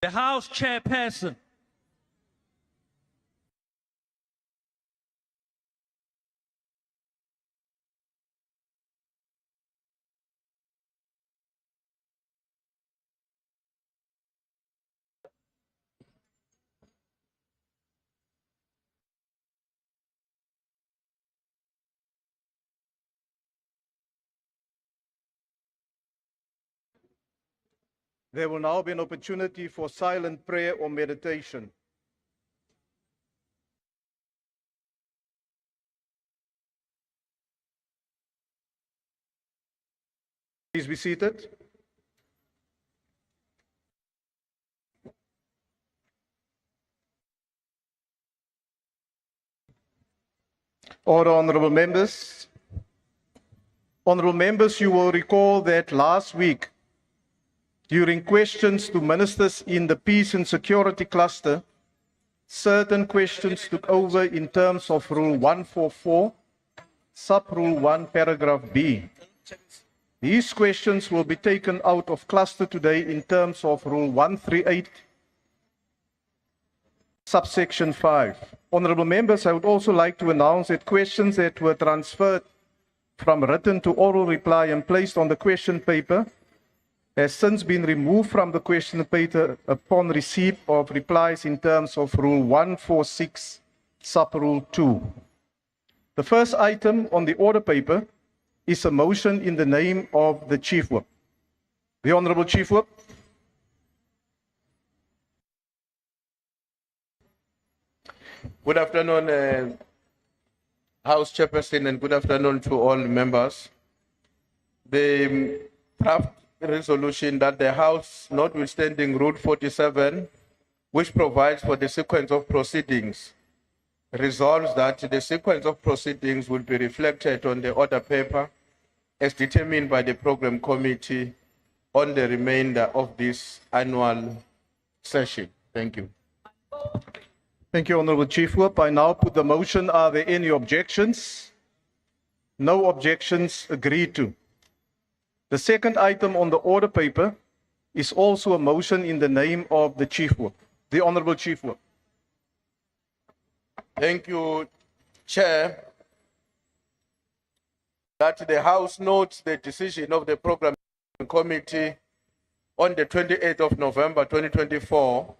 The House Chairperson. There will now be an opportunity for silent prayer or meditation. Please be seated. Order, honorable members. Honorable members, you will recall that last week, during questions to ministers in the Peace and Security Cluster, certain questions took over in terms of Rule 144, Sub-Rule 1, Paragraph B. These questions will be taken out of cluster today in terms of Rule 138, Subsection 5. Honorable members, I would also like to announce that questions that were transferred from written to oral reply and placed on the question paper has since been removed from the question paper upon receipt of replies in terms of Rule 146, Sub-Rule 2. The first item on the order paper is a motion in the name of the Chief Whip. The Honourable Chief Whip. Good afternoon, House Chairperson, and good afternoon to all members. The draft resolution that the House, notwithstanding Rule 47, which provides for the sequence of proceedings, resolves that the sequence of proceedings will be reflected on the order paper as determined by the Program Committee on the remainder of this annual session. Thank you. Thank you, Honourable Chief Whip. I now put the motion. Are there any objections? No objections. Agreed to. The second item on the order paper is also a motion in the name of the Chief Whip. The Honourable Chief Whip. Thank you, Chair. That the House notes the decision of the Program Committee on the 28th of November 2024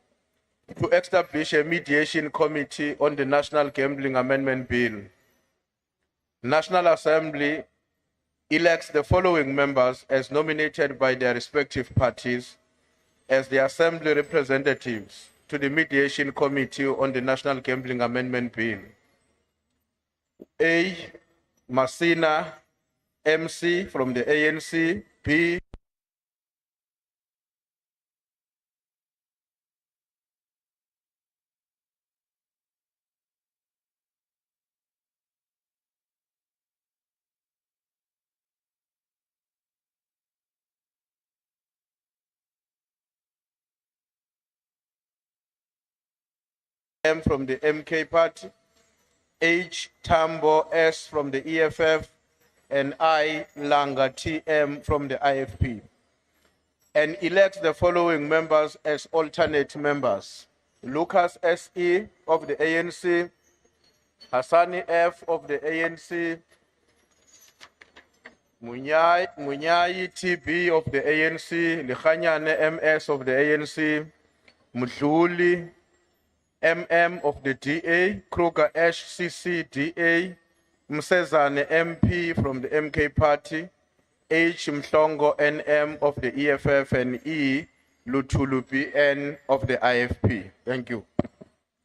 to establish a mediation committee on the National Gambling Amendment Bill. National Assembly elects the following members as nominated by their respective parties as the Assembly representatives to the Mediation Committee on the National Gambling Amendment Bill. A. Masina, MC from the ANC. B. M from the MK Party, H. Tambo S from the EFF, and I. Langa TM from the IFP. And elects the following members as alternate members. Lucas SE of the ANC, Hassani F of the ANC, Munyai TB of the ANC, Likhanyane MS of the ANC, Mudluli MM of the DA, Kruger HCC DA, Msezane MP from the MK Party, H. Mhlongo NM of the EFF, and E. Lutulu BN of the IFP. Thank you.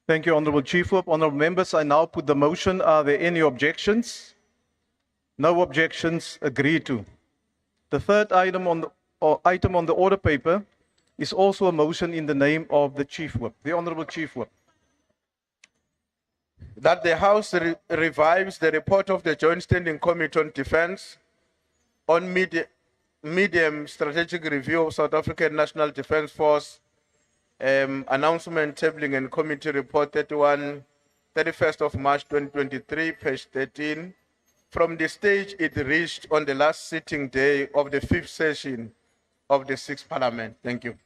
Thank you, Honourable Chief Whip. Honourable members, I now put the motion. Are there any objections? No objections. Agreed to. The third item on the order paper is also a motion in the name of the Chief Whip. The Honourable Chief Whip. That the House revives the report of the Joint Standing Committee on Defence on medium strategic review of South African National Defence Force, announcement tabling and committee report 31st of March 2023, page 13, from the stage it reached on the last sitting day of the 5th session of the 6th Parliament. Thank you.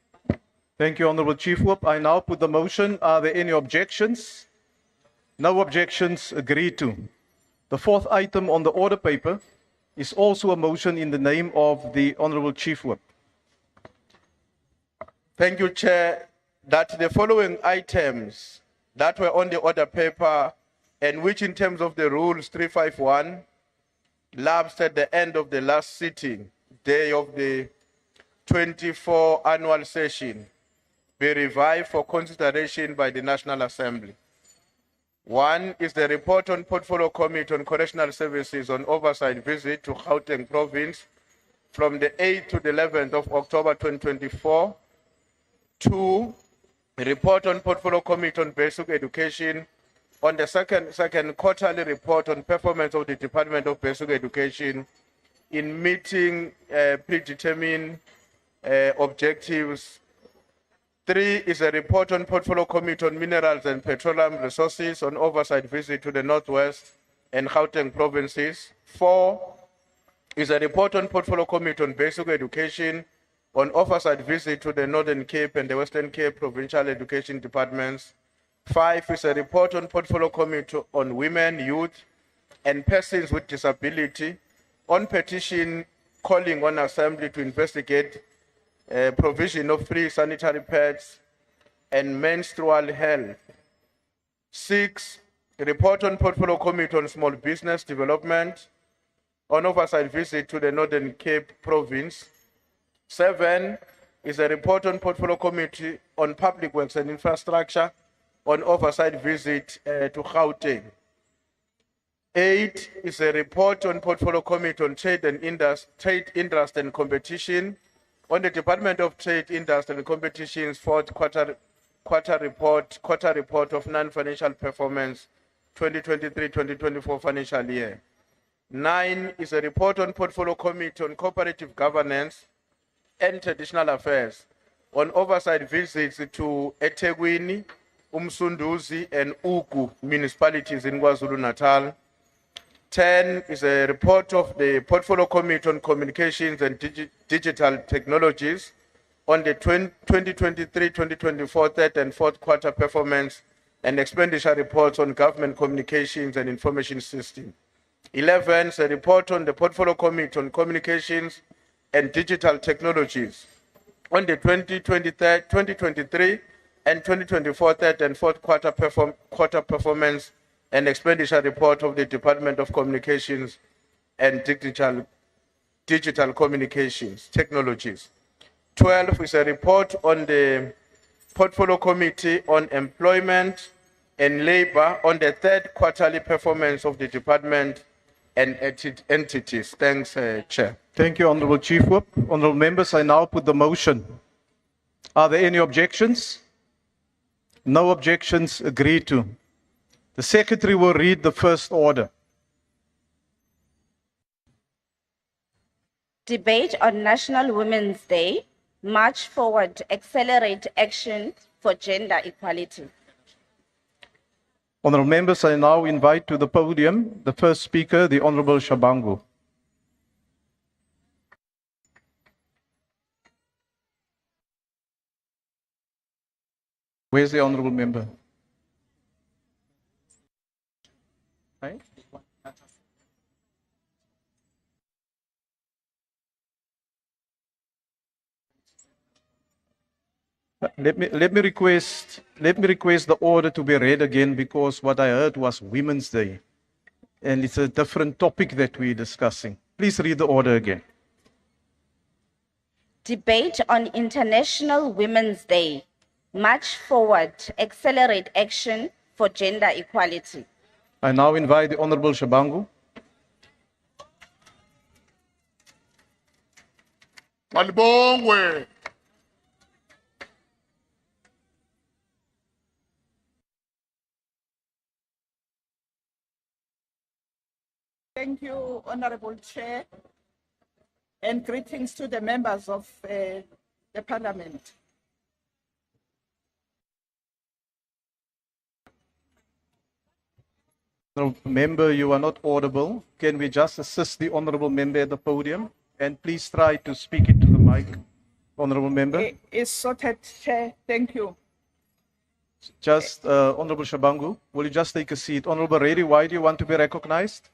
Thank you, Honorable Chief Whip. I now put the motion. Are there any objections? No objections. Agreed to. The fourth item on the order paper is also a motion in the name of the Honorable Chief Whip. Thank you, Chair. That the following items that were on the order paper and which in terms of the rules 351 lapsed at the end of the last sitting day of the 24 annual session be revived for consideration by the National Assembly. One is the report on Portfolio Committee on Correctional Services on oversight visit to Gauteng Province from the 8th to the 11th of October 2024. Two, report on Portfolio Committee on Basic Education on the second quarterly report on performance of the Department of Basic Education in meeting predetermined objectives. Three is a report on Portfolio Committee on Minerals and Petroleum Resources on oversight visit to the Northwest and Gauteng provinces. Four is a report on Portfolio Committee on Basic Education on oversight visit to the Northern Cape and the Western Cape Provincial Education Departments. Five is a report on Portfolio Committee on Women, Youth, and Persons with Disability on petition calling on Assembly to investigate provision of free sanitary pads and menstrual health. Six, report on Portfolio Committee on Small Business Development on oversight visit to the Northern Cape Province. Seven is a report on Portfolio Committee on Public Works and Infrastructure on oversight visit to Gauteng. Eight is a report on Portfolio Committee on Trade, Industry and Competition on the Department of Trade, Industry and Competition's fourth quarter report of non-financial performance 2023-2024 financial year. Nine is a report on Portfolio Committee on Cooperative Governance and Traditional Affairs on oversight visits to eThekwini, Umsunduzi, and Ugu municipalities in KwaZulu-Natal. 10 is a report of the Portfolio Committee on Communications and Digital Technologies on the 2023-2024 third and fourth quarter performance and expenditure reports on government communications and information system. 11 is a report on the Portfolio Committee on Communications and Digital Technologies on the 2023 and 2024 third and fourth quarter performance and expenditure report of the Department of Communications and Digital Communications Technologies. 12 is a report on the Portfolio Committee on Employment and Labor on the third quarterly performance of the department and entities. Thanks, Chair. Thank you, Honorable Chief Whip. Honorable members, I now put the motion. Are there any objections? No objections. Agreed to. The Secretary will read the first order. Debate on National Women's Day. March forward, accelerate action for gender equality. Honorable members, I now invite to the podium the first speaker, the Honorable Shabangu. Where's the Honorable member? Right? Let me request the order to be read again, because what I heard was Women's Day, and it's a different topic that we're discussing. Please read the order again. Debate on International Women's Day. March forward, accelerate action for gender equality. I now invite the Honorable Shabangu. Malibongwe. Thank you, Honorable Chair, and greetings to the members of the Parliament. Member, you are not audible. Can we just assist the Honorable Member at the podium? And please try to speak into the mic. Honorable member. Is sorted, Chair. Thank you. Just Honorable Shabangu, will you just take a seat? Honorable Reddy, why do you want to be recognized?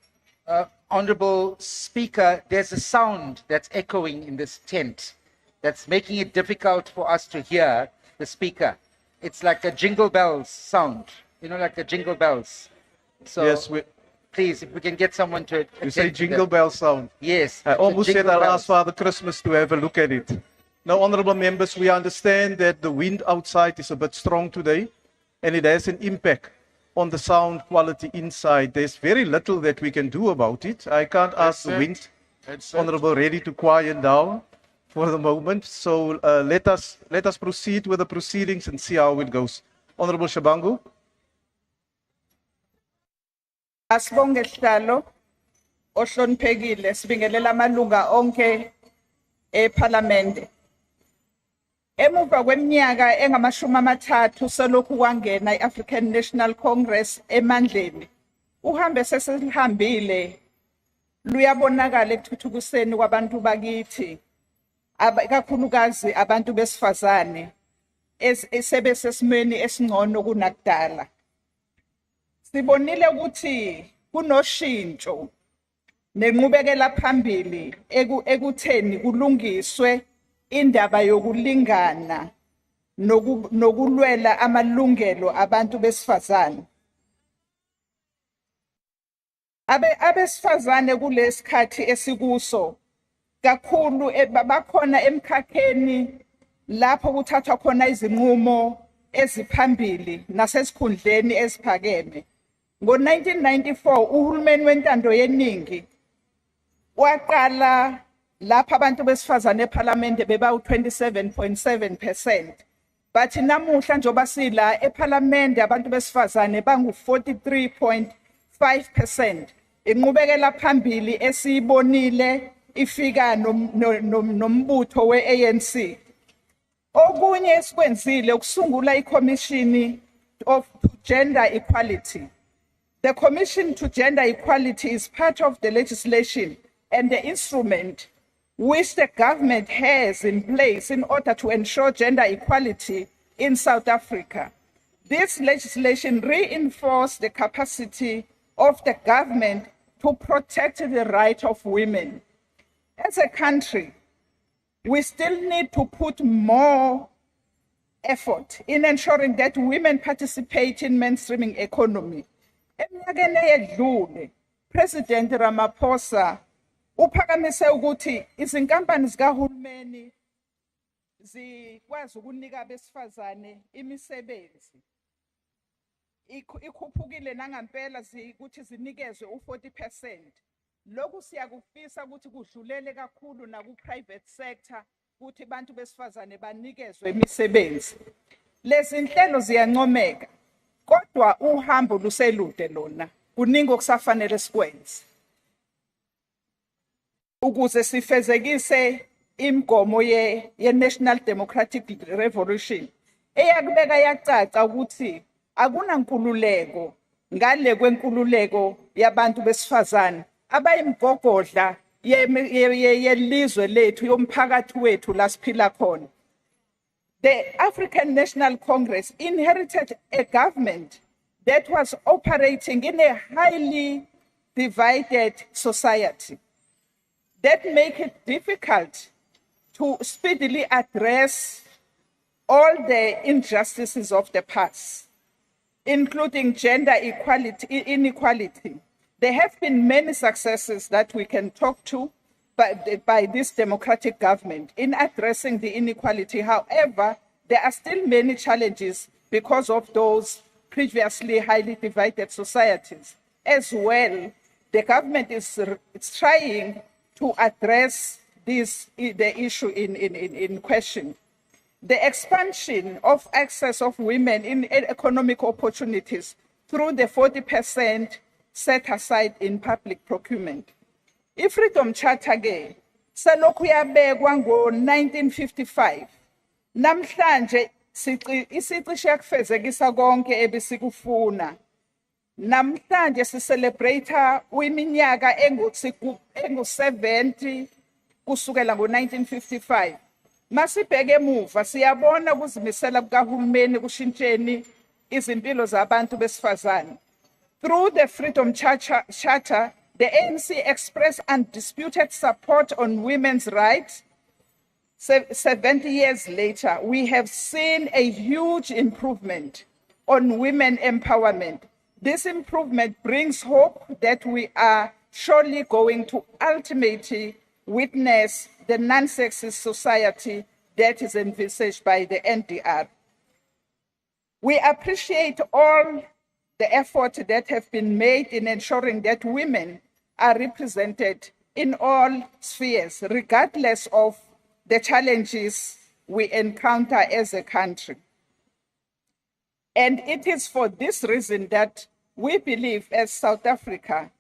Honorable Speaker, there's a sound that's echoing in this tent that's making it difficult for us to hear the speaker. It's like a jingle bells sound, you know, like the jingle bells. So Yes, please, if we can get someone to you attend say to jingle that. bell sound. Yes. I the almost said jingle I'll bells. ask Father Christmas to have a look at it. Now, honorable members, we understand that the wind outside is a bit strong today, and it has an impact on the sound quality inside. There's very little that we can do about it. I can't ask the wind, Honorable Reddy, to quiet down for the moment. So let us proceed with the proceedings and see how it goes. Honorable Shabangu. Asibonge sihlalo ohloniphekile sibingelela amalunga onke eParliament. Emuva kweminyaka engamashumi amathathu selokhu kwangena iAfrican National Congress emandleni, uhambe sesilihambile luyabonakala ekuthuthukiseni kwabantu bakithi, kakhulukazi abantu besifazane sebesesimeni esingcono kunakudala. Sibonile ukuthi kunoshintsho nenqubekela phambili ekutheni kulungiswe indaba yokulingana nokulwela amalungelo abantu besifazane. Abesifazane kulesikhathi esikuso kakhulu bakhona emkhakheni lapho kuthathwa khona izinqumo eziphambili nasesikhundleni esiphakeme. Ngo-1994 uhulumeni wentando yeningi waqala lapha abantu besifazane eParliament beba u27.7%, but namuhla njoba sila eParliament abantu besifazane bangu 43.5%. Inqubekela phambili esiyibonile ifika nombutho weANC. Okunye esikwenzile ukusungula iCommission of Gender Equality. The Commission to Gender Equality is part of the legislation and the instrument which the government has in place in order to ensure gender equality in South Africa. This legislation reinforces the capacity of the government to protect the right of women. As a country, we still need to put more effort in ensuring that women participate in mainstreaming economy. Eminyakeni eyedlule, President Ramaphosa uphakamise ukuthi izinkampani zikahulumeni zikwazi ukunika abesifazane imisebenzi. Ikhuphukile nangampela ukuthi zinikezwe u40%. Lokhu siyakufisa ukuthi kudlulele kakhulu na ku private sector ukuthi abantu besifazane banikezwe imisebenzi. Lezi inhlelo ziyancomeka, kodwa uhambo luselude lona. Kuningi okusafanele sikwenze ukuze sifezekise imigomo ye-National Democratic Revolution eyakubeka yacaca ukuthi akunankululeko ngale kwenkululeko yabantu besifazane abayimgogodla yelizwe lethu yomphakathi wethu la siphila khona. The African National Congress inherited a government that was operating in a highly divided society that make it difficult to speedily address all the injustices of the past, including gender inequality. There have been many successes that we can talk to by this democratic government in addressing the inequality. However, there are still many challenges because of those previously highly divided societies. As well, the government is trying to address the issue in question. The expansion of access of women in economic opportunities through the 40% set aside in public procurement. I-Freedom Charter ke selokhu yabekwa ngo-1955. Namhlanje isicishe yakufezekisa konke ebesikufuna. Namhlanje sicelebrate iminyaka engu-70 kusukela ngo-1955. Masibheke emuva siyabona ukuzimisela kukaHulumeni kushintsheni izimpilo zabantu besifazane. Through the Freedom Charter, the ANC expressed undisputed support on women's rights. 70 years later, we have seen a huge improvement on women empowerment. This improvement brings hope that we are surely going to ultimately witness the non-sexist society that is envisaged by the NDR. We appreciate all the effort that have been made in ensuring that women are represented in all spheres, regardless of the challenges we encounter as a country. And it is for this reason that we believe as South Africa,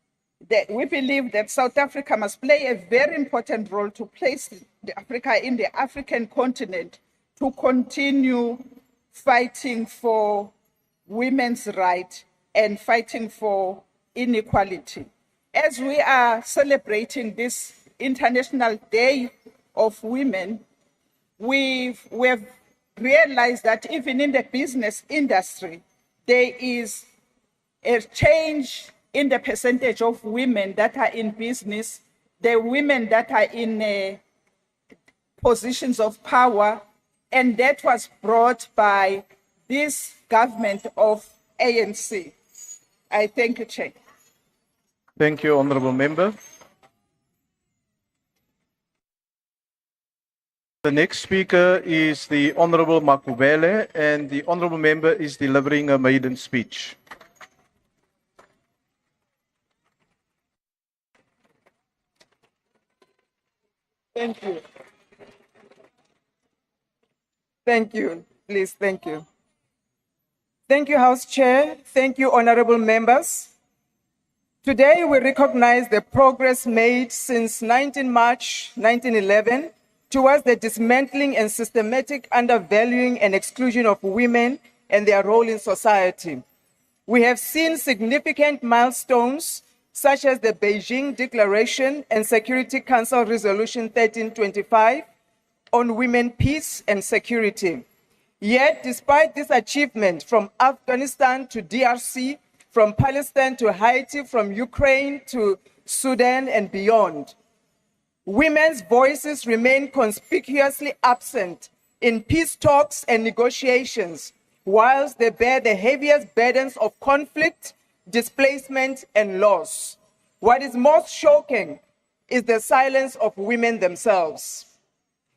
that South Africa must play a very important role to place Africa in the African continent to continue fighting for women's rights and fighting for inequality. As we are celebrating this International Day of Women, we've realized that even in the business industry, there is a change in the percentage of women that are in business, the women that are in positions of power, and that was brought by this government of ANC. I thank you, Chair. Thank you, Honourable Member. The next speaker is the Honourable Makubele, and the Honourable Member is delivering a maiden speech. Thank you. Thank you. Please, thank you. Thank you, House Chair. Thank you, honorable members. Today, we recognize the progress made since 19 March 1911 towards the dismantling and systematic undervaluing and exclusion of women and their role in society. We have seen significant milestones such as the Beijing Declaration and Security Council Resolution 1325 on women, peace and security. Yet, despite this achievement, from Afghanistan to DRC, from Palestine to Haiti, from Ukraine to Sudan and beyond, women's voices remain conspicuously absent in peace talks and negotiations, whilst they bear the heaviest burdens of conflict, displacement, and loss. What is most shocking is the silence of women themselves.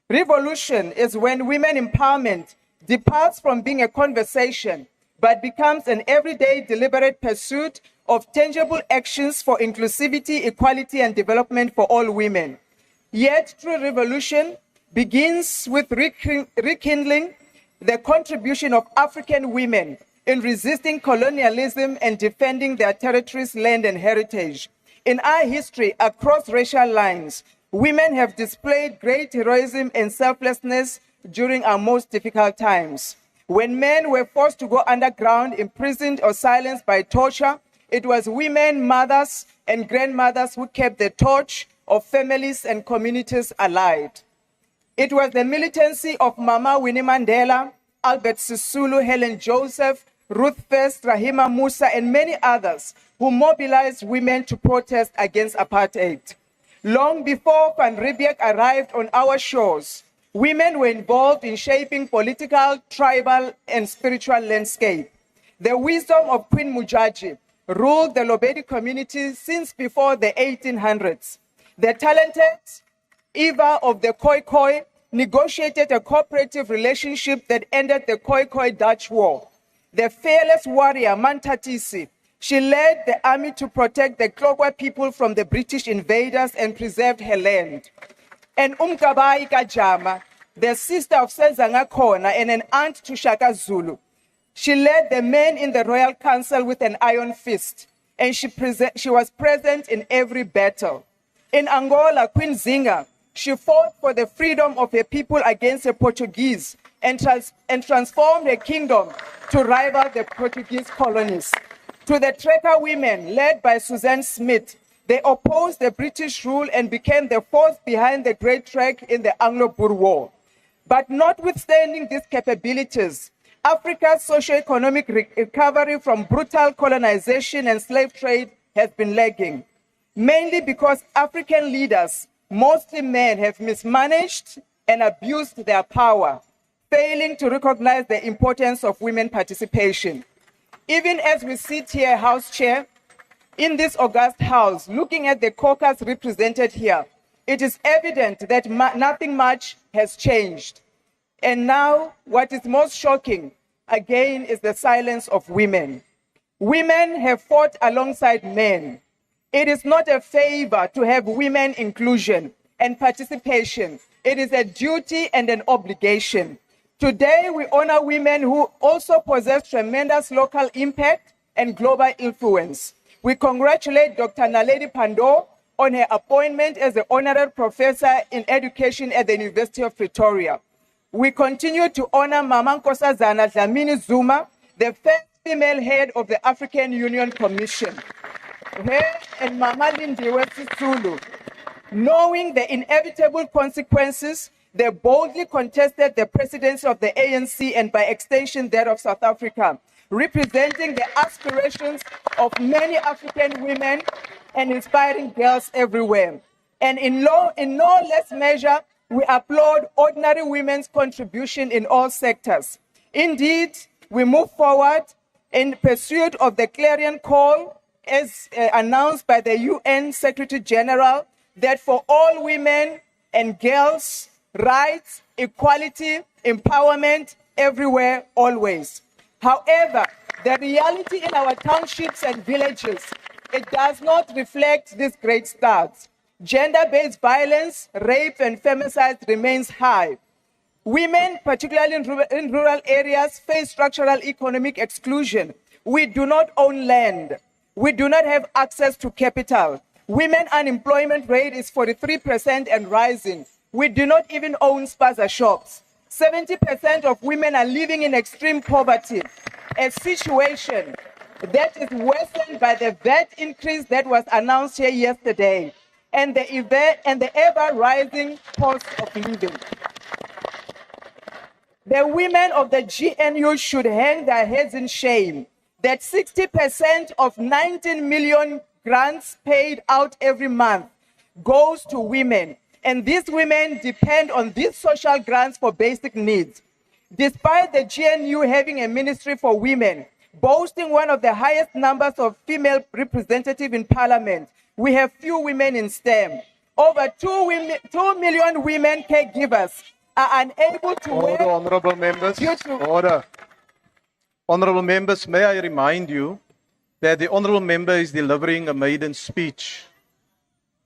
Revolution is when women empowerment departs from being a conversation, but becomes an everyday deliberate pursuit of tangible actions for inclusivity, equality, and development for all women. Yet, true revolution begins with rekindling the contribution of African women in resisting colonialism and defending their territories, land, and heritage. In our history, across racial lines, women have displayed great heroism and selflessness during our most difficult times. When men were forced to go underground, imprisoned, or silenced by torture, it was women, mothers, and grandmothers who kept the torch of families and communities alive. It was the militancy of Mama Winnie Mandela, Albert Sisulu, Helen Joseph, Ruth First, Rahima Musa, and many others who mobilized women to protest against apartheid. Long before Van Riebeeck arrived on our shores, women were involved in shaping political, tribal, and spiritual landscape. The wisdom of Queen Mujaji ruled the Lobedi community since before the 1800s. The talented Eva of the Khoi negotiated a cooperative relationship that ended the Khoi Dutch War. The fearless warrior Mantatisi, she led the army to protect the Klokwa people from the British invaders and preserved her land. And Umkabai Kajama, the sister of Senzanga Khona and an aunt to Shaka Zulu, she led the men in the Royal Council with an iron fist, and she was present in every battle. In Angola, Queen Zinga, she fought for the freedom of her people against the Portuguese and transformed her kingdom to rival the Portuguese colonies. To the Treka women, led by Suzanne Smith, they opposed the British rule and became the force behind the Great Trek in the Anglo-Boer War. But notwithstanding these capabilities, Africa's socio-economic recovery from brutal colonization and slave trade has been lagging, mainly because African leaders, mostly men, have mismanaged and abused their power, failing to recognize the importance of women participation. Even as we sit here, House Chair, in this august House, looking at the caucus represented here, it is evident that nothing much has changed. And now, what is most shocking, again, is the silence of women. Women have fought alongside men. It is not a favor to have women inclusion and participation. It is a duty and an obligation. Today, we honor women who also possess tremendous local impact and global influence. We congratulate Dr. Naledi Pandor on her appointment as the Honorary Professor in Education at the University of Pretoria. We continue to honor Mama Nkosazana Dlamini Zuma, the first female head of the African Union Commission. Her and Mama Lindiwe Sisulu, knowing the inevitable consequences, they boldly contested the presidency of the ANC and by extension that of South Africa, representing the aspirations of many African women and inspiring girls everywhere. And in no less measure, we applaud ordinary women's contribution in all sectors. Indeed, we move forward in pursuit of the clarion call as announced by the UN Secretary General that for all women and girls, rights, equality, empowerment, everywhere, always. However, the reality in our townships and villages, it does not reflect these great starts. Gender-based violence, rape, and femicide remains high. Women, particularly in rural areas, face structural economic exclusion. We do not own land. We do not have access to capital. Women unemployment rate is 43% and rising. We do not even own spaza shops. 70% of women are living in extreme poverty, a situation that is worsened by the VAT increase that was announced here yesterday and the ever-rising cost of living. The women of the GNU should hang their heads in shame that 60% of 19 million grants paid out every month goes to women. And these women depend on these social grants for basic needs. Despite the GNU having a ministry for women, boasting one of the highest numbers of female representatives in parliament, we have few women in STEM. Over 2 million women caregivers are unable to work. Order, honorable members. Order. Honorable members, may I remind you that the honorable member is delivering a maiden speech.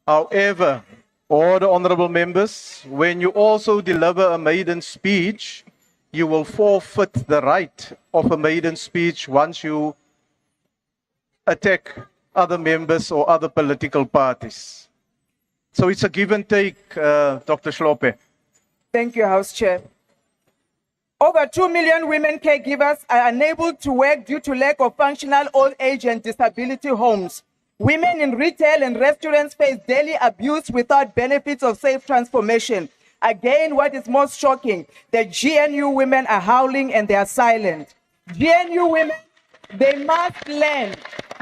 However, order, honorable members, when you also deliver a maiden speech, you will forfeit the right of a maiden speech once you attack other members or other political parties. So it's a give and take, Dr. Shlope. Thank you, House Chair. Over 2 million women caregivers are unable to work due to lack of functional old age and disability homes. Women in retail and restaurants face daily abuse without benefits of safe transformation. Again, what is most shocking, the GNU women are howling and they are silent. GNU women, they must learn.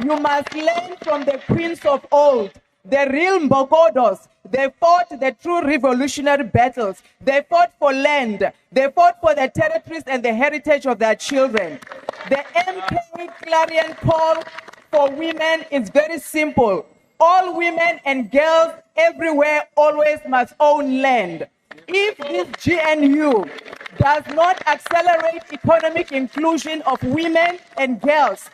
You must learn from the queens of old, the real Mbogodos. They fought the true revolutionary battles. They fought for land. They fought for the territories and the heritage of their children. The MK clarion call for women is very simple. All women and girls everywhere always must own land. If this GNU does not accelerate economic inclusion of women and girls,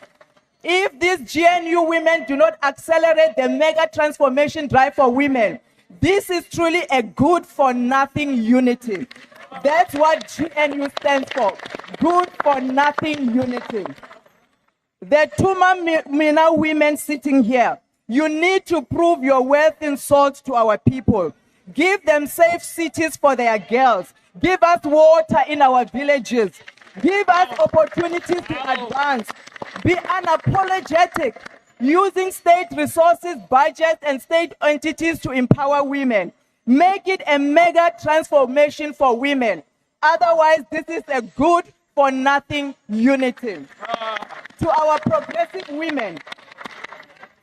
if these GNU women do not accelerate the mega transformation drive for women, this is truly a good for nothing unity. That's what GNU stands for, good for nothing unity. The Tuma Mina women sitting here, you need to prove your worth in salt to our people. Give them safe cities for their girls. Give us water in our villages. Give us opportunities to advance. Be unapologetic, using state resources, budgets, and state entities to empower women. Make it a mega transformation for women. Otherwise, this is a good for nothing unity. To our progressive women,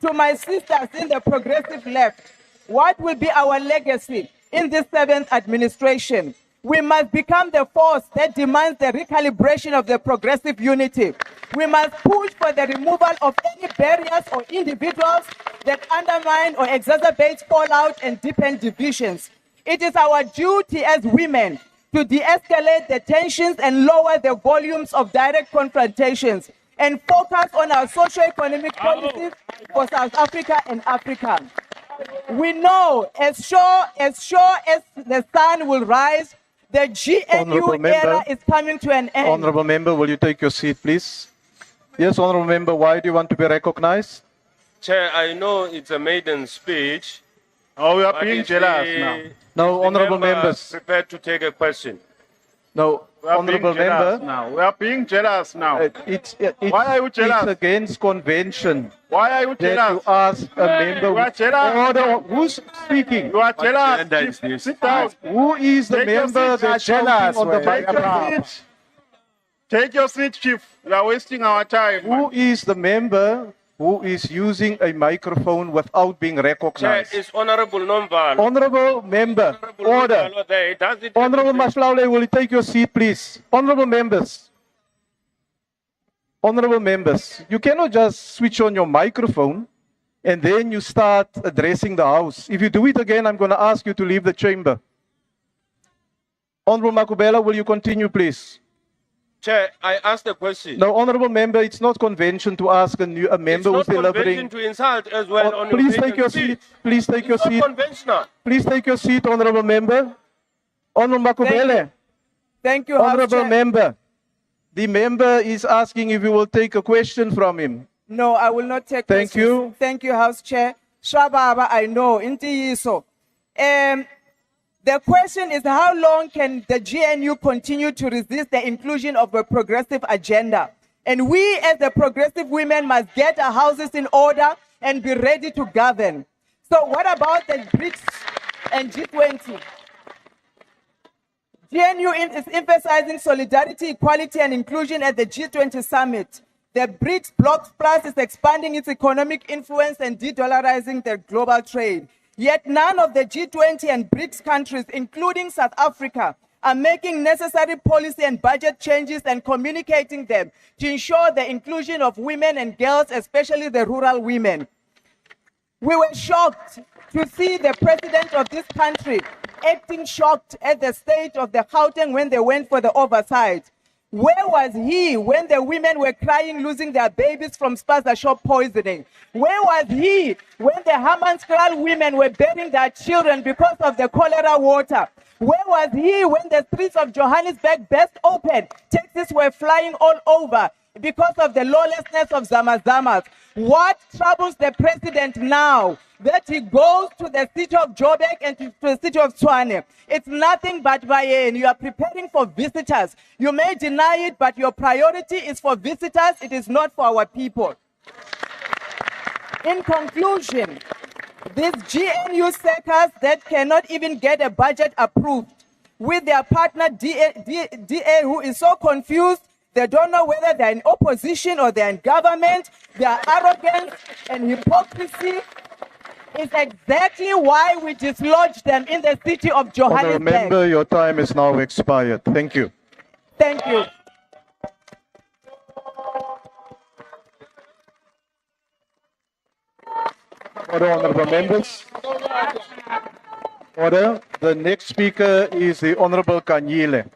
to my sisters in the progressive left, what will be our legacy in this 7th administration? We must become the force that demands the recalibration of the progressive unity. We must push for the removal of any barriers or individuals that undermine or exacerbate fallout and deepen divisions. It is our duty as women to de-escalate the tensions and lower the volumes of direct confrontations and focus on our socio-economic policies for South Africa and Africa. We know as sure as the sun will rise, the GNU era is coming to an end. Honorable member, will you take your seat, please? Yes, honorable member, why do you want to be recognized? Chair, I know it's a maiden speech. Oh, we are but being if jealous the- now. No, the honorable member members. prepared to take a question. No, We are honorable being jealous member. now. We are being jealous now. Why are you jealous? It's against convention Why are you that you jealous? ask a member. You are jealous. Order. Who's speaking? You are jealous. agenda is Chief, this? sit down. Who is the Take your member seat. that's You are shouting on the Take your microphone? seat. Take your seat, Chief. You are wasting our time. Who is the member who is using a microphone without being Chair, recognized? is Honorable Nomval. Honorable member, Honorable order. Nomval there. Does it Honorable Maslaule, will you take your seat, please? Honorable members. Honorable members, you cannot just switch on your microphone and then you start addressing the House. If you do it again, I'm going to ask you to leave the chamber. Honorable Makubela, will you continue, please? Chair, I asked a question. No, honorable member, it's not convention to ask a it's member who's not convention delivering. to insult as well on Please your take your maiden seat. speech. Please take your It's not seat. conventional. Please take your seat, honorable member. Honorable Makubele. Thank you, House Honorable Chair. member, the member is asking if you will take a question from him. No, I will not take Thank questions. you. Thank you, House Chair. Shababa, I know. Intiyiso. The question is, how long can the GNU continue to resist the inclusion of a progressive agenda? And we as the progressive women must get our houses in order and be ready to govern. So what about the BRICS and G20? GNU is emphasizing solidarity, equality, and inclusion at the G20 summit. The BRICS Bloc Plus is expanding its economic influence and de-dollarizing their global trade. Yet none of the G20 and BRICS countries, including South Africa, are making necessary policy and budget changes and communicating them to ensure the inclusion of women and girls, especially the rural women. We were shocked to see the president of this country acting shocked at the state of the Gauteng when they went for the oversight. Where was he when the women were crying, losing their babies from spaza shop poisoning? Where was he when the Hammanskraal women were burying their children because of the cholera water? Where was he when the streets of Johannesburg burst open? Taxis were flying all over because of the lawlessness of Zamazamas. What troubles the president now? That he goes to the city of Joburg and to the city of Tshwane. It's nothing but Bayern. You are preparing for visitors. You may deny it, but your priority is for visitors. It is not for our people. In conclusion, these GNU sectors that cannot even get a budget approved with their partner DA who is so confused, they don't know whether they're in opposition or they're in government. Their arrogance and hypocrisy is exactly why we dislodged them in the city of Honorable Johannesburg. member, your time is now expired. Thank you. Thank you. Order, honorable members. Order. The next speaker is the Honorable Kanyile.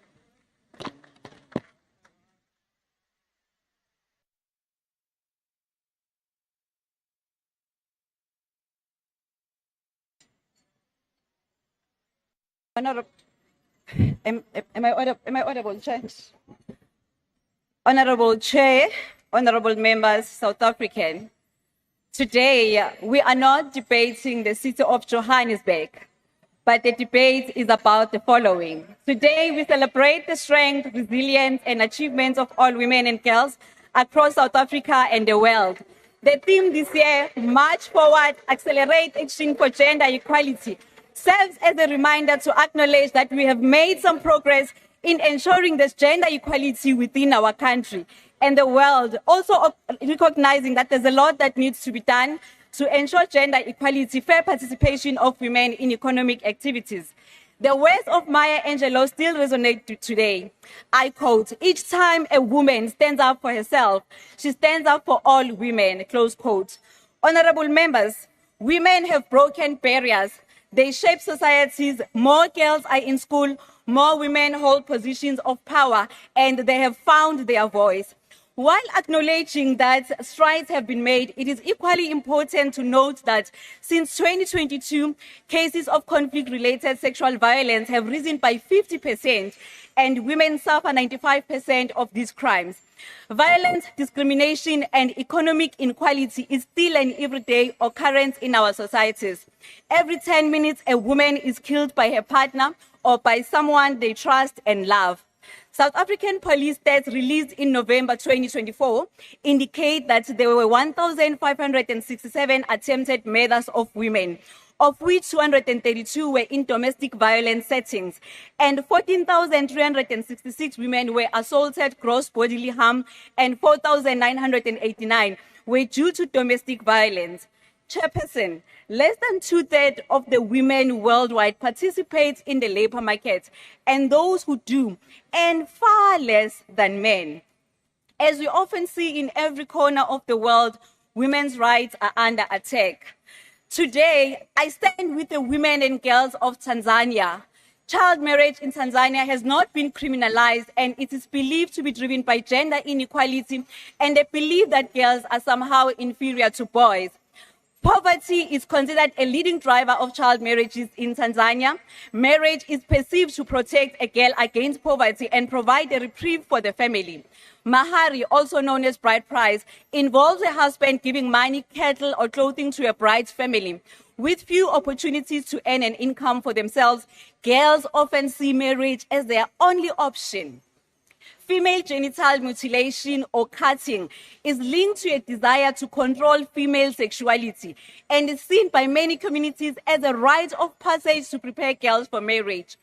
Honorable, am I audible, Chair? Honorable Chair, honorable members, South African. Today, we are not debating the city of Johannesburg, but the debate is about the following. Today, we celebrate the strength, resilience, and achievements of all women and girls across South Africa and the world. The theme this year, March Forward, Accelerate Action for Gender Equality, serves as a reminder to acknowledge that we have made some progress in ensuring there's gender equality within our country and the world, also recognizing that there's a lot that needs to be done to ensure gender equality, fair participation of women in economic activities. The words of Maya Angelou still resonate today. I quote, "Each time a woman stands up for herself, she stands up for all women," close quote. Honorable members, women have broken barriers. They shape societies. More girls are in school, more women hold positions of power, and they have found their voice. While acknowledging that strides have been made, it is equally important to note that since 2022, cases of conflict-related sexual violence have risen by 50%, and women suffer 95% of these crimes. Violence, discrimination, and economic inequality is still an everyday occurrence in our societies. Every 10 minutes, a woman is killed by her partner or by someone they trust and love. South African police stats released in November 2024 indicate that there were 1,567 attempted murders of women, of which 232 were in domestic violence settings, and 14,366 women were assaulted, gross bodily harm, and 4,989 were due to domestic violence. Chairperson, less than 2/3 of the women worldwide participate in the labor market, and those who do earn far less than men. As we often see in every corner of the world, women's rights are under attack. Today, I stand with the women and girls of Tanzania. Child marriage in Tanzania has not been criminalized, and it is believed to be driven by gender inequality and the belief that girls are somehow inferior to boys. Poverty is considered a leading driver of child marriages in Tanzania. Marriage is perceived to protect a girl against poverty and provide a reprieve for the family. Mahari, also known as bride price, involves a husband giving money, cattle, or clothing to a bride's family. With few opportunities to earn an income for themselves, girls often see marriage as their only option. Female genital mutilation or cutting is linked to a desire to control female sexuality and is seen by many communities as a rite of passage to prepare girls for marriage.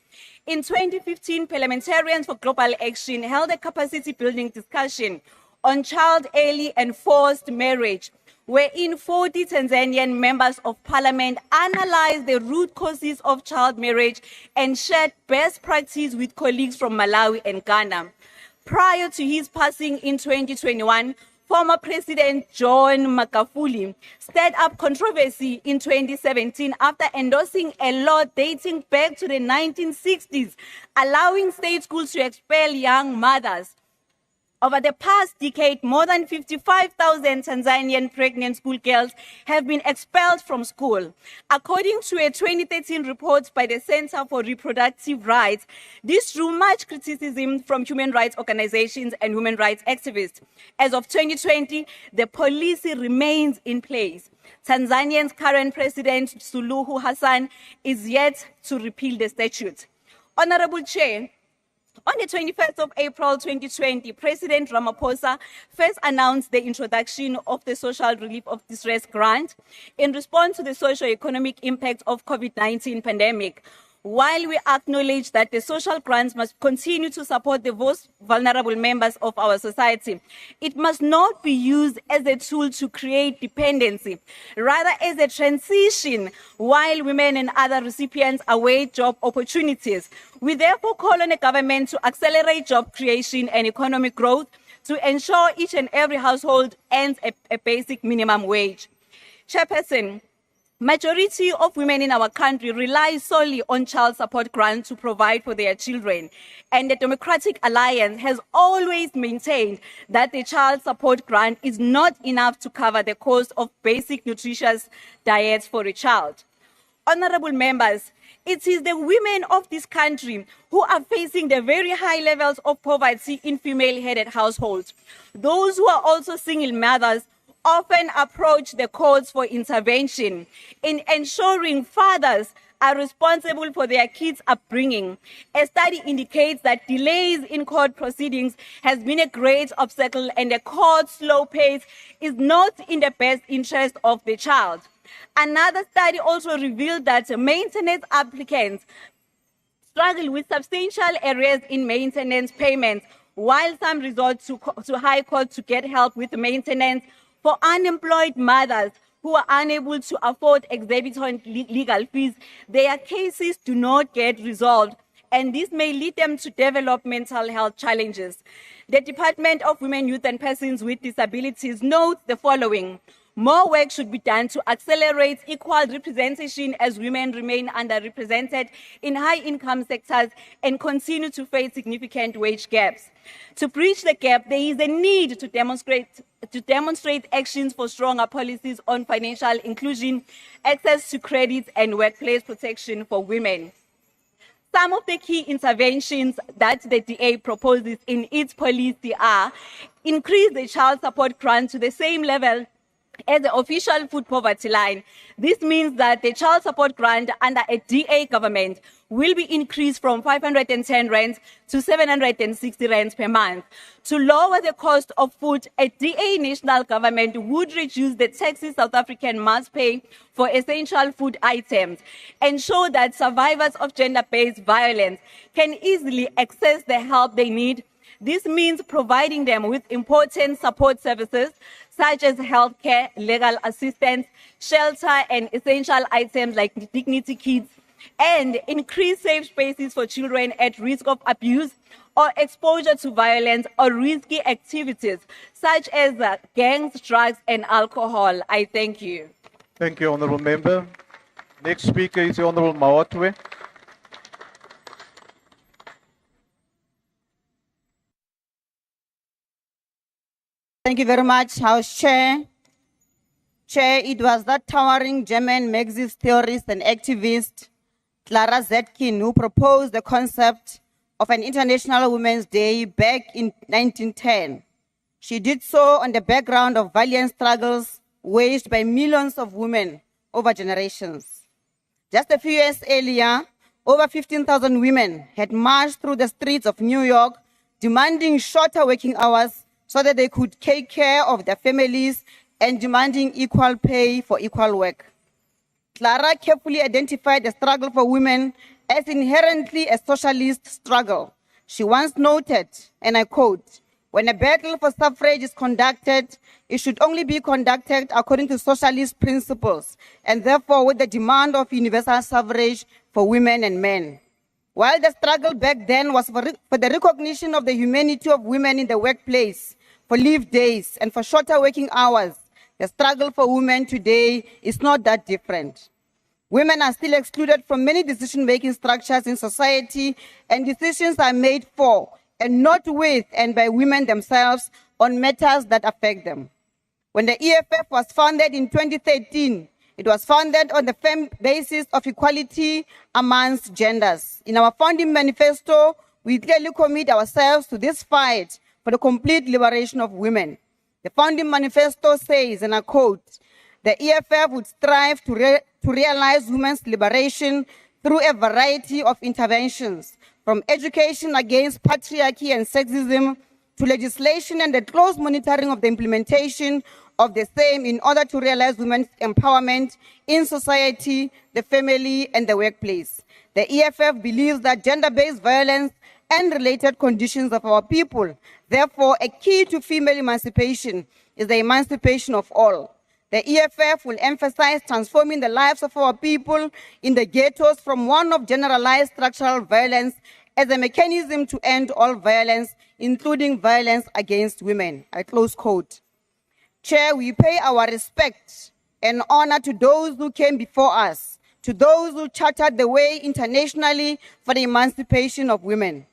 In 2015, Parliamentarians for Global Action held a capacity building discussion on child, early and forced marriage, wherein 40 Tanzanian members of parliament analyzed the root causes of child marriage and shared best practice with colleagues from Malawi and Ghana. Prior to his passing in 2021, former President John Magufuli stirred up controversy in 2017 after endorsing a law dating back to the 1960s, allowing state schools to expel young mothers. Over the past decade, more than 55,000 Tanzanian pregnant schoolgirls have been expelled from school. According to a 2013 report by the Center for Reproductive Rights, this drew much criticism from human rights organizations and women rights activists. As of 2020, the policy remains in place. Tanzania's current president, Suluhu Hassan, is yet to repeal the statute. Honorable Chair, on the 21st of April 2020, President Ramaphosa first announced the introduction of the Social Relief of Distress Grant in response to the socio-economic impact of COVID-19 pandemic. While we acknowledge that the social grants must continue to support the most vulnerable members of our society, it must not be used as a tool to create dependency, rather as a transition while women and other recipients await job opportunities. We therefore call on the government to accelerate job creation and economic growth to ensure each and every household earns a basic minimum wage. Chairperson, majority of women in our country rely solely on child support grants to provide for their children, and the Democratic Alliance has always maintained that the child support grant is not enough to cover the cost of basic nutritious diets for a child. Honorable members, it is the women of this country who are facing the very high levels of poverty in female-headed households. Those who are also single mothers often approach the courts for intervention in ensuring fathers are responsible for their kids' upbringing. A study indicates that delays in court proceedings has been a great obstacle, and the court's slow pace is not in the best interest of the child. Another study also revealed that maintenance applicants struggle with substantial arrears in maintenance payments, while some resort to high court to get help with maintenance. For unemployed mothers who are unable to afford exorbitant legal fees, their cases do not get resolved, and this may lead them to develop mental health challenges. The Department of Women, Youth and Persons with Disabilities notes the following. More work should be done to accelerate equal representation as women remain underrepresented in high-income sectors and continue to face significant wage gaps. To bridge the gap, there is a need to demonstrate actions for stronger policies on financial inclusion, access to credit, and workplace protection for women. Some of the key interventions that the DA proposes in its policy are increase the child support grant to the same level as the official food poverty line. This means that the child support grant under a DA government will be increased from 510 rands to 760 rands per month. To lower the cost of food, a DA national government would reduce the taxes South Africans must pay for essential food items, ensure that survivors of gender-based violence can easily access the help they need. This means providing them with important support services such as healthcare, legal assistance, shelter, and essential items like dignity kits, and increase safe spaces for children at risk of abuse or exposure to violence or risky activities such as gangs, drugs, and alcohol. I thank you. Thank you, Honourable Member. Next speaker is the Honourable Mawatwe. Thank you very much, House Chair. Chair, it was that towering German Marxist theorist and activist, Clara Zetkin, who proposed the concept of an International Women's Day back in 1910. She did so on the background of valiant struggles waged by millions of women over generations. Just a few years earlier, over 15,000 women had marched through the streets of New York demanding shorter working hours so that they could take care of their families and demanding equal pay for equal work. Clara carefully identified the struggle for women as inherently a socialist struggle. She once noted, and I quote, "When a battle for suffrage is conducted, it should only be conducted according to socialist principles, and therefore with the demand of universal suffrage for women and men." While the struggle back then was for the recognition of the humanity of women in the workplace, for leave days, and for shorter working hours, the struggle for women today is not that different. Women are still excluded from many decision-making structures in society, and decisions are made for and not with and by women themselves on matters that affect them. When the EFF was founded in 2013, it was founded on the firm basis of equality amongst genders. In our founding manifesto, we clearly commit ourselves to this fight for the complete liberation of women. The founding manifesto says, and I quote, "The EFF would strive to realize women's liberation through a variety of interventions, from education against patriarchy and sexism to legislation and the close monitoring of the implementation of the same in order to realize women's empowerment in society, the family, and the workplace." The EFF believes that gender-based violence and related conditions of our people, therefore, a key to female emancipation is the emancipation of all. The EFF will emphasize transforming the lives of our people in the ghettos from one of generalized structural violence as a mechanism to end all violence, including violence against women. I close quote. Chair, we pay our respect and honor to those who came before us, to those who chartered the way internationally for the emancipation of women.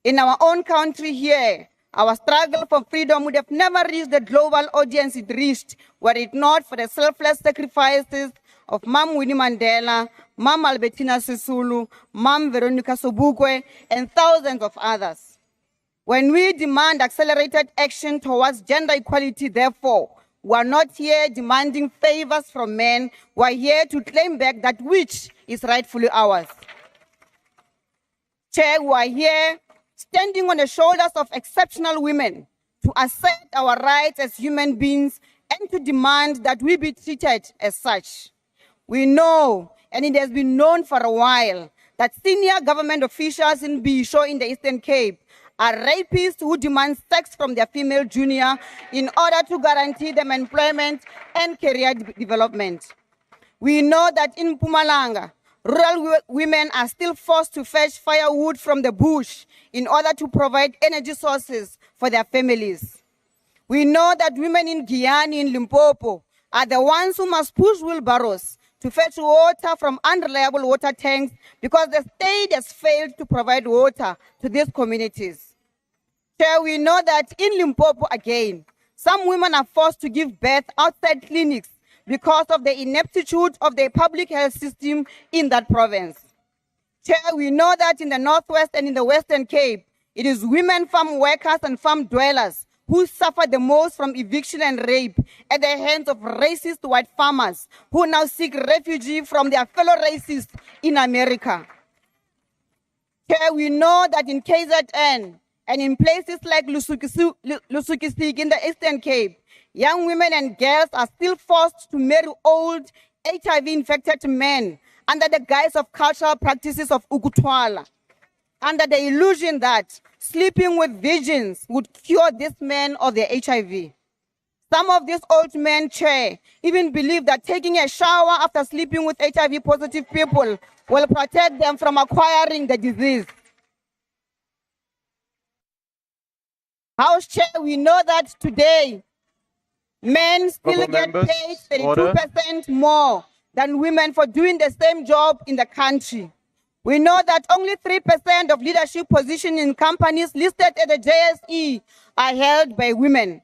In our own country here, our struggle for freedom would have never reached the global audience it reached were it not for the selfless sacrifices of Mam Winnie Mandela, Mam Albertina Sisulu, Mam Veronica Sobukwe, and thousands of others. When we demand accelerated action towards gender equality, therefore, we are not here demanding favors from men, we are here to claim back that which is rightfully ours. Chair, we are here standing on the shoulders of exceptional women to assert our rights as human beings and to demand that we be treated as such. We know, and it has been known for a while, that senior government officials in Bisho in the Eastern Cape are rapists who demand sex from their female junior in order to guarantee them employment and career development. We know that in Mpumalanga, rural women are still forced to fetch firewood from the bush in order to provide energy sources for their families. We know that women in Guyana, in Limpopo, are the ones who must push wheelbarrows to fetch water from unreliable water tanks because the state has failed to provide water to these communities. Chair, we know that in Limpopo again, some women are forced to give birth outside clinics because of the ineptitude of the public health system in that province. Chair, we know that in the Northwest and in the Western Cape, it is women farm workers and farm dwellers who suffer the most from eviction and rape at the hands of racist white farmers who now seek refuge from their fellow racists in America. Chair, we know that in KZN and in places like Lusukisik in the Eastern Cape, young women and girls are still forced to marry old HIV-infected men under the guise of cultural practices of Ukutwala, under the illusion that sleeping with virgins would cure this man of the HIV. Some of these old men, Chair, even believe that taking a shower after sleeping with HIV-positive people will protect them from acquiring the disease. House Chair, we know that today, men still get paid 32% more than women for doing the same job in the country. We know that only 3% of leadership positions in companies listed at the JSE are held by women.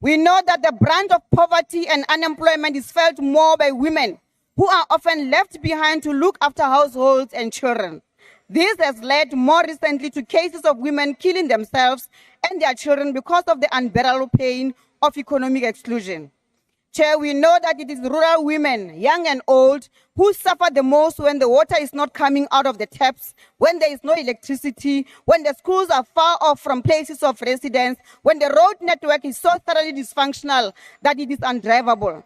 We know that the brunt of poverty and unemployment is felt more by women, who are often left behind to look after households and children. This has led more recently to cases of women killing themselves and their children because of the unbearable pain of economic exclusion. Chair, we know that it is rural women, young and old, who suffer the most when the water is not coming out of the taps, when there is no electricity, when the schools are far off from places of residence, when the road network is so thoroughly dysfunctional that it is undrivable.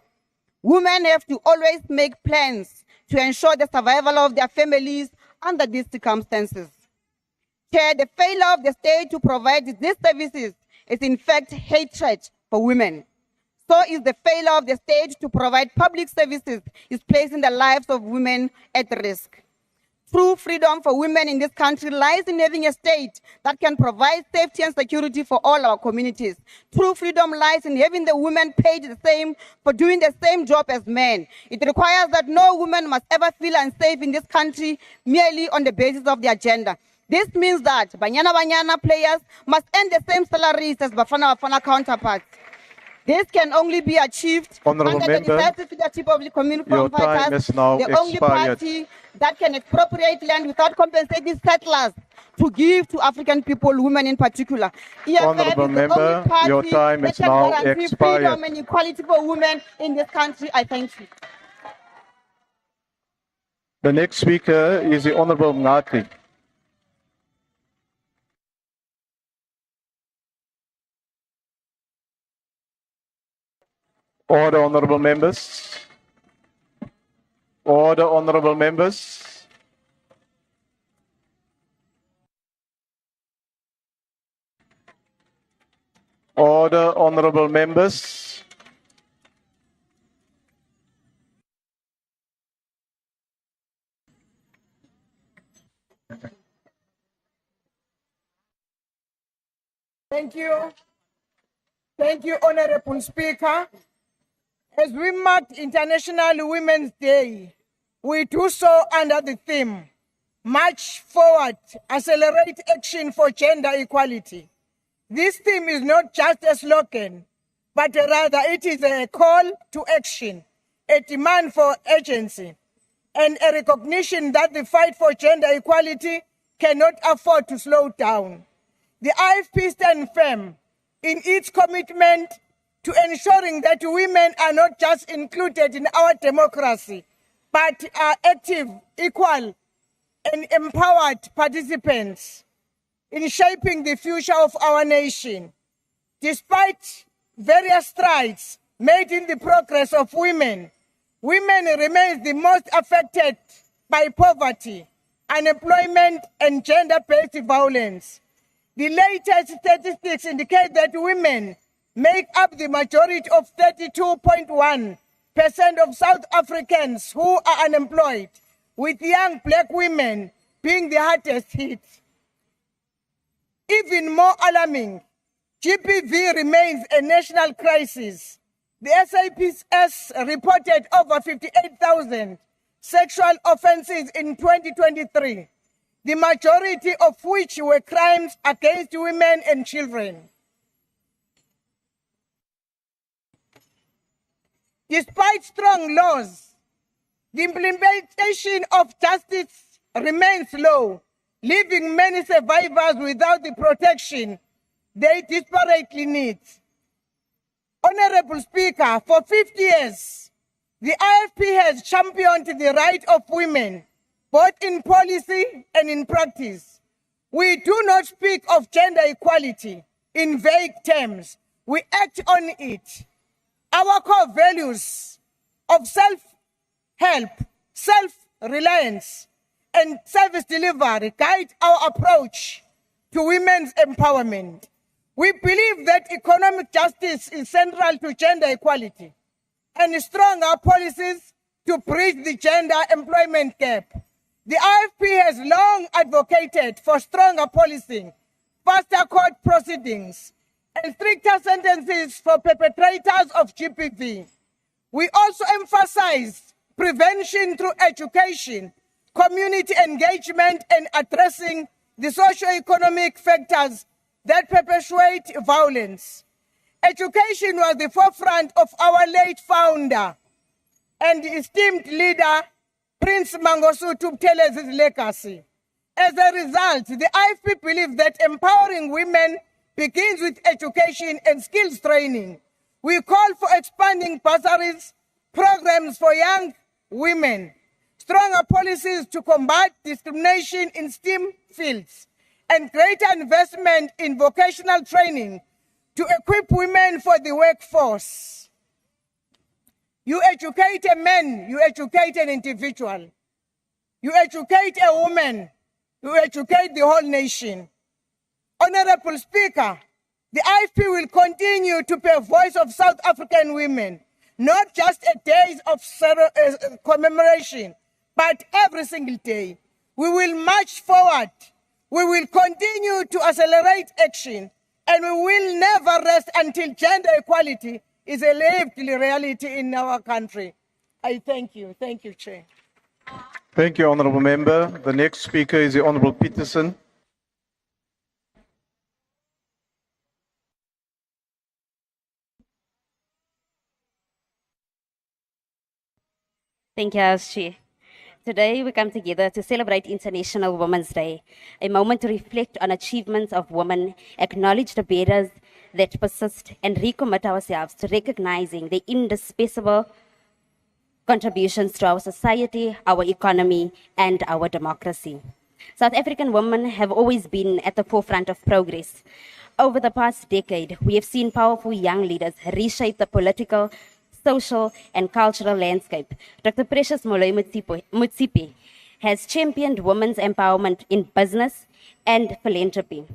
Women have to always make plans to ensure the survival of their families under these circumstances. Chair, the failure of the state to provide these services is in fact hatred for women. So is the failure of the state to provide public services is placing the lives of women at risk. True freedom for women in this country lies in having a state that can provide safety and security for all our communities. True freedom lies in having the women paid the same for doing the same job as men. It requires that no woman must ever feel unsafe in this country merely on the basis of their gender. This means that Banyana players must earn the same salaries as Bafana counterparts. This can only be achieved under the decisive leadership of the community fighters, the only party that can expropriate land without compensating settlers to give to African people, women in particular. Honourable member, your time is now expired. Freedom and equality for women in this country. I thank you. The next speaker is the Honourable Ngati. Order, honourable members. Order, honourable members. Order, honourable members. Thank you. Thank you, Honorable Speaker. As we mark International Women's Day, we do so under the theme, March Forward, Accelerate Action for Gender Equality. This theme is not just a slogan, but rather it is a call to action, a demand for agency, and a recognition that the fight for gender equality cannot afford to slow down. The IFP stands firm in its commitment to ensuring that women are not just included in our democracy, but are active, equal, and empowered participants in shaping the future of our nation. Despite various strides made in the progress of women, women remain the most affected by poverty, unemployment, and gender-based violence. The latest statistics indicate that women make up the majority of 32.1% of South Africans who are unemployed, with young black women being the hardest hit. Even more alarming, GBV remains a national crisis. The SAPS reported over 58,000 sexual offenses in 2023, the majority of which were crimes against women and children. Despite strong laws, the implementation of justice remains low, leaving many survivors without the protection they desperately need. Honorable Speaker, for 50 years, the IFP has championed the right of women, both in policy and in practice. We do not speak of gender equality in vague terms. We act on it. Our core values of self-help, self-reliance, and service delivery guide our approach to women's empowerment. We believe that economic justice is central to gender equality and stronger policies to bridge the gender employment gap. The IFP has long advocated for stronger policing, faster court proceedings, and stricter sentences for perpetrators of GBV. We also emphasize prevention through education, community engagement, and addressing the socio-economic factors that perpetuate violence. Education was the forefront of our late founder and esteemed leader, Prince Mangosuthu Buthelez's legacy. As a result, the IFP believes that empowering women begins with education and skills training. We call for expanding bursaries, programs for young women, stronger policies to combat discrimination in STEM fields, and greater investment in vocational training to equip women for the workforce. You educate a man, you educate an individual. You educate a woman, you educate the whole nation. Honorable Speaker, the IFP will continue to be a voice of South African women, not just a day of commemoration, but every single day. We will march forward. We will continue to accelerate action, and we will never rest until gender equality is a lived reality in our country. I thank you. Thank you, Chair. Thank you, Honourable Member. The next speaker is the Honourable Peterson. Thank you, House Chair. Today, we come together to celebrate International Women's Day, a moment to reflect on achievements of women, acknowledge the barriers that persist, and recommit ourselves to recognizing the indispensable contributions to our society, our economy, and our democracy. South African women have always been at the forefront of progress. Over the past decade, we have seen powerful young leaders reshape the political, social, and cultural landscape. Dr. Precious Moloi Motsepe has championed women's empowerment in business and philanthropy.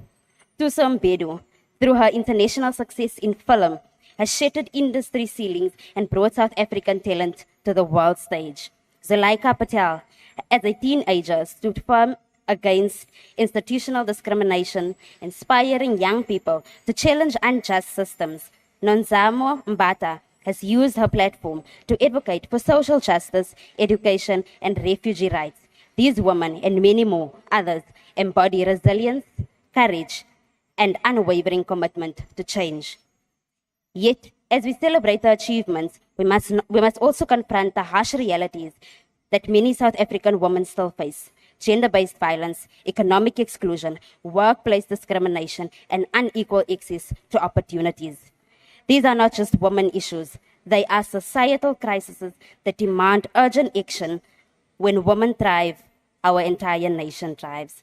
Thuso Mbedu, through her international success in film, has shattered industry ceilings and brought South African talent to the world stage. Zuleika Patel, as a teenager, stood firm against institutional discrimination, inspiring young people to challenge unjust systems. Nonzamo Mbata has used her platform to advocate for social justice, education, and refugee rights. These women and many more others embody resilience, courage, and unwavering commitment to change. Yet, as we celebrate their achievements, we must also confront the harsh realities that many South African women still face: gender-based violence, economic exclusion, workplace discrimination, and unequal access to opportunities. These are not just women issues. They are societal crises that demand urgent action. When women thrive, our entire nation thrives.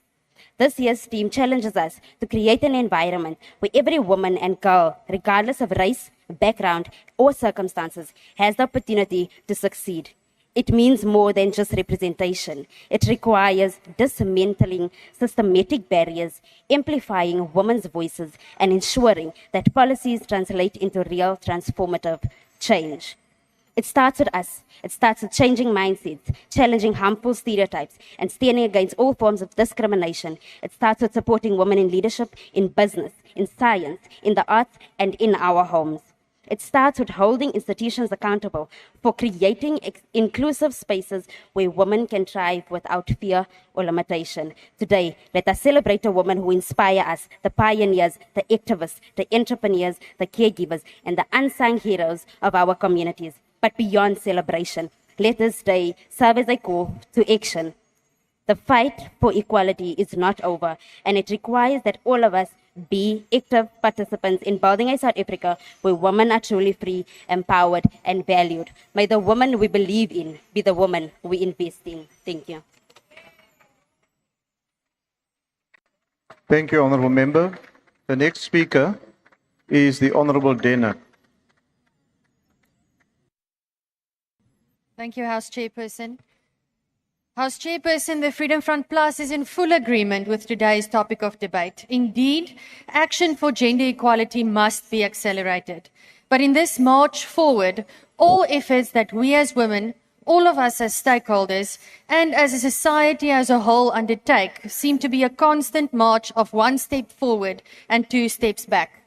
This year's theme challenges us to create an environment where every woman and girl, regardless of race, background, or circumstances, has the opportunity to succeed. It means more than just representation. It requires dismantling systematic barriers, amplifying women's voices, and ensuring that policies translate into real transformative change. It starts with us. It starts with changing mindsets, challenging harmful stereotypes, and standing against all forms of discrimination. It starts with supporting women in leadership, in business, in science, in the arts, and in our homes. It starts with holding institutions accountable for creating inclusive spaces where women can thrive without fear or limitation. Today, let us celebrate a woman who inspire us, the pioneers, the activists, the entrepreneurs, the caregivers, and the unsung heroes of our communities. But beyond celebration, let this day serve as a call to action. The fight for equality is not over, and it requires that all of us be active participants in building a South Africa where women are truly free, empowered, and valued. May the woman we believe in be the woman we invest in. Thank you. Thank you, Honourable Member. The next speaker is the Honourable Dana. Thank you, House Chairperson. House Chairperson, the Freedom Front Plus is in full agreement with today's topic of debate. Indeed, action for gender equality must be accelerated. But in this march forward, all efforts that we as women, all of us as stakeholders, and as a society as a whole undertake seem to be a constant march of one step forward and two steps back.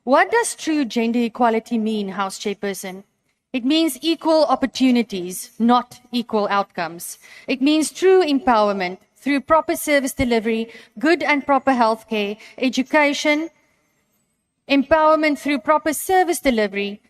What does true gender equality mean, House Chairperson? It means equal opportunities, not equal outcomes. It means true empowerment through proper service delivery, good and proper healthcare, education, empowerment through proper service delivery,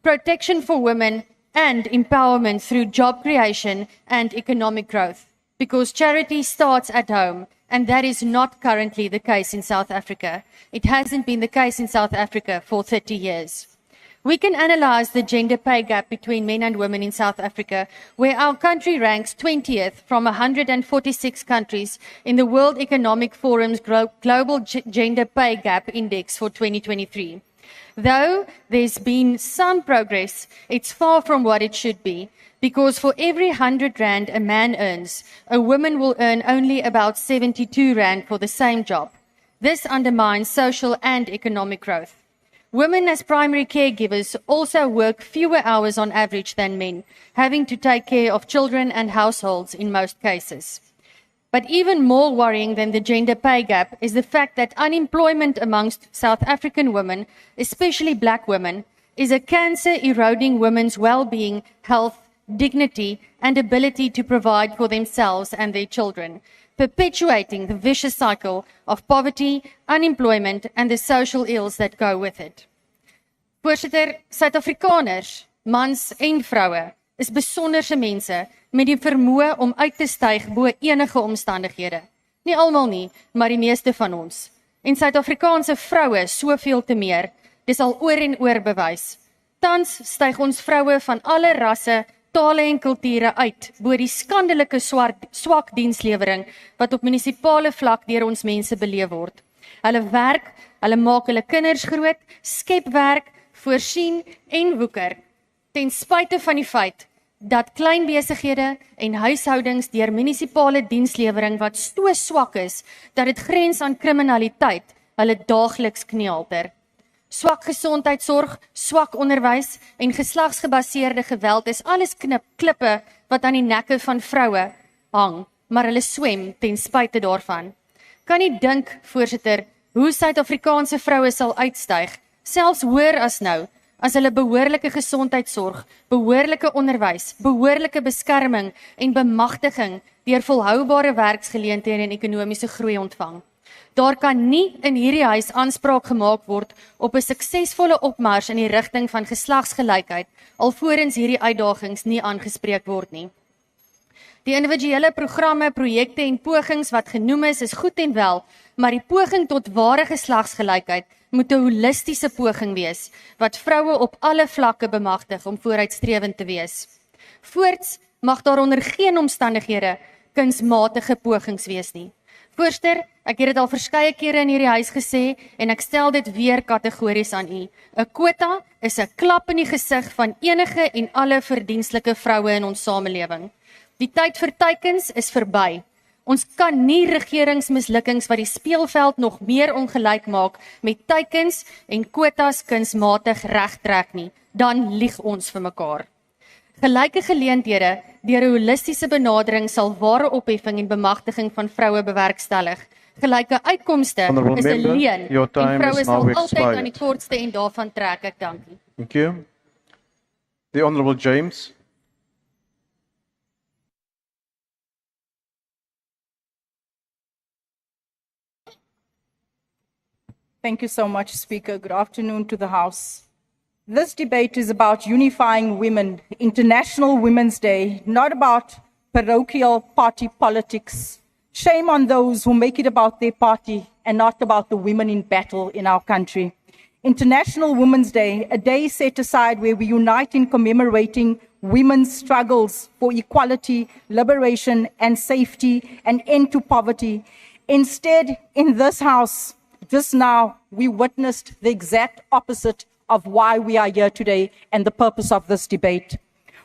protection for women, and empowerment through job creation and economic growth. Because charity starts at home, and that is not currently the case in South Africa. It hasn't been the case in South Africa for 30 years. We can analyze the gender pay gap between men and women in South Africa, where our country ranks 20th from 146 countries in the World Economic Forum's Global Gender Pay Gap Index for 2023. Though there's been some progress, it's far from what it should be, because for every 100 Rand a man earns, a woman will earn only about 72 Rand for the same job. This undermines social and economic growth. Women as primary caregivers also work fewer hours on average than men, having to take care of children and households in most cases. But even more worrying than the gender pay gap is the fact that unemployment amongst South African women, especially black women, is a cancer eroding women's well-being, health, dignity, and ability to provide for themselves and their children, perpetuating the vicious cycle of poverty, unemployment, and the social ills that go with it. Voorsitter, Suid-Afrikaners, mans en vroue, is besonderse mense met die vermoë om uit te styg bo enige omstandighede. Nie almal nie, maar die meeste van ons. En Suid-Afrikaanse vroue soveel te meer, dis al oor en oor bewys. Tans styg ons vroue van alle rasse, tale en kulture uit bo die skandelike swak dienslewering wat op munisipale vlak deur ons mense beleef word. Hulle werk, hulle maak hulle kinders groot, skep werk, voorsien en woeker, ten spyte van die feit dat klein besighede en huishoudings deur munisipale dienslewering wat so swak is, dat dit grens aan kriminaliteit hulle daagliks kniehalter. Swak gesondheidsorg, swak onderwys en geslagsgebaseerde geweld is alles klippe wat aan die nekke van vroue hang, maar hulle swem ten spyte daarvan. Kan nie dink, voorsitter, hoe Suid-Afrikaanse vroue sal uitstyg, selfs hoër as nou, as hulle behoorlike gesondheidsorg, behoorlike onderwys, behoorlike beskerming en bemagtiging deur volhoubare werksgeleenthede en ekonomiese groei ontvang. Daar kan nie in hierdie huis aanspraak gemaak word op 'n suksesvolle opmars in die rigting van geslagsgelykheid, alvorens hierdie uitdagings nie aangespreek word nie. Die individuele programme, projekte en pogings wat genoem is goed en wel, maar die poging tot ware geslagsgelykheid moet 'n holistiese poging wees, wat vroue op alle vlakke bemagtig om vooruitstrewend te wees. Voorts mag daar onder geen omstandighede kunsmatige pogings wees nie. Voorsitter, ek het dit al verskeie kere in hierdie huis gesê en ek stel dit weer kategories aan u. 'n Quota is 'n klap in die gesig van enige en alle verdienstelike vroue in ons samelewing. Die tyd vir teikens is verby. Ons kan nie regeringsmislukkings wat die speelveld nog meer ongelyk maak met teikens en kwotas kunsmatig regtrek nie. Dan lieg ons vir mekaar. Gelyke geleenthede deur 'n holistiese benadering sal ware opheffing en bemagtiging van vroue bewerkstellig. Gelyke uitkomste Honourable is 'n member, leen your time en vroue is now sal altyd expired. aan die kortste en daarvan trek. Ek dank u. Thank you. The Honourable James. Thank you so much, Speaker. Good afternoon to the House. This debate is about unifying women, International Women's Day, not about parochial party politics. Shame on those who make it about their party and not about the women in battle in our country. International Women's Day, a day set aside where we unite in commemorating women's struggles for equality, liberation, and safety, and end to poverty. Instead, in this House, just now, we witnessed the exact opposite of why we are here today and the purpose of this debate.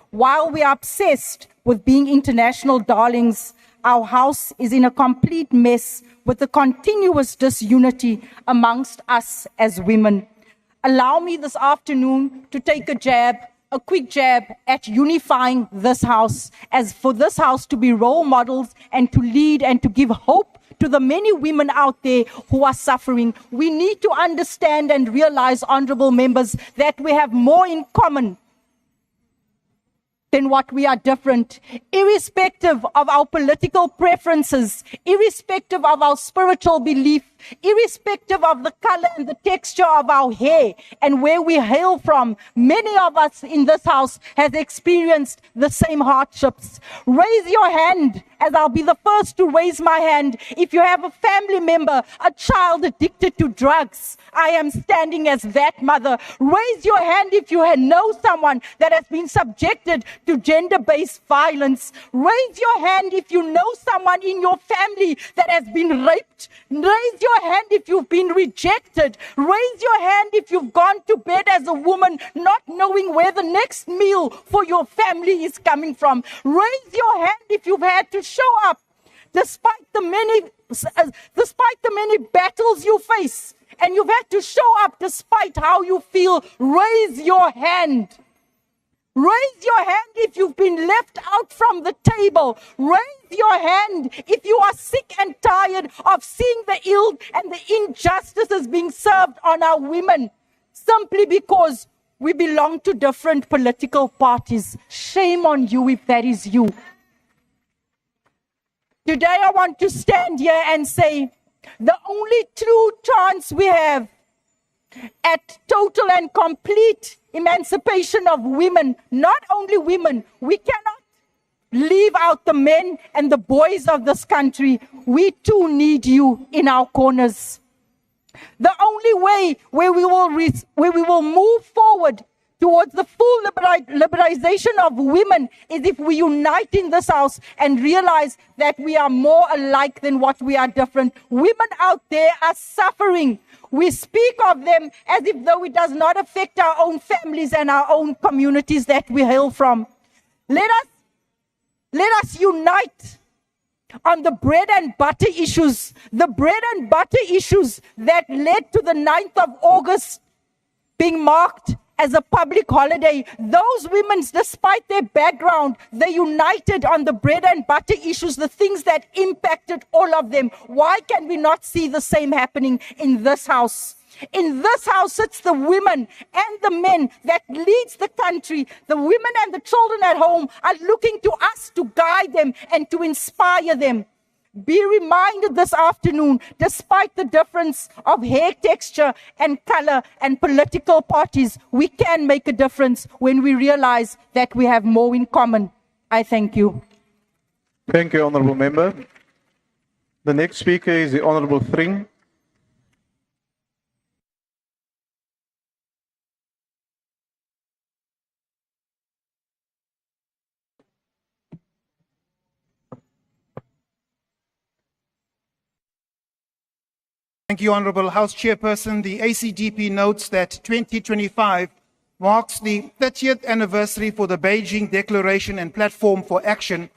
While we are obsessed with being international darlings, our House is in a complete mess with the continuous disunity amongst us as women. Allow me this afternoon to take a quick jab at unifying this House, as for this House to be role models and to lead and to give hope to the many women out there who are suffering. We need to understand and realize, honorable members, that we have more in common than what we are different, irrespective of our political preferences, irrespective of our spiritual belief, irrespective of the color and the texture of our hair and where we hail from. Many of us in this House has experienced the same hardships. Raise your hand, as I'll be the first to raise my hand, if you have a family member, a child addicted to drugs. I am standing as that mother. Raise your hand if you know someone that has been subjected to gender-based violence. Raise your hand if you know someone in your family that has been raped. Raise your hand if you've been rejected. Raise your hand if you've gone to bed as a woman not knowing where the next meal for your family is coming from. Raise your hand if you've had to show up despite the many battles you face, and you've had to show up despite how you feel. Raise your hand. Raise your hand if you've been left out from the table. Raise your hand if you are sick and tired of seeing the ill and the injustices being served on our women simply because we belong to different political parties. Shame on you if that is you. Today I want to stand here and say the only true chance we have at total and complete emancipation of women, not only women, we cannot leave out the men and the boys of this country. We too need you in our corners. The only way where we will move forward towards the full liberalization of women is if we unite in this House and realize that we are more alike than what we are different. Women out there are suffering. We speak of them as if though it does not affect our own families and our own communities that we hail from. Let us unite on the bread and butter issues, the bread and butter issues that led to the 9th of August being marked as a public holiday. Those women, despite their background, they united on the bread and butter issues, the things that impacted all of them. Why can we not see the same happening in this House? In this House sits the women and the men that leads the country. The women and the children at home are looking to us to guide them and to inspire them. Be reminded this afternoon, despite the difference of hair texture and color and political parties, we can make a difference when we realize that we have more in common. I thank you. Thank you, Honourable Member. The next speaker is the Honourable Thring. Thank you, Honourable House Chairperson. The ACDP notes that 2025 marks the 30th anniversary for the Beijing Declaration and Platform for Action,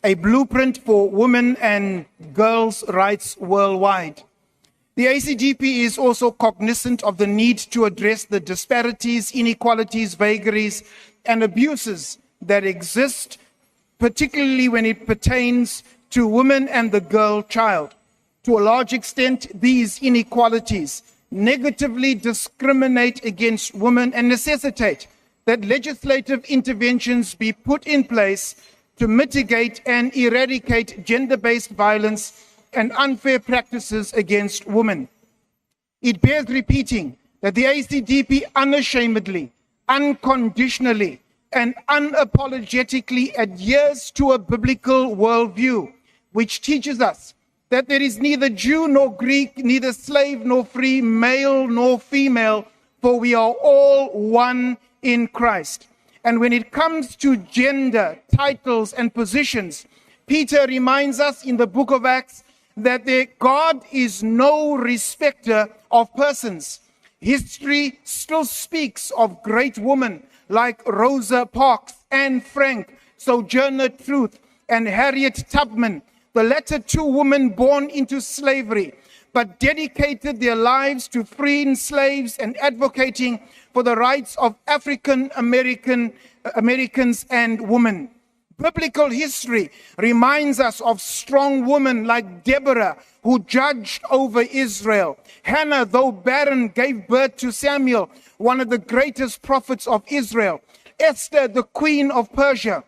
a blueprint for women and girls' rights worldwide. The ACDP is also cognizant of the need to address the disparities, inequalities, vagaries, and abuses that exist, particularly when it pertains to women and the girl child. To a large extent, these inequalities negatively discriminate against women and necessitate that legislative interventions be put in place to mitigate and eradicate gender-based violence and unfair practices against women. It bears repeating that the ACDP unashamedly, unconditionally, and unapologetically adheres to a biblical worldview, which teaches us that there is neither Jew nor Greek, neither slave nor free, male nor female, for we are all one in Christ. And when it comes to gender, titles, and positions, Peter reminds us in the book of Acts that God is no respecter of persons. History still speaks of great women like Rosa Parks, Anne Frank, Sojourner Truth, and Harriet Tubman, the latter two women born into slavery, but dedicated their lives to freeing slaves and advocating for the rights of African Americans and women. Biblical history reminds us of strong women like Deborah, who judged over Israel. Hannah, though barren, gave birth to Samuel, one of the greatest prophets of Israel. Esther, the queen of Persia,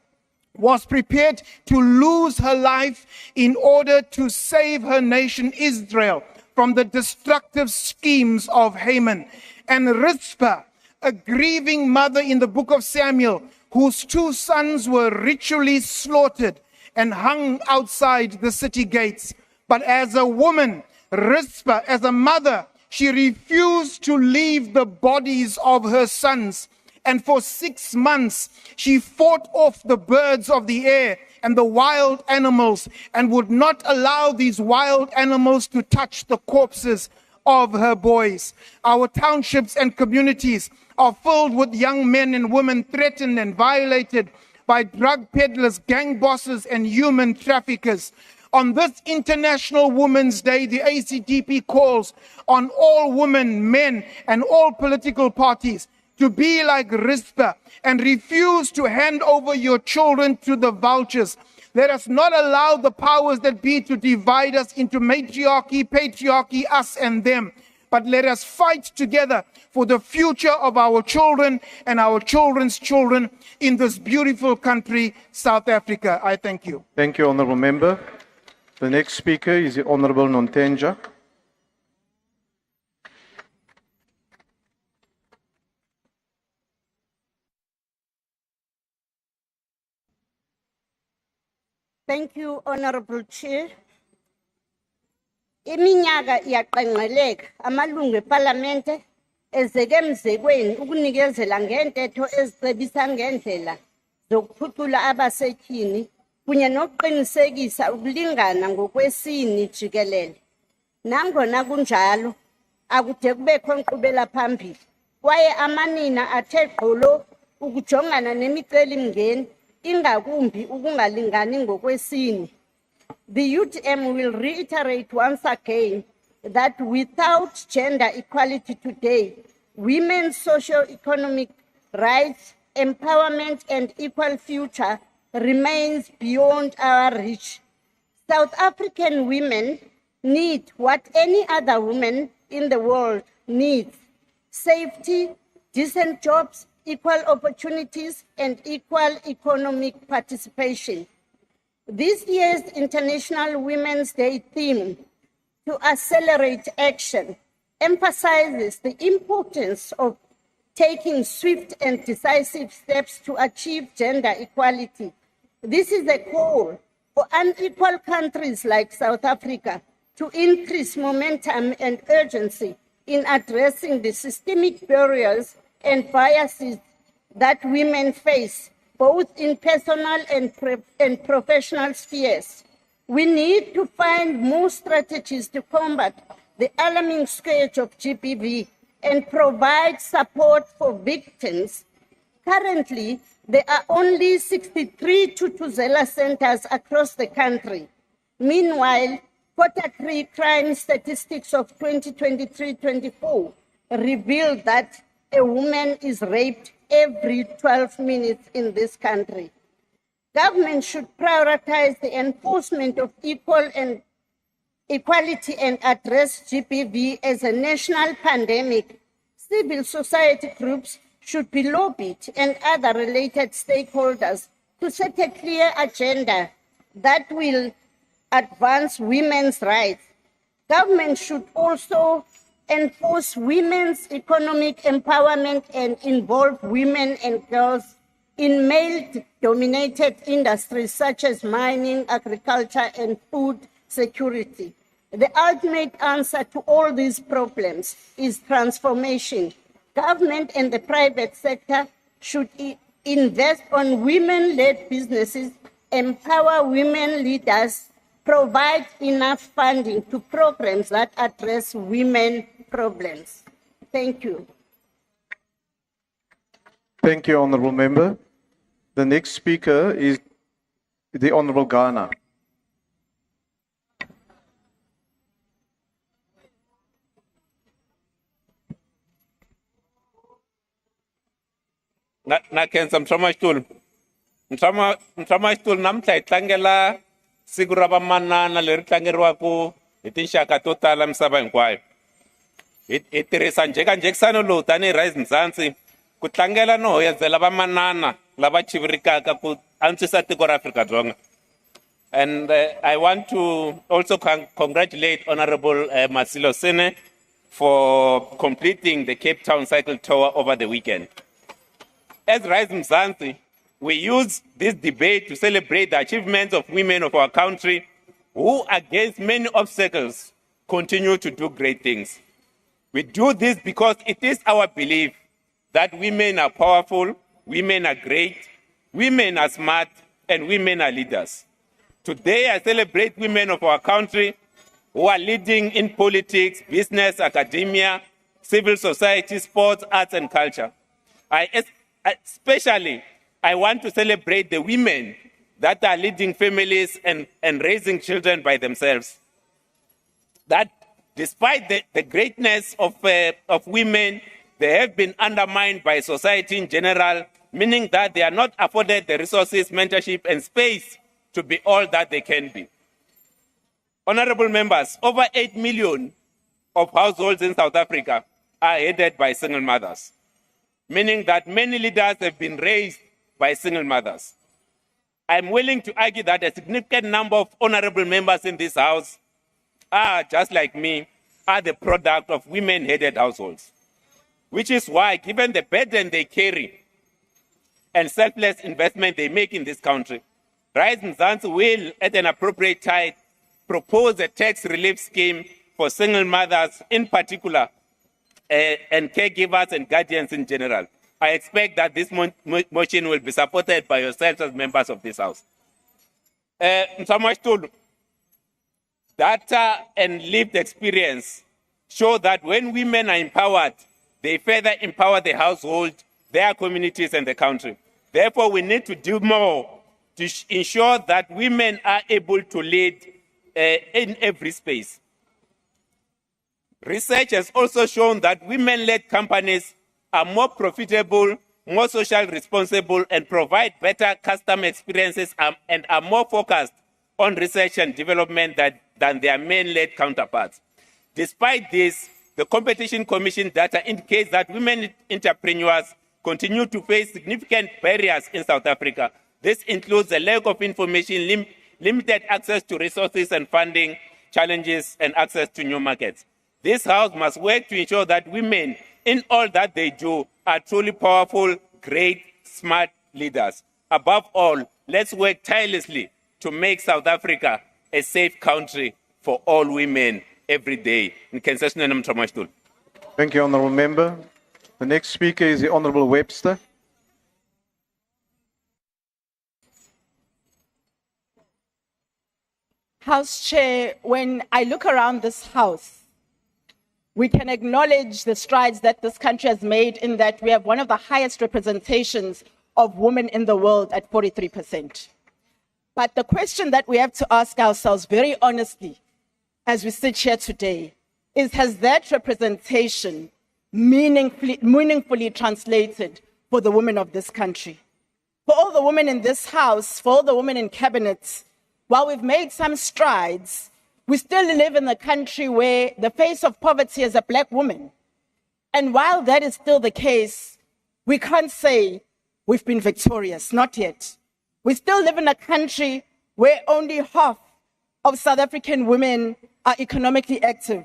was prepared to lose her life in order to save her nation Israel from the destructive schemes of Haman. And Rizpah, a grieving mother in the book of Samuel, whose two sons were ritually slaughtered and hung outside the city gates. But as a woman, Rizpah, as a mother, she refused to leave the bodies of her sons. And for 6 months, she fought off the birds of the air and the wild animals and would not allow these wild animals to touch the corpses of her boys. Our townships and communities are filled with young men and women threatened and violated by drug peddlers, gang bosses, and human traffickers. On this International Women's Day, the ACDP calls on all women, men, and all political parties to be like Rizpah and refuse to hand over your children to the vultures. Let us not allow the powers that be to divide us into matriarchy, patriarchy, us and them. But let us fight together for the future of our children and our children's children in this beautiful country, South Africa. I thank you. Thank you, Honourable Member. The next speaker is the Honourable Nontenja. Thank you, Honorable Chair. Iminyaka iyaqenqeleka amalungu eParlamente ezeke emzekweni ukunikezela ngentetho ezicebisa ngendlela zokuphucula abasetyhini kunye nokuqinisekisa ukulingana ngokwesini jikelele. Nangona kunjalo akude kubekho nkqubela phambili kwaye amanina athe gqolo ukujongana nemicelimngeni ingakumbi ukungalingani ngokwesini. The UTM will reiterate once again that without gender equality today, women's socio-economic rights, empowerment, and equal future remains beyond our reach. South African women need what any other woman in the world needs: safety, decent jobs, equal opportunities, and equal economic participation. This year's International Women's Day theme, to accelerate action, emphasizes the importance of taking swift and decisive steps to achieve gender equality. This is a call for unequal countries like South Africa to increase momentum and urgency in addressing the systemic barriers and biases that women face, both in personal and professional spheres. We need to find more strategies to combat the alarming scourge of GBV and provide support for victims. Currently, there are only 63 Tutuzela centers across the country. Meanwhile, Q3 crime statistics of 2023-24 reveal that a woman is raped every 12 minutes in this country. Government should prioritize the enforcement of equality and address GBV as a national pandemic. Civil society groups should be lobbied and other related stakeholders to set a clear agenda that will advance women's rights. Government should also enforce women's economic empowerment and involve women and girls in male-dominated industries such as mining, agriculture, and food security. The ultimate answer to all these problems is transformation. Government and the private sector should invest on women-led businesses, empower women leaders, provide enough funding to programs that address women problems. Thank you. Thank you, Honourable Member. The next speaker is the Honourable Ghana. na khensa mtshamaxitulu mtshamaxitulu namuntlha hi tlangela siku ra vamanana leri tlangeriwaka hi tinxaka to tala misava hinkwayo hi tirhisa njhekanjhekisano lowu tanihi Rise Mzansi ku tlangela no hoyezela vamanana lava chivirikaka ku antswisa tiko ra Afrika-Dzonga. And I want to also congratulate Honorable Masilo Sene for completing the Cape Town cycle tour over the weekend. As Rise Mzansi, we use this debate to celebrate the achievements of women of our country who, against many obstacles, continue to do great things. We do this because it is our belief that women are powerful, women are great, women are smart, and women are leaders. Today, I celebrate women of our country who are leading in politics, business, academia, civil society, sports, arts, and culture. Especially, I want to celebrate the women that are leading families and raising children by themselves. That despite the greatness of women, they have been undermined by society in general, meaning that they are not afforded the resources, mentorship, and space to be all that they can be. Honorable members, over 8 million of households in South Africa are headed by single mothers, meaning that many leaders have been raised by single mothers. I'm willing to argue that a significant number of honorable members in this house are, just like me, are the product of women-headed households, which is why, given the burden they carry and selfless investment they make in this country, Rise Mzansi will, at an appropriate time, propose a tax relief scheme for single mothers in particular, and caregivers and guardians in general. I expect that this motion will be supported by yourselves as members of this House. Mtshamaxitulu, data and lived experience show that when women are empowered, they further empower the household, their communities, and the country. Therefore, we need to do more to ensure that women are able to lead in every space. Research has also shown that women-led companies are more profitable, more socially responsible, and provide better customer experiences and are more focused on research and development than their men-led counterparts. Despite this, the Competition Commission data indicates that women entrepreneurs continue to face significant barriers in South Africa. This includes a lack of information, limited access to resources and funding, challenges, and access to new markets. This House must work to ensure that women, in all that they do, are truly powerful, great, smart leaders. Above all, let's work tirelessly to make South Africa a safe country for all women every day. Thank you, Honourable Member. The next speaker is the Honourable Webster. House Chair, when I look around this House, we can acknowledge the strides that this country has made in that we have one of the highest representations of women in the world at 43%. But the question that we have to ask ourselves very honestly as we sit here today is, has that representation meaningfully translated for the women of this country? For all the women in this house, for all the women in cabinets, while we've made some strides, we still live in a country where the face of poverty is a Black woman. And while that is still the case, we can't say we've been victorious, not yet. We still live in a country where only half of South African women are economically active,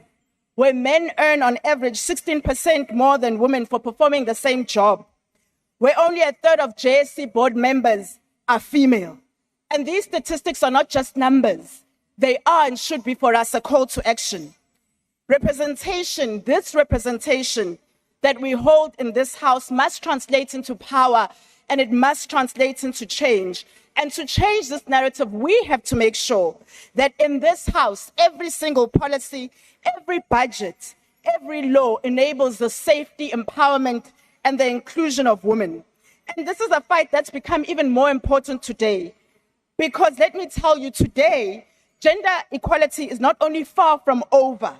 where men earn on average 16% more than women for performing the same job, where only a third of JSC board members are female. And these statistics are not just numbers. They are and should be for us a call to action. Representation, this representation that we hold in this house must translate into power, and it must translate into change. And to change this narrative, we have to make sure that in this house, every single policy, every budget, every law enables the safety, empowerment, and the inclusion of women. And this is a fight that's become even more important today. Because let me tell you, today, gender equality is not only far from over.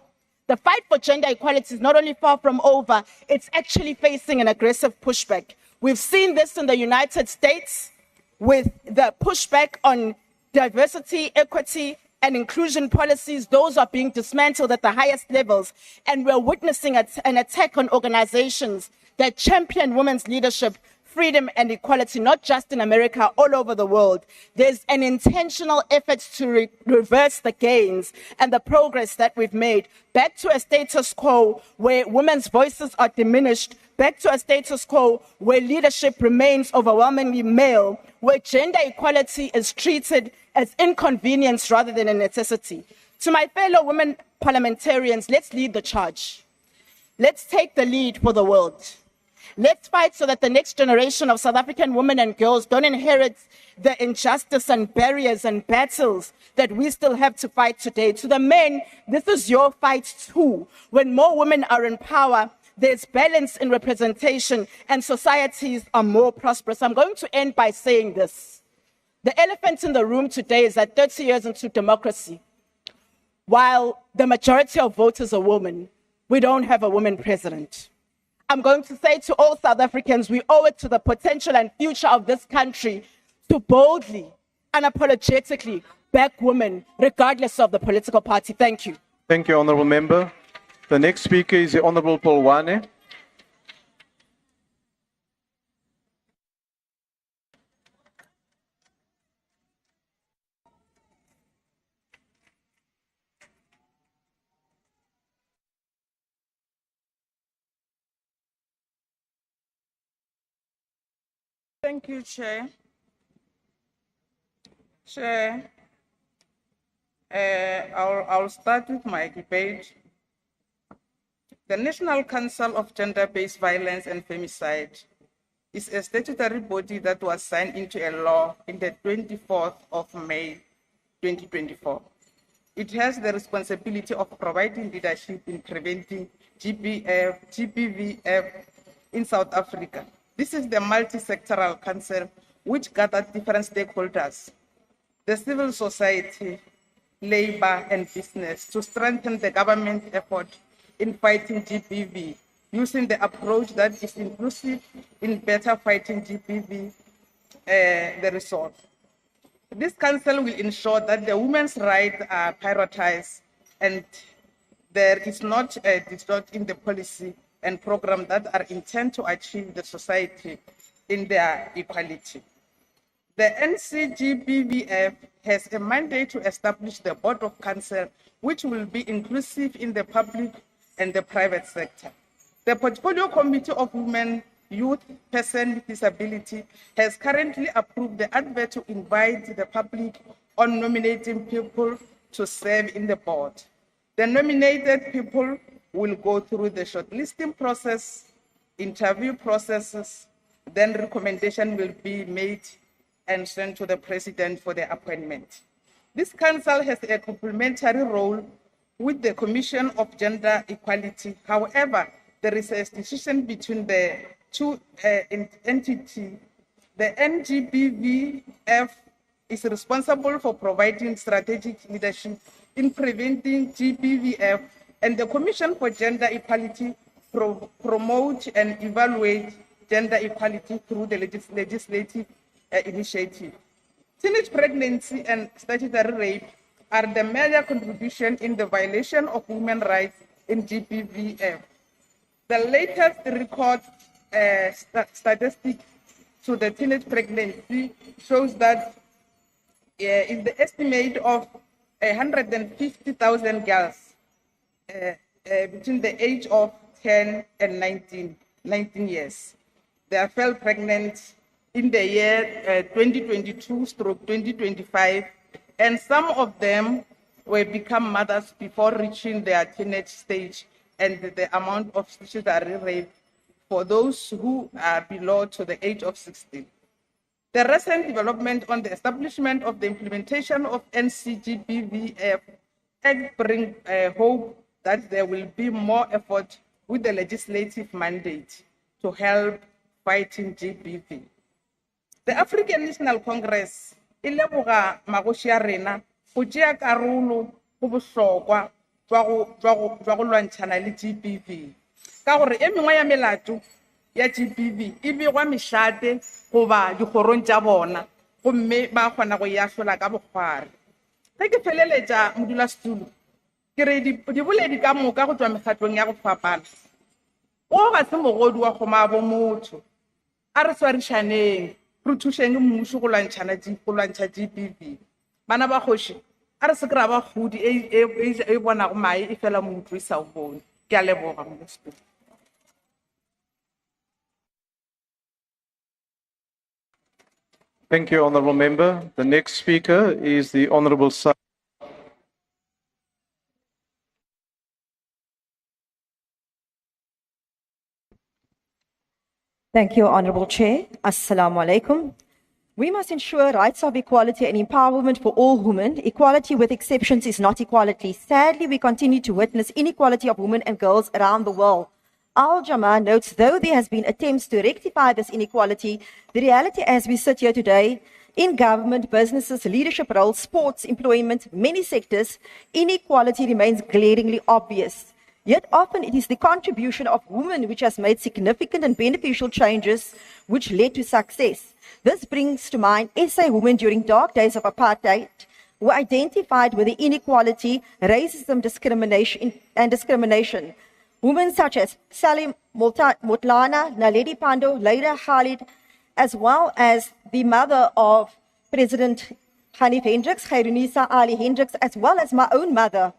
The fight for gender equality is not only far from over, it's actually facing an aggressive pushback. We've seen this in the United States with the pushback on diversity, equity, and inclusion policies. Those are being dismantled at the highest levels. And we're witnessing an attack on organizations that champion women's leadership, freedom, and equality, not just in America, all over the world. There's an intentional effort to reverse the gains and the progress that we've made back to a status quo where women's voices are diminished, back to a status quo where leadership remains overwhelmingly male, where gender equality is treated as inconvenience rather than a necessity. To my fellow women parliamentarians, let's lead the charge. Let's take the lead for the world. Let's fight so that the next generation of South African women and girls don't inherit the injustice and barriers and battles that we still have to fight today. To the men, this is your fight too. When more women are in power, there's balance in representation and societies are more prosperous. I'm going to end by saying this. The elephant in the room today is that 30 years into democracy, while the majority of voters are women, we don't have a woman president. I'm going to say to all South Africans, we owe it to the potential and future of this country to boldly, unapologetically back women, regardless of the political party. Thank you. Thank you, Honourable Member. The next speaker is the Honourable Polwane. Thank you, Chair. Chair, I'll start with my debate. The National Council of Gender-Based Violence and Femicide is a statutory body that was signed into a law in the 24th of May, 2024. It has the responsibility of providing leadership in preventing GBVF in South Africa. This is the multi-sectoral council which gathers different stakeholders, the civil society, labor, and business to strengthen the government effort in fighting GBV, using the approach that is inclusive in better fighting GBV, the result. This council will ensure that the women's rights are prioritized and there is not a distort in the policy and programs that are intended to achieve the society in their equality. The NCGBVF has a mandate to establish the Board of Council, which will be inclusive in the public and the private sector. The Portfolio Committee of Women, Youth, Persons with Disability has currently approved the advert to invite the public on nominating people to serve in the board. The nominated people will go through the shortlisting process, interview processes, then recommendation will be made and sent to the president for the appointment. This council has a complementary role with the Commission of Gender Equality. However, there is a decision between the two entities. The NGBVF is responsible for providing strategic leadership in preventing GBVF, and the Commission for Gender Equality promote and evaluate gender equality through the legislative initiative. Teenage pregnancy and statutory rape are the major contribution in the violation of women's rights in GBVF. The latest record statistic to the teenage pregnancy shows that in the estimate of 150,000 girls between the age of 10 and 19 years. They fell pregnant in the year 2022/2025, and some of them will become mothers before reaching their teenage stage, and the amount of statutory rape for those who are below to the age of 16. The recent development on the establishment of the implementation of NCGBVF Act bring hope that there will be more effort with the legislative mandate to help fighting GBV. The African National Congress e leboga magoši a rena go tšea karolo go bohlokwa jwa go lwantšhana le GBV, ka gore e mengwe ya melato ya GBV e begwa mešate goba dikgorong tša bona, gomme ba kgona go e ahlola ka bokgware. Ge ke feleletša modulasetulo, ke re diboledi ka moka go tšwa mekgatlong ya go fapana o ga se mogodi wa kgoma a bo motho, a re swarišaneng re thušeng mmušo go lwantšha GBV. Bana ba kgoši a re se kry-a bagodi e bonago mae e fela motho e sa o bone. Ke a leboga modulasetulo. Thank you, Honourable Member. The next speaker is the Honourable Sa. Thank you, Honourable Chair. Assalamu alaikum. We must ensure rights of equality and empowerment for all women. Equality with exceptions is not equality. Sadly, we continue to witness inequality of women and girls around the world. Al-Jama notes, though there has been attempts to rectify this inequality, the reality as we sit here today, in government, businesses, leadership roles, sports, employment, many sectors, inequality remains glaringly obvious. Yet often it is the contribution of women which has made significant and beneficial changes which led to success. This brings to mind SA women during dark days of apartheid, who identified with the inequality, racism, discrimination. Women such as Salim Motlana, Naledi Pando, Leila Khalid, as well as the mother of President Hanif Hendricks, Khairunisa Ali Hendricks, as well as my own mother,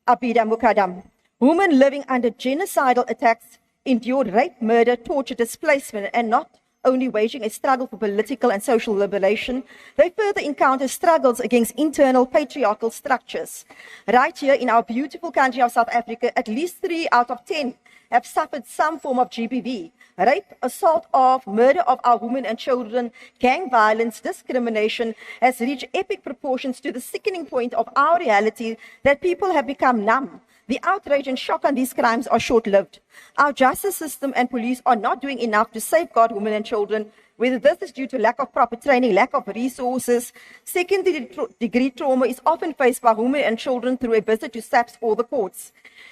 Abida Mukadam. Women living under genocidal attacks endured rape, murder, torture, displacement, and not only waging a struggle for political and social liberation, they further encounter struggles against internal patriarchal structures. Right here in our beautiful country of South Africa, at least 3 out of 10 have suffered some form of GBV. Rape, assault of, murder of our women and children, gang violence, discrimination has reached epic proportions to the sickening point of our reality that people have become numb. The outrage and shock on these crimes are short-lived. Our justice system and police are not doing enough to safeguard women and children, whether this is due to lack of proper training, lack of resources. Second-degree trauma is often faced by women and children through a visit to SAPS or the courts.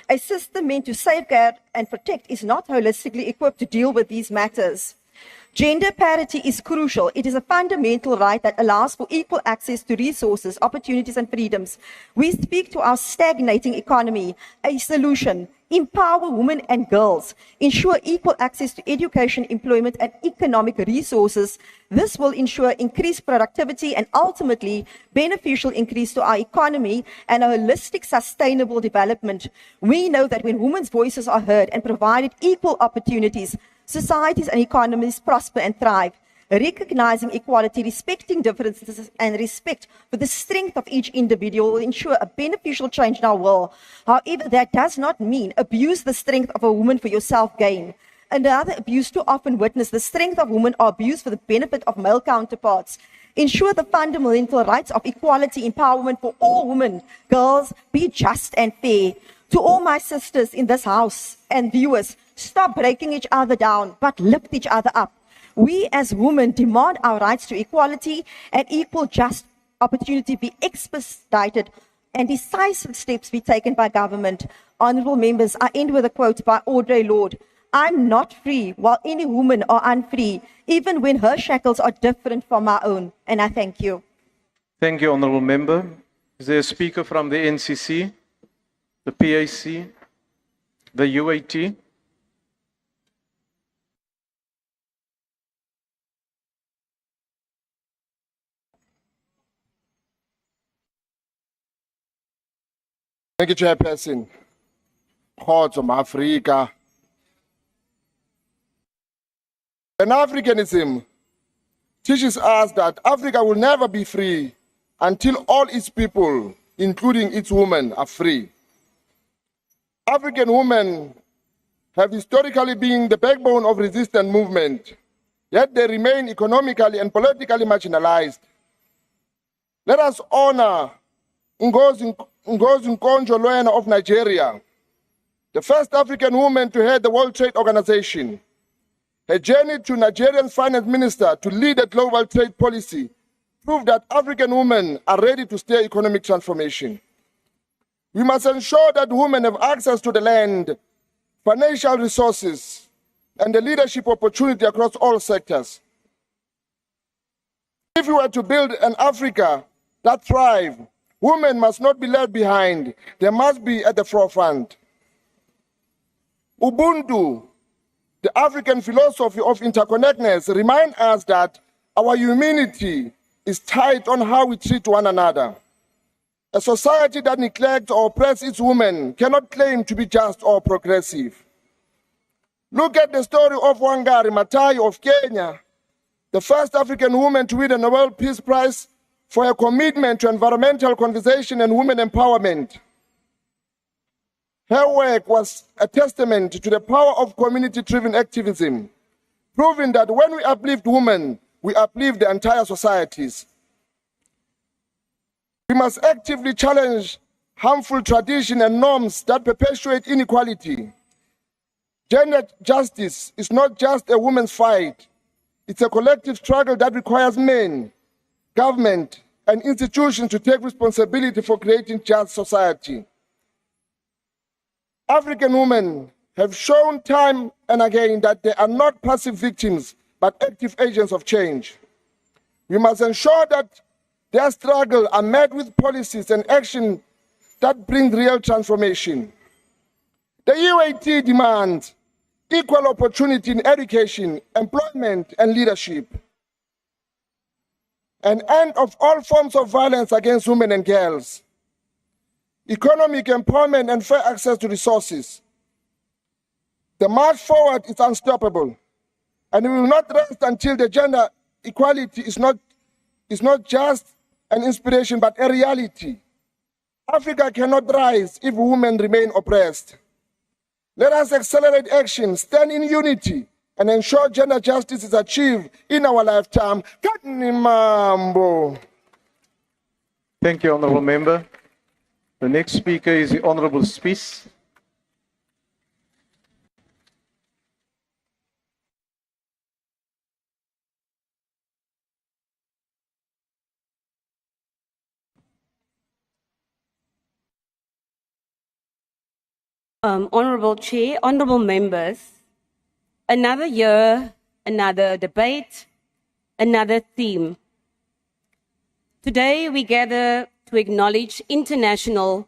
A system meant to safeguard and protect is not holistically equipped to deal with these matters. Gender parity is crucial. It is a fundamental right that allows for equal access to resources, opportunities, and freedoms. We speak to our stagnating economy. A solution: empower women and girls, ensure equal access to education, employment, and economic resources. This will ensure increased productivity and ultimately beneficial increase to our economy and a holistic, sustainable development. We know that when women's voices are heard and provided equal opportunities, societies and economies prosper and thrive. Recognizing equality, respecting differences, and respect for the strength of each individual will ensure a beneficial change in our world. However, that does not mean abuse the strength of a woman for your self-gain. Another abuse too often witnessed: the strength of women are abused for the benefit of male counterparts. ensure the fundamental rights of equality, empowerment for all women, girls, be just and fair. To all my sisters in this house and viewers, stop breaking each other down, but lift each other up. We as women demand our rights to equality and equal just opportunity be expedited and decisive steps be taken by government. Honourable members, I end with a quote by Audre Lorde. I'm not free while any women are unfree, even when her shackles are different from my own. And I thank you. Thank you, Honourable Member. Is there a speaker from the NCC, the PAC, the UAT? Thank you, Chairperson. Courts of Africa. Pan-Africanism teaches us that Africa will never be free until all its people, including its women, are free. African women have historically been the backbone of resistance movement, yet they remain economically and politically marginalized. Let us honor Ngozi Nkonjo-Iweala of Nigeria, the first African woman to head the World Trade Organization. Her journey to Nigerian finance minister to lead a global trade policy proved that African women are ready to steer economic transformation. We must ensure that women have access to the land, financial resources, and the leadership opportunity across all sectors. If we were to build an Africa that thrives, women must not be left behind. They must be at the forefront. Ubuntu, the African philosophy of interconnectedness, reminds us that our humanity is tied on how we treat one another. A society that neglects or oppresses its women cannot claim to be just or progressive. Look at the story of Wangari Maathai of Kenya, the first African woman to win a Nobel Peace Prize for her commitment to environmental conservation and women empowerment. Her work was a testament to the power of community-driven activism, proving that when we uplift women, we uplift the entire societies. We must actively challenge harmful traditions and norms that perpetuate inequality. Gender justice is not just a women's fight. It's a collective struggle that requires men, government, and institutions to take responsibility for creating just society. African women have shown time and again that they are not passive victims, but active agents of change. We must ensure that their struggle are met with policies and action that bring real transformation. The UAT demands equal opportunity in education, employment, and leadership. An end of all forms of violence against women and girls. Economic empowerment and fair access to resources. The march forward is unstoppable, and we will not rest until the gender equality is not just an inspiration, but a reality. Africa cannot rise if women remain oppressed. Let us accelerate action, stand in unity, and ensure gender justice is achieved in our lifetime. Thank you, Honourable Member. The next speaker is the Honourable Spies. Honourable Chair, honourable members, another year, another debate, another theme. Today we gather to acknowledge International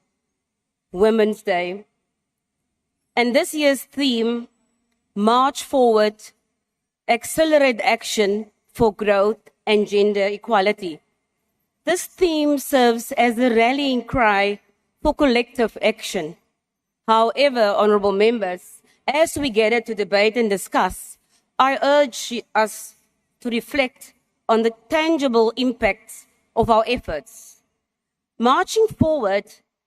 Women's Day. And this year's theme, March Forward, Accelerate Action for Growth and Gender Equality. This theme serves as a rallying cry for collective action. However, honourable members, as we gather to debate and discuss, I urge us to reflect on the tangible impacts of our efforts. Marching forward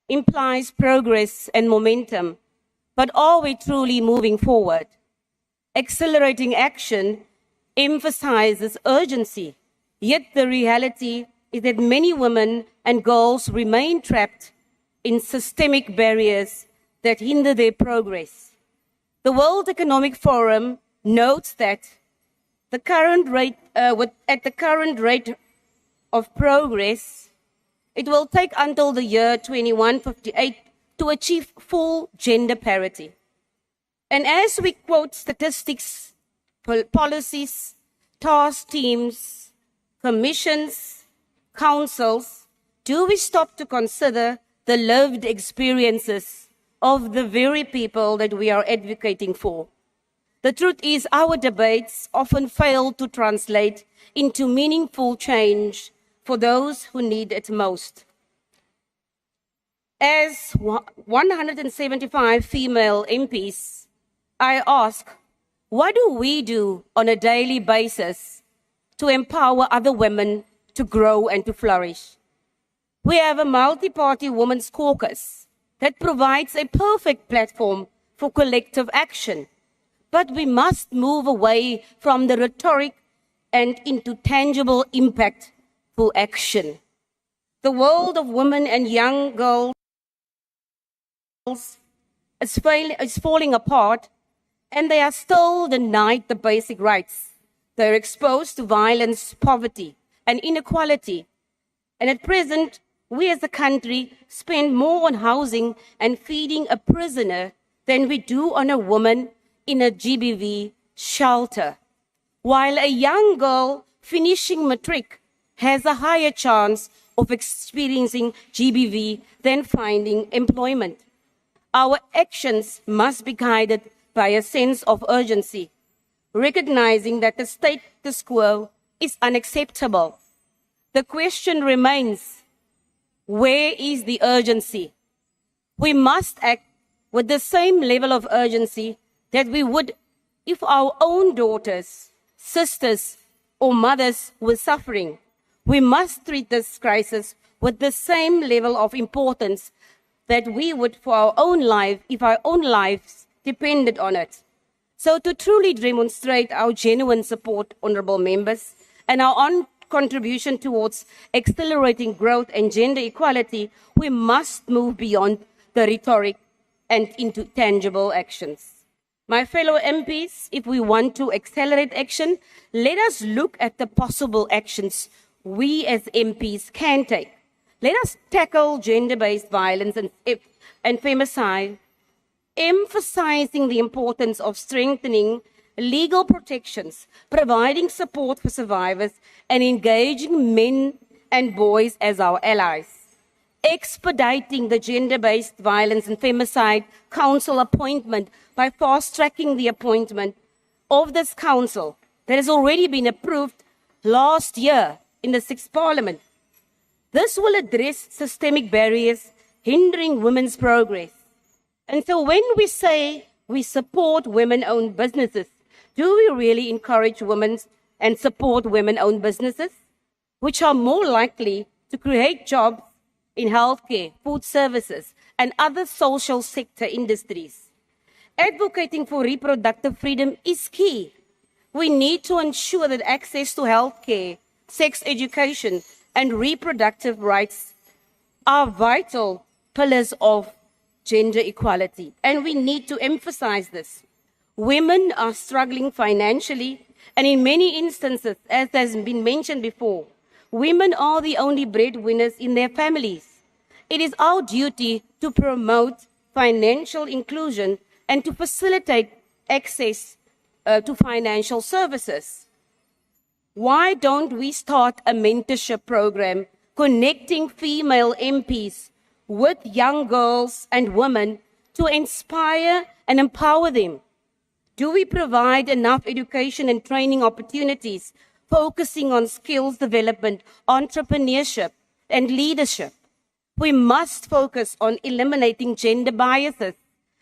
implies progress and momentum, but are we truly moving forward? Accelerating action emphasizes urgency, Yet the reality is that many women and girls remain trapped in systemic barriers that hinder their progress. The World Economic Forum notes that at the current rate of progress, it will take until the year 2158 to achieve full gender parity. And as we quote statistics, policies, task teams, commissions, councils, do we stop to consider the lived experiences of the very people that we are advocating for? The truth is, our debates often fail to translate into meaningful change for those who need it most. As 175 female MPs, I ask, what do we do on a daily basis to empower other women to grow and to flourish? We have a multi-party women's caucus that provides a perfect platform for collective action. But we must move away from the rhetoric and into tangible, impactful action. The world of women and young girls is falling apart, and they are still denied the basic rights. They're exposed to violence, poverty, and inequality. And at present, we as a country spend more on housing and feeding a prisoner than we do on a woman in a GBV shelter. While a young girl finishing matric has a higher chance of experiencing GBV than finding employment. Our actions must be guided by a sense of urgency, recognizing that the status quo is unacceptable. The question remains, where is the urgency? We must act with the same level of urgency that we would if our own daughters, sisters, or mothers were suffering. We must treat this crisis with the same level of importance that we would for our own life if our own lives depended on it. So to truly demonstrate our genuine support, honourable members, and our own contribution towards accelerating growth and gender equality, we must move beyond the rhetoric and into tangible actions. My fellow MPs, if we want to accelerate action, let us look at the possible actions we as MPs can take. Let us tackle gender-based violence and femicide, emphasizing the importance of strengthening legal protections, providing support for survivors, and engaging men and boys as our allies. Expediting the gender-based violence and femicide council appointment by fast-tracking the appointment of this council that has already been approved last year in the 6th Parliament. This will address systemic barriers hindering women's progress. And so when we say we support women-owned businesses, do we really encourage women and support women-owned businesses, which are more likely to create jobs in healthcare, food services, and other social sector industries? Advocating for reproductive freedom is key. We need to ensure that access to healthcare, sex education, and reproductive rights are vital pillars of gender equality. And we need to emphasize this. Women are struggling financially, and in many instances, as has been mentioned before, women are the only breadwinners in their families. It is our duty to promote financial inclusion and to facilitate access to financial services. Why don't we start a mentorship program connecting female MPs with young girls and women to inspire and empower them? Do we provide enough education and training opportunities focusing on skills development, entrepreneurship, and leadership? We must focus on eliminating gender biases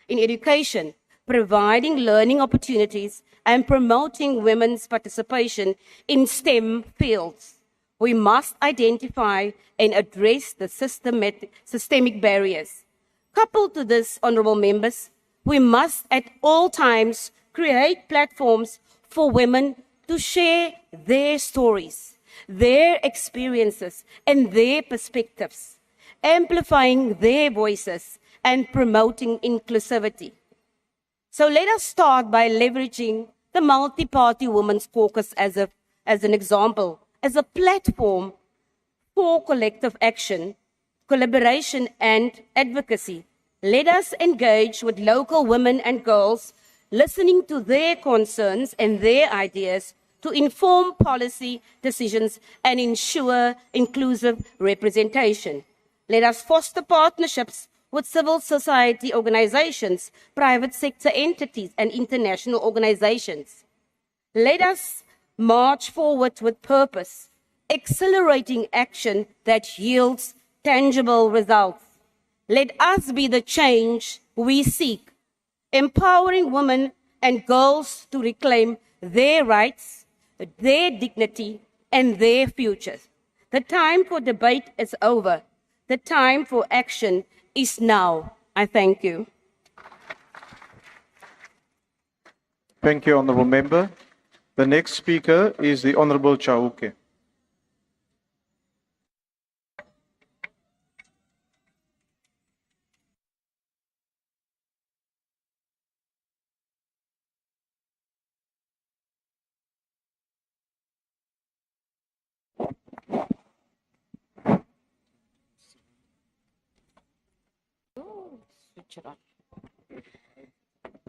in education, providing learning opportunities, and promoting women's participation in STEM fields. We must identify and address the systemic barriers. Coupled to this, honourable members, we must at all times create platforms for women to share their stories their experiences and their perspectives, amplifying their voices and promoting inclusivity. So let us start by leveraging the Multi-Party Women's Caucus as an example, as a platform for collective action, collaboration, and advocacy. Let us engage with local women and girls, listening to their concerns and their ideas to inform policy decisions and ensure inclusive representation. Let us foster partnerships with civil society organizations, private sector entities, and international organizations. Let us march forward with purpose, accelerating action that yields tangible results. Let us be the change we seek, empowering women and girls to reclaim their rights, their dignity, and their futures. The time for debate is over. The time for action is now. I thank you. Thank you, Honourable Member. The next speaker is the Honourable Chauke.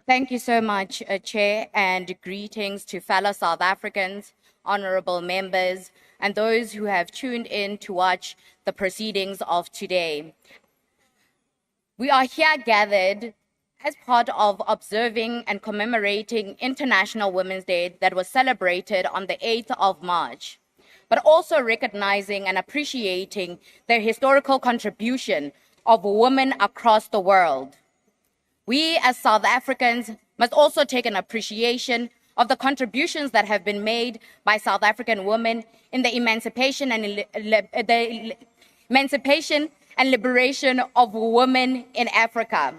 Thank you so much, Chair, and greetings to fellow South Africans, honorable members, and those who have tuned in to watch the proceedings of today. We are here gathered as part of observing and commemorating International Women's Day that was celebrated on the 8th of March, but also recognizing and appreciating the historical contribution of women across the world. We as South Africans must also take an appreciation of the contributions that have been made by South African women in the emancipation and liberation of women in Africa.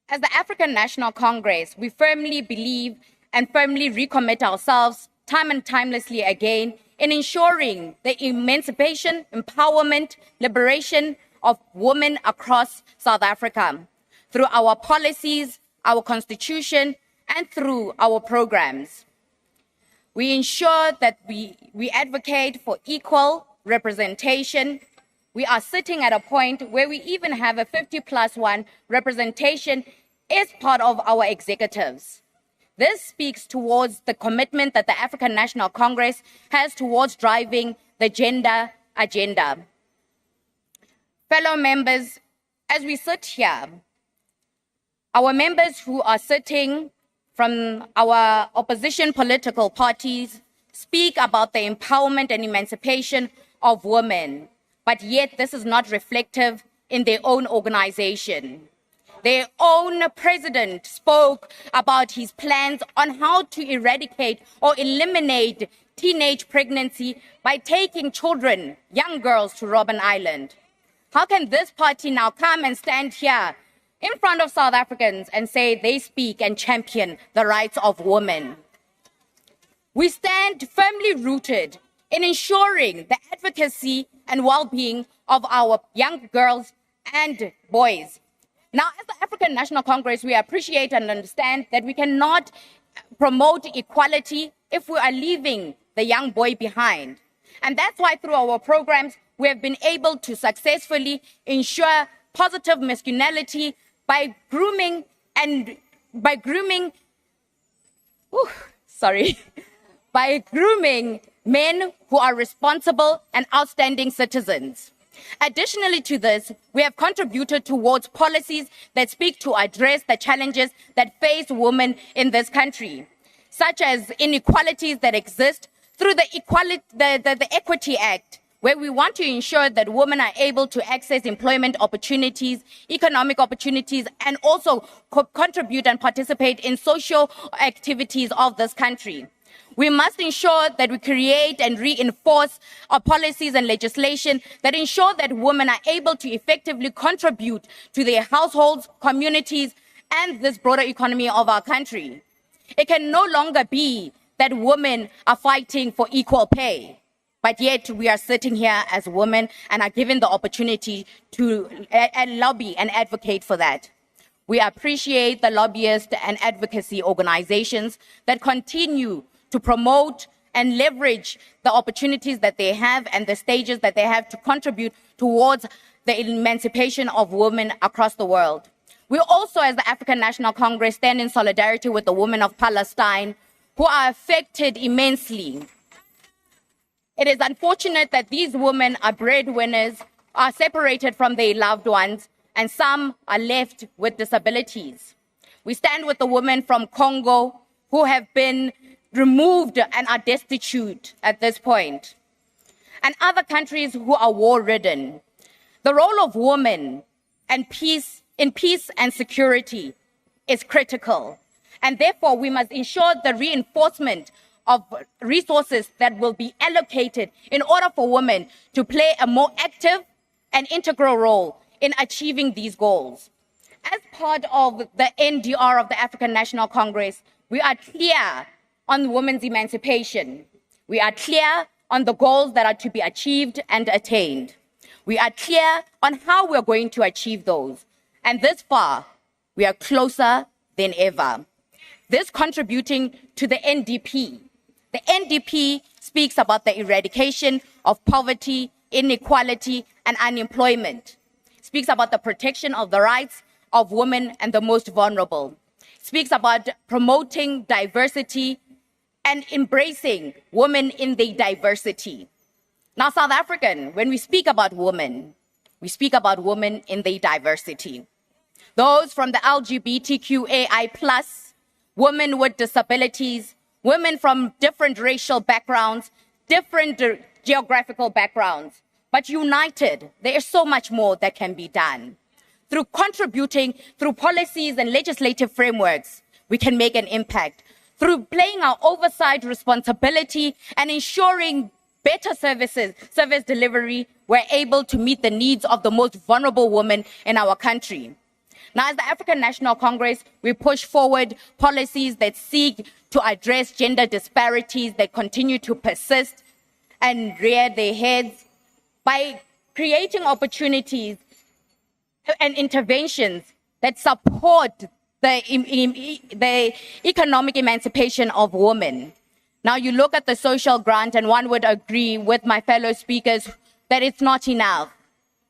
As the African National Congress, we firmly believe and firmly recommit ourselves time and timelessly again in ensuring the emancipation, empowerment, liberation of women across South Africa through our policies, our constitution, and through our programs. We ensure that we advocate for equal representation. We are sitting at a point where we even have a 50+1 representation as part of our executives. This speaks towards the commitment that the African National Congress has towards driving the gender agenda. Fellow members, as we sit here, our members who are sitting from our opposition political parties speak about the empowerment and emancipation of women, but yet this is not reflective in their own organization. Their own president spoke about his plans on how to eradicate or eliminate teenage pregnancy by taking children, young girls, to Robben Island. How can this party now come and stand here in front of South Africans and say they speak and champion the rights of women? We stand firmly rooted in ensuring the advocacy and well-being of our young girls and boys. Now, as the African National Congress, we appreciate and understand that we cannot promote equality if we are leaving the young boy behind. And that's why through our programs, we have been able to successfully ensure positive masculinity by grooming men who are responsible and outstanding citizens. Additionally to this, we have contributed towards policies that speak to address the challenges that face women in this country, such as inequalities that exist through the Equity Act, where we want to ensure that women are able to access employment opportunities, economic opportunities, and also contribute and participate in social activities of this country. We must ensure that we create and reinforce our policies and legislation that ensure that women are able to effectively contribute to their households, communities, and this broader economy of our country. It can no longer be that women are fighting for equal pay. But yet we are sitting here as women and are given the opportunity to lobby and advocate for that. We appreciate the lobbyist and advocacy organizations that continue to promote and leverage the opportunities that they have and the stages that they have to contribute towards the emancipation of women across the world. We also, as the African National Congress, stand in solidarity with the women of Palestine who are affected immensely. It is unfortunate that these women are breadwinners, are separated from their loved ones, and some are left with disabilities. We stand with the women from Congo who have been removed and are destitute at this point, and other countries who are war-ridden. The role of women and peace and security is critical, and therefore we must ensure the reinforcement of resources that will be allocated in order for women to play a more active and integral role in achieving these goals. As part of the NDR of the African National Congress, we are clear on women's emancipation. We are clear on the goals that are to be achieved and attained. We are clear on how we're going to achieve those. And this far, we are closer than ever. This contributing to the NDP. The NDP speaks about the eradication of poverty, inequality, and unemployment. It speaks about the protection of the rights of women and the most vulnerable. It speaks about promoting diversity and embracing women in their diversity. Now, South African, when we speak about women, we speak about women in their diversity. Those from the LGBTQAI+, women with disabilities, women from different racial backgrounds, different geographical backgrounds, but united, there is so much more that can be done. Through contributing, through policies and legislative frameworks, we can make an impact. Through playing our oversight responsibility and ensuring better service delivery, we're able to meet the needs of the most vulnerable women in our country. Now, as the African National Congress, we push forward policies that seek to address gender disparities that continue to persist and rear their heads by creating opportunities and interventions that support the economic emancipation of women. Now, you look at the social grant, and one would agree with my fellow speakers that it's not enough.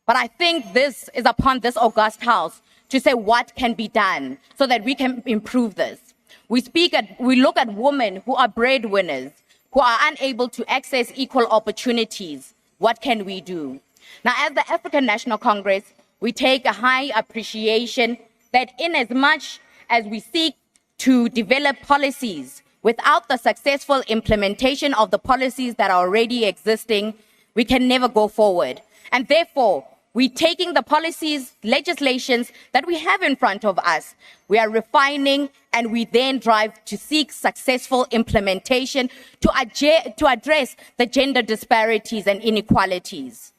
But I think this is upon this august house to say what can be done so that we can improve this. We look at women who are breadwinners, who are unable to access equal opportunities. What can we do? Now, as the African National Congress, we take a high appreciation that in as much as we seek to develop policies without the successful implementation of the policies that are already existing, we can never go forward. And therefore, we're taking the policies, legislations that we have in front of us, we are refining, and we then drive to seek successful implementation to address the gender disparities and inequalities.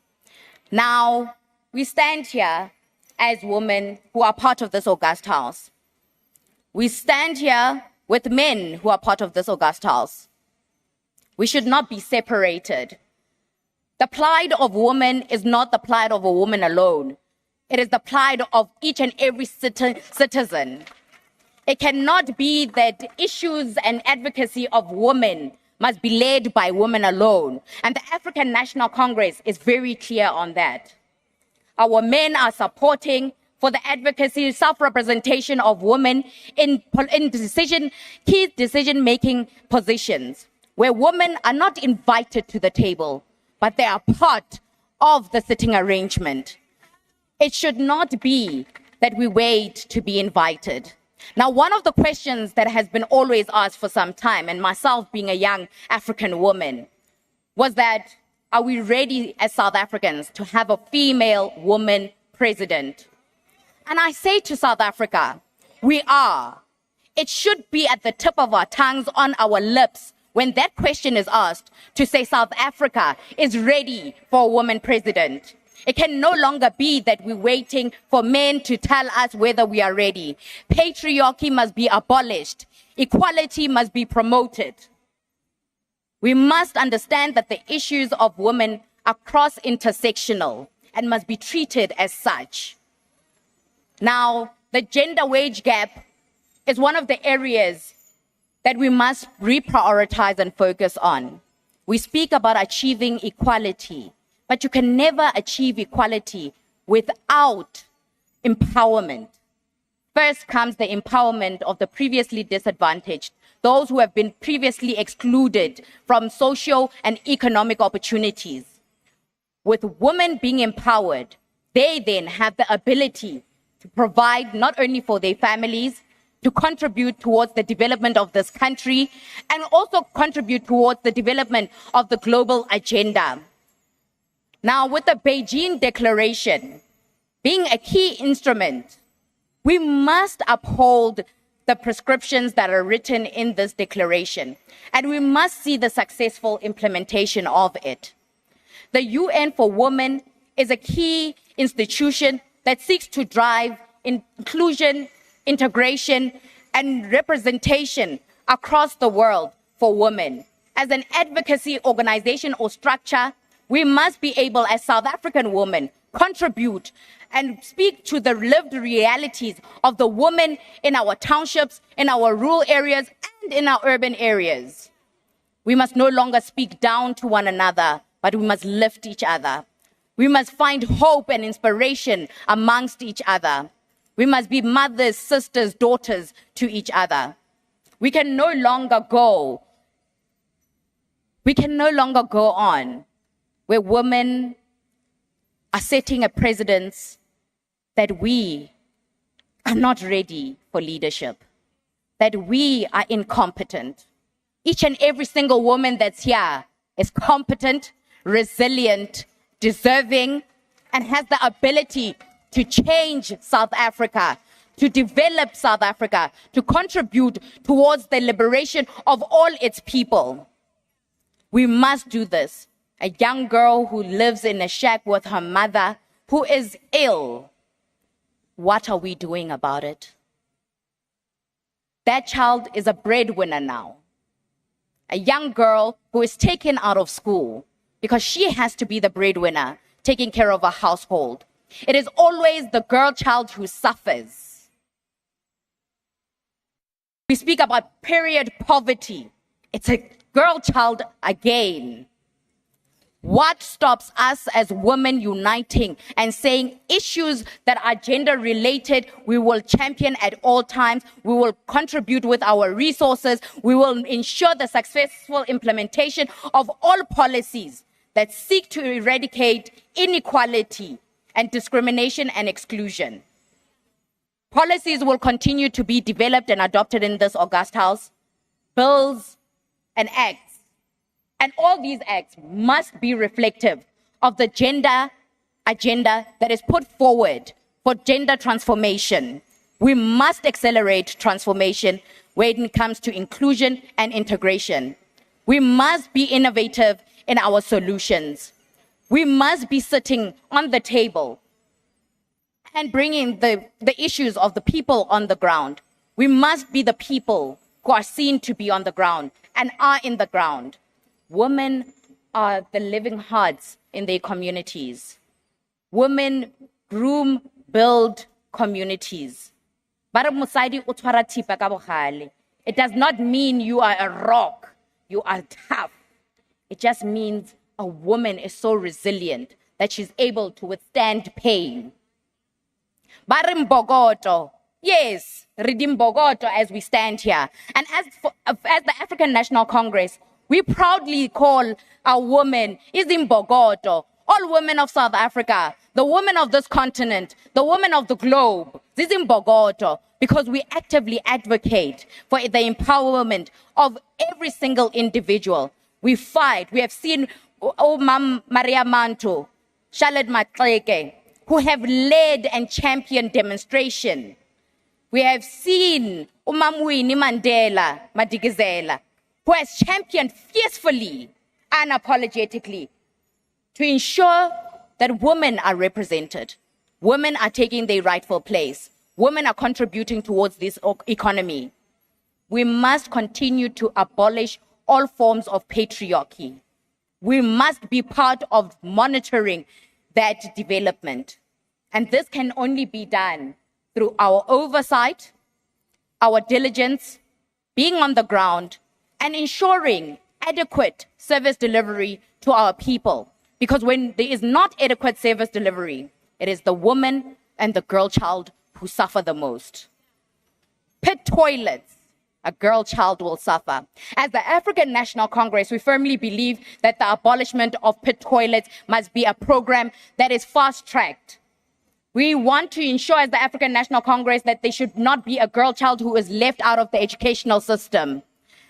Now, we stand here as women who are part of this august house. We stand here with men who are part of this august house. We should not be separated. The plight of women is not the plight of a woman alone. It is the plight of each and every citizen. It cannot be that issues and advocacy of women must be led by women alone. And the African National Congress is very clear on that. Our men are supporting for the advocacy, self-representation of women in key decision-making positions, where women are not invited to the table, but they are part of the sitting arrangement. It should not be that we wait to be invited. Now, one of the questions that has been always asked for some time, and myself being a young African woman, was that, are we ready as South Africans to have a female woman president? And I say to South Africa, we are. It should be at the tip of our tongues, on our lips, when that question is asked, to say South Africa is ready for a woman president. It can no longer be that we're waiting for men to tell us whether we are ready. Patriarchy must be abolished. Equality must be promoted. We must understand that the issues of women are cross-intersectional and must be treated as such. Now, the gender wage gap is one of the areas that we must reprioritize and focus on. We speak about achieving equality, but you can never achieve equality without empowerment. First comes the empowerment of the previously disadvantaged, those who have been previously excluded from social and economic opportunities. With women being empowered, they then have the ability to provide not only for their families, to contribute towards the development of this country, and also contribute towards the development of the global agenda. Now, with the Beijing Declaration being a key instrument, we must uphold the prescriptions that are written in this declaration, and we must see the successful implementation of it. The UN for Women is a key institution that seeks to drive inclusion, integration, and representation across the world for women. As an advocacy organization or structure, we must be able, as South African women, contribute and speak to the lived realities of the women in our townships, in our rural areas, and in our urban areas. We must no longer speak down to one another, but we must lift each other. We must find hope and inspiration amongst each other. We must be mothers, sisters, daughters to each other. We can no longer go on where women are setting a precedence that we are not ready for leadership, that we are incompetent. Each and every single woman that's here is competent, resilient, deserving, and has the ability to change South Africa, to develop South Africa, to contribute towards the liberation of all its people. We must do this. A young girl who lives in a shack with her mother who is ill, what are we doing about it? That child is a breadwinner now. A young girl who is taken out of school because she has to be the breadwinner, taking care of a household. It is always the girl child who suffers. We speak about period poverty. It's a girl child again. What stops us as women uniting and saying issues that are gender related, we will champion at all times, we will contribute with our resources, we will ensure the successful implementation of all policies that seek to eradicate inequality and discrimination and exclusion. Policies will continue to be developed and adopted in this august house, bills and acts. And all these acts must be reflective of the gender agenda that is put forward for gender transformation. We must accelerate transformation when it comes to inclusion and integration. We must be innovative in our solutions. We must be sitting on the table and bringing the issues of the people on the ground. We must be the people who are seen to be on the ground and are in the ground. Women are the living hearts in their communities. Women groom, build communities. It does not mean you are a rock, you are tough. It just means a woman is so resilient that she's able to withstand pain. Yes, redeem Bogoto as we stand here. And as the African National Congress, we proudly call our women Izimbogoto, all women of South Africa, the women of this continent, the women of the globe, Zizimbogoto, because we actively advocate for the empowerment of every single individual. We fight. We have seen Mam Maria Manto, Charlotte Matleke, who have led and championed demonstration. We have seen Umamwini Mandela Madikizela, who has championed fiercely, unapologetically, to ensure that women are represented. Women are taking their rightful place. Women are contributing towards this economy. We must continue to abolish all forms of patriarchy. We must be part of monitoring that development. And this can only be done through our oversight, our diligence, being on the ground, and ensuring adequate service delivery to our people. Because when there is not adequate service delivery, it is the woman and the girl child who suffer the most. Pit toilets, a girl child will suffer. As the African National Congress, we firmly believe that the abolishment of pit toilets must be a program that is fast-tracked. We want to ensure as the African National Congress that there should not be a girl child who is left out of the educational system.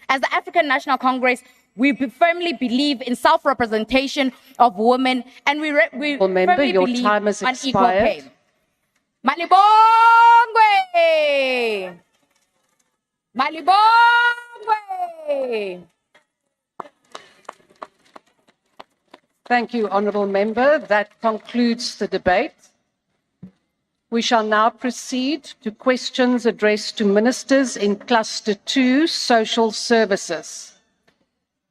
As the African National Congress, we firmly believe in self-representation of women, and we firmly your believe time has on equal pay. expired. Malibongwe! Malibongwe! Thank you, Honourable Member. That concludes the debate. We shall now proceed to questions addressed to ministers in Cluster 2, Social Services.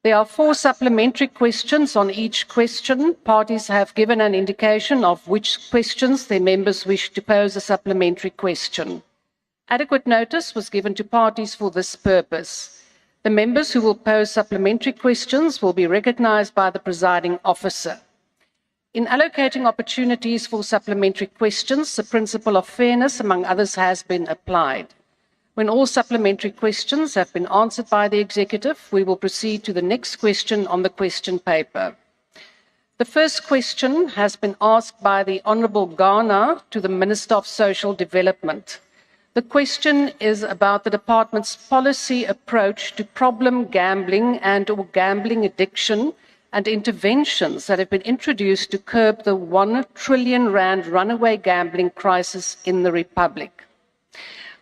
There are 4 supplementary questions on each question. Parties have given an indication of which questions their members wish to pose a supplementary question. Adequate notice was given to parties for this purpose. The members who will pose supplementary questions will be recognised by the presiding officer. In allocating opportunities for supplementary questions, the principle of fairness, among others, has been applied. When all supplementary questions have been answered by the Executive, we will proceed to the next question on the question paper. The first question has been asked by the Honourable Ghana to the Minister of Social Development. The question is about the Department's policy approach to problem gambling and/or gambling addiction and interventions that have been introduced to curb the R1 trillion runaway gambling crisis in the Republic.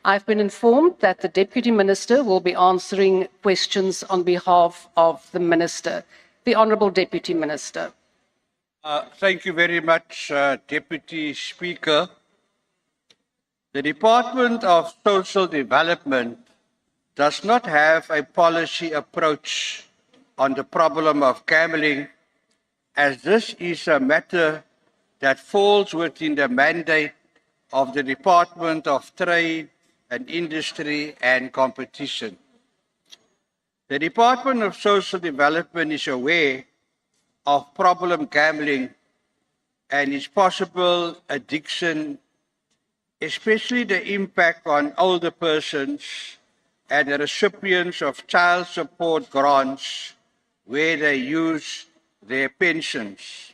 I've been informed that the Deputy Minister will be answering questions on behalf of the Minister. The Honourable Deputy Minister. Thank you very much, Deputy Speaker. The Department of Social Development does not have a policy approach on the problem of gambling, as this is a matter that falls within the mandate of the Department of Trade and Industry and Competition. The Department of Social Development is aware of problem gambling and its possible addiction, especially the impact on older persons and the recipients of child support grants where they use their pensions.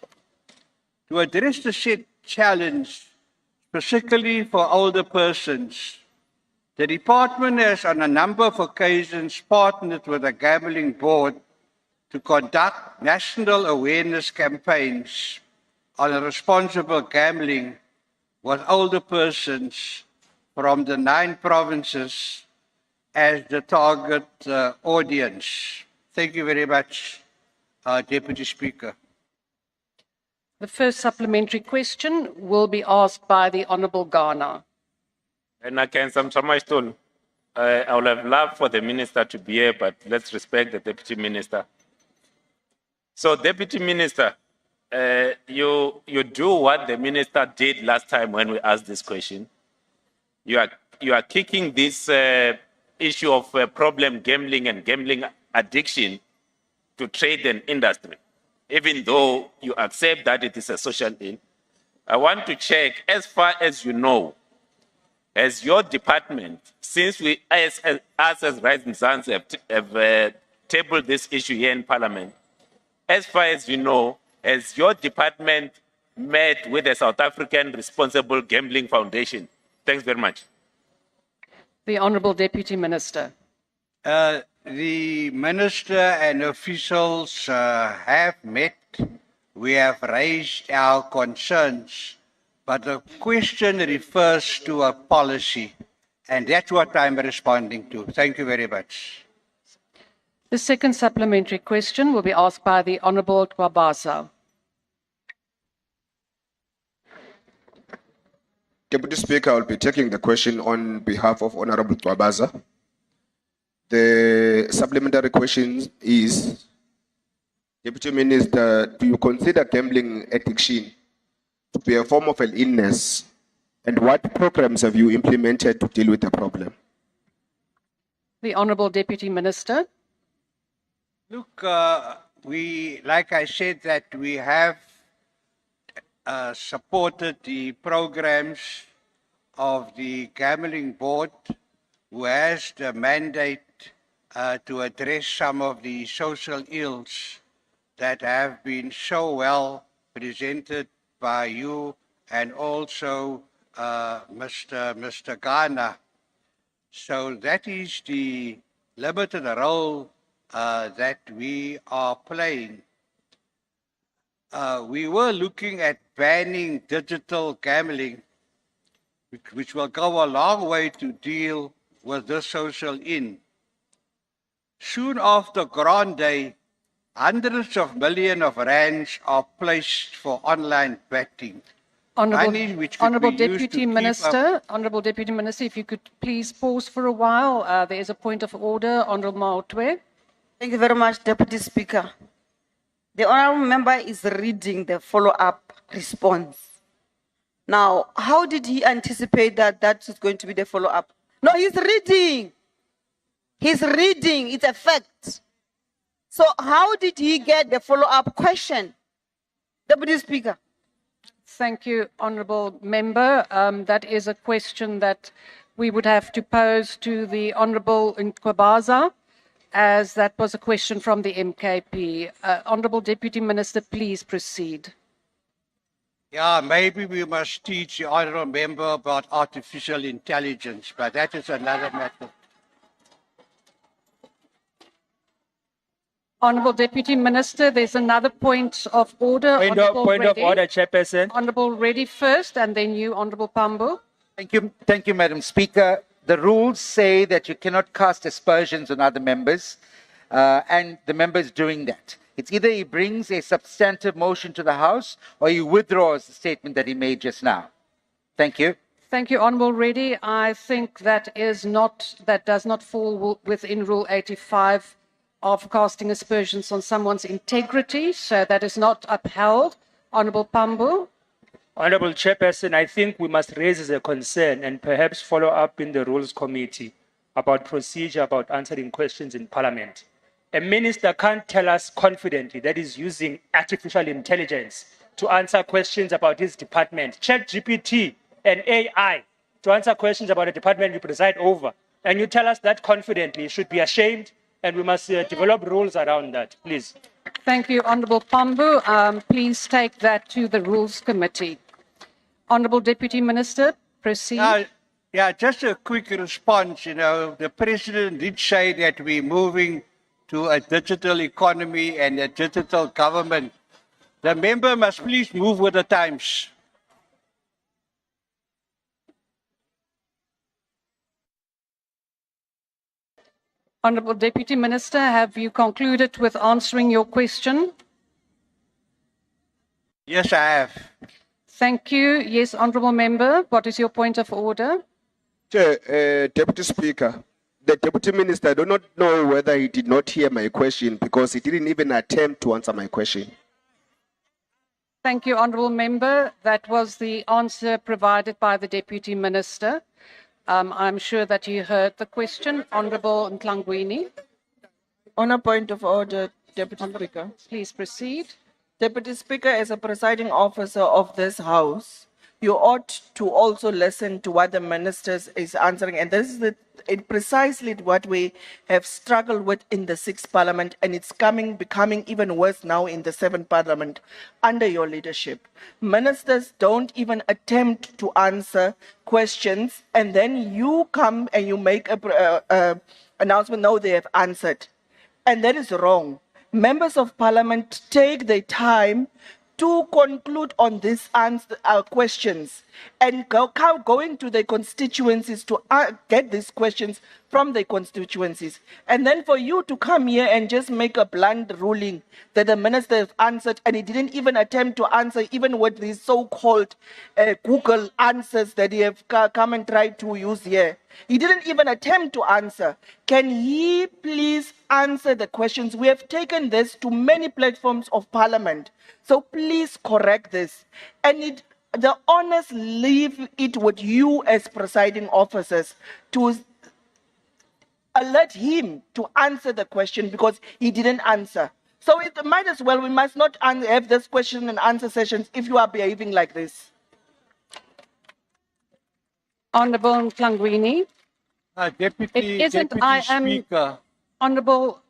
To address the said challenge, specifically for older persons, the department has on a number of occasions partnered with the Gambling Board to conduct national awareness campaigns on responsible gambling with older persons from the 9 provinces as the target audience. Thank you very much, Deputy Speaker. The first supplementary question will be asked by the Honourable Ghana. And again, I would have loved for the minister to be here, but let's respect the deputy minister. So, Deputy Minister, you do what the minister did last time when we asked this question. You are kicking this issue of problem gambling and gambling addiction to trade and industry, even though you accept that it is a social ill. I want to check, as far as you know, has your department, since we as Rising Suns have tabled this issue here in Parliament, as far as you know, has your department met with the South African Responsible Gambling Foundation? Thanks very much. The Honourable Deputy Minister. The Minister and officials have met. We have raised our concerns, but the question refers to a policy, and that's what I'm responding to. Thank you very much. The second supplementary question will be asked by the Honourable Twabasa. Deputy Speaker, I will be taking the question on behalf of Honourable Twabasa. The supplementary question is, Deputy Minister, do you consider gambling addiction to be a form of an illness? And what programs have you implemented to deal with the problem? The Honourable Deputy Minister. Look, like I said, that we have supported the programs of the Gambling Board, who has the mandate to address some of the social ills that have been so well presented by you and also Mr. Ghana. So that is the limited role that we are playing. We were looking at banning digital gambling, which will go a long way to deal with the social ill. Soon after Grand Day, hundreds of millions of rands are placed for online betting. Honourable Deputy Minister, if you could please pause for a while. There is a point of order. Honourable Maotwe. Thank you very much, Deputy Speaker. The honourable member is reading the follow-up response. Now, how did he anticipate that that is going to be the follow-up? No, he's reading. He's reading. It's a fact. So how did he get the follow-up question? Deputy Speaker. Thank you, Honourable Member. That is a question that we would have to pose to the Honourable Nkwabaza, as that was a question from the MKP. Honourable Deputy Minister, please proceed. Yeah, maybe we must teach the Honourable Member about artificial intelligence, but that is another matter. Honourable Deputy Minister, there's another point of order. Point of order, Chairperson. Honourable Reddy first, and then you, Honourable Pambo. Thank you, Madam Speaker. The rules say that you cannot cast aspersions on other members, and the member is doing that. It's either he brings a substantive motion to the House or he withdraws the statement that he made just now. Thank you. Thank you, Honourable Reddy. I think that does not fall within Rule 85 of casting aspersions on someone's integrity, so that is not upheld. Honourable Pambo. Honourable Chairperson, I think we must raise as a concern and perhaps follow up in the Rules Committee about procedure about answering questions in Parliament. A minister can't tell us confidently that he's using artificial intelligence to answer questions about his department, ChatGPT and AI to answer questions about a department you preside over. And you tell us that confidently. You should be ashamed, and we must develop rules around that, please. Thank you, Honourable Pambo. Please take that to the Rules Committee. Honourable Deputy Minister, proceed. Yeah, just a quick response. You know, the President did say that we're moving to a digital economy and a digital government. The member must please move with the times. Honourable Deputy Minister, have you concluded with answering your question? Yes, I have. Thank you. Yes, Honourable Member, what is your point of order? Chair, Deputy Speaker, the Deputy Minister, I do not know whether he did not hear my question because he didn't even attempt to answer my question. Thank you, Honourable Member. That was the answer provided by the Deputy Minister. I'm sure that you heard the question. Honourable Ntlangwini. On a point of order, Deputy Speaker. Please proceed. Deputy Speaker, as a presiding officer of this House, you ought to also listen to what the minister is answering. And this is precisely what we have struggled with in the 6th Parliament, and it's becoming even worse now in the 7th Parliament under your leadership. Ministers don't even attempt to answer questions, and then you come and you make an announcement, no, they have answered. And that is wrong. Members of Parliament take their time to conclude on these questions and going to their constituencies to get these questions from their constituencies. And then for you to come here and just make a blunt ruling that the minister has answered, and he didn't even attempt to answer even with these so-called Google answers that he have come and tried to use here. He didn't even attempt to answer. Can he please answer the questions? We have taken this to many platforms of parliament. So please correct this. And the honors leave it with you as presiding officers to alert him to answer the question because he didn't answer. So it might as well, we must not have this question and answer sessions if you are behaving like this. Honorable Ntlangwini. Deputy Speaker. Honorable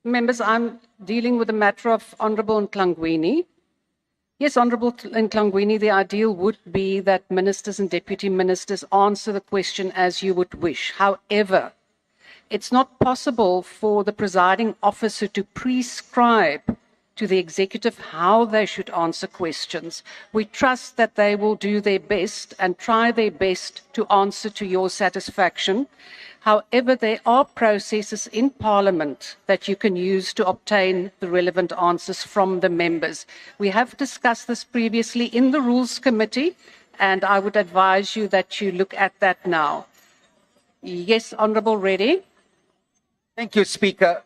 members, I'm dealing with the matter of Honorable Ntlangwini. Yes, Honorable Ntlangwini, the ideal would be that ministers and deputy ministers answer the question as you would wish. However, it's not possible for the presiding officer to prescribe to the executive how they should answer questions. We trust that they will do their best and try their best to answer to your satisfaction. However, there are processes in Parliament that you can use to obtain the relevant answers from the members. We have discussed this previously in the Rules Committee, and I would advise you that you look at that now. Yes, Honourable Reddy. Thank you, Speaker.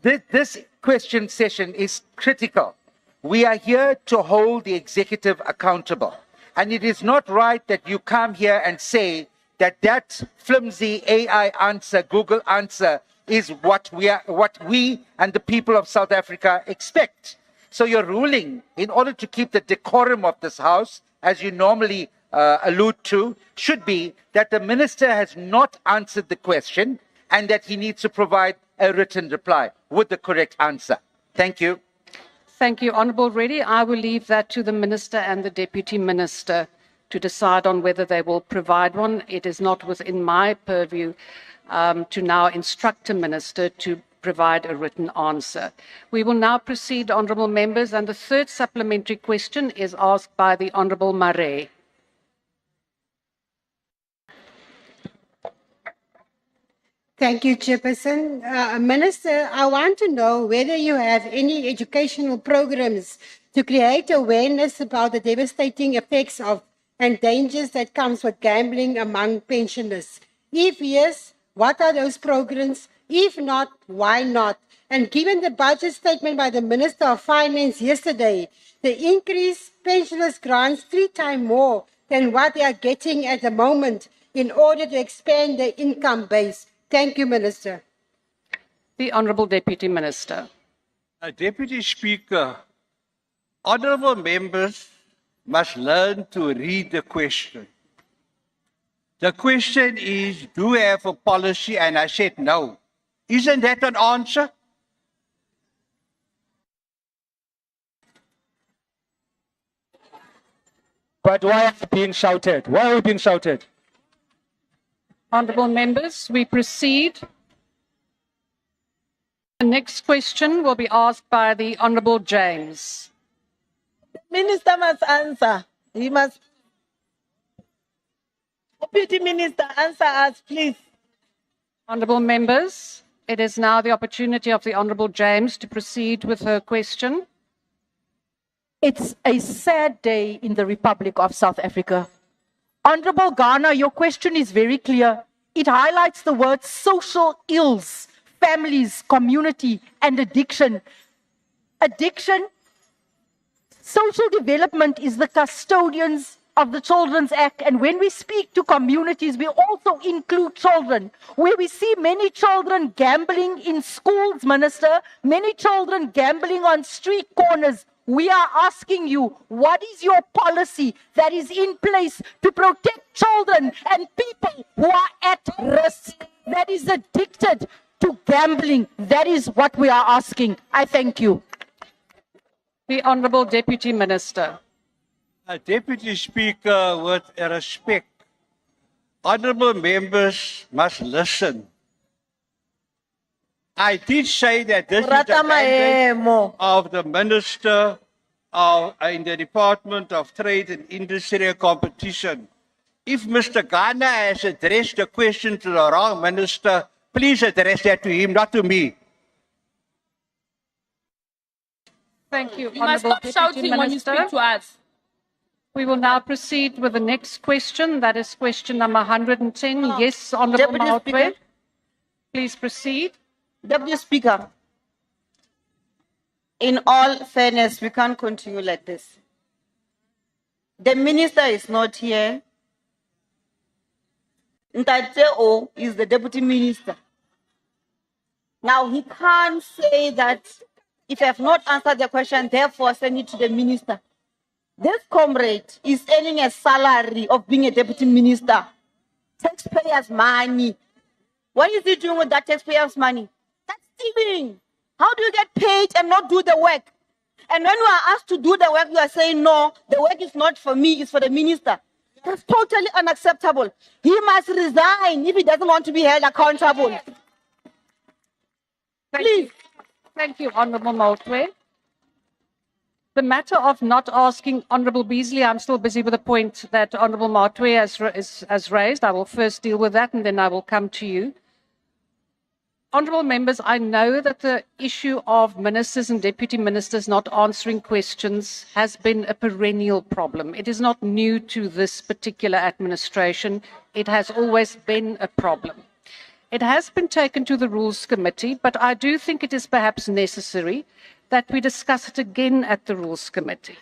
This question session is critical. We are here to hold the executive accountable. And it is not right that you come here and say that flimsy AI answer, Google answer, is what we and the people of South Africa expect. So your ruling, in order to keep the decorum of this House, as you normally allude to, should be that the minister has not answered the question and that he needs to provide a written reply with the correct answer. Thank you. Thank you, Honourable Reddy. I will leave that to the Minister and the Deputy Minister to decide on whether they will provide one. It is not within my purview to now instruct a Minister to provide a written answer. We will now proceed, Honourable Members, and the third supplementary question is asked by the Honourable Marais. Thank you, Chairperson. Minister, I want to know whether you have any educational programs to create awareness about the devastating effects of and dangers that comes with gambling among pensioners. If yes, what are those programs? If not, why not? And given the budget statement by the Minister of Finance yesterday, the increased pensioners grants 3 times more than what they are getting at the moment in order to expand their income base. Thank you, Minister. The Honourable Deputy Minister. Deputy Speaker, honourable members must learn to read the question. The question is, do we have a policy? And I said no. Isn't that an answer? But why are we being shouted? Why are we being shouted? Honourable members, we proceed. The next question will be asked by the Honourable James. Minister must answer. He must. Deputy Minister, answer us, please. Honourable members, it is now the opportunity of the Honourable James to proceed with her question. It's a sad day in the Republic of South Africa. Honourable Ghana, your question is very clear. It highlights the words social ills, families, community, and addiction. Addiction, social development is the custodians of the Children's Act, and when we speak to communities, we also include children, where we see many children gambling in schools, Minister, many children gambling on street corners. We are asking you, what is your policy that is in place to protect children and people who are at risk, that is addicted to gambling? That is what we are asking. I thank you. The Honourable Deputy Minister. Deputy Speaker, with respect, honourable members must listen. I did say that this is the mandate of the Minister in the Department of Trade and Industry and Competition. If Mr. Ghana has addressed the question to the wrong minister, please address that to him, not to me. Thank you, You must Honourable stop Deputy shouting when you Minister. speak to us. We will now proceed with the next question. That is question number 110. Yes, Honourable Deputy Maotwe. Speaker. Please proceed. Deputy Speaker, in all fairness, we can't continue like this. The minister is not here. Ntateo is the deputy minister. Now, he can't say that if I have not answered the question, therefore send it to the minister. This comrade is earning a salary of being a deputy minister. Taxpayers' money. What is he doing with that taxpayers' money? That's stealing. How do you get paid and not do the work? And when you are asked to do the work, you are saying, no, the work is not for me, it's for the minister. That's totally unacceptable. He must resign if he doesn't want to be held accountable. Please. Thank you, Honourable Maotwe. The matter of not asking Honourable Beasley, I'm still busy with the point that Honourable Maotwe has raised. I will first deal with that and then I will come to you. Honourable members, I know that the issue of ministers and deputy ministers not answering questions has been a perennial problem. It is not new to this particular administration. It has always been a problem. It has been taken to the Rules Committee, but I do think it is perhaps necessary that we discuss it again at the Rules Committee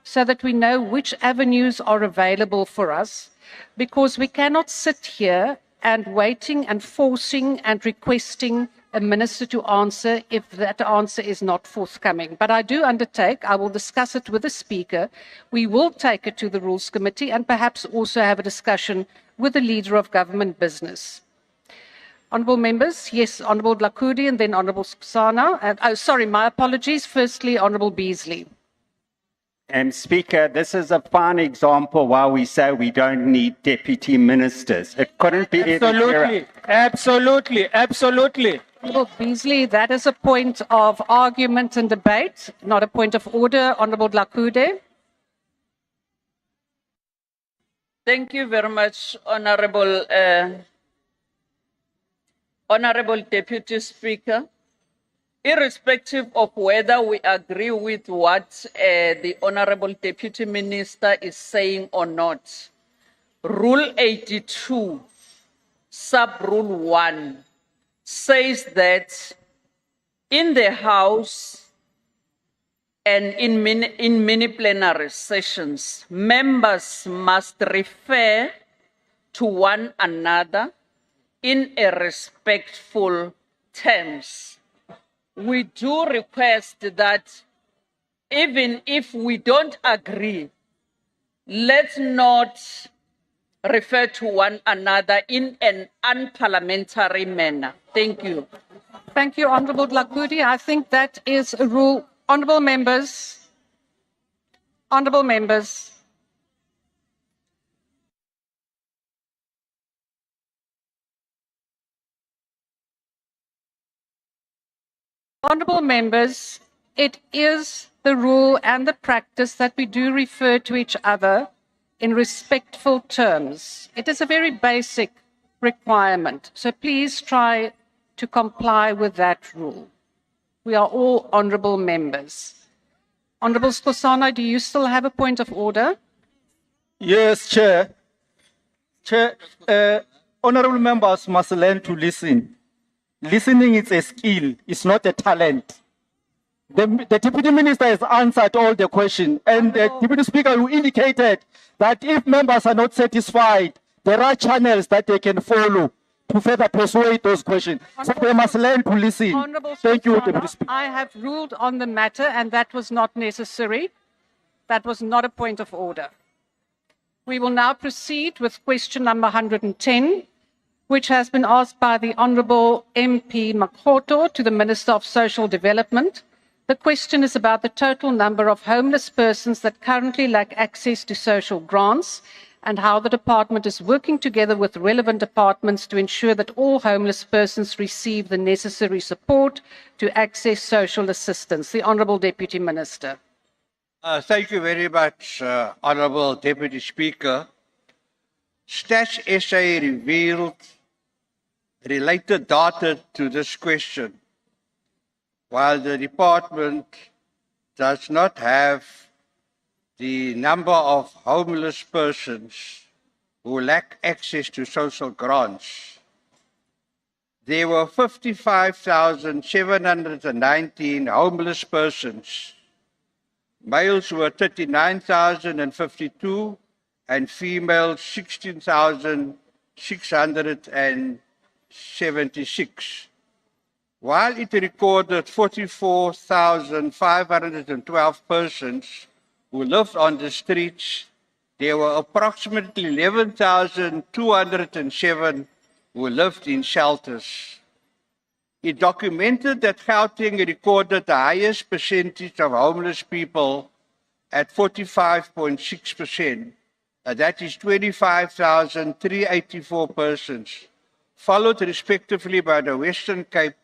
so that we know which avenues are available for us, because we cannot sit here and waiting and forcing and requesting a minister to answer if that answer is not forthcoming. But I do undertake, I will discuss it with the Speaker. We will take it to the Rules Committee and perhaps also have a discussion with the Leader of Government Business. Honourable members, yes, Honourable Dlakudi and then Honourable Skusana. Sorry, my apologies. Firstly, Honourable Beasley. Speaker, this is a fine example why we say we don't need deputy ministers. It couldn't be Absolutely, absolutely, absolutely. Honourable Beasley, that is a point of argument and debate, not a point of order. Honourable Dlakudi. Thank you very much, Honourable Deputy Speaker. Irrespective of whether we agree with what the Honourable Deputy Minister is saying or not, Rule 82, Sub-Rule 1, says that in the House and in many plenary sessions, members must refer to one another in a respectful terms. We do request that even if we don't agree, let's not refer to one another in an unparliamentary manner. Thank you. Thank you, Honourable Dlakudi. I think that is a rule. Honourable members. Honourable members. Honourable members, it is the rule and the practice that we do refer to each other in respectful terms. It is a very basic requirement. So please try to comply with that rule. We are all honourable members. Honourable Skusana, do you still have a point of order? Yes, Chair. Chair, honourable members must learn to listen. Listening is a skill, it's not a talent. The Deputy Minister has answered all the questions, and the Deputy Speaker who indicated that if members are not satisfied, there are channels that they can follow to further persuade those questions. So they must learn to listen. Thank you, Deputy Speaker. I have ruled on the matter, and that was not necessary. That was not a point of order. We will now proceed with question number 110. Which has been asked by the Honourable MP Makgoto to the Minister of Social Development. The question is about the total number of homeless persons that currently lack access to social grants and how the department is working together with relevant departments to ensure that all homeless persons receive the necessary support to access social assistance. The Honourable Deputy Minister. Thank you very much, Honourable Deputy Speaker. Stats SA revealed related data to this question, while the department does not have the number of homeless persons who lack access to social grants. There were 55,719 homeless persons. Males were 39,052 and females 16,676. While it recorded 44,512 persons who lived on the streets, there were approximately 11,207 who lived in shelters. It documented that Gauteng recorded the highest percentage of homeless people at 45.6%. That is 25,384 persons, followed respectively by the Western Cape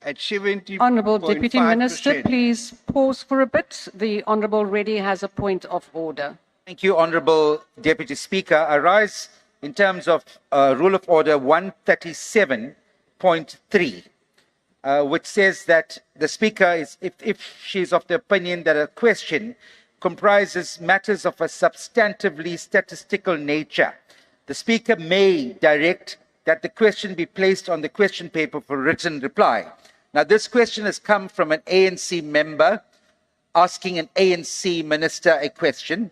at 70.5%. Honourable Deputy Minister, please pause for a bit. The Honourable Reddy has a point of order. Thank you, Honourable Deputy Speaker. I rise in terms of Rule of Order 137.3, which says that the Speaker is, if she is of the opinion that a question comprises matters of a substantively statistical nature, the Speaker may direct that the question be placed on the question paper for written reply. Now, this question has come from an ANC member asking an ANC minister a question,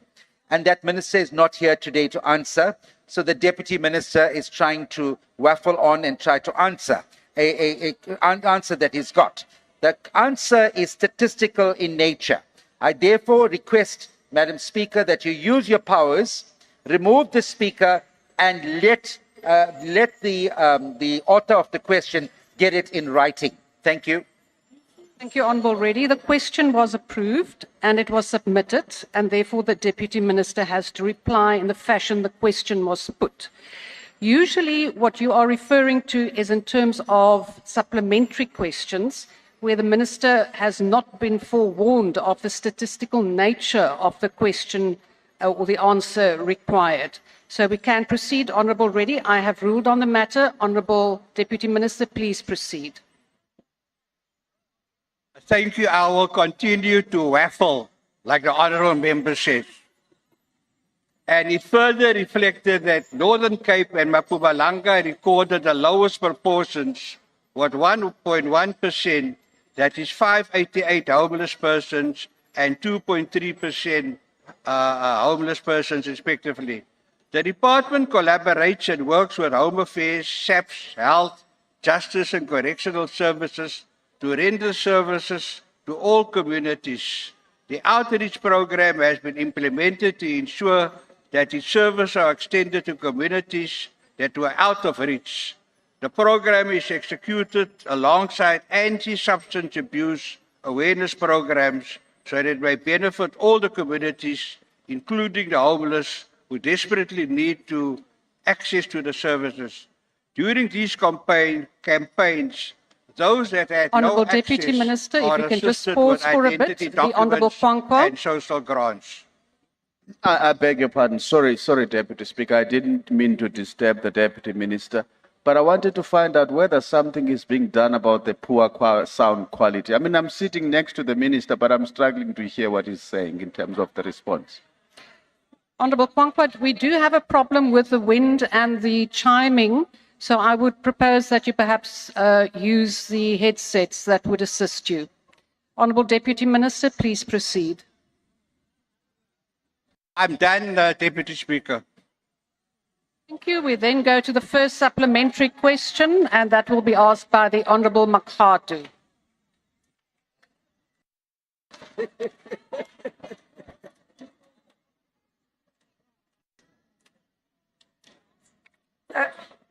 and that minister is not here today to answer. So the Deputy Minister is trying to waffle on and try to answer an answer that he's got. The answer is statistical in nature. I therefore request, Madam Speaker, that you use your powers, remove the Speaker, and let the author of the question get it in writing. Thank you. Thank you, Honourable Reddy. The question was approved and it was submitted, and therefore the Deputy Minister has to reply in the fashion the question was put. Usually what you are referring to is in terms of supplementary questions, where the Minister has not been forewarned of the statistical nature of the question or the answer required. So we can proceed. Honourable Reddy, I have ruled on the matter. Honourable Deputy Minister, please proceed. Thank you. I will continue to waffle, like the honourable member says. And it further reflected that Northern Cape and Mpumalanga recorded the lowest proportions, with 1.1%, that is 588 homeless persons, and 2.3% homeless persons, respectively. The department collaborates and works with Home Affairs, SAPS, Health, Justice and Correctional Services to render services to all communities. The outreach program has been implemented to ensure that its services are extended to communities that were out of reach. The program is executed alongside anti-substance abuse awareness programs so that it may benefit all the communities, including the homeless, who desperately need to access to the services. During these campaigns, those that had Honourable no Deputy access Minister, if are you can just assisted pause with for a bit. identity The Honourable documents Kwankwa. and social grants. I beg your pardon. Sorry, Deputy Speaker. I didn't mean to disturb the Deputy Minister, but I wanted to find out whether something is being done about the poor sound quality. I mean, I'm sitting next to the Minister, but I'm struggling to hear what he's saying in terms of the response. Honourable Kwankwa, we do have a problem with the wind and the chiming, so I would propose that you perhaps use the headsets that would assist you. Honourable Deputy Minister, please proceed. I'm done, Deputy Speaker. Thank you. We then go to the first supplementary question, and that will be asked by the Honourable Makhatu.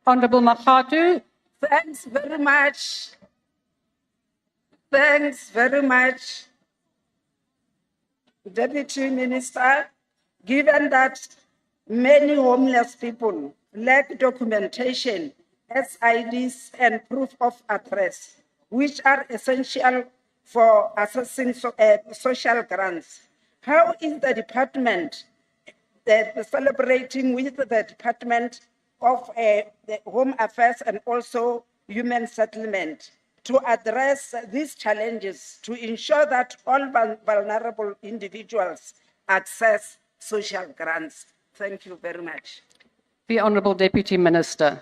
Honourable Makhatu. Thanks very much. Thanks very much, Deputy Minister. Given that many homeless people lack documentation, SIDs, and proof of address, which are essential for accessing social grants, how is the department celebrating with the Department of the Home Affairs and also Human Settlement to address these challenges to ensure that all vulnerable individuals access social grants. Thank you very much. The Honourable Deputy Minister.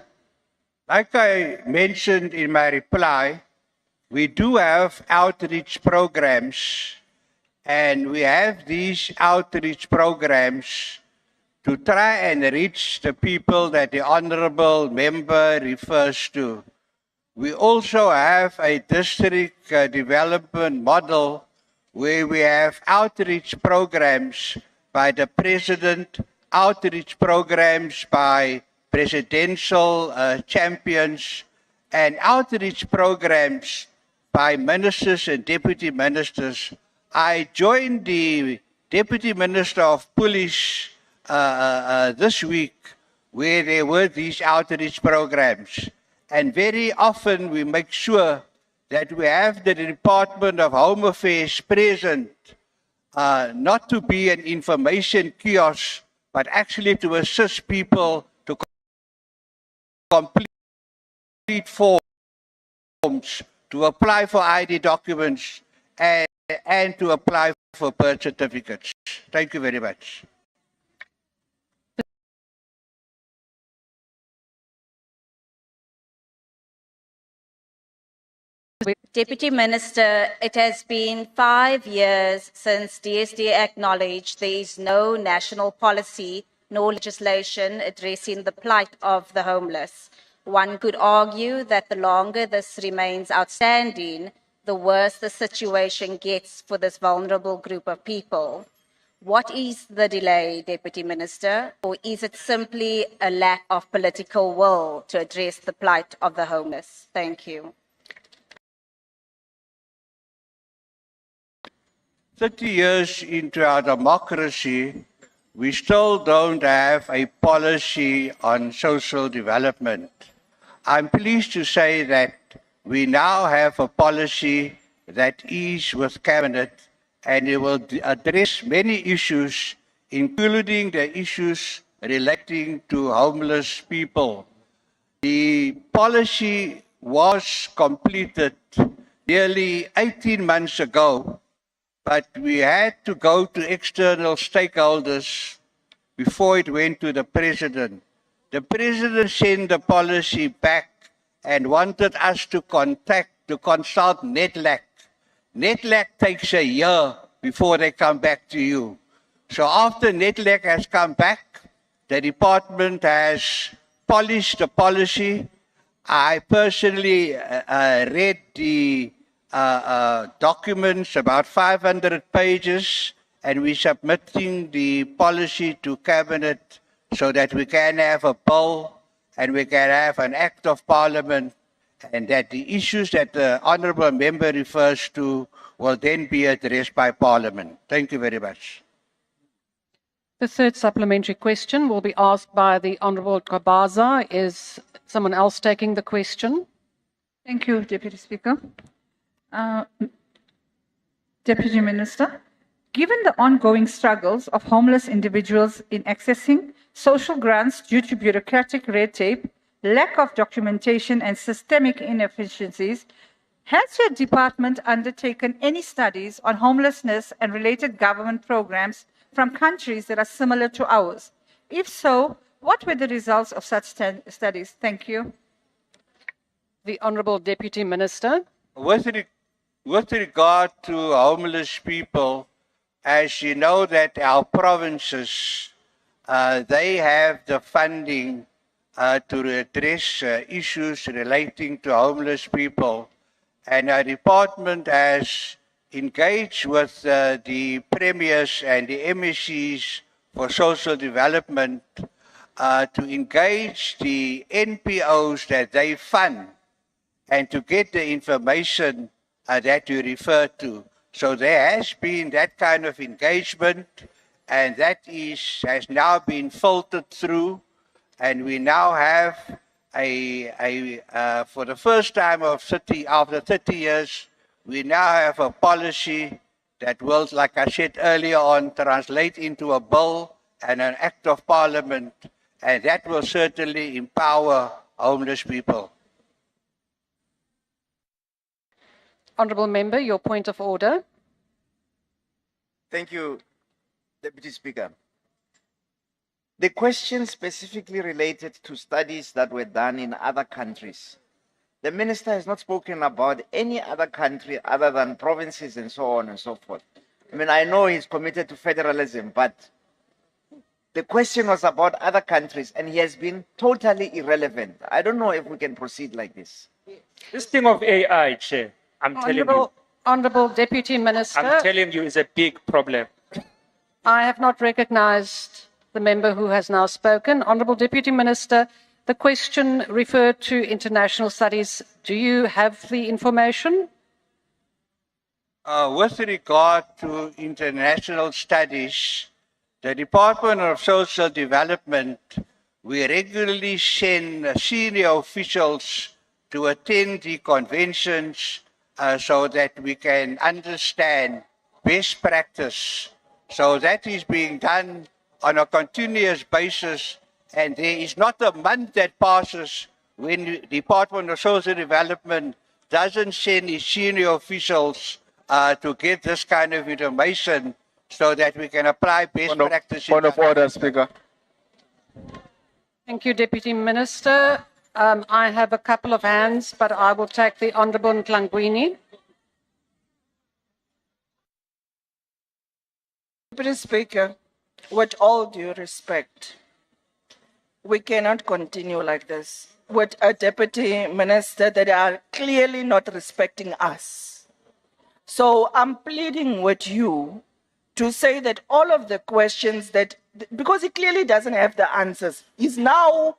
Like I mentioned in my reply, we do have outreach programs, and we have these outreach programs to try and reach the people that the honourable member refers to. We also have a district development model where we have outreach programs by the president, outreach programs by presidential champions, and outreach programs by ministers and deputy ministers. I joined the Deputy Minister of Police this week, where there were these outreach programs. And very often we make sure that we have the Department of Home Affairs present, not to be an information kiosk, but actually to assist people to complete forms, to apply for ID documents, and to apply for birth certificates. Thank you very much. Deputy Minister, it has been 5 years since DSD acknowledged there is no national policy nor legislation addressing the plight of the homeless. One could argue that the longer this remains outstanding, the worse the situation gets for this vulnerable group of people. What is the delay, Deputy Minister, or is it simply a lack of political will to address the plight of the homeless? Thank you. 30 years into our democracy, we still don't have a policy on social development. I'm pleased to say that we now have a policy that is with Cabinet, and it will address many issues, including the issues relating to homeless people. The policy was completed nearly 18 months ago, but we had to go to external stakeholders before it went to the President. The President sent the policy back and wanted us to consult NETLAC. NETLAC takes a year before they come back to you. So after NETLAC has come back, the department has polished the policy. I personally read the documents, about 500 pages, and we're submitting the policy to Cabinet so that we can have a bill and we can have an act of parliament, and that the issues that the honourable member refers to will then be addressed by parliament. Thank you very much. The third supplementary question will be asked by the Honourable Kabaza. Is someone else taking the question? Thank you, Deputy Speaker. Deputy Minister, given the ongoing struggles of homeless individuals in accessing social grants due to bureaucratic red tape, lack of documentation and systemic inefficiencies, has your department undertaken any studies on homelessness and related government programs from countries that are similar to ours? If so, what were the results of such studies? Thank you. The Honourable Deputy Minister. With regard to homeless people, as you know that our provinces, they have the funding to address issues relating to homeless people. And our department has engaged with the premiers and the MSCs for social development to engage the NPOs that they fund and to get the information that you refer to. So there has been that kind of engagement, and that has now been filtered through, and we now have for the first time after 30 years, we now have a policy that will, like I said earlier on, translate into a bill and an act of parliament, and that will certainly empower homeless people. Honourable Member, your point of order. Thank you, Deputy Speaker. The question specifically related to studies that were done in other countries. The minister has not spoken about any other country other than provinces and so on and so forth. I mean, I know he's committed to federalism, but the question was about other countries and he has been totally irrelevant. I don't know if we can proceed like this. This thing of AI, Chair, I'm telling you, Honourable Deputy Minister, I'm telling you, is a big problem. I have not recognized the member who has now spoken. Honourable Deputy Minister, the question referred to international studies. Do you have the information? With regard to international studies, the Department of Social Development, we regularly send senior officials to attend the conventions so that we can understand best practice. So that is being done on a continuous basis, and there is not a month that passes when the Department of Social Development doesn't send its senior officials to get this kind of information so that we can apply best practice. Point of order, Speaker. Thank you, Deputy Minister. I have a couple of hands, but I will take the Honourable Ntlangwini. Deputy Speaker, with all due respect, we cannot continue like this with a deputy minister that are clearly not respecting us. So I'm pleading with you to say that all of the questions that, because he clearly doesn't have the answers, he's now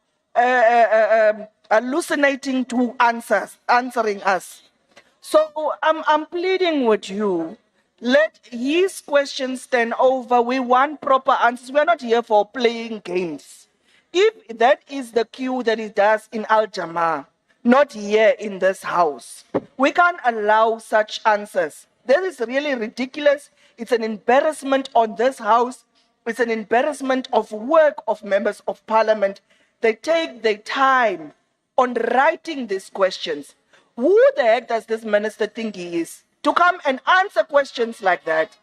hallucinating to answering us. So I'm pleading with you, let his questions stand over. We want proper answers. We're not here for playing games. If that is the cue that he does in Al Jama, not here in this house, we can't allow such answers. That is really ridiculous. It's an embarrassment on this house. It's an embarrassment of work of members of parliament. They take their time on writing these questions. Who the heck does this minister think he is to come and answer questions like that?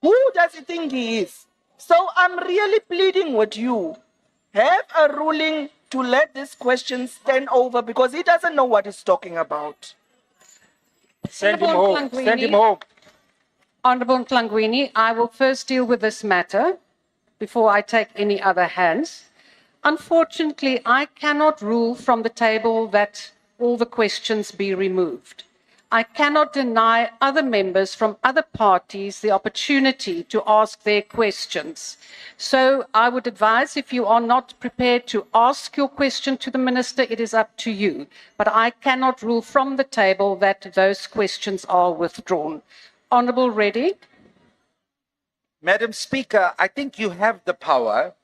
Who does he think he is? So I'm really pleading with you. Have a ruling to let this question stand over because he doesn't know what he's talking about. Send him home. Send him home. Honourable Ntlangwini, I will first deal with this matter before I take any other hands. Unfortunately, I cannot rule from the table that all the questions be removed. I cannot deny other members from other parties the opportunity to ask their questions. So I would advise, if you are not prepared to ask your question to the minister, it is up to you. But I cannot rule from the table that those questions are withdrawn. Honourable Reddy. Madam Speaker, I think you have the power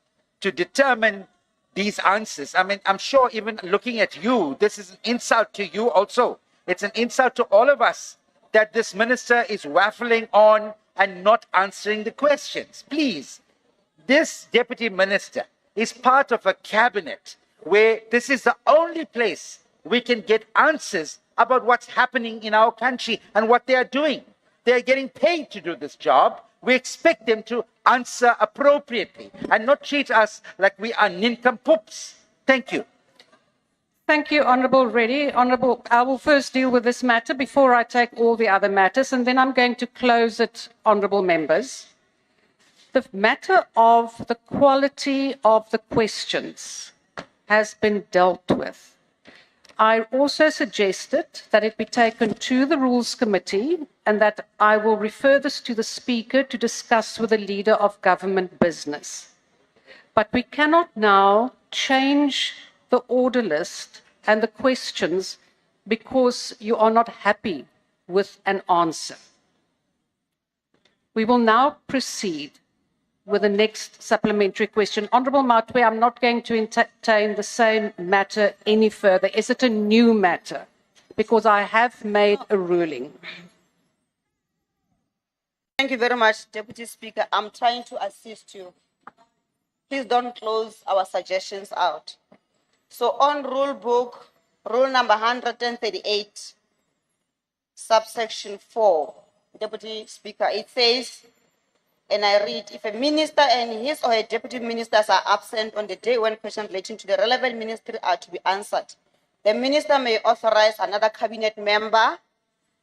to determine these answers. I mean, I'm sure even looking at you, this is an insult to you also. It's an insult to all of us that this minister is waffling on and not answering the questions. Please, this deputy minister is part of a cabinet where this is the only place we can get answers about what's happening in our country and what they are doing. They are getting paid to do this job. We expect them to answer appropriately and not treat us like we are nincompoops. Thank you. Thank you, Honourable Reddy. Honourable, I will first deal with this matter before I take all the other matters, and then I'm going to close it, Honourable Members. The matter of the quality of the questions has been dealt with. I also suggested that it be taken to the Rules Committee and that I will refer this to the Speaker to discuss with the Leader of Government Business. But we cannot now change the order list and the questions because you are not happy with an answer. We will now proceed with the next supplementary question. Honourable Matwe, I'm not going to entertain the same matter any further. Is it a new matter? Because I have made a ruling. Thank you very much, Deputy Speaker. I'm trying to assist you. Please don't close our suggestions out. So on rule book, rule number 138, subsection 4, Deputy Speaker, it says, And I read, if a minister and his or her deputy ministers are absent on the day when questions relating to the relevant ministry are to be answered, the minister may authorize another cabinet member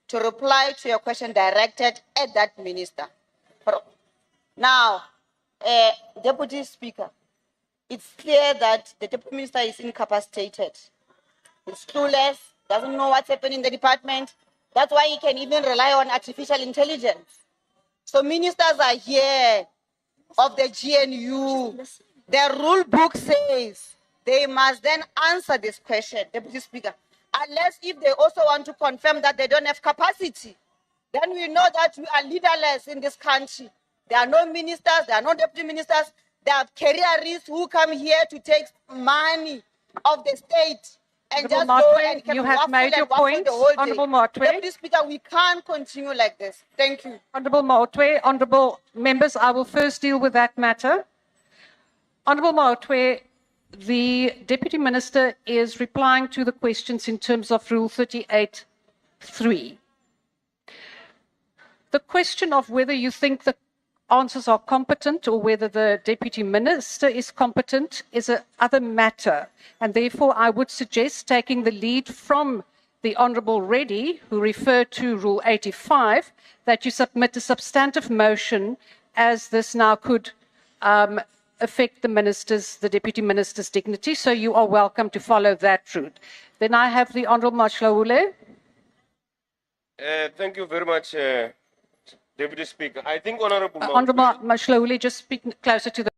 to reply to your question directed at that minister. Now, Deputy Speaker, it's clear that the deputy minister is incapacitated. He's clueless, doesn't know what's happening in the department. That's why he can even rely on artificial intelligence. So ministers are here of the GNU. The rule book says they must then answer this question, Deputy Speaker, unless if they also want to confirm that they don't have capacity. Then we know that we are leaderless in this country. There are no ministers, there are no deputy ministers, there are careerists who come here to take money of the state and just go and you have made your point. Honorable Motwe. Deputy Speaker, we can't continue like this. Thank you. Honorable Motwe, honorable members, I will first deal with that matter. Honorable Motwe, the Deputy Minister is replying to the questions in terms of Rule 38(3). The question of whether you think the answers are competent or whether the Deputy Minister is competent is another matter. And therefore, I would suggest taking the lead from the Honourable Reddy, who referred to Rule 85, that you submit a substantive motion, as this now could affect the Deputy Minister's dignity. So you are welcome to follow that route. Then I have the Honourable Mashlaule. Thank you very much, Deputy Speaker. I think Honourable Honourable Mashlaule, just speak closer to the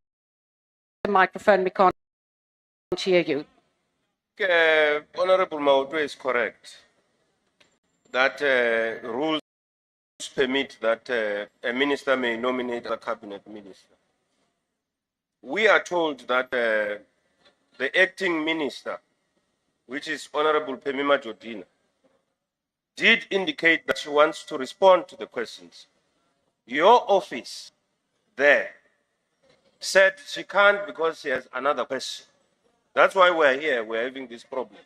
microphone. We can't hear you. Honourable Maudwe is correct that rules permit that a minister may nominate a cabinet minister. We are told that the acting minister, which is Honourable Pemima Jodina, did indicate that she wants to respond to the questions. Your office there said she can't because she has another question. That's why we're here, we're having this problem.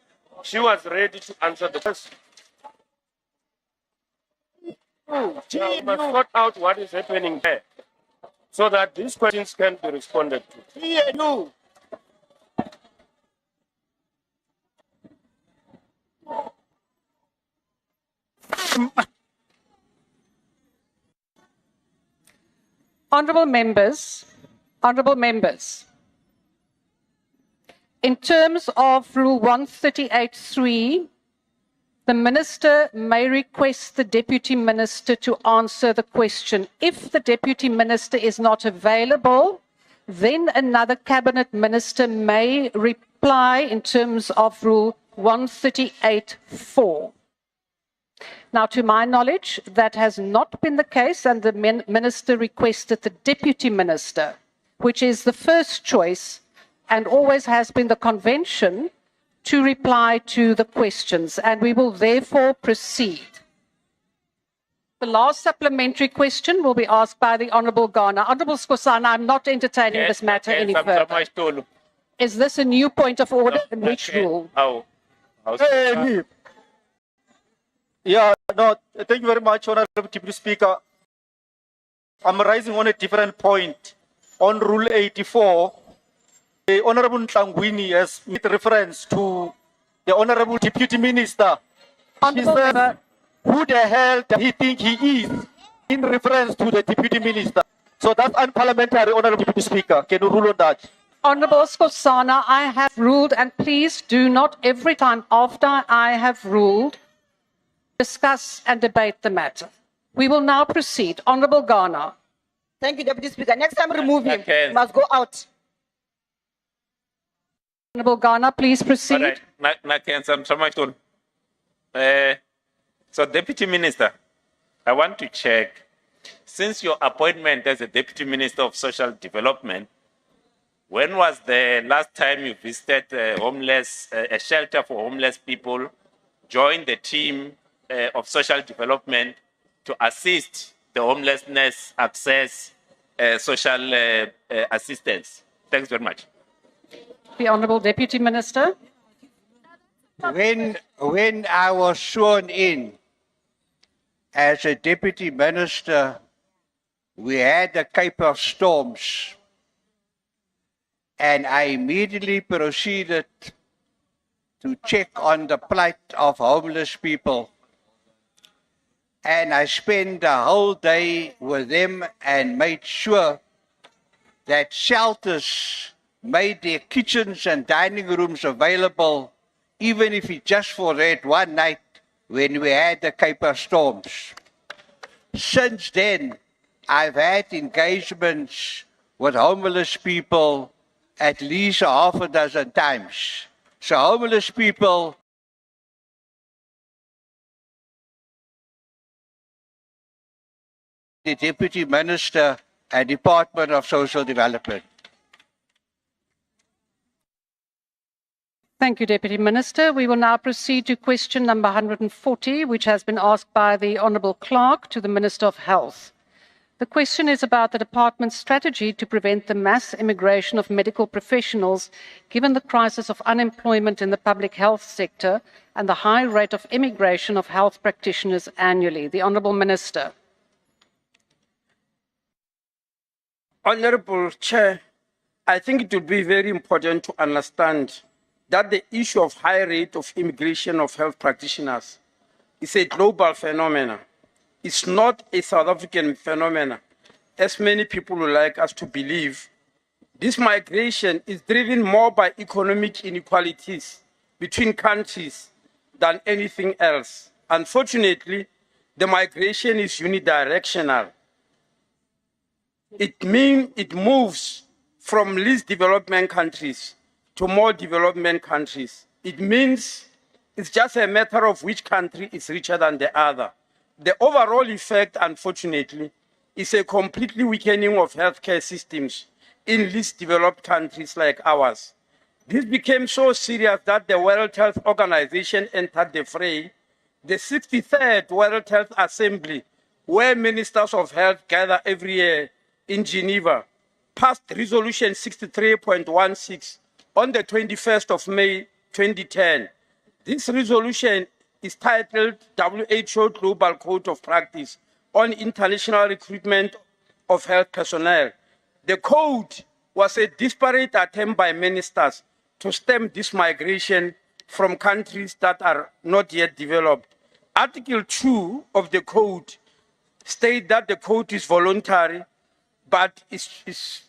She was ready to answer the question. Now we must sort out what is happening there so that these questions can be responded to. Honourable members, in terms of Rule 138(3), the Minister may request the Deputy Minister to answer the question. If the Deputy Minister is not available, then another Cabinet Minister may reply in terms of Rule 138(4). Now, to my knowledge, that has not been the case, and the Minister requested the Deputy Minister, which is the first choice and always has been the convention, to reply to the questions, and we will therefore proceed. The last supplementary question will be asked by the Honourable Ghana. Honourable Skosana, I'm not entertaining this matter any further. Is this a new point of order? In which rule? Yeah, no, thank you very much, Honourable Deputy Speaker. I'm rising on a different point. On Rule 84, the Honourable Ntangwini has made reference to the Honourable Deputy Minister. He said, who the hell does he think he is, in reference to the Deputy Minister? So that's unparliamentary, Honourable Deputy Speaker. Can you rule on that? Honourable Skosana, I have ruled, and please do not every time after I have ruled discuss and debate the matter. We will now proceed. Honourable Ghana. Thank you, Deputy Speaker. Next time, remove him. He must go out. Honourable Ghana, please proceed. So, Deputy Minister, I want to check, since your appointment as a Deputy Minister of Social Development, when was the last time you visited a shelter for homeless people, joined the team of social development to assist the homelessness access social assistance? Thanks very much. The Honourable Deputy Minister. When I was sworn in as a Deputy Minister we had the Cape of Storms. And I immediately proceeded to check on the plight of homeless people. And I spent the whole day with them and made sure that shelters made their kitchens and dining rooms available, even if it's just for that one night when we had the Cape of Storms. Since then, I've had engagements with homeless people at least half a dozen times. So homeless people the Deputy Minister and Department of Social Development. Thank you, Deputy Minister. We will now proceed to question number 140, which has been asked by the Honourable Clerk to the Minister of Health. The question is about the department's strategy to prevent the mass immigration of medical professionals, given the crisis of unemployment in the public health sector and the high rate of immigration of health practitioners annually. The Honourable Minister. Honourable Chair, I think it would be very important to understand that the issue of high rate of immigration of health practitioners is a global phenomenon. It's not a South African phenomenon, as many people would like us to believe. This migration is driven more by economic inequalities between countries than anything else. Unfortunately, the migration is unidirectional. It means it moves from least development countries to more development countries. It means it's just a matter of which country is richer than the other. The overall effect, unfortunately, is a completely weakening of healthcare systems in least developed countries like ours. This became so serious that the World Health Organization entered the fray. The 63rd World Health Assembly, where ministers of health gather every year in Geneva, passed Resolution 63.16 on the 21st of May 2010. This resolution is titled WHO Global Code of Practice on International Recruitment of Health Personnel. The code was a desperate attempt by ministers to stem this migration from countries that are not yet developed. Article 2 of the code states that the code is voluntary, but is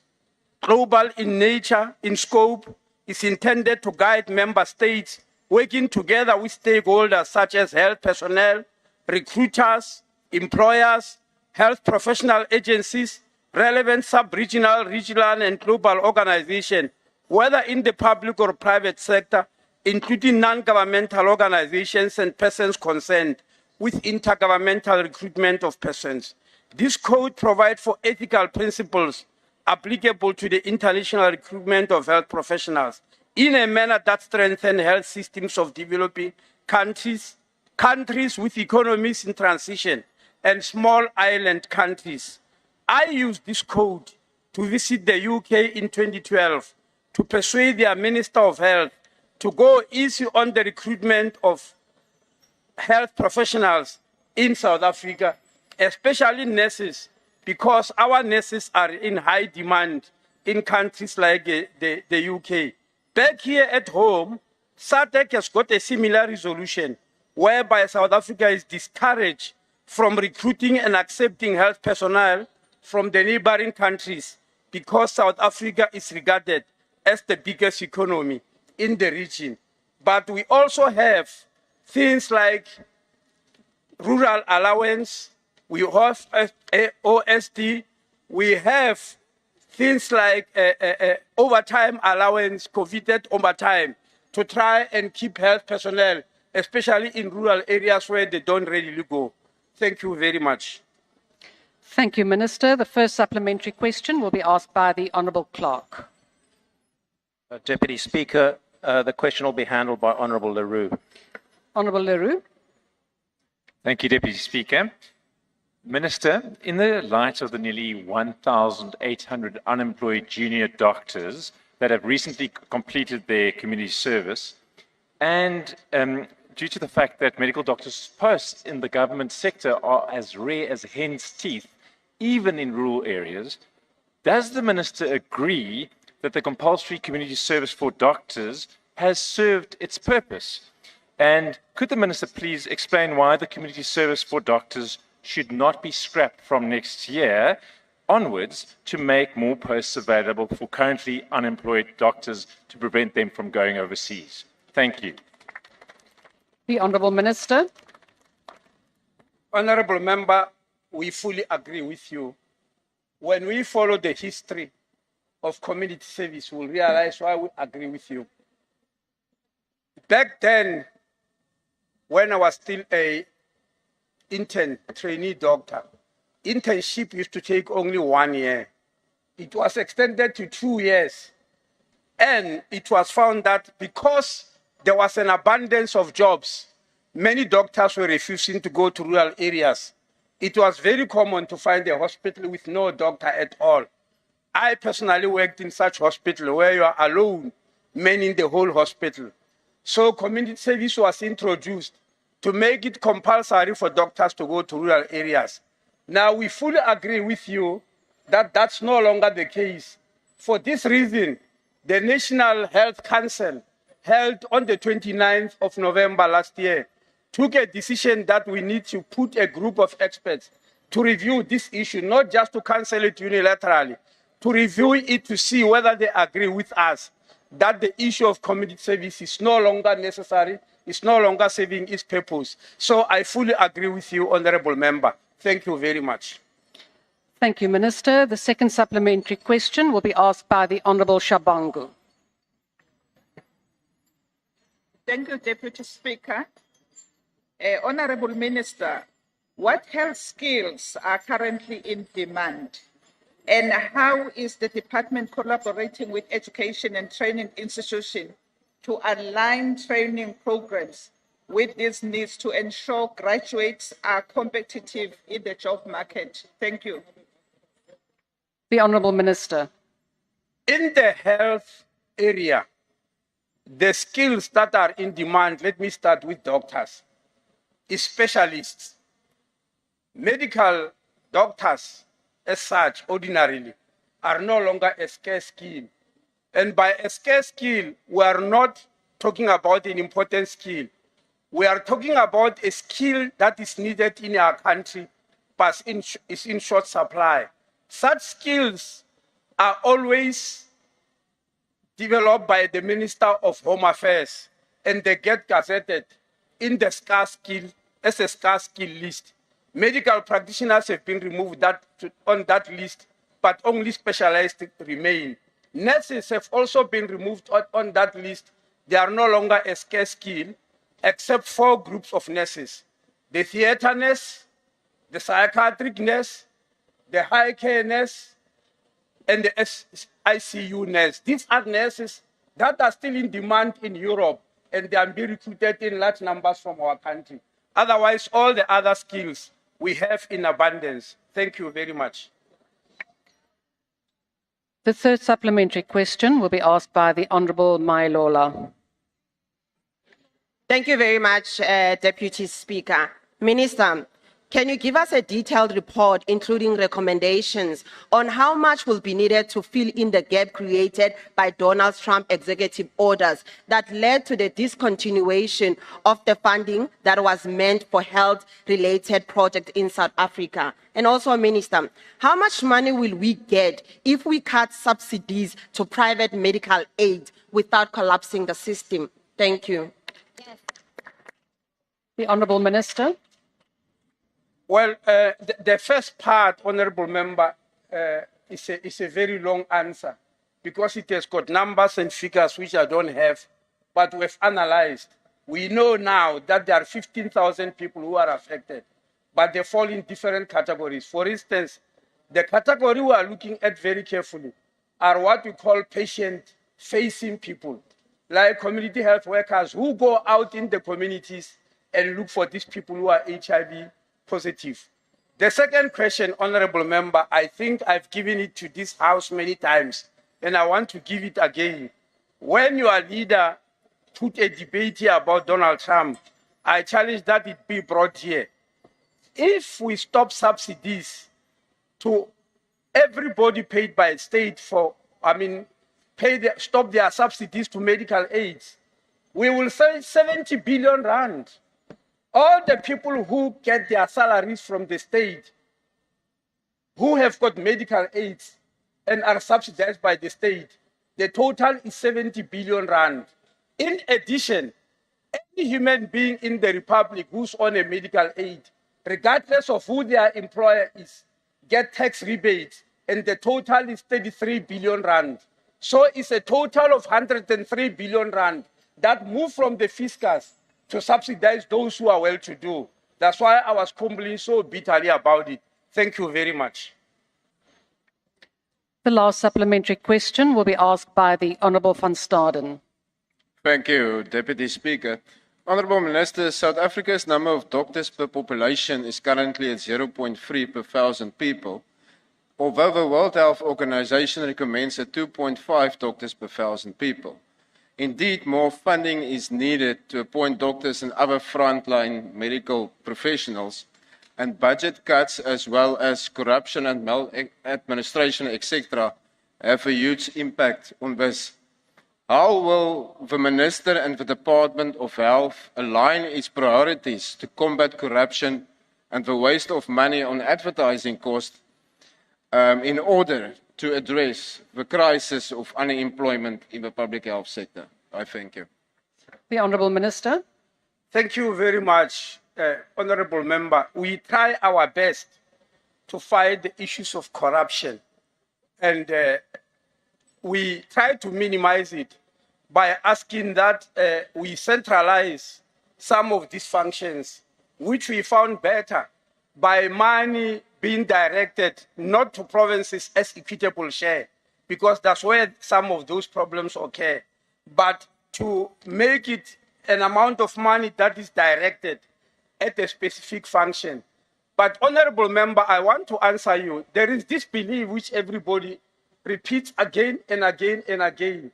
global in nature, in scope, is intended to guide member states working together with stakeholders such as health personnel, recruiters, employers, health professional agencies, relevant sub-regional, regional, and global organizations, whether in the public or private sector, including non-governmental organizations and persons concerned with intergovernmental recruitment of persons. This code provides for ethical principles applicable to the international recruitment of health professionals in a manner that strengthens health systems of developing countries, countries with economies in transition, and small island countries. I used this code to visit the UK in 2012 to persuade their Minister of Health to go easy on the recruitment of health professionals in South Africa, especially nurses, because our nurses are in high demand in countries like the UK. Back here at home, SADC has got a similar resolution whereby South Africa is discouraged from recruiting and accepting health personnel from the neighboring countries because South Africa is regarded as the biggest economy in the region. But we also have things like rural allowance, we have OSD, we have things like overtime allowance, coveted overtime, to try and keep health personnel, especially in rural areas where they don't readily go. Thank you very much. Thank you, Minister. The first supplementary question will be asked by the Honourable Clerk. Deputy Speaker, the question will be handled by Honourable Leroux. Honourable Leroux. Thank you, Deputy Speaker. Minister, in the light of the nearly 1,800 unemployed junior doctors that have recently completed their community service, and due to the fact that medical doctors' posts in the government sector are as rare as hen's teeth, even in rural areas. Does the Minister agree that the compulsory community service for doctors has served its purpose? And could the Minister please explain why the community service for doctors should not be scrapped from next year onwards to make more posts available for currently unemployed doctors to prevent them from going overseas? Thank you. The Honourable Minister. Honourable Member, we fully agree with you. When we follow the history of community service, we'll realize why we agree with you. Back then, when I was still a intern trainee doctor, internship used to take only 1 year. It was extended to 2 years. And it was found that because there was an abundance of jobs, many doctors were refusing to go to rural areas. It was very common to find a hospital with no doctor at all. I personally worked in such hospital where you are alone, manning the whole hospital. So community service was introduced to make it compulsory for doctors to go to rural areas. Now we fully agree with you that that's no longer the case. For this reason, the National Health Council held on the 29th of November last year took a decision that we need to put a group of experts to review this issue, not just to cancel it unilaterally, to review it to see whether they agree with us that the issue of community service is no longer necessary, it's no longer serving its purpose. So I fully agree with you, Honourable Member. Thank you very much. Thank you, Minister. The second supplementary question will be asked by the Honourable Shabangu. Thank you, Deputy Speaker. Honourable Minister, what health skills are currently in demand? And how is the department collaborating with education and training institutions to align training programs with these needs to ensure graduates are competitive in the job market? Thank you. The Honourable Minister. In the health area, the skills that are in demand, let me start with doctors, specialists. Medical doctors, as such, ordinarily, are no longer a scarce skill. And by a scarce skill, we are not talking about an important skill. We are talking about a skill that is needed in our country, but is in short supply. Such skills are always developed by the Minister of Home Affairs, and they get gazetted in the scarce skill as a scarce skill list. Medical practitioners have been removed on that list, but only specialized remain. Nurses have also been removed on that list. They are no longer a scarce skill, except 4 groups of nurses: the theatre nurse, the psychiatric nurse, the high care nurse, and the ICU nurse. These are nurses that are still in demand in Europe, and they are being recruited in large numbers from our country. Otherwise, all the other skills we have in abundance. Thank you very much. The third supplementary question will be asked by the Honourable Mailola. Thank you very much, Deputy Speaker. Minister, can you give us a detailed report, including recommendations, on how much will be needed to fill in the gap created by Donald Trump executive orders that led to the discontinuation of the funding that was meant for health-related projects in South Africa? And also, Minister, how much money will we get if we cut subsidies to private medical aid without collapsing the system? Thank you. The Honourable Minister. Well, the first part, Honourable Member, is a very long answer because it has got numbers and figures which I don't have, but we've analyzed. We know now that there are 15,000 people who are affected, but they fall in different categories. For instance, the category we are looking at very carefully are what we call patient-facing people, like community health workers who go out in the communities and look for these people who are HIV positive. The second question, Honourable Member, I think I've given it to this House many times, and I want to give it again. When your leader put a debate here about Donald Trump, I challenge that it be brought here. If we stop subsidies, to everybody paid by state for, stop their subsidies to medical aids. We will save 70 billion rand. All the people who get their salaries from the state, who have got medical aids and are subsidized by the state, the total is 70 billion rand. In addition, any human being in the Republic who's on a medical aid, regardless of who their employer is, get tax rebates, and the total is 33 billion rand. So it's a total of 103 billion rand that move from the fiscus to subsidize those who are well-to-do. That's why I was complaining so bitterly about it. Thank you very much. The last supplementary question will be asked by the Honourable van Staden. Thank you, Deputy Speaker. Honourable Minister, South Africa's number of doctors per population is currently at 0.3 per 1,000 people, although the World Health Organization recommends at 2.5 doctors per 1,000 people. Indeed, more funding is needed to appoint doctors and other frontline medical professionals, and budget cuts as well as corruption and maladministration, etc., have a huge impact on this. How will the Minister and the Department of Health align its priorities to combat corruption and the waste of money on advertising costs in order to address the crisis of unemployment in the public health sector? I thank you. The Honourable Minister. Thank you very much, Honourable Member. We try our best to fight the issues of corruption, and we try to minimize it by asking that we centralize some of these functions, which we found better by money being directed not to provinces as equitable share, because that's where some of those problems occur, but to make it an amount of money that is directed at a specific function. But, Honourable Member, I want to answer you. There is this belief which everybody repeats again and again and again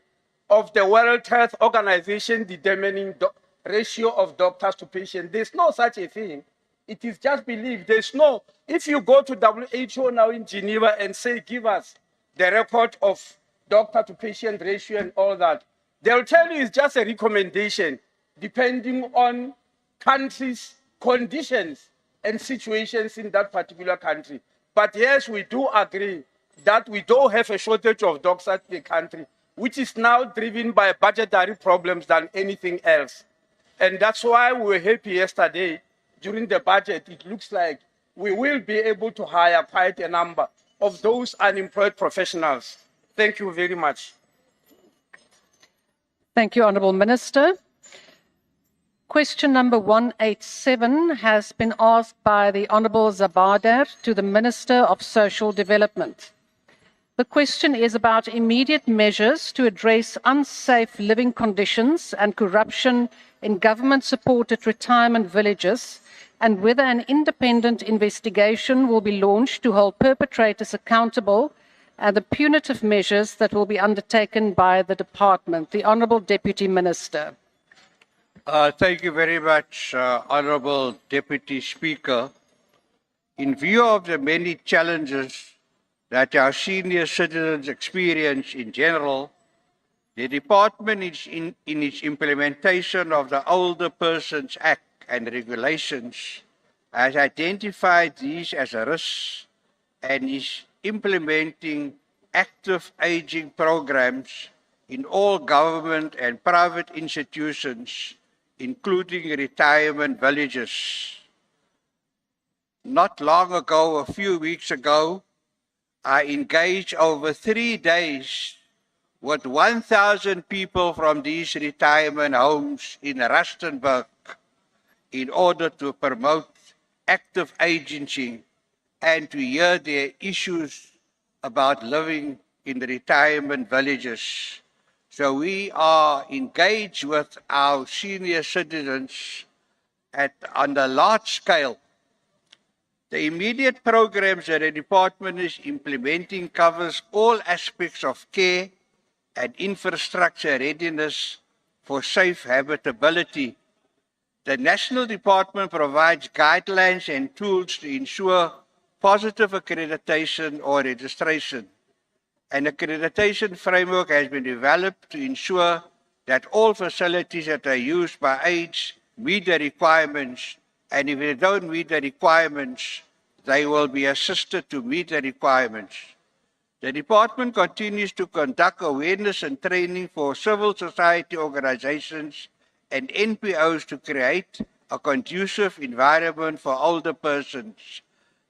of the World Health Organization determining the ratio of doctors to patients. There's no such a thing. It is just belief. There's no, if you go to WHO now in Geneva and say, give us the record of doctor to patient ratio and all that, they'll tell you it's just a recommendation depending on countries' conditions and situations in that particular country. But yes, we do agree that we don't have a shortage of doctors in the country, which is now driven by budgetary problems than anything else. And that's why we were happy yesterday during the budget. It looks like we will be able to hire quite a number of those unemployed professionals. Thank you very much. Thank you, Honourable Minister. Question number 187 has been asked by the Honourable Zabardar to the Minister of Social Development. The question is about immediate measures to address unsafe living conditions and corruption in government-supported retirement villages, and whether an independent investigation will be launched to hold perpetrators accountable and the punitive measures that will be undertaken by the department. The Honourable Deputy Minister. Thank you very much, Honourable Deputy Speaker. In view of the many challenges that our senior citizens experience in general, the department is in its implementation of the Older Persons Act and regulations has identified these as a risk and is implementing active aging programs in all government and private institutions, including retirement villages. Not long ago, a few weeks ago, I engaged over 3 days with 1,000 people from these retirement homes in Rustenburg in order to promote active agency and to hear their issues about living in the retirement villages. So we are engaged with our senior citizens on a large scale. The immediate programs that the department is implementing covers all aspects of care and infrastructure readiness for safe habitability. The National Department provides guidelines and tools to ensure positive accreditation or registration. An accreditation framework has been developed to ensure that all facilities that are used by age meet the requirements, and if they don't meet the requirements, they will be assisted to meet the requirements. The department continues to conduct awareness and training for civil society organizations and NPOs to create a conducive environment for older persons.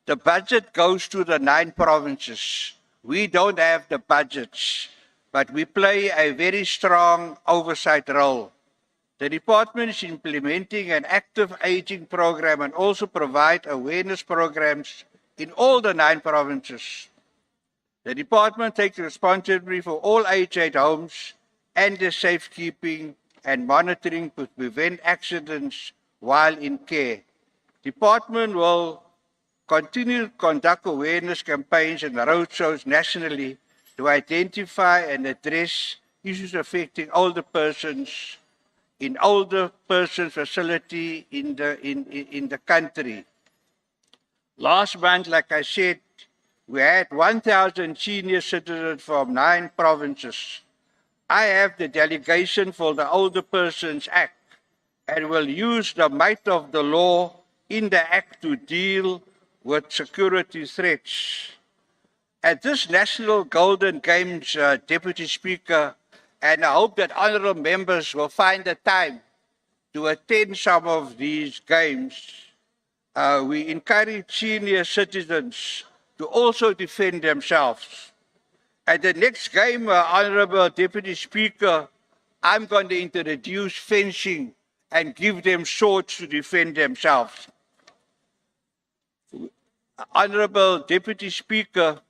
The budget goes to the 9 provinces. We don't have the budgets, but we play a very strong oversight role. The department is implementing an active aging program and also provide awareness programs in all the 9 provinces. The department takes responsibility for all aged homes and their safekeeping and monitoring to prevent accidents while in care. Department will continue to conduct awareness campaigns and roadshows nationally to identify and address issues affecting older persons in older persons facility in the country. Last month, like I said, we had 1,000 senior citizens from 9 provinces. I have the delegation for the Older Persons Act and will use the might of the law in the Act to deal with security threats. At this National Golden Games, Deputy Speaker, and I hope that honourable members will find the time to attend some of these games, we encourage senior citizens to also defend themselves. At the next game, Honourable Deputy Speaker, I'm going to introduce fencing and give them swords to defend themselves. Honourable Deputy Speaker,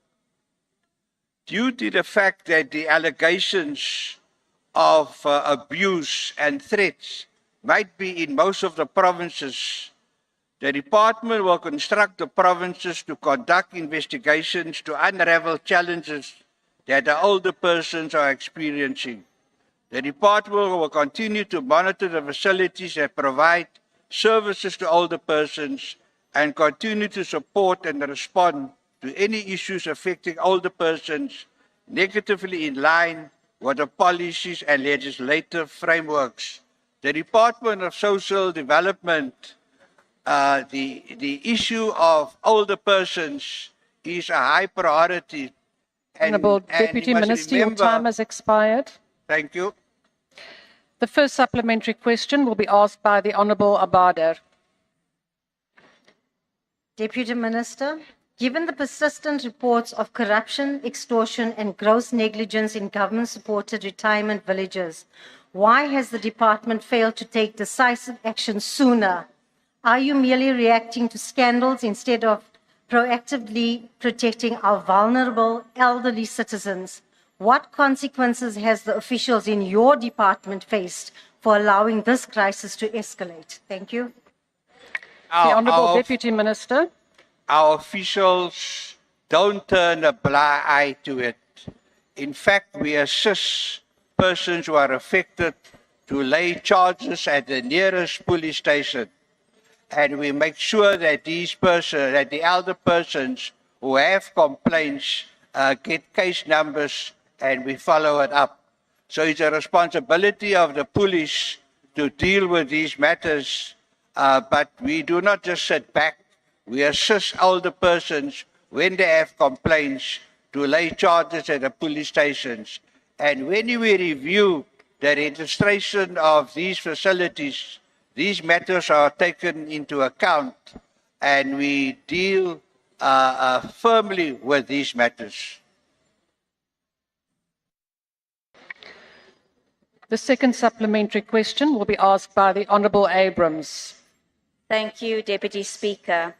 due to the fact that the allegations of abuse and threats might be in most of the provinces, the department will instruct the provinces to conduct investigations to unravel challenges that the older persons are experiencing. The department will continue to monitor the facilities that provide services to older persons and continue to support and respond to any issues affecting older persons negatively in line with the policies and legislative frameworks. The Department of Social Development, the issue of older persons is a high priority. Honourable Deputy Minister, your time has expired. Thank you. The first supplementary question will be asked by the Honourable Abada. Deputy Minister, given the persistent reports of corruption, extortion and gross negligence in government-supported retirement villages, why has the department failed to take decisive action sooner? Are you merely reacting to scandals instead of proactively protecting our vulnerable elderly citizens? What consequences has the officials in your department faced for allowing this crisis to escalate? Thank you. The Honourable Deputy Minister. Our officials don't turn a blind eye to it. In fact, we assist persons who are affected to lay charges at the nearest police station. And we make sure that these persons, that the elder persons who have complaints get case numbers and we follow it up. So it's a responsibility of the police to deal with these matters, but we do not just sit back. We assist older persons when they have complaints to lay charges at the police stations. And when we review the registration of these facilities, these matters are taken into account and we deal firmly with these matters. The second supplementary question will be asked by the Honourable Abrams. Thank you, Deputy Speaker.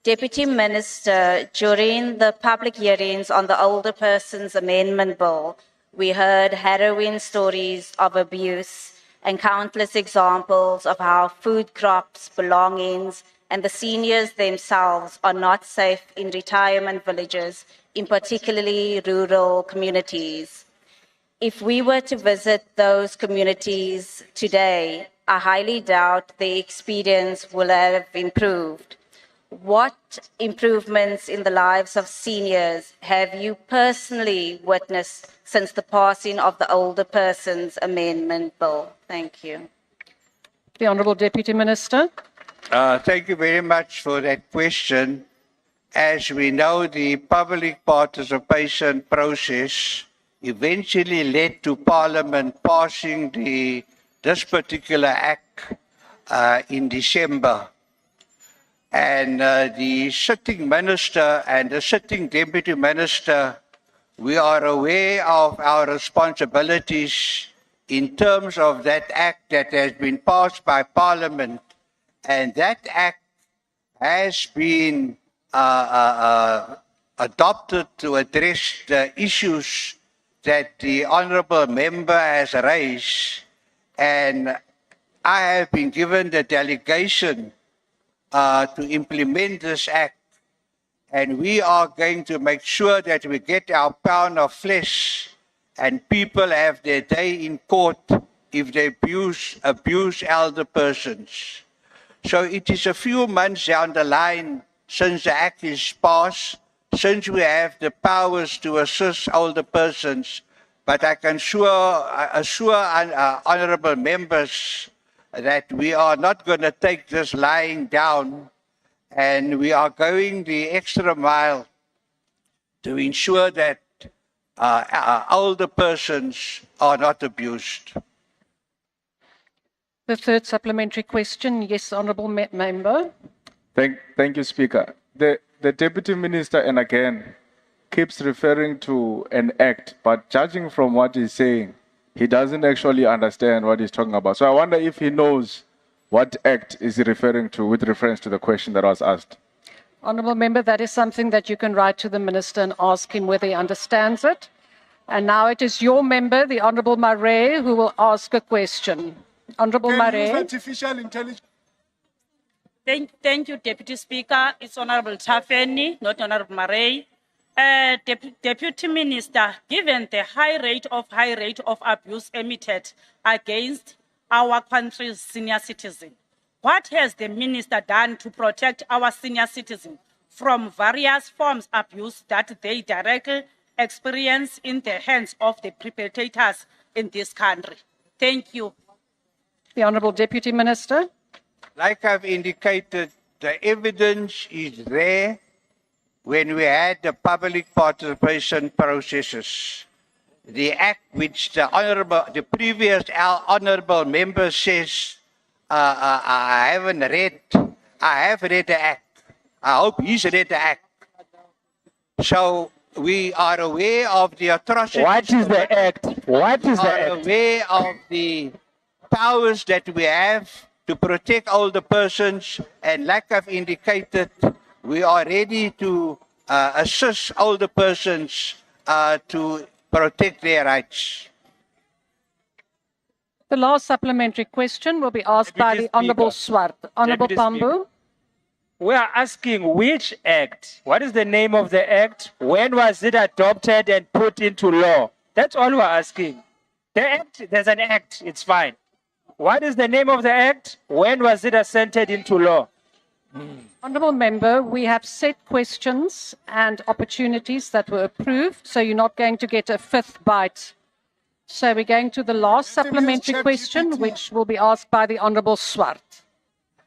Deputy Minister, during the public hearings on the Older Persons Amendment Bill, we heard harrowing stories of abuse and countless examples of how food crops, belongings, and the seniors themselves are not safe in retirement villages, in particularly rural communities. If we were to visit those communities today, I highly doubt the experience will have improved. what improvements in the lives of seniors have you personally witnessed since the passing of the Older Persons Amendment Bill? Thank you. The Honourable Deputy Minister. Thank you very much for that question. As we know, the public participation process eventually led to Parliament passing this particular act in December. And the sitting minister and the sitting deputy minister, we are aware of our responsibilities in terms of that act that has been passed by Parliament. And that act has been adopted to address the issues that the honourable member has raised. And I have been given the delegation to implement this act. And we are going to make sure that we get our pound of flesh and people have their day in court if they abuse elder persons. So it is a few months down the line since the act is passed, since we have the powers to assist older persons, but I can assure honourable members that we are not going to take this lying down, and we are going the extra mile to ensure that older persons are not abused. The third supplementary question. Yes, Honourable Member. Thank you, Speaker. The Deputy Minister, and again, keeps referring to an act, but judging from what he's saying, he doesn't actually understand what he's talking about. So I wonder if he knows what act is he referring to with reference to the question that was asked. Honourable Member, that is something that you can write to the Minister and ask him whether he understands it. And now it is your member, the Honourable Marais, who will ask a question. Honourable Marais. Artificial intelligence. Thank you, Deputy Speaker. It's Honourable Tafeni, not Honourable Marais. Deputy Minister, given the high rate of abuse emitted against our country's senior citizens, what has the Minister done to protect our senior citizens from various forms of abuse that they directly experience in the hands of the perpetrators in this country? Thank you. The Honourable Deputy Minister. Like I've indicated, the evidence is there when we had the public participation processes. The act which the previous honourable member says, I haven't read, I have read the act. I hope he's read the act. So we are aware of the atrocities. What is the act? What is the act? We are aware of the powers that we have to protect older persons, and like I've indicated, we are ready to assist older persons to protect their rights. The last supplementary question will be asked by the Honourable Swart. Honourable Pambu. We are asking which act? What is the name of the act? When was it adopted and put into law? That's all we're asking. The act, there's an act, it's fine. What is the name of the act? When was it assented into law? Honourable Member, we have set questions and opportunities that were approved, so you're not going to get a fifth bite. So we're going to the last supplementary question, which will be asked by the Honourable Swart.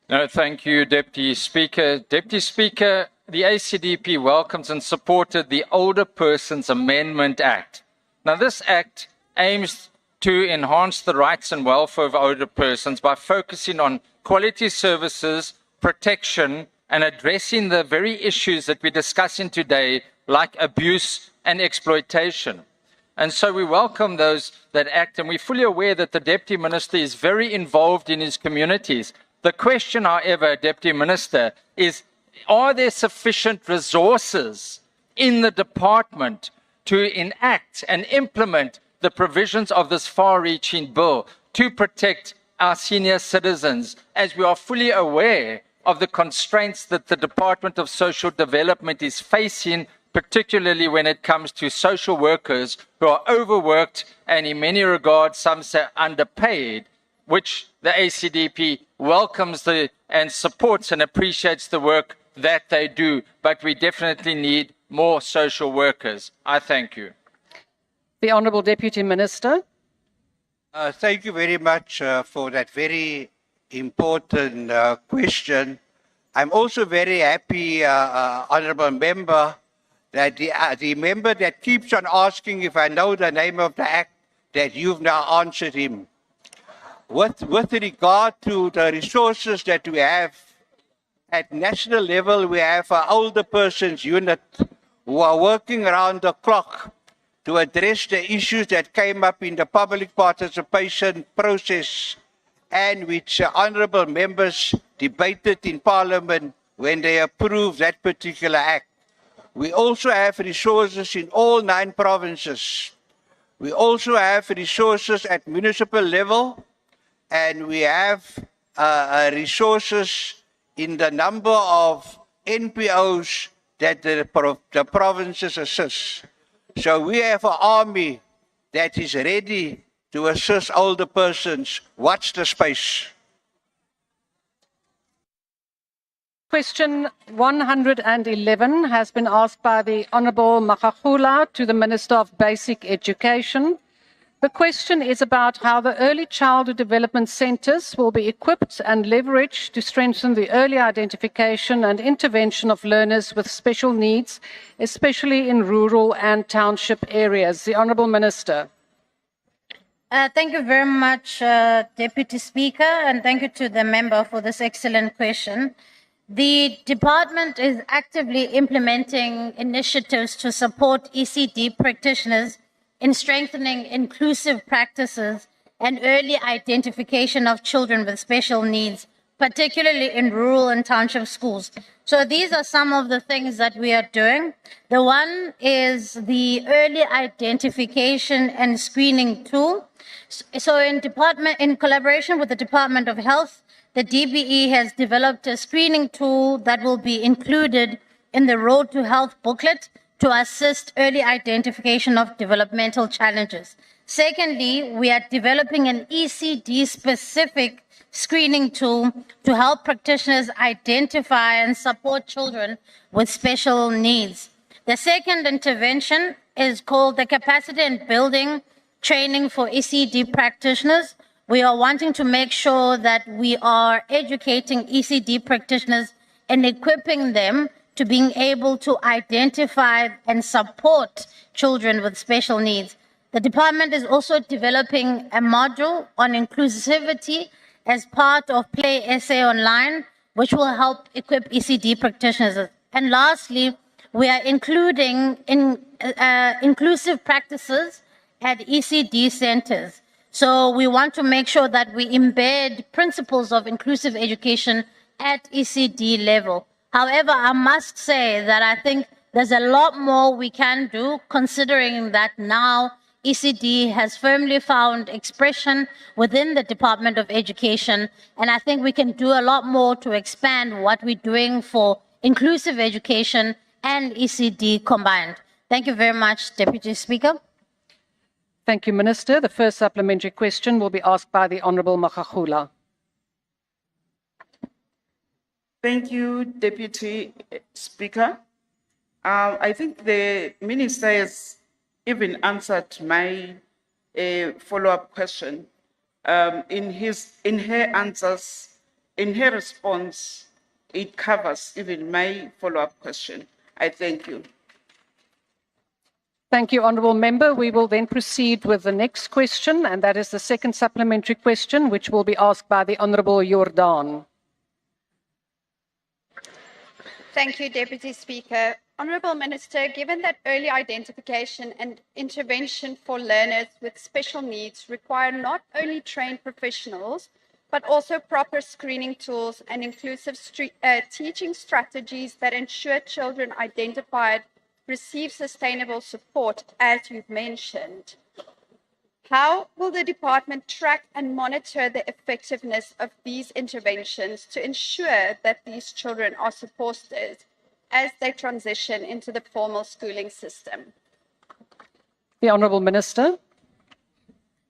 No, thank you, Deputy Speaker. Deputy Speaker, the ACDP welcomes and supported the Older Persons Amendment Act. Now, this act aims to enhance the rights and welfare of older persons by focusing on quality services, protection, and addressing the very issues that we're discussing today, like abuse and exploitation. And so we welcome that act, and we're fully aware that the Deputy Minister is very involved in his communities. The question, however, Deputy Minister, is are there sufficient resources in the department to enact and implement the provisions of this far-reaching bill to protect our senior citizens, as we are fully aware of the constraints that the Department of Social Development is facing, particularly when it comes to social workers who are overworked and in many regards, some say underpaid, which the ACDP welcomes and supports and appreciates the work that they do, but we definitely need more social workers. I thank you. The Honourable Deputy Minister. Thank you very much for that very important question. I'm also very happy, Honourable Member, that the member that keeps on asking if I know the name of the act, that you've now answered him. With regard to the resources that we have, at national level, we have an older persons unit who are working around the clock to address the issues that came up in the public participation process and which honourable members debated in Parliament when they approved that particular act. We also have resources in all 9 provinces. We also have resources at municipal level, and we have resources in the number of NPOs that the provinces assist. So we have an army that is ready to assist older persons. Watch the space. Question 111 has been asked by the Honourable Makgakgola to the Minister of Basic Education. The question is about how the early childhood development centres will be equipped and leveraged to strengthen the early identification and intervention of learners with special needs, especially in rural and township areas. The Honourable Minister. Thank you very much, Deputy Speaker, and thank you to the member for this excellent question. The department is actively implementing initiatives to support ECD practitioners in strengthening inclusive practices and early identification of children with special needs, particularly in rural and township schools. So these are some of the things that we are doing. The one is the early identification and screening tool. So in collaboration with the Department of Health, the DBE has developed a screening tool that will be included in the Road to Health booklet to assist early identification of developmental challenges. Secondly, we are developing an ECD-specific screening tool to help practitioners identify and support children with special needs. The second intervention is called the Capacity and Building Training for ECD Practitioners. We are wanting to make sure that we are educating ECD practitioners and equipping them to being able to identify and support children with special needs. The department is also developing a module on inclusivity as part of Play SA Online, which will help equip ECD practitioners. And lastly, we are including inclusive practices at ECD centers. So we want to make sure that we embed principles of inclusive education at ECD level. However, I must say that I think there's a lot more we can do, considering that now ECD has firmly found expression within the Department of Education, and I think we can do a lot more to expand what we're doing for inclusive education and ECD combined. Thank you very much, Deputy Speaker. Thank you, Minister. The first supplementary question will be asked by the Honourable Makgakgola. Thank you, Deputy Speaker. I think the Minister has even answered my follow-up question. In her response, it covers even my follow-up question. I thank you. Thank you, Honourable Member. We will then proceed with the next question, and that is the second supplementary question, which will be asked by the Honourable Jordan. Thank you, Deputy Speaker. Honourable Minister, given that early identification and intervention for learners with special needs require not only trained professionals, but also proper screening tools and inclusive teaching strategies that ensure children identified receive sustainable support, as you've mentioned, how will the department track and monitor the effectiveness of these interventions to ensure that these children are supported as they transition into the formal schooling system? The Honourable Minister.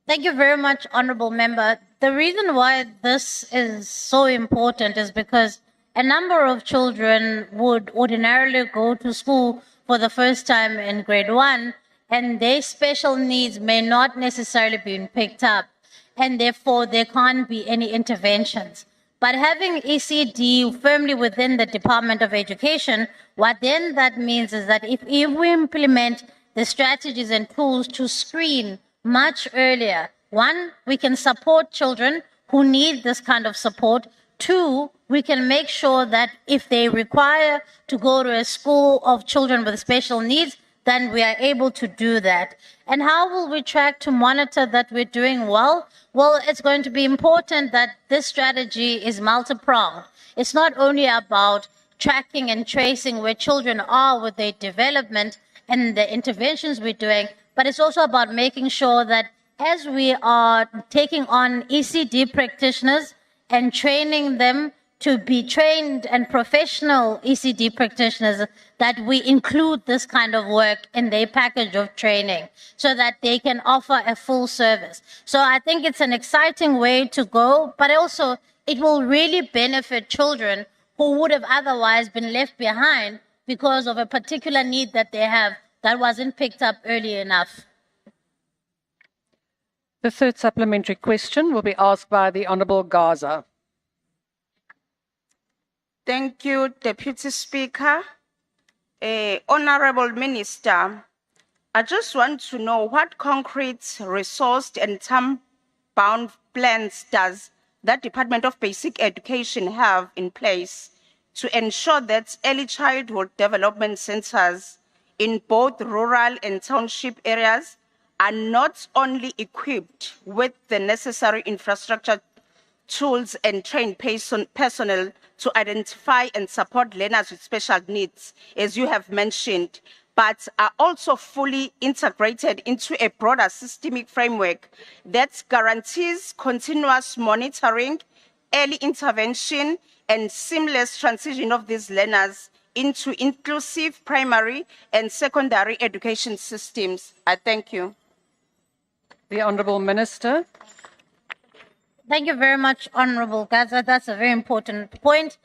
Thank you very much, Honourable Member. The reason why this is so important is because a number of children would ordinarily go to school for the first time in grade 1, and their special needs may not necessarily be picked up, and therefore there can't be any interventions. But having ECD firmly within the Department of Education, what then that means is that if we implement the strategies and tools to screen much earlier, one, we can support children who need this kind of support. Two, we can make sure that if they require to go to a school of children with special needs, then we are able to do that. And how will we track to monitor that we're doing well? Well, it's going to be important that this strategy is multi-pronged. It's not only about tracking and tracing where children are with their development and the interventions we're doing, but it's also about making sure that as we are taking on ECD practitioners and training them to be trained and professional ECD practitioners, that we include this kind of work in their package of training so that they can offer a full service. So I think it's an exciting way to go, but also it will really benefit children who would have otherwise been left behind because of a particular need that they have that wasn't picked up early enough. The third supplementary question will be asked by the Honourable Gaza. Thank you, Deputy Speaker. Honourable Minister, I just want to know what concrete, resourced and time-bound plans does the Department of Basic Education have in place to ensure that early childhood development centres in both rural and township areas are not only equipped with the necessary infrastructure, tools and trained personnel to identify and support learners with special needs, as you have mentioned, but are also fully integrated into a broader systemic framework that guarantees continuous monitoring, early intervention, and seamless transition of these learners into inclusive primary and secondary education systems. I thank you. The Honourable Minister. Thank you very much, Honourable Gaza. That's a very important point.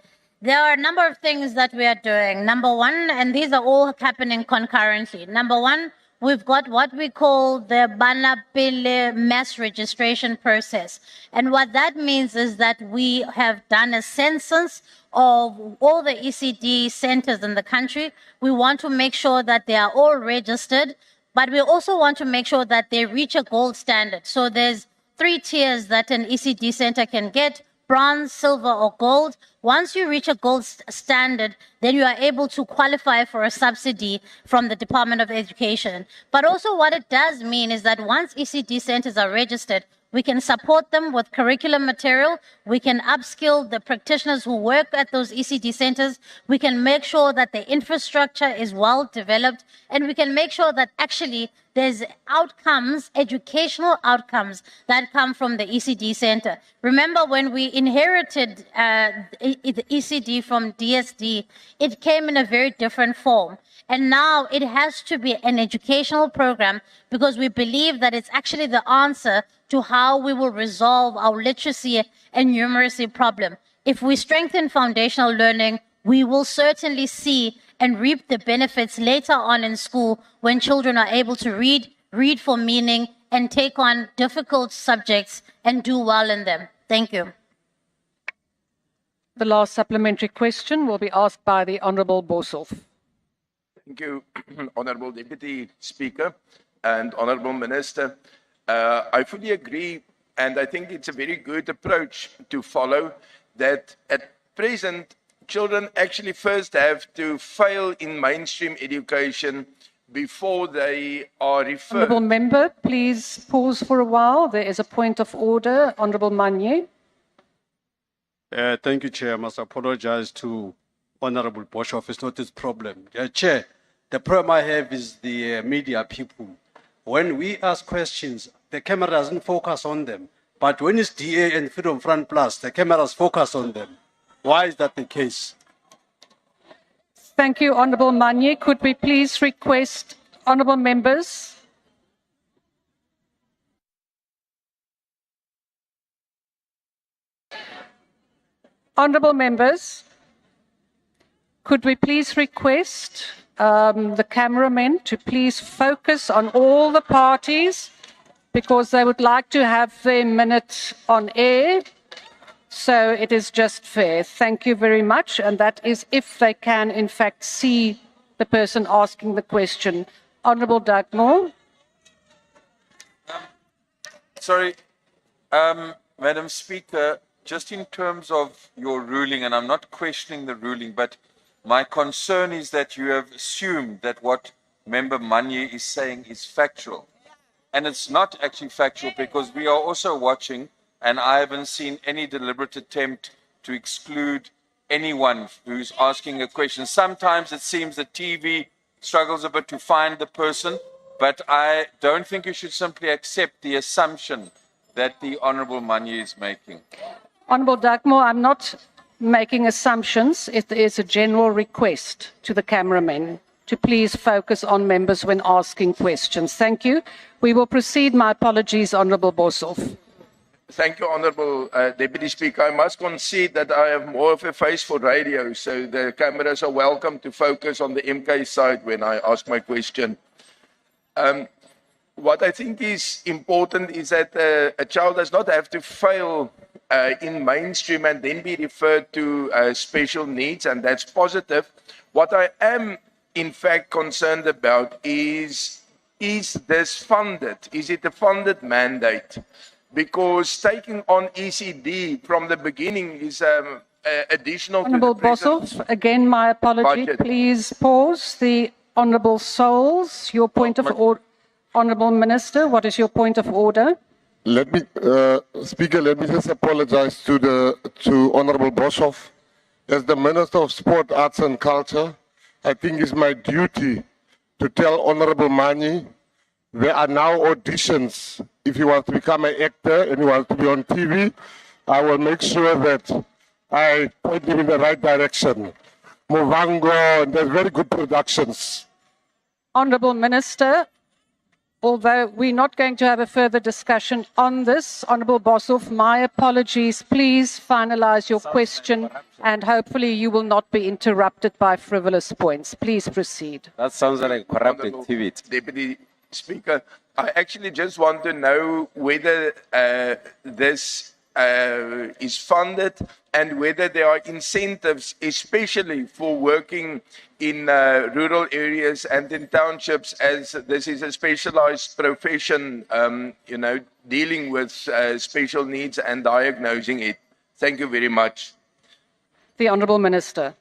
There are a number of things that we are doing. Number one, and these are all happening concurrently. Number one, we've got what we call the Banapile mass registration process. And what that means is that we have done a census of all the ECD centers in the country. We want to make sure that they are all registered, but we also want to make sure that they reach a gold standard. So there's 3 tiers that an ECD center can get: bronze, silver, or gold. Once you reach a gold standard, then you are able to qualify for a subsidy from the Department of Education. But also what it does mean is that once ECD centers are registered, we can support them with curriculum material. We can upskill the practitioners who work at those ECD centers. We can make sure that the infrastructure is well developed, and we can make sure that actually there's outcomes, educational outcomes that come from the ECD center. Remember when we inherited the ECD from DSD, it came in a very different form. And now it has to be an educational program because we believe that it's actually the answer to how we will resolve our literacy and numeracy problem. If we strengthen foundational learning, we will certainly see and reap the benefits later on in school when children are able to read for meaning, and take on difficult subjects and do well in them. Thank you. The last supplementary question will be asked by the Honourable Boshoff. Thank you, Honourable Deputy Speaker and Honourable Minister. I fully agree, and I think it's a very good approach to follow, that at present, children actually first have to fail in mainstream education before they are referred. Honourable Member, please pause for a while. There is a point of order. Honourable Manye. Thank you, Chair. I must apologize to Honourable Boshoff. It's not his problem. Chair, the problem I have is the media people. When we ask questions, the camera doesn't focus on them. But when it's DA and Freedom Front Plus, the cameras focus on them. Why is that the case? Thank you, Honourable Manye. Could we please request honourable members? Honourable members, Could we please request the cameramen to please focus on all the parties because they would like to have their minute on air. So it is just fair. Thank you very much. And that is if they can, in fact, see the person asking the question. Honourable Dugmore. Sorry, Madam Speaker, just in terms of your ruling, and I'm not questioning the ruling, but my concern is that you have assumed that what Member Manye is saying is factual. And it's not actually factual because we are also watching, and I haven't seen any deliberate attempt to exclude anyone who's asking a question. Sometimes it seems the TV struggles a bit to find the person, but I don't think you should simply accept the assumption that the Honourable Manye is making. Honourable Dugmore, I'm not making assumptions. It is a general request to the cameramen to please focus on members when asking questions. Thank you. We will proceed. My apologies, Honourable Boshoff. Thank you, Honourable Deputy Speaker. I must concede that I have more of a face for radio, so the cameras are welcome to focus on the MK side when I ask my question. What I think is important is that a child does not have to fail in mainstream and then be referred to special needs, and that's positive. What I am, in fact, concerned about is this funded? Is it a funded mandate? Because taking on ECD from the beginning is additional Honourable to the present Boshoff, again, my apology. budget. Please pause. The Honourable Souls, your point of order. Honourable Minister, what is your point of order? Let me, Speaker, let me just apologize to Honourable Boshoff. As the Minister of Sport, Arts and Culture, I think it's my duty to tell Honourable Manye there are now auditions. If he wants to become an actor and he wants to be on TV, I will make sure that I point him in the right direction. Movango, and there's very good productions. Honourable Minister, although we're not going to have a further discussion on this, Honourable Boshoff, my apologies. Please finalise your question and hopefully you will not be interrupted by frivolous points. Please proceed. That sounds like corrupt activity. Deputy Speaker, I actually just want to know whether this is funded and whether there are incentives, especially for working in rural areas and in townships, as this is a specialized profession, dealing with special needs and diagnosing it. Thank you very much. The Honourable Minister.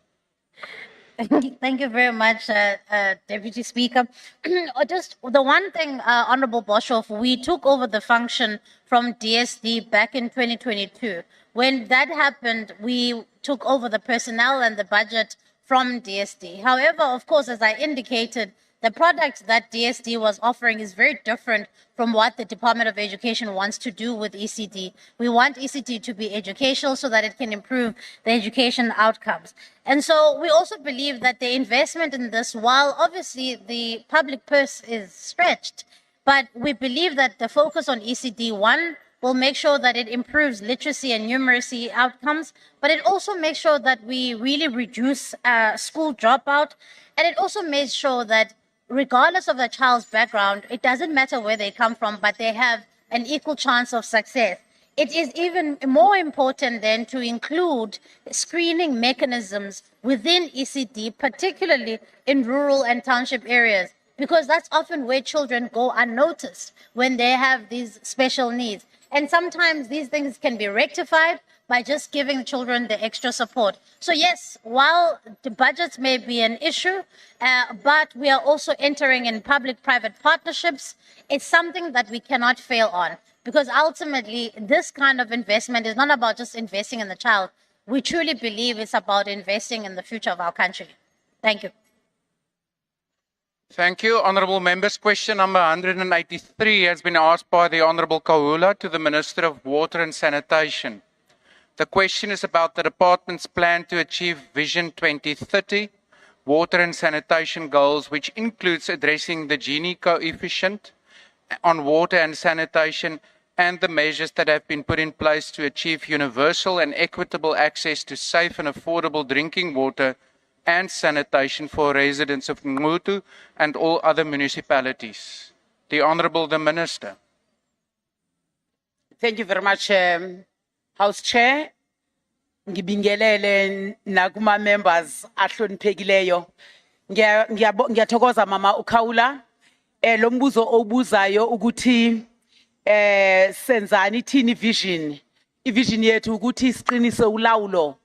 Thank you very much, Deputy Speaker. Just the one thing, Honourable Boshoff, we took over the function from DSD back in 2022. When that happened, we took over the personnel and the budget from DSD. However, of course, as I indicated, the product that DSD was offering is very different from what the Department of Education wants to do with ECD. We want ECD to be educational so that it can improve the education outcomes. And so we also believe that the investment in this, while obviously the public purse is stretched, but we believe that the focus on ECD, one, will make sure that it improves literacy and numeracy outcomes, but it also makes sure that we really reduce school dropout, and it also makes sure that regardless of the child's background, it doesn't matter where they come from, but they have an equal chance of success. It is even more important then to include screening mechanisms within ECD, particularly in rural and township areas, because that's often where children go unnoticed when they have these special needs. And sometimes these things can be rectified by just giving children the extra support. So yes, while the budgets may be an issue, but we are also entering in public-private partnerships. It's something that we cannot fail on, because ultimately this kind of investment is not about just investing in the child. We truly believe it's about investing in the future of our country. Thank you. Thank you. Honourable members, question number 183 has been asked by the Honourable Kahula to the Minister of Water and Sanitation. The question is about the department's plan to achieve Vision 2030 water and sanitation goals, which includes addressing the Gini coefficient on water and sanitation and the measures that have been put in place to achieve universal and equitable access to safe and affordable drinking water and sanitation for residents of Ngutu and all other municipalities. The Honourable the Minister. Thank you very much, House Chair. Ngibingelele nakuma members ahloniphekileyo. Ngiyathokoza mama uKhawula. Lo mbuzo obuzayo ukuthi senzani thini vision. Ivision yethu ukuthi siqinise ulawulo,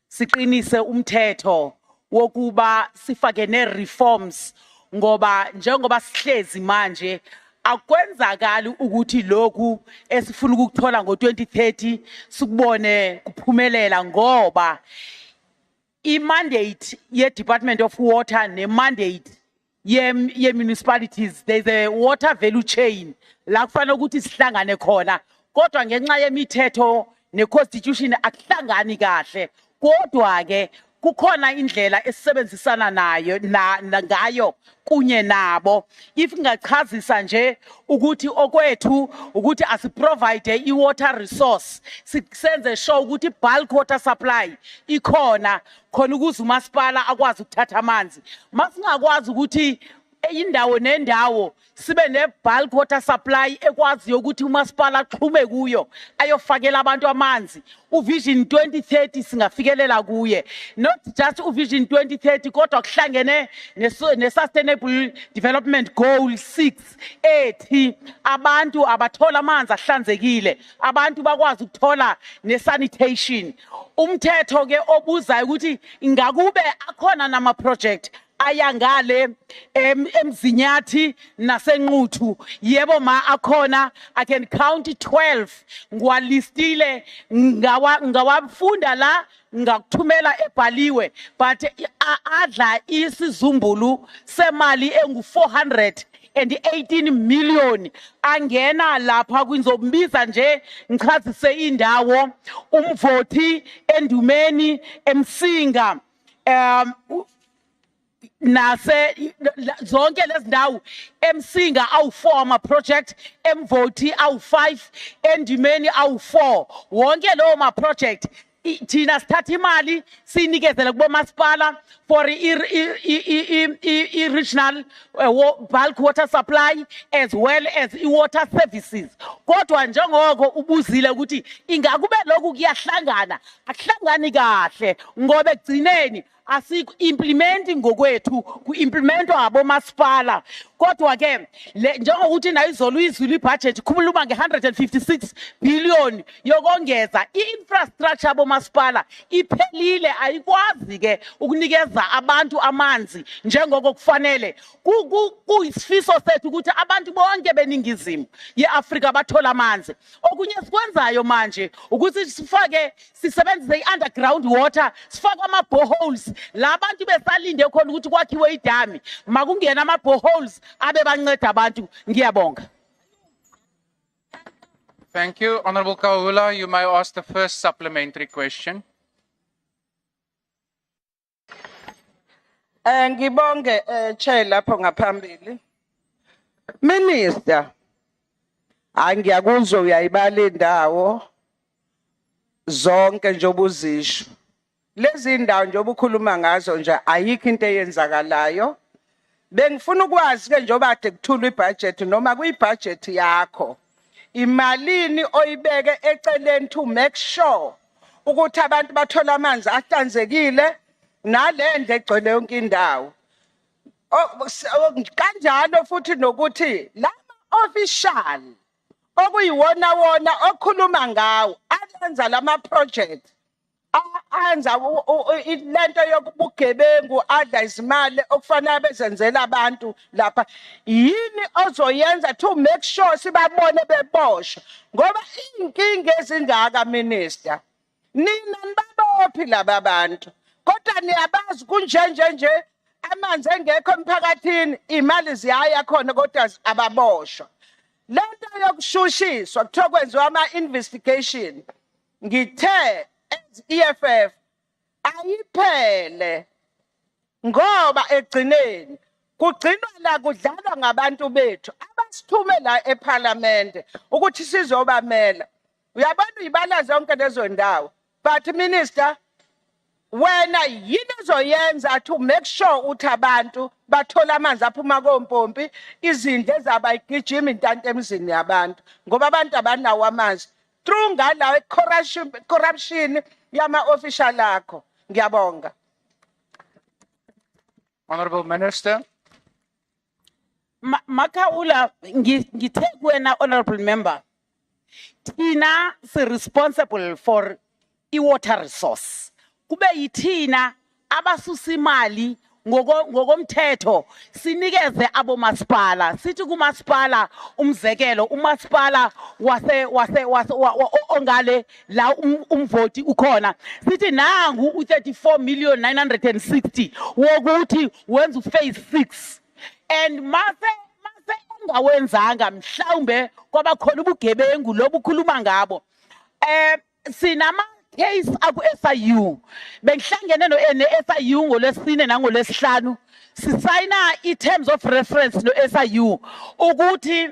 siqinise umthetho wokuba sifake ne reforms ngoba njengoba sihlezi manje akwenzakali ukuthi lokhu esifuna ukuthola ngo2030 sikubone kuphumelela ngoba i-mandate ye-Department of Water ne-mandate ye-municipalities, there's a water value chain la kufanele ukuthi sihlangane khona kodwa ngenxa yemithetho ne-constitution akuhlangani kahle kodwa ke kukhona indlela esisebenzisana nayo ngayo kunye nabo if ngachazisa nje ukuthi okwethu ukuthi asiprovide i-water resource senze sure ukuthi bulk water supply ikhona khona ukuze umasipala akwazi ukuthatha amanzi masingakwazi ukuthi indawo nendawo sibe ne bulk water supply ekwaziyo ukuthi umasipala axhume kuyo ayofakela abantu amanzi uvision 2030 singafikelela kuye not just uvision 2030 kodwa kuhlangene ne sustainable development goal 6 ethi abantu abathola amanzi ahlanzekile abantu bakwazi ukuthola ne sanitation umthetho ke obuzayo ukuthi ingakube akhona nama project ayangale emzinyathi nasenquthu yebo ma akhona I can count 12 ngwalistile ngawafunda la ngakuthumela ebhaliwe but adla isizumbulu semali engu418 million angena lapha kwinzombiza nje ngichazise indawo umvoti endumeni emsinga nase zonke lezi ndawo emsinga awu4 ama project emvoti awu5 endimeni awu4 wonke lawo ma project thina sithatha imali sinikezele kubo masipala for i-regional bulk water supply as well as i-water services kodwa njengoko ubuzile ukuthi ingakube lokhu kuyahlangana akuhlangani kahle ngoba ekugcineni asiku-implementing ngokwethu ku-implementwa abomasipala kodwa ke njengokuthi nayo izolo izulu ibudget khuluma nge-156 billion yokongeza i-infrastructure abomasipala iphelile ayikwazi ke ukunikeza abantu amanzi njengoko kufanele kuyisifiso sethu ukuthi abantu bonke beningizimu ye-Afrika bathola amanzi okunye sikwenzayo manje ukuthi sisebenzise i-underground water sifake ama-boreholes la bantu besalinde khona ukuthi kwakhiwe idami makungena ama-boreholes abe banceda abantu ngiyabonga. Thank you. Honourable Kahula, you may ask the first supplementary question. Ngibonge chair lapho ngaphambili. Minister, ngiyakuzwa uyayibala indawo zonke nje obuzisho. Lezi ndawo nje obukhuluma ngazo nje ayikho into eyenzakalayo. Bengifuna ukwazi ke njengoba ade kuthula ibudget noma kuyibudget yakho. Imalini oyibeke eceleni to make sure ukuthi abantu bathola amanzi ahlanzekile nalendle egcwele yonke indawo. Kanjalo futhi nokuthi lama official okuyiwona wona okhuluma ngawo ayenza lama project anza lento yokubugebengu adla izimali okufanele bezenzela abantu lapha yini ozoyenza to make sure sibabone beboshwa ngoba inkinga ezingaka minister nina nibabophi laba bantu kodwa niyabazi kunjenje amanzi engekho emphakathini imali ziyaya khona kodwa ababoshwa lento yokushushiswa kuthiwa kwenziwa ama-investigation ngithe EFF ayiphele ngoba egcineni kugcinwa la kudlalwa ngabantu bethu abasithume la eParliament ukuthi sizobamela uyabona uyibala zonke lezo ndawo but minister wena yini ozoyenza to make sure ukuthi abantu bathola amanzi aphuma kompompi izinto ezabayigijima intanta emizini yabantu ngoba abantu abanawo amanzi through ngalawo corruption yama-official akho ngiyabonga. Honorable Minister. Makaula ngithe kuwena honorable member thina responsible for i-water resource kube yithina abasusa imali ngokomthetho sinikeze abomasipala sithi kumasipala umzekelo umasipala ongale la umvoti ukhona sithi nangu u34,960,000 wokuthi wenza uphase 6 and mase engawenzanga mhlawumbe kwaba khona ubugebengu lobukhuluma ngabo sinama case aku SIU bengihlangene no SIU ngolesine nangolesihlanu sisayina i-terms of reference no SIU ukuthi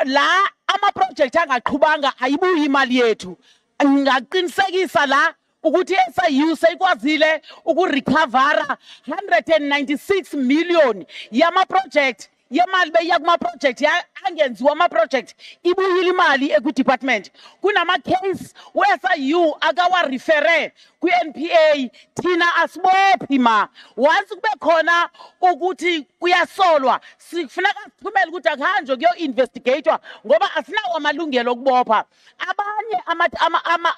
la ama project angaqhubanga ayibuyi imali yethu ngaqinisekisa la ukuthi SIU seyikwazile ukurecovera 196 million yama project yemali beya kuma project angenziwa ama project ibuyile imali eku department kunama case we-SIU akawa refere ku-NPA thina asibophi ma once kube khona ukuthi kuyasolwa sifuneka sithumele ukuthi akuhanjwe kuyo investigator ngoba asinawo amalungelo okubopha abanye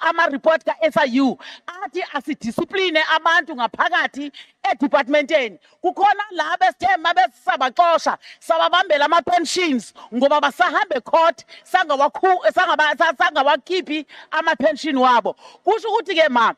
ama report ka-SIU athi asidiscipline abantu ngaphakathi edepartmenteni kukhona la besithe mabesabaxosha sababambela ama-pensions ngoba basahambe court sangawakhiphi ama-pension wabo kusho ukuthi-ke ma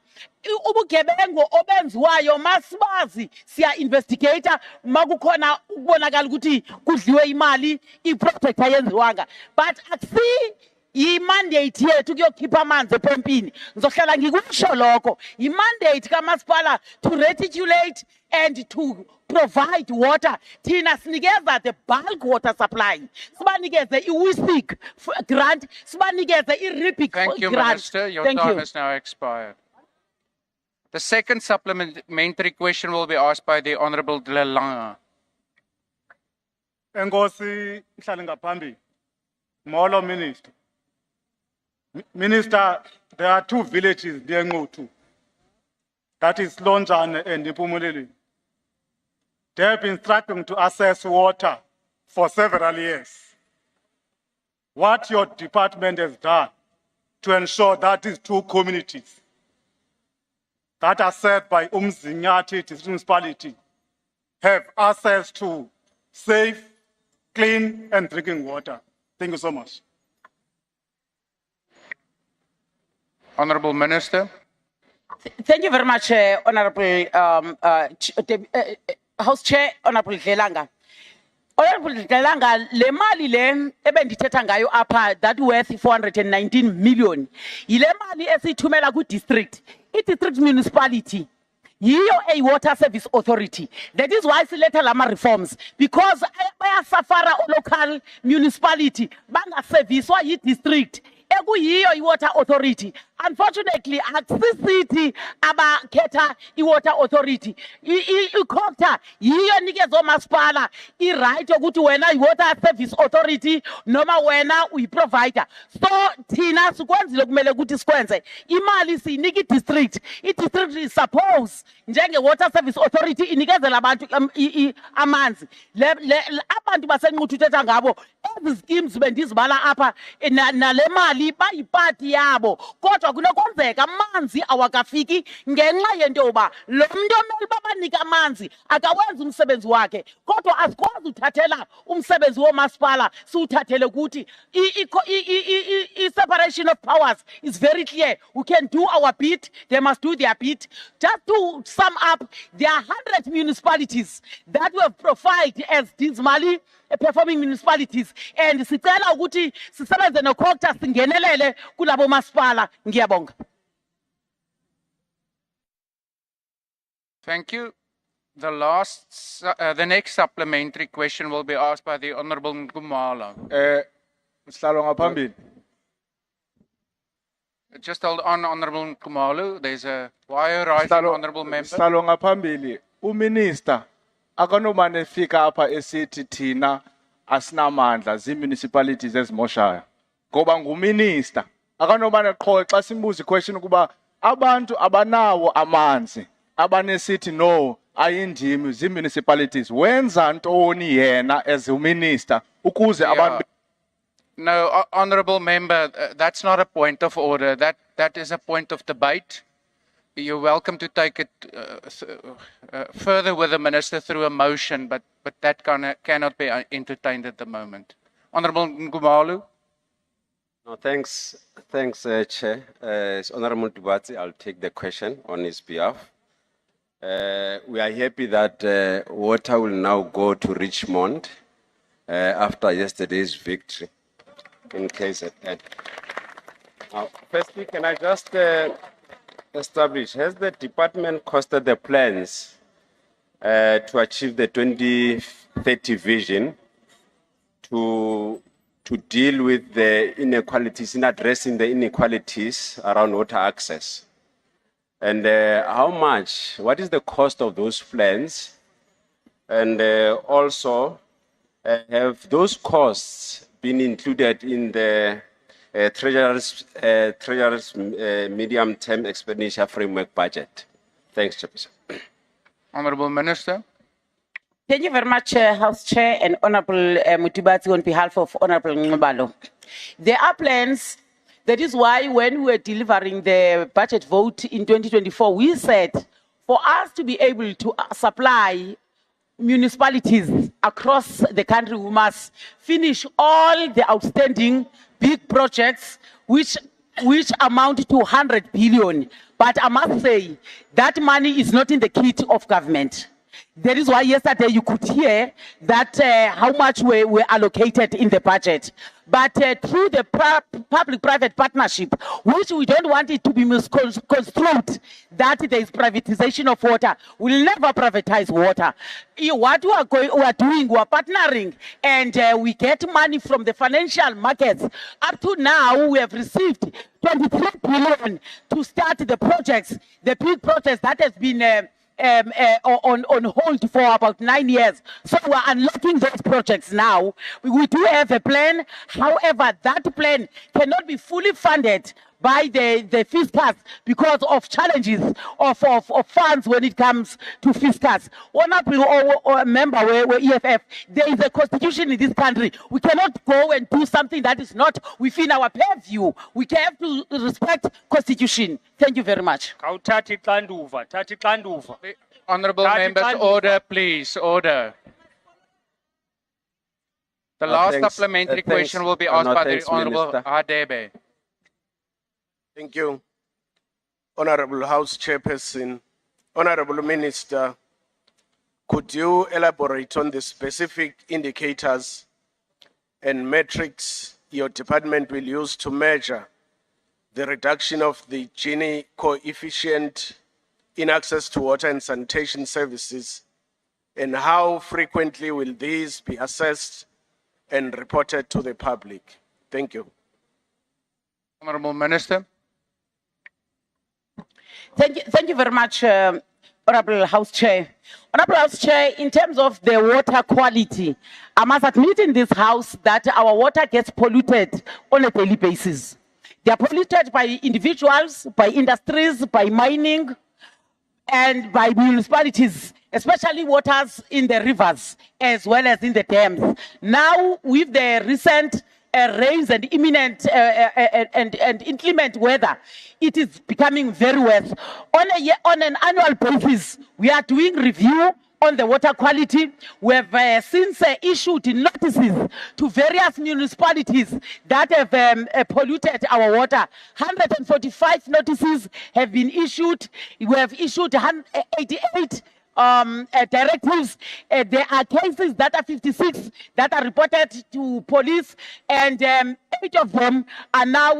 ubugebengu obenziwayo masibazi siya-investigator makukhona ukubonakala ukuthi kudliwe imali i-project ayenziwanga but akusi i-mandate yethu kuyokhipha amanzi epompini ngizohlala ngikusho lokho i-mandate kamasipala to reticulate and to provide water thina sinikeza the bulk water supply sibanikeze i-WISIC grant sibanikeze i-RIPIC grant. Thank you, Minister. Your time has now expired. The second supplementary question will be asked by the Honorable Dlelanga. Enkosi mhlali ngaphambili. Molo Minister. Minister, there are two villages near Ngutu. That is Lonjane and Ipumulili. They have been struggling to access water for several years. What your department has done to ensure that these two communities that are served by Umzinyati District Municipality have access to safe, clean and drinking water. Thank you so much. Honorable Minister. Thank you very much, Honorable House Chair, Honorable Dlelanga. Honorable Dlelanga, le mali le ebendithetha ngayo apha that worth 419 million. Yile mali esithumela ku district. I-district municipality yiyo a water service authority. That is why siletha lama reforms because bayasafara local municipality bangaserviswa yi-district. Ekuyiyo i-water authority. Unfortunately, akusisithi abakhetha i-water authority. I-COGTA yiyo nikezo masipala i-right yokuthi wena i-water service authority noma wena uyi-provider. So thina sikwenzile kumele ukuthi sikwenze. Imali siyinika i-district. I-district is suppose njenge-water service authority inikezela abantu amanzi. Abantu basenquthu uthetha ngabo ezi schemes bendizibala apha nale mali bayipati yabo kodwa kunokwenzeka amanzi awakafiki ngenxa yento yoba lo muntu omele babanike amanzi akawenza umsebenzi wakhe kodwa asikwazi uthathela umsebenzi womasipala siwuthathele ukuthi i-separation of powers is very clear. We can do our bit, they must do their bit. Just to sum up, there are 100 municipalities that we have profiled as these Mali performing municipalities and sicela ukuthi sisebenze no-COGTA singenelele kulabo masipala. Ngiyabonga. Thank you. The next supplementary question will be asked by the Honorable Ngumala. Mhlalo ngaphambili. Just hold on, Honorable Kumalu. There's a wire rising, Honorable Member. Salo ngaphambili, uminister akanomane fika apha esithi thina asinamandla zi-municipalities ezimoshayo. Ngoba nguminister, akanomane qho xa simbuza question kuba abantu abanawo amanzi, abanesithi no, ayindimi zi-municipalities. Wenza ntoni yena as a minister ukuze abantu No, Honorable Member, that's not a point of order. That is a point of debate. You're welcome to take it further with the Minister through a motion, but that cannot be entertained at the moment. Honorable Ngumalu. No, thanks, Chair. As Honorable Dubatsi, I'll take the question on his behalf. We are happy that water will now go to Richmond after yesterday's victory. In case at hand. Now, firstly, can I just establish, has the department costed the plans to achieve the 2030 vision to deal with the inequalities, in addressing the inequalities around water access? And how much, what is the cost of those plans? And also, have those costs been included in the Treasury's medium-term expenditure framework budget? Thanks, Chairperson. Honorable Minister. Thank you very much, House Chair and Honorable Mutibati, on behalf of Honorable Ngubalo. There are plans. That is why when we were delivering the budget vote in 2024, we said for us to be able to supply municipalities across the country, we must finish all the outstanding big projects which amount to 100 billion. But I must say that money is not in the kit of government. That is why yesterday you could hear that how much were allocated in the budget. But through the public-private partnership, which we don't want it to be misconstrued that there is privatization of water. We'll never privatize water. What we are doing, we are partnering, and we get money from the financial markets. Up to now, we have received 23 billion to start the projects, the big projects that has been on hold for about 9 years. So we're unlocking those projects now. We do have a plan. However, that plan cannot be fully funded by the fiscus because of challenges of funds when it comes to fiscus. Honorable member where EFF, there is a constitution in this country. We cannot go and do something that is not within our purview. We have to respect constitution. Thank you very much. Honorable members, order, please, order. The last supplementary question will be asked by the Honorable Hadebe. Thank you, Honorable House Chairperson. Honorable Minister, could you elaborate on the specific indicators and metrics your department will use to measure the reduction of the Gini coefficient in access to water and sanitation services, and how frequently will these be assessed and reported to the public? Thank you. Honorable Minister. Thank you very much, Honorable House Chair. Honorable House Chair, in terms of the water quality, I must admit in this House that our water gets polluted on a daily basis. They are polluted by individuals, by industries, by mining, and by municipalities, especially waters in the rivers as well as in the dams. Now, with the recent rains and imminent and inclement weather, it is becoming very worse. On an annual basis, we are doing review on the water quality. We have since issued notices to various municipalities that have polluted our water. 145 notices have been issued. We have issued 88 directives. There are cases that are 56 that are reported to police, and 8 of them are now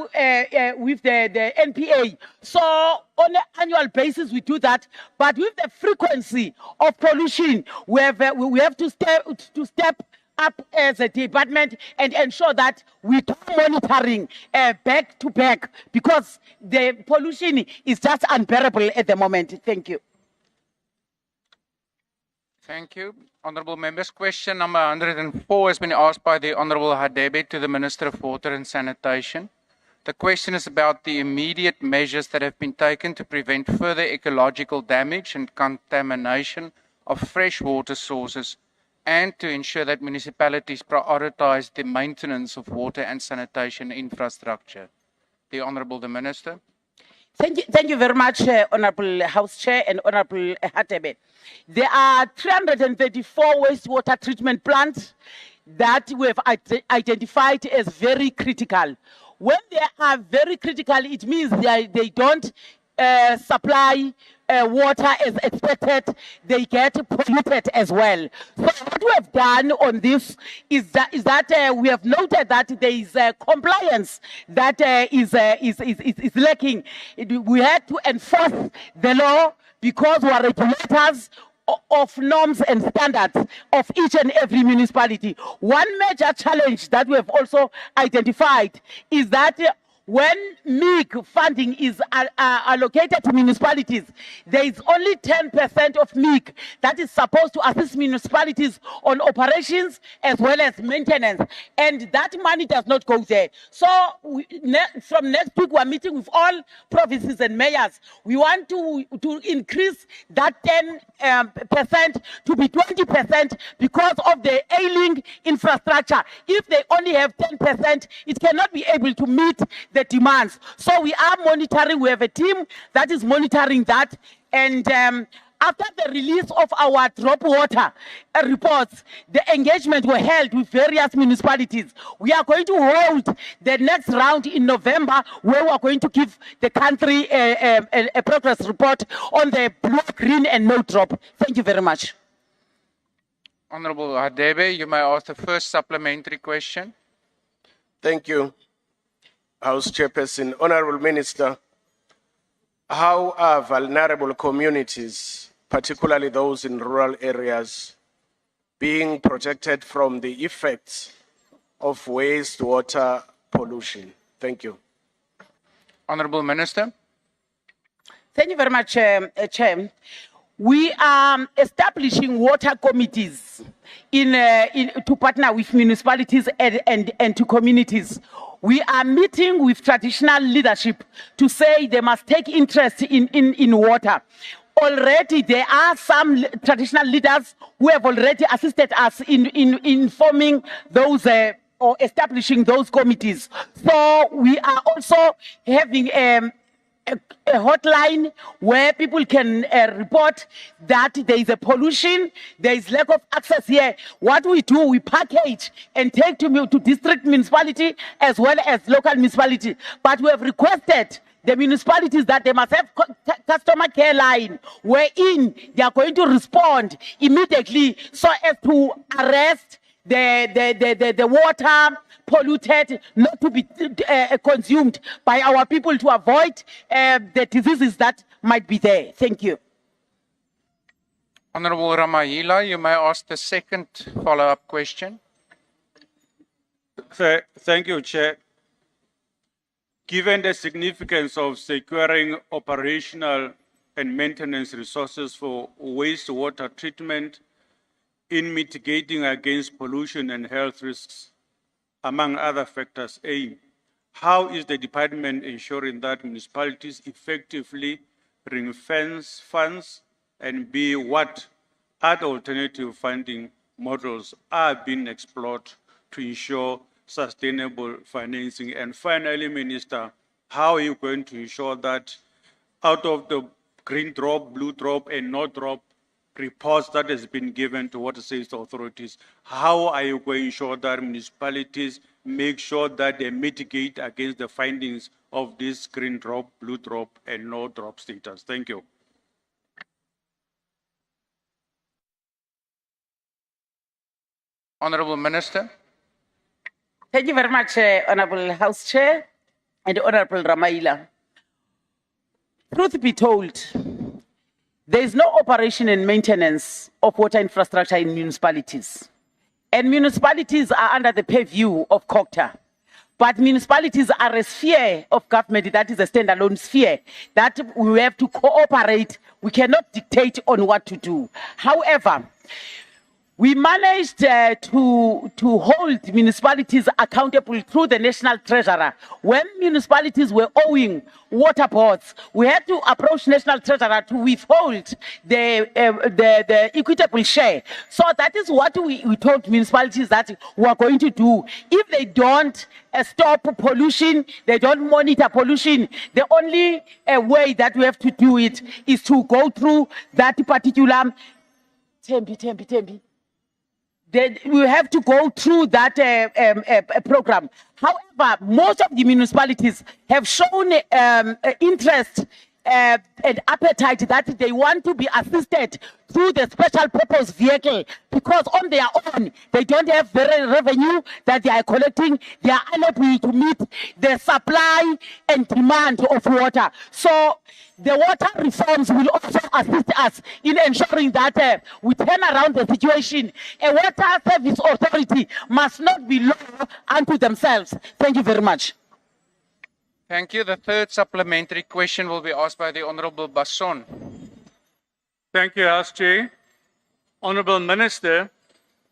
with the NPA. So on an annual basis, we do that. But with the frequency of pollution, we have to step up as a department and ensure that we do monitoring back to back, because the pollution is just unbearable at the moment. Thank you. Thank you. Honourable members, question number 104 has been asked by the Honourable Hadebe to the Minister of Water and Sanitation. The question is about the immediate measures that have been taken to prevent further ecological damage and contamination of fresh water sources, and to ensure that municipalities prioritise the maintenance of water and sanitation infrastructure. The Honourable the Minister. Thank you very much, Honourable House Chair and Honourable Hatebe. There are 334 wastewater treatment plants that we have identified as very critical. When they are very critical, it means they don't supply water as expected. They get polluted as well. So what we have done on this is that we have noted that there is compliance that is lacking. We had to enforce the law because we are regulators of norms and standards of each and every municipality. One major challenge that we have also identified is that when MIG funding is allocated to municipalities, there is only 10% of MIG that is supposed to assist municipalities on operations as well as maintenance, and that money does not go there. So from next week, we are meeting with all provinces and mayors. We want to increase that 10% to be 20% because of the ailing infrastructure. If they only have 10%, it cannot be able to meet the demands. So we are monitoring. We have a team that is monitoring that. And after the release of our drop water reports, the engagement were held with various municipalities. We are going to hold the next round in November, where we are going to give the country a progress report on the blue, green, and no drop. Thank you very much. Honourable Hadebe, you may ask the first supplementary question. Thank you, House Chairperson. Honourable Minister, how are vulnerable communities, particularly those in rural areas, being protected from the effects of wastewater pollution? Thank you. Honourable Minister. Thank you very much, Chair. We are establishing water committees to partner with municipalities and to communities. We are meeting with traditional leadership to say they must take interest in water. Already there are some traditional leaders who have already assisted us in forming those or establishing those committees. So we are also having a hotline where people can report that there is a pollution, there is lack of access here. What we do, we package and take to district municipality as well as local municipality. But we have requested the municipalities that they must have customer care line wherein they are going to respond immediately so as to arrest the water polluted, not to be consumed by our people, to avoid the diseases that might be there. Thank you. Honourable Ramayila, you may ask the second follow-up question. Thank you, Chair. Given the significance of securing operational and maintenance resources for wastewater treatment in mitigating against pollution and health risks, among other factors, A, how is the department ensuring that municipalities effectively ring-fence funds, and B, what other alternative funding models are being explored to ensure sustainable financing? And finally, Minister, how are you going to ensure that out of the green drop, blue drop, and no drop reports that has been given to water safety authorities, how are you going to ensure that municipalities make sure that they mitigate against the findings of this green drop, blue drop, and no drop status? Thank you. Honourable Minister. Thank you very much, Honourable House Chair and Honourable Ramayila. Truth be told, there is no operation and maintenance of water infrastructure in municipalities. And municipalities are under the purview of COCTA. But municipalities are a sphere of government that is a standalone sphere that we have to cooperate. We cannot dictate on what to do. However, we managed to hold municipalities accountable through the national treasurer. When municipalities were owing water boards, we had to approach national treasurer to withhold the equitable share. So that is what we told municipalities that we are going to do. If they don't stop pollution, they don't monitor pollution, the only way that we have to do it is to go through that particular Tembi. Then we have to go through that program. However, most of the municipalities have shown interest and appetite that they want to be assisted through the special purpose vehicle, because on their own they don't have very revenue that they are collecting. They are unable to meet the supply and demand of water. So the water reforms will also assist us in ensuring that we turn around the situation. A water service authority must not be law unto themselves. Thank you very much. Thank you. The third supplementary question will be asked by the Honorable Basson. Thank you, House Chair. Honourable Minister,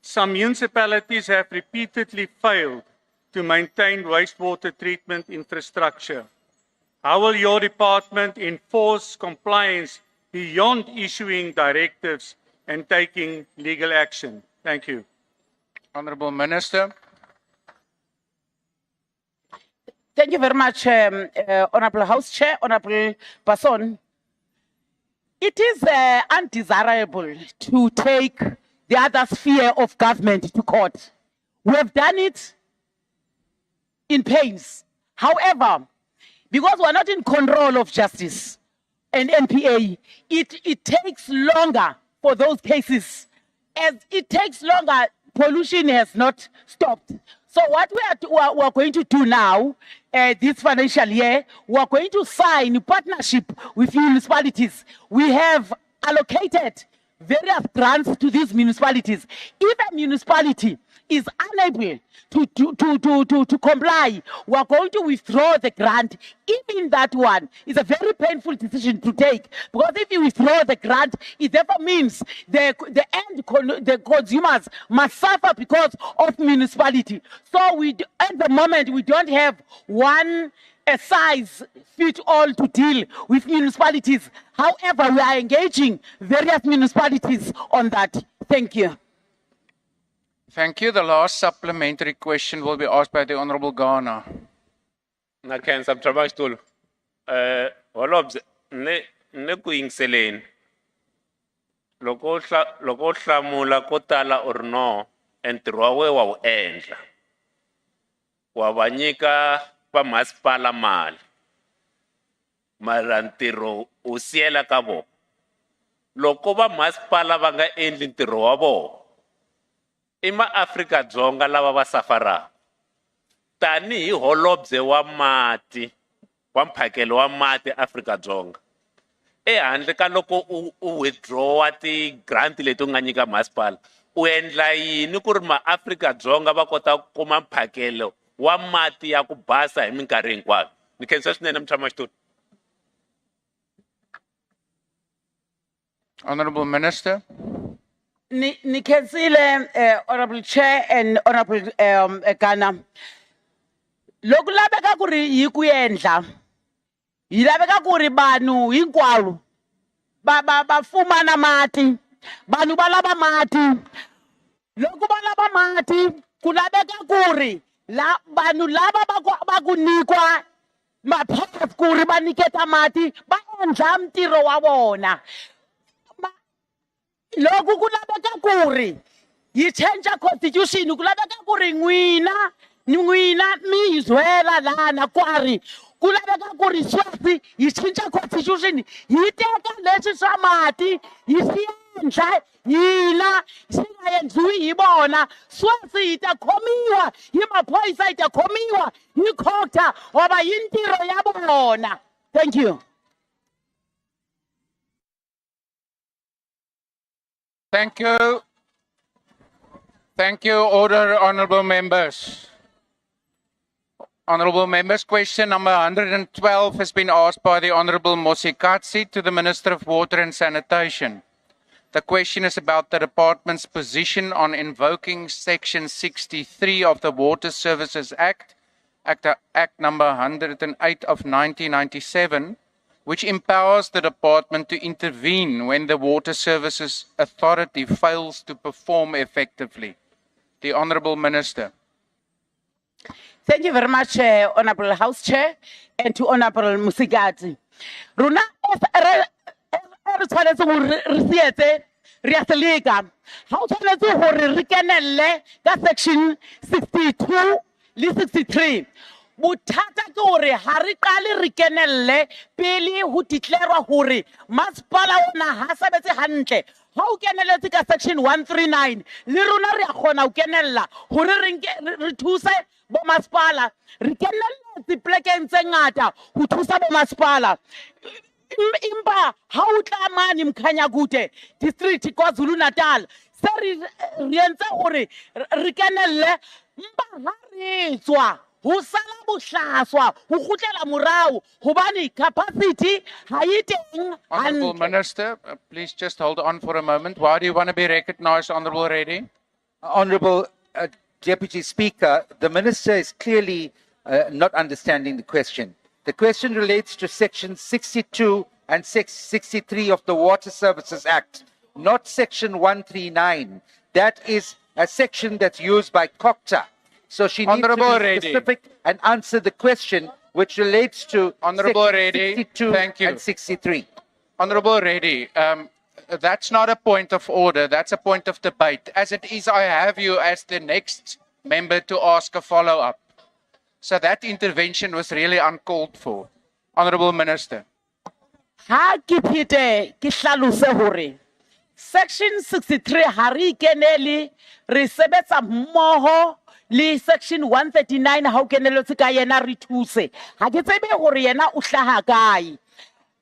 some municipalities have repeatedly failed to maintain wastewater treatment infrastructure. How will your department enforce compliance beyond issuing directives and taking legal action? Thank you. Honorable Minister. Thank you very much, Honorable House Chair, Honorable Basson. It is undesirable to take the other sphere of government to court. We have done it in pains. However, because we're not in control of justice and NPA, it takes longer for those cases. As it takes longer, pollution has not stopped. So what we are going to do now, this financial year, we are going to sign a partnership with municipalities. We have allocated various grants to these municipalities. If a municipality is unable to comply, we are going to withdraw the grant. Even that one is a very painful decision to take, because if you withdraw the grant, it therefore means the consumers must suffer because of municipality. So at the moment we don't have one size fit all to deal with municipalities. However, we are engaging various municipalities on that. Thank you. Thank you. The last supplementary question will be asked by the Honorable Ghana. Nakenza Mthabashitulu. Holobye ne ku yingiseleni. Loko hlamula ko tala or no, entirho wa wena wa wu endla. Wa va nyika va masipala mali. Mara ntirho u siyela ka vona. Loko va masipala va nga endli ntirho wa vona, i maAfrika-Dzonga lava va safaraka. Tanihi holobye wa mati, wa mphakelo wa mati Afrika-Dzonga, ehandle ka loko u withdrawa ti-grant leti u nga nyika masipala, u endla yini ku ri maAfrika-Dzonga va kota ku kuma mphakelo wa mati ya ku basa hi minkarhi hinkwayo? Ni khensa swinene Mtshamaxitulu. Honorable Minister. Ni khensile Honorable Chair and Honorable Ghana. Loko laveka ku ri hi ku endla, hi laveka ku ri vanhu hinkwavo va fumana mati, vanhu va lava mati. Loko va lava mati, ku laveka ku ri vanhu lava va ku nyikiwa maphepha ku ri va nyiketa mati va endla ntirho wa vona. Loko ku laveka ku ri yi change constitution, ku laveka ku ri n'wina mi hi zwela lana kwari, ku laveka ku ri sweswi yi change constitution, yi teka leswi swa mati yi swi endla hina swi nga endliwi hi vona. Sweswi hi ta khomiwa hi maphorisa, hi ta khomiwa hi COCTA, ngoba hi ntirho ya vona. Thank you. Thank you. Thank you. Order, honourable members. Honourable members, question number 112 has been asked by the Honourable Mosikatsi to the Minister of Water and Sanitation. The question is about the department's position on invoking Section 63 of the Water Services Act, Act number 108 of 1997, which empowers the department to intervene when the Water Services Authority fails to perform effectively. The Honourable Minister. Thank you very much, Honourable House Chair, and to Honourable Musigati. Runa, re tshwanetse go re sietse re a se leka ha o tshwanetse gore re kenelle ka section 62 le 63 bothata ke gore ha re qale re kenelle pele ho declarewa gore masepala ona ha sebetse hantle ha o kenelletse ka section 139 le rona re a kgona ho kenella gore re thuse bo masepala re kenelletse plekeng tse ngata ho thusa bo masepala imba ha o tla mane Mkhanyakude district KwaZulu Natal se re entse gore re kenelle mba ha re tswa ho sala bohlaswa ho khutlela morao hobane capacity ha e teng. Honourable Minister, please just hold on for a moment. Why do you want to be recognized, Honourable Reddy? Honourable Deputy Speaker, the Minister is clearly not understanding the question. The question relates to Section 62 and 63 of the Water Services Act, not Section 139. That is a section that's used by COCTA. So she needs to be specific and answer the question which relates to Honourable Section Reddy, 62 thank you. and 63. Honourable Reddy, that's not a point of order, that's a point of debate. As it is, I have you as the next member to ask a follow-up. So that intervention was really uncalled for. Honourable Minister. Ha ke phete ke hlalose hore section 63 ha re kenele re sebetsa mmoho le section 139 ha o keneletse ka yena re thuse ha ke tsebe hore yena o hlaha kae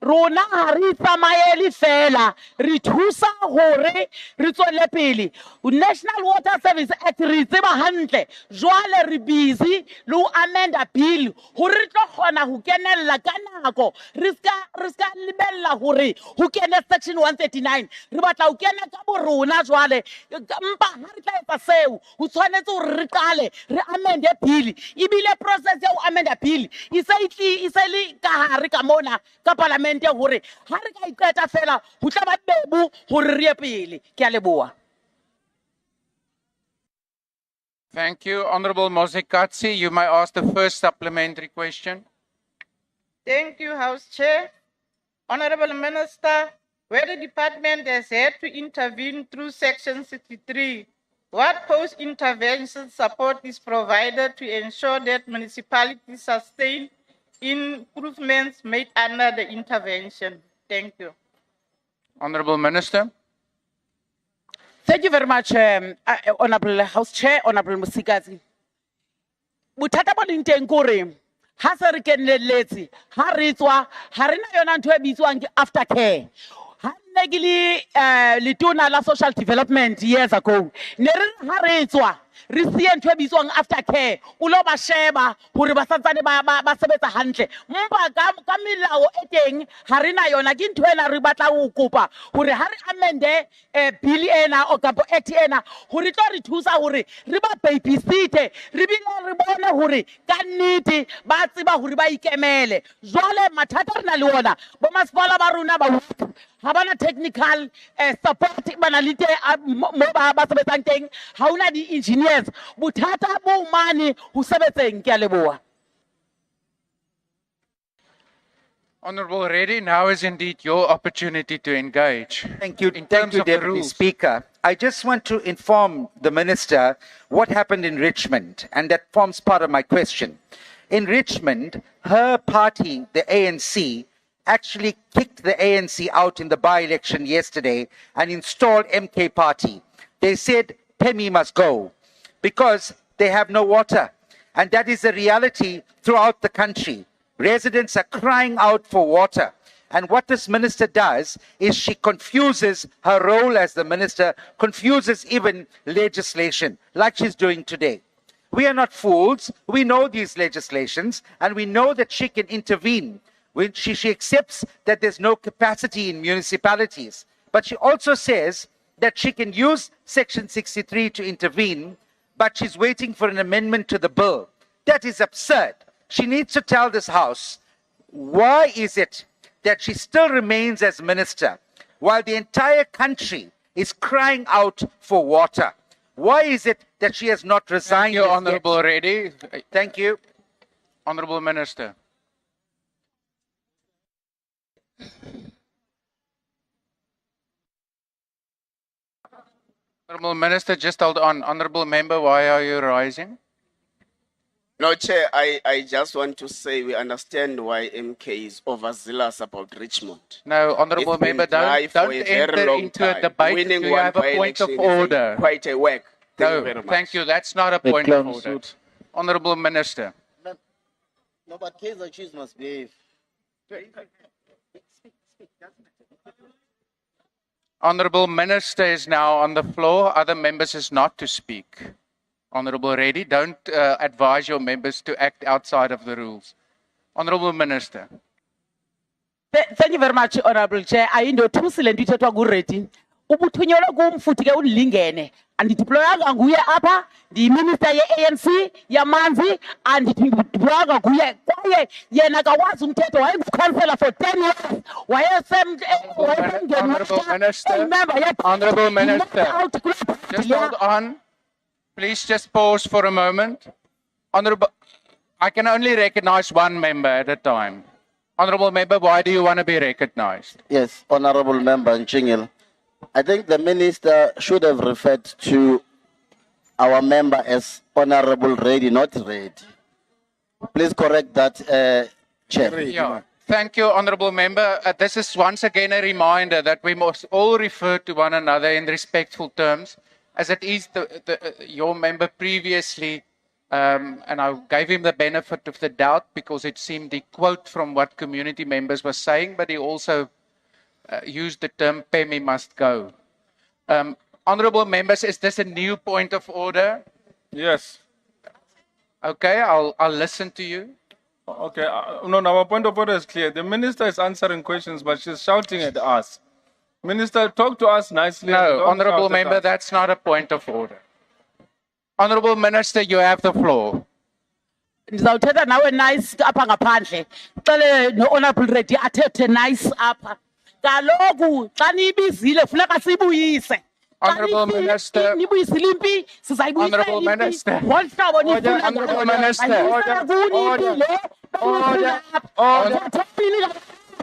rona ha re tsamaele fela re thusa hore re tswele pele National Water Service Act re tseba hantle jwale re busy le ho amenda bill hore re tlo kgona ho kenella ka nako re ska lebella hore ho kene section 139 re batla ho kena ka bo rona jwale mpa ha re tla etsa seo ho tshwanetse hore re qale re amende bill ibile process ya ho amenda bill isa le ka hare ka mona ka parliament hore ha re ka iqeta fela ho tla ba bebu hore re ye pele ke a leboha. Thank you. Honourable Mosikatsi, you may ask the first supplementary question. Thank you, House Chair. Honourable Minister, where the department has had to intervene through Section 63, what post-intervention support is provided to ensure that municipalities sustain improvements made under the intervention? Thank you. Honourable Minister. Thank you very much, Honourable House Chair, Honourable Musikatsi. Bothata bo leng teng kore ha se re kenelletse ha re tswa ha re na yona ntho e bitswang ke aftercare. Ha nne ke le letona la social development years ago ne re ha re tswa re siye ntho e bitswang aftercare o lo ba sheba hore ba santsane ba sebetsa hantle mpa ka melao e teng ha re na yona ke ntho ena re batla ho kopa hore ha re amende bill ena o kapo act ena hore tlo re thusa hore re ba babysit re bile re bone hore ka nnete ba tseba hore ba ikemele jwale mathata re na le ona bo masepala ba rona ba ha bana technical support bana le mo ba sebetsang teng ha una di engineers bothata bo mane ho sebetseng ke a leboha. Honourable Reddy, now is indeed your opportunity to engage. Thank you, In terms of the Deputy rules. Speaker. I just want to inform the Minister what happened in Richmond, and that forms part of my question. In Richmond, her party, the ANC, actually kicked the ANC out in the by-election yesterday and installed MK Party. They said Pemi must go because they have no water. And that is a reality throughout the country. Residents are crying out for water. And what this minister does is she confuses her role as the minister, confuses even legislation, like she's doing today. We are not fools. We know these legislations, and we know that she can intervene. When she accepts that there's no capacity in municipalities, but she also says that she can use Section 63 to intervene, but she's waiting for an amendment to the bill. That is absurd. She needs to tell this House, why is it that she still remains as minister while the entire country is crying out for water? Why is it that she has not resigned? Thank you, Honourable Reddy. Thank you. Honourable Minister. Honourable Minister, just hold on. Honourable Member, why are you rising? No, Chair, I just want to say we understand why MK is overzealous about Richmond. No, Honourable It's been Member, dry don't for a very enter long into a time. debate. Winning Do you one have a point of by-election is order? quite a work. Thank you very No, much. thank you. That's not a The point of clown order. suit. Honourable Minister. No, but Kaiser Chiefs must behave. Honourable Minister is now on the floor. Other members is not to speak. Honourable Reddy, don't advise your members to act outside of the rules. Honourable Minister. Thank you very much, Honorable Chair. Ayindothusile into ithethwa nguReddy. Ubuthunyelwe kum futhi ke undilingene. Andidiployanga nguye apha, ndiyiminister ye-ANC yamanzi, andidiployanga nguye kwaye yena kawazi umthetho wayengukhansela for 10 years. Honourable Minister. Honourable Minister. Just hold on. Please just pause for a moment. Honourable, I can only recognize one member at a time. Honourable Member, why do you want to be recognized? Yes, Honorable Member Nchingil. I think the minister should have referred to our member as Honorable Reddy, not Reddy. Please correct that, Chair. Yeah. Thank you, Honourable Member. This is once again a reminder that we must all refer to one another in respectful terms, as it is your member previously, and I gave him the benefit of the doubt because it seemed the quote from what community members were saying, but he also used the term PEMI must go. Honourable members, is this a new point of order? Yes. Okay, I'll listen to you. Okay, no, our point of order is clear. The minister is answering questions, but she's shouting at us. Minister, talk to us nicely. No, Don't Honourable shout at Member, us. that's not a point of order. Honourable Minister, you have the floor. Ndizawuthetha nawe nice apha ngaphandle. Xele no-Honorable Reddy athethe nice apha. Kaloku xa niyibizile funeka siyibuyise. Honourable Minister. Nibuyisile impi, sizayibuyisa Honourable Minister. Ngolu hlobo nifuna Honourable ngalo. Minister. Ayibuyisela kuni impi le.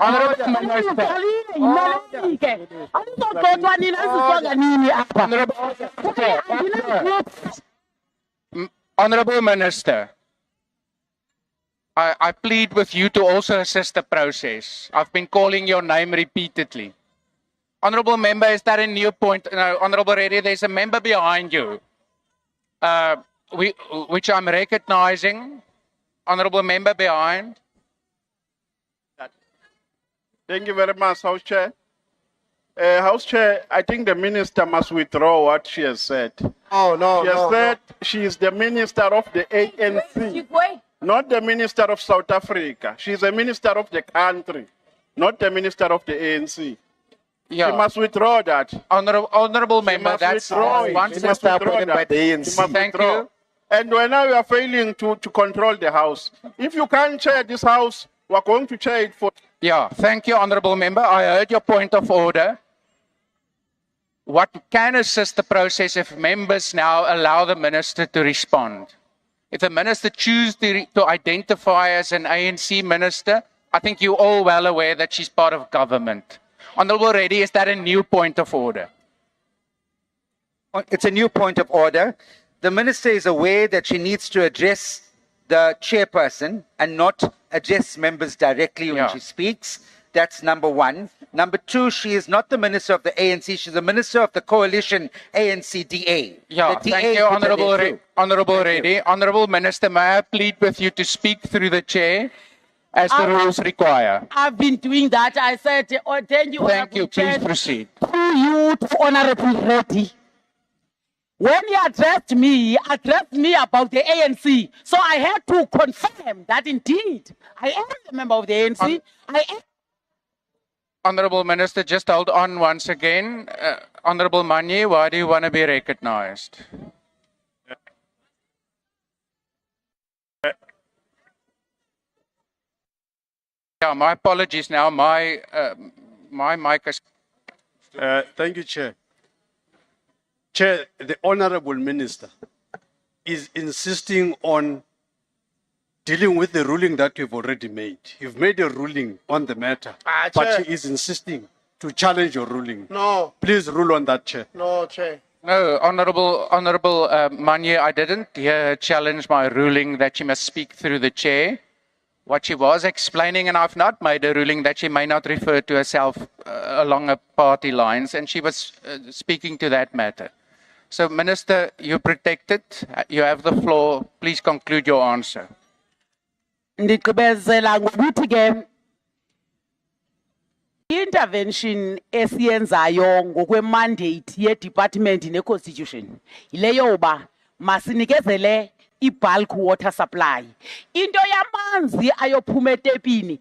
Honourable Minister. Yimalini ke. Anizoxoxwa nina sizonga nini apha. Honourable Minister, I plead with you to also assist the process. I've been calling your name repeatedly. Honourable Member, is that a new point? No, Honourable Reddy, there's a member behind you, which I'm recognizing. Honourable Member behind. Thank you very much, House Chair. House Chair, I think the minister must withdraw what she has said. Oh, no, She has said she is the minister of the ANC, not the minister of South Africa. She is a minister of the country, not the minister of the ANC. Yeah. She must withdraw that. Honourable Member, must that's withdraw it. once She must withdraw that. She must Thank withdraw. you. And when now we are failing to control the House. If you can't chair this House, we're going to chair it for... Yeah, thank you, Honourable Member. I heard your point of order. What can assist the process if members now allow the minister to respond? If the minister chooses to identify as an ANC minister, I think you're all well aware that she's part of government. Honourable Reddy, is that a new point of order? It's a new point of order. The minister is aware that she needs to address the chairperson and not address members directly when she speaks. That's number one. Number two, she is not the minister of the ANC. She's the minister of the coalition ANC-DA. Yeah, The thank DA you, put her there too. Honourable Reddy. Honourable Minister, may I plead with you to speak through the chair? as the rules require. I've been doing that. I said, oh, thank you. Thank you. Honorable Please Chair. proceed. Through you to Honorable Reddy. When he addressed me about the ANC. So I had to confirm that indeed I am a member of the ANC. Honorable Minister, just hold on once again. Honorable Manye, why do you want to be recognized? Yeah, my apologies now. My mic is... Thank you, Chair. Chair, the Honorable Minister is insisting on dealing with the ruling that you've already made. You've made a ruling on the matter, Chair. but he is insisting to challenge your ruling. No. Please rule on that, Chair. No, Chair. No, Honorable Manye, I didn't hear her challenge my ruling that she must speak through the chair. What she was explaining, and I've not made a ruling that she may not refer to herself along a party lines, and she was speaking to that matter. So, Minister, you're protected. You have the floor. Please conclude your answer. Ndigqibezela ngokuthi ke intervention esiyenzayo ngokwe-mandate ye-department ne-constitution yileyo uba masinikezele i-bulk water supply. Into yamanzi ayophuma etepini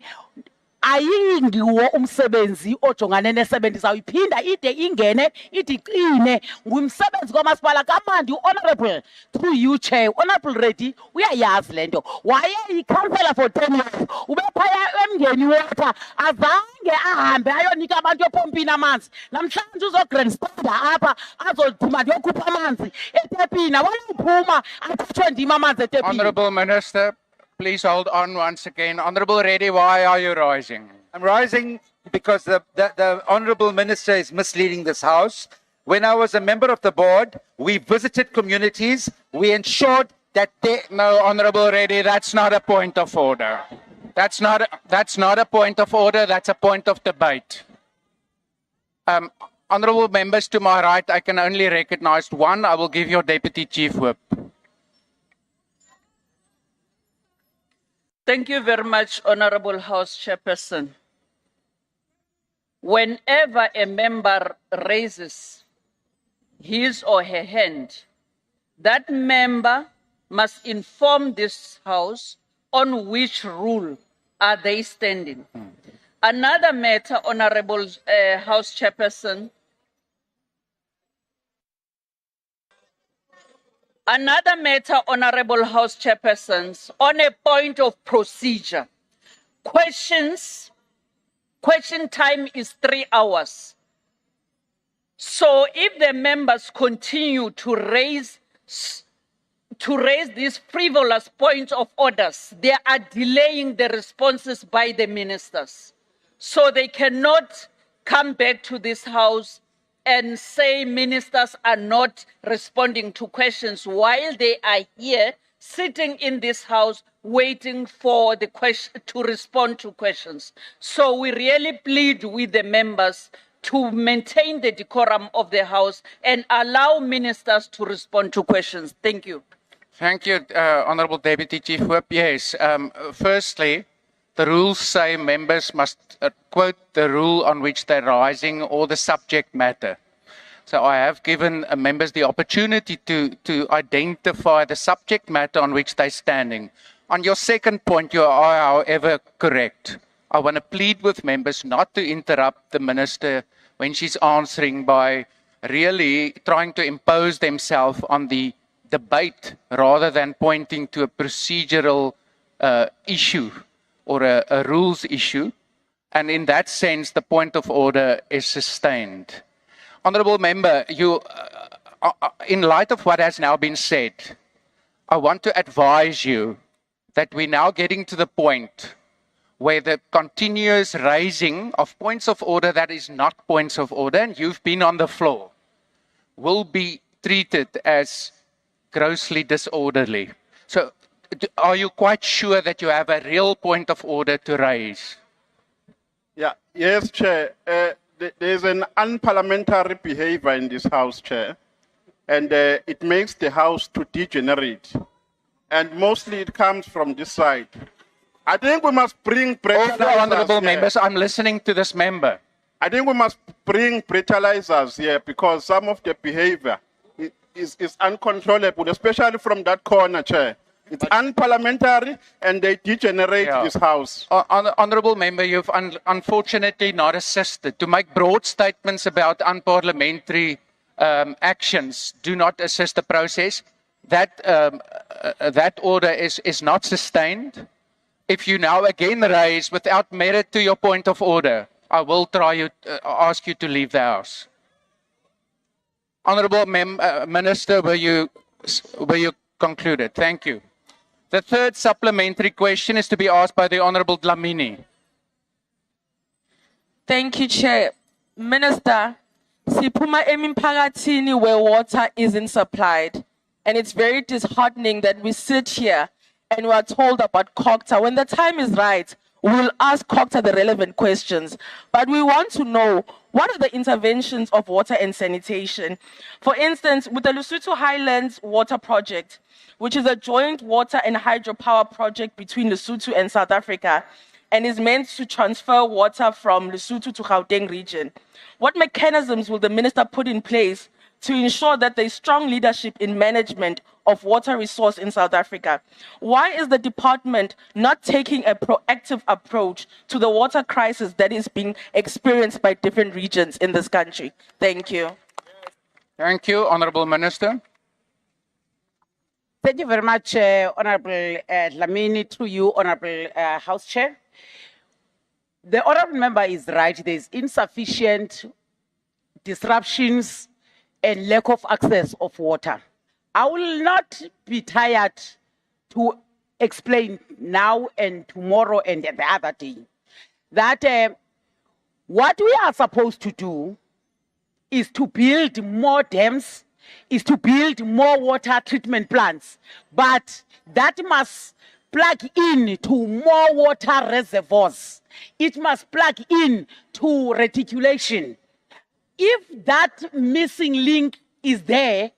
ayingiwo umsebenzi ojongane ne-70 sawuyiphinda ide ingene ide iqine ngumsebenzi kwamasipala kamandi honorable through you chair honorable Reddy uyayazi lento wayeyi-councillor for 10 years ubephaya emngeni water azange ahambe ayonika abantu epompini amanzi namhlanje uzograndstanda apha azophuma ndiyokhupha amanzi etepini awalophuma akhutshwe ndim amanzi etepini. Honorable Minister, please hold on once again. Honorable Reddy, why are you rising? I'm rising because the Honourable Minister is misleading this House. When I was a member of the board, we visited communities. We ensured that they... No, Honorable Reddy, that's not a point of order. That's not a point of order. That's a point of debate. Honourable members to my right, I can only recognize one. I will give your Deputy Chief Whip. Thank you very much, Honorable House Chairperson. Whenever a member raises his or her hand, that member must inform this House on which rule are they standing. Another matter, Honorable House Chairperson, another matter, Honorable House Chairpersons, on a point of procedure. Question time is 3 hours. So if the members continue to raise these frivolous points of orders, they are delaying the responses by the ministers. So they cannot come back to this House and say ministers are not responding to questions while they are here sitting in this House waiting for the question to respond to questions. So we really plead with the members to maintain the decorum of the House and allow ministers to respond to questions. Thank you. Thank you, Honourable Deputy Chief Whip. Yes, firstly, the rules say members must quote the rule on which they're rising or the subject matter. So I have given members the opportunity to identify the subject matter on which they're standing. On your second point, you are, however, correct. I want to plead with members not to interrupt the minister when she's answering by really trying to impose themselves on the debate rather than pointing to a procedural issue or a rules issue. And in that sense, the point of order is sustained. Honourable Member, in light of what has now been said, I want to advise you that we're now getting to the point where the continuous raising of points of order that is not points of order, and you've been on the floor, will be treated as grossly disorderly. So are you quite sure that you have a real point of order to raise? Yeah, yes, Chair. There's an unparliamentary behavior in this House, Chair, and it makes the House to degenerate. And mostly it comes from this side. I think we must bring Order, honourable breathalyzers here. members. I'm listening to this member. I think we must bring breathalyzers here because some of the behavior is uncontrollable, especially from that corner, Chair. It's unparliamentary and they degenerate this House. Honourable member, you've unfortunately not assisted. To make broad statements about unparliamentary actions do not assist the process. That order is not sustained. If you now again raise without merit to your point of order, I will ask you to leave the House. Honourable Minister, were you concluded? Thank you. The third supplementary question is to be asked by the Honourable Dlamini. Thank you, Chair. Minister, siphuma emiphakathini where water isn't supplied. And it's very disheartening that we sit here and we are told about COGTA. When the time is right, we will ask COGTA the relevant questions. But we want to know, what are the interventions of water and sanitation? For instance, with the Lesotho Highlands Water Project, which is a joint water and hydropower project between Lesotho and South Africa, and is meant to transfer water from Lesotho to Gauteng region. What mechanisms will the minister put in place to ensure that there is strong leadership in management of water resource in South Africa? Why is the department not taking a proactive approach to the water crisis that is being experienced by different regions in this country? Thank you. Thank you, Honourable Minister. Thank you very much, Honourable Dlamini, to you, Honourable House Chair. The honourable member is right. There is insufficient disruptions and lack of access of water. I will not be tired to explain now and tomorrow and the other day that what we are supposed to do is to build more dams, is to build more water treatment plants, but that must plug in to more water reservoirs. It must plug in to reticulation. If that missing link is there,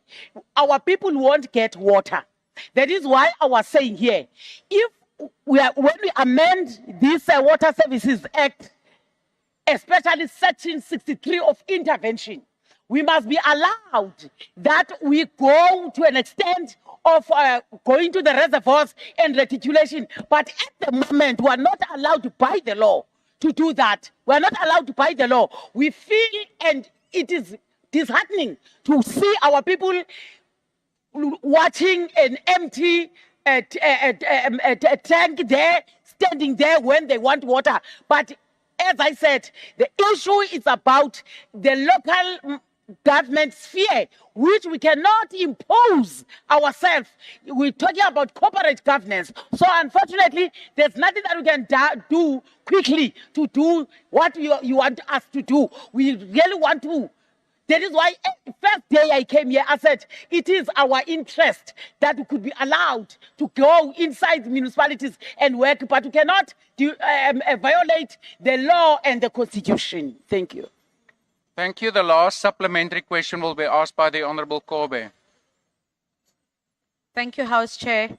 our people won't get water. That is why I was saying here, when we amend this Water Services Act, especially Section 63 of intervention, we must be allowed that we go to an extent of going to the reservoirs and reticulation. But at the moment, we are not allowed by the law to do that. We are not allowed to by the law. We feel, and it is disheartening to see our people watching an empty tank there, standing there when they want water. But as I said, the issue is about the local government sphere, which we cannot impose ourselves. We're talking about corporate governance. So unfortunately, there's nothing that we can do quickly to do what you want us to do. We really want to. That is why first day I came here, I said, it is our interest that we could be allowed to go inside municipalities and work, but we cannot violate the law and the constitution. Thank you. Thank you. The last supplementary question will be asked by the Honourable Kobe. Thank you, House Chair.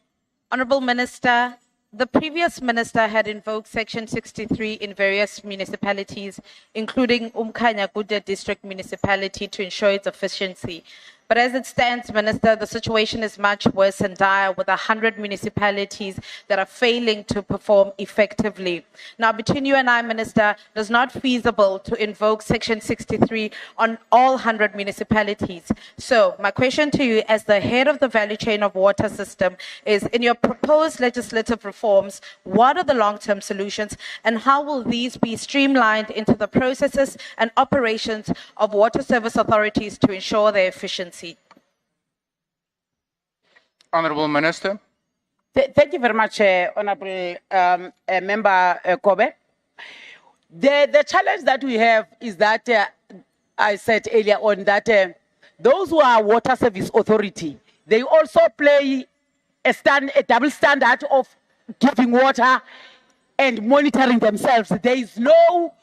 Honourable Minister, the previous minister had invoked Section 63 in various municipalities, including Umkhanyakude District Municipality, to ensure its efficiency. But as it stands, Minister, the situation is much worse and dire, with 100 municipalities that are failing to perform effectively. Now, between you and I, Minister, it is not feasible to invoke Section 63 on all 100 municipalities. So, my question to you, as the head of the value chain of water system, is in your proposed legislative reforms, what are the long-term solutions, and how will these be streamlined into the processes and operations of water service authorities to ensure their efficiency? Honourable Minister. Thank you very much, Honourable Member Kobe. The challenge that we have is that I said earlier on that those who are water service authority, they also play a double standard of giving water and monitoring themselves. There is no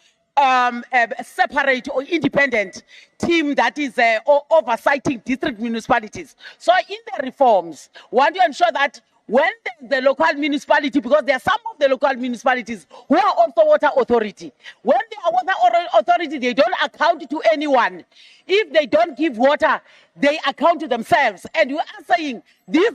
separate or independent team that is oversighting district municipalities. So in the reforms, we want to ensure that when the local municipality, because there are some of the local municipalities who are also water authority, when they are water authority, they don't account to anyone. If they don't give water, they account to themselves. And we are saying these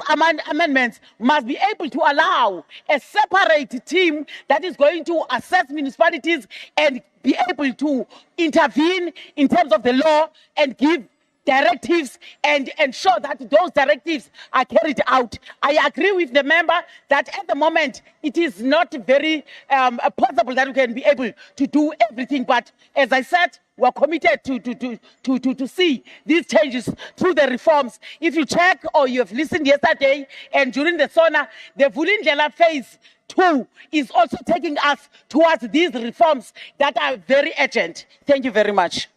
amendments must be able to allow a separate team that is going to assess municipalities and be able to intervene in terms of the law and give directives and ensure that those directives are carried out. I agree with the member that at the moment it is not very possible that we can be able to do everything, but as I said, we're committed to see these changes through the reforms. If you check or you have listened yesterday and during the SONA, the Vulindlela phase 2 is also taking us towards these reforms that are very urgent. Thank you very much.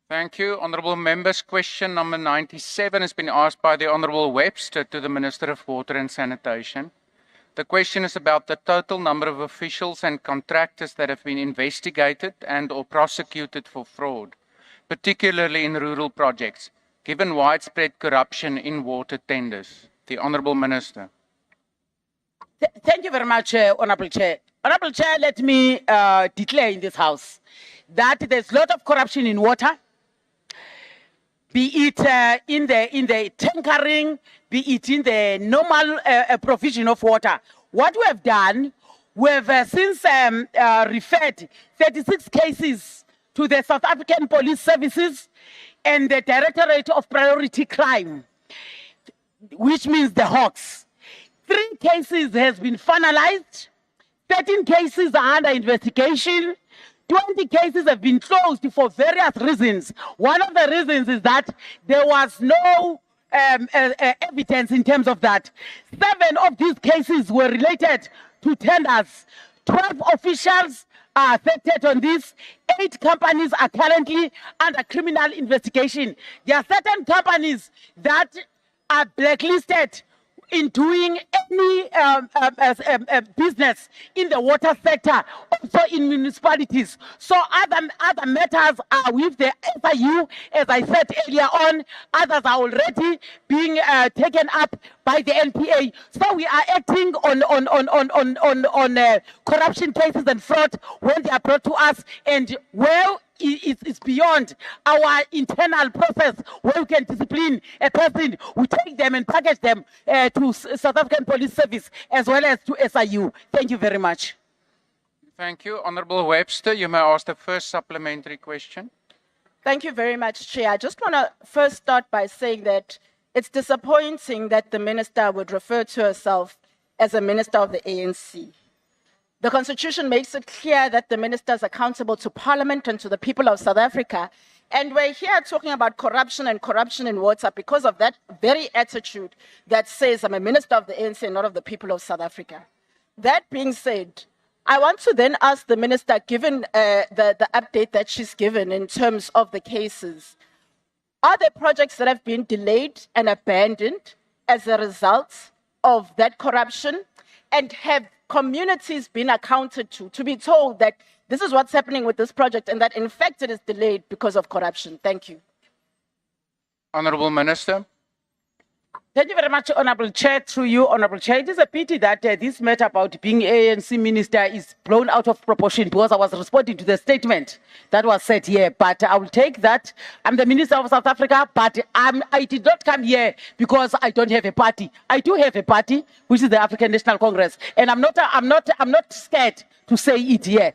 Thank you. Honourable members, question number 97 has been asked by the Honourable Webster to the Minister of Water and Sanitation. The question is about the total number of officials and contractors that have been investigated and or prosecuted for fraud, particularly in rural projects, given widespread corruption in water tenders. The Honourable Minister. Thank you very much, Honourable Chair. Honourable Chair, let me declare in this House that there's a lot of corruption in water, be it in the tankering, be it in the normal provision of water. What we have done, we have since referred 36 cases to the South African Police Services and the Directorate of Priority Crime, which means the Hawks. 3 cases has been finalized, 13 cases are under investigation, 20 cases have been closed for various reasons. One of the reasons is that there was no evidence in terms of that. 7 of these cases were related to tenders. 12 officials are affected on this. 8 companies are currently under criminal investigation. There are certain companies that are blacklisted in doing any business in the water sector, also in municipalities. So other matters are with the SIU, as I said earlier on. Others are already being taken up by the NPA. So we are acting on corruption cases and fraud when they are brought to us, and where it's beyond our internal process where we can discipline a person. We take them and package them to South African Police Service as well as to SIU. Thank you very much. Thank you. Honourable Webster, you may ask the first supplementary question. Thank you very much, Chair. I just want to first start by saying that it's disappointing that the minister would refer to herself as a minister of the ANC. The Constitution makes it clear that the minister is accountable to Parliament and to the people of South Africa. And we're here talking about corruption and corruption in water because of that very attitude that says I'm a minister of the ANC and not of the people of South Africa. That being said, I want to then ask the minister, given the update that she's given in terms of the cases, are there projects that have been delayed and abandoned as a result of that corruption? And have communities been accounted to be told that this is what's happening with this project and that in fact it is delayed because of corruption? Thank you. Honourable Minister. Thank you very much, Honourable Chair. Through you, Honourable Chair, it is a pity that this matter about being ANC minister is blown out of proportion because I was responding to the statement that was said here. But I will take that. I'm the Minister of South Africa, but I did not come here because I don't have a party. I do have a party, which is the African National Congress, and I'm not scared to say it here.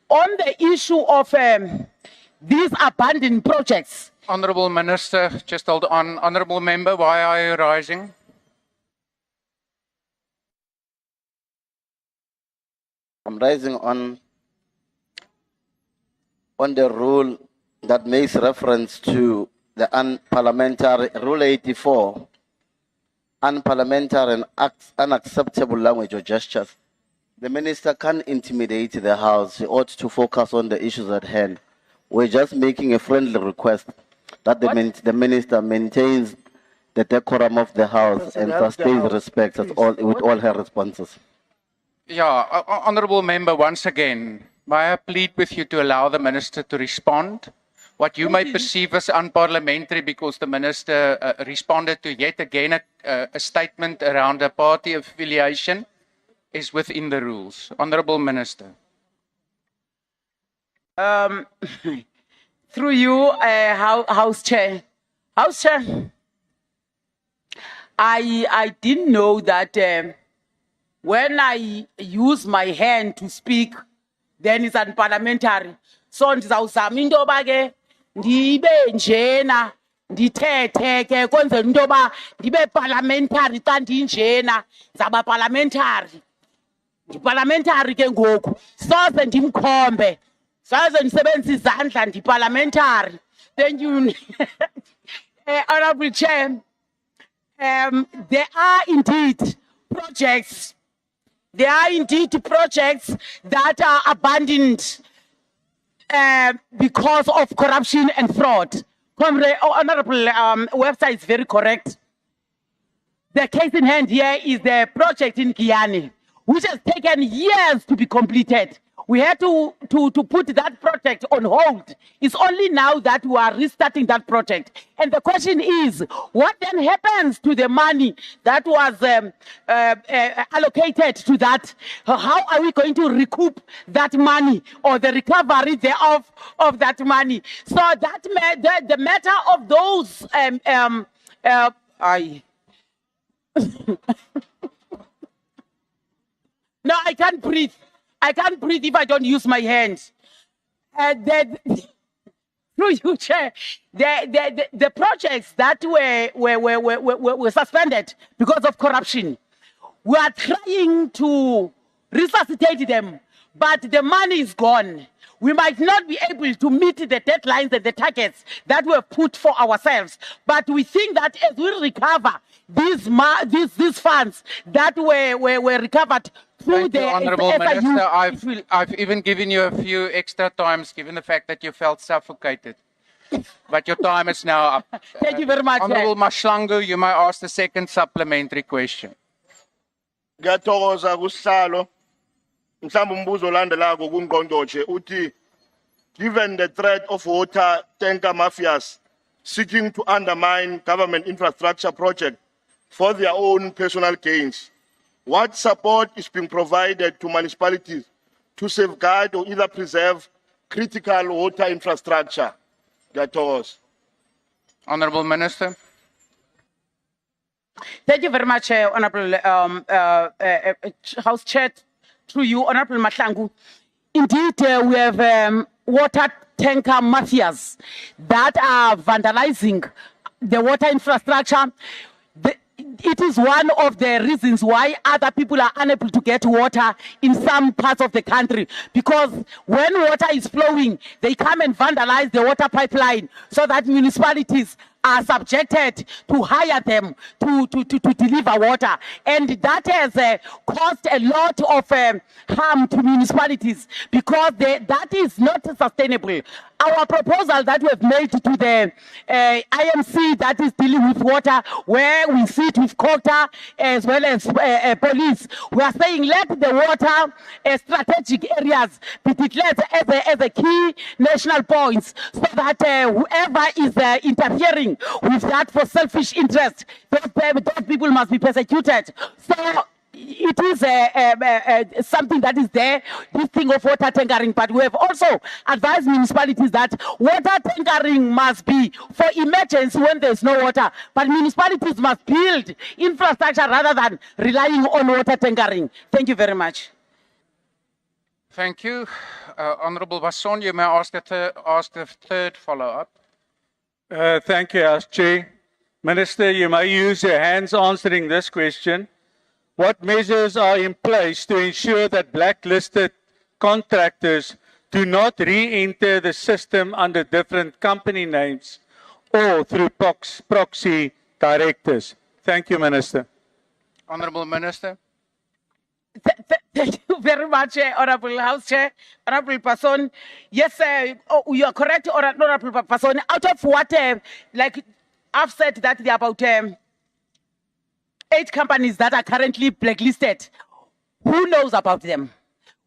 On the issue of these abandoned projects. Honourable Minister, just hold on. Honourable Member, why are you rising? I'm rising on the rule that makes reference to the unparliamentary, Rule 84, unparliamentary and unacceptable language or gestures. The minister can't intimidate the House. He ought to focus on the issues at hand. We're just making a friendly request that the minister maintains the decorum of the House and sustains respect with all her responses. Yeah, Honourable Member, once again, may I plead with you to allow the Minister to respond? what you may perceive as unparliamentary because the minister responded to yet again a statement around a party affiliation is within the rules. Honourable Minister. Through you, House Chair. House Chair, I didn't know that when I use my hand to speak, then it's unparliamentary. So ndizawuzama into yoba ke ndibe njena ndithethe ke kwenzela into yoba ndibe parliamentary xa ndinjena ndizawuba parliamentary. Ndiparliamentary ke ngoku soze ndimkhombe soze ndisebenzise izandla ndiparliamentary. Thank you. Honourable Chair, there are indeed projects that are abandoned because of corruption and fraud. Honourable website is very correct. The case in hand here is the project in Guyana, which has taken years to be completed. We had to put that project on hold. It's only now that we are restarting that project. And the question is, what then happens to the money that was allocated to that? How are we going to recoup that money or the recovery thereof of that money? So that the matter of those No, I can't breathe. I can't breathe if I don't use my hands. Through you, Chair, the projects that were suspended because of corruption, we are trying to resuscitate them, but the money is gone. We might not be able to meet the deadlines and the targets that were put for ourselves, but we think that as we recover these funds that were recovered through Thank you, Honourable Minister. I've even given you a few extra times, given the fact that you felt suffocated. But your time is now up. Thank you very much. Honourable Mashlangu, you may ask the second supplementary question. Ngiyathokoza kusihlalo. Mhlawumbe umbuzo olandelayo kungqongqoshe uthi given the threat of water tanker mafias seeking to undermine government infrastructure project for their own personal gains, what support is being provided to municipalities to safeguard or either preserve critical water infrastructure? Ngiyathokoza. Honourable Minister. Thank you very much, Honourable House Chair. Through you, Honourable Mahlangu. Indeed, we have water tanker mafias that are vandalizing the water infrastructure. It is one of the reasons why other people are unable to get water in some parts of the country, because when water is flowing, they come and vandalize the water pipeline so that municipalities are subjected to hire them to deliver water. And that has caused a lot of harm to municipalities, because that is not sustainable. Our proposal that we have made to the IMC that is dealing with water, where we sit with quota as well as police, we are saying let the water strategic areas be declared as a key national points, so that whoever is interfering with that for selfish interest, those people must be persecuted. So it is something that is there, this thing of water tankering, but we have also advised municipalities that water tankering must be for emergency when there's no water, but municipalities must build infrastructure rather than relying on water tankering. Thank you very much. Thank you. Honourable Basson, you may ask the third follow-up. Thank you, House Chair. Minister, you may use your hands answering this question. What measures are in place to ensure that blacklisted contractors do not re-enter the system under different company names or through proxy directors? Thank you, Minister. Honourable Minister. Thank you very much, Honourable House Chair, Honourable Person. Yes, you are correct, Honourable Person. Out of what, like I've said that there are about 8 companies that are currently blacklisted. Who knows about them?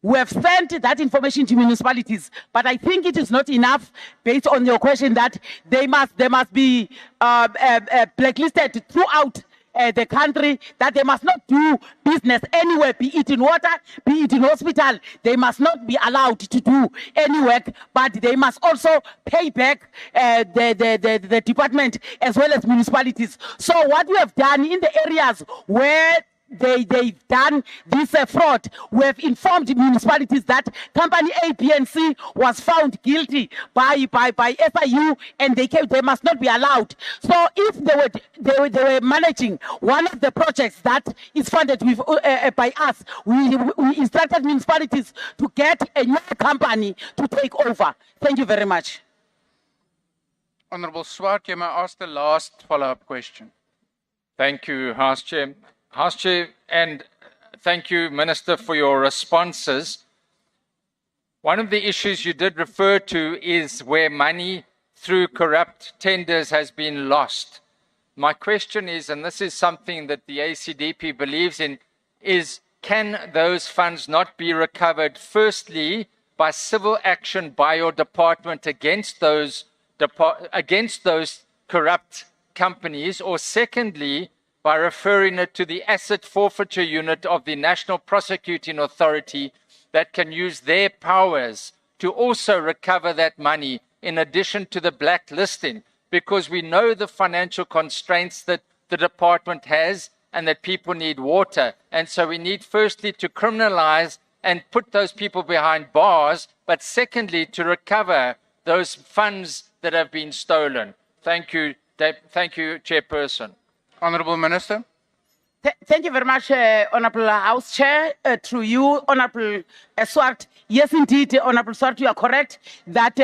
We have sent that information to municipalities, but I think it is not enough based on your question that they must be blacklisted throughout the country, that they must not do business anywhere, be it in water, be it in hospital. They must not be allowed to do any work, but they must also pay back the department as well as municipalities. So what we have done in the areas where they've done this fraud, we have informed municipalities that company A, B, and C was found guilty by SIU, and they must not be allowed. So if they were managing one of the projects that is funded with by us, we instructed municipalities to get a new company to take over. Thank you very much. Honorable Swart, you may ask the last follow-up question. Thank you, House Chair. House Chair, and thank you, Minister, for your responses. One of the issues you did refer to is where money through corrupt tenders has been lost. My question is, and this is something that the ACDP believes in, is can those funds not be recovered, firstly, by civil action by your department against those corrupt companies, or secondly, by referring it to the asset forfeiture unit of the National Prosecuting Authority that can use their powers to also recover that money in addition to the blacklisting, because we know the financial constraints that the department has and that people need water. And so we need firstly to criminalize and put those people behind bars, but secondly to recover those funds that have been stolen. Thank you, Chairperson. Honourable Minister. Thank you very much, Honourable House Chair. Through you, Honourable Swart. Yes, indeed, Honourable Swart, you are correct that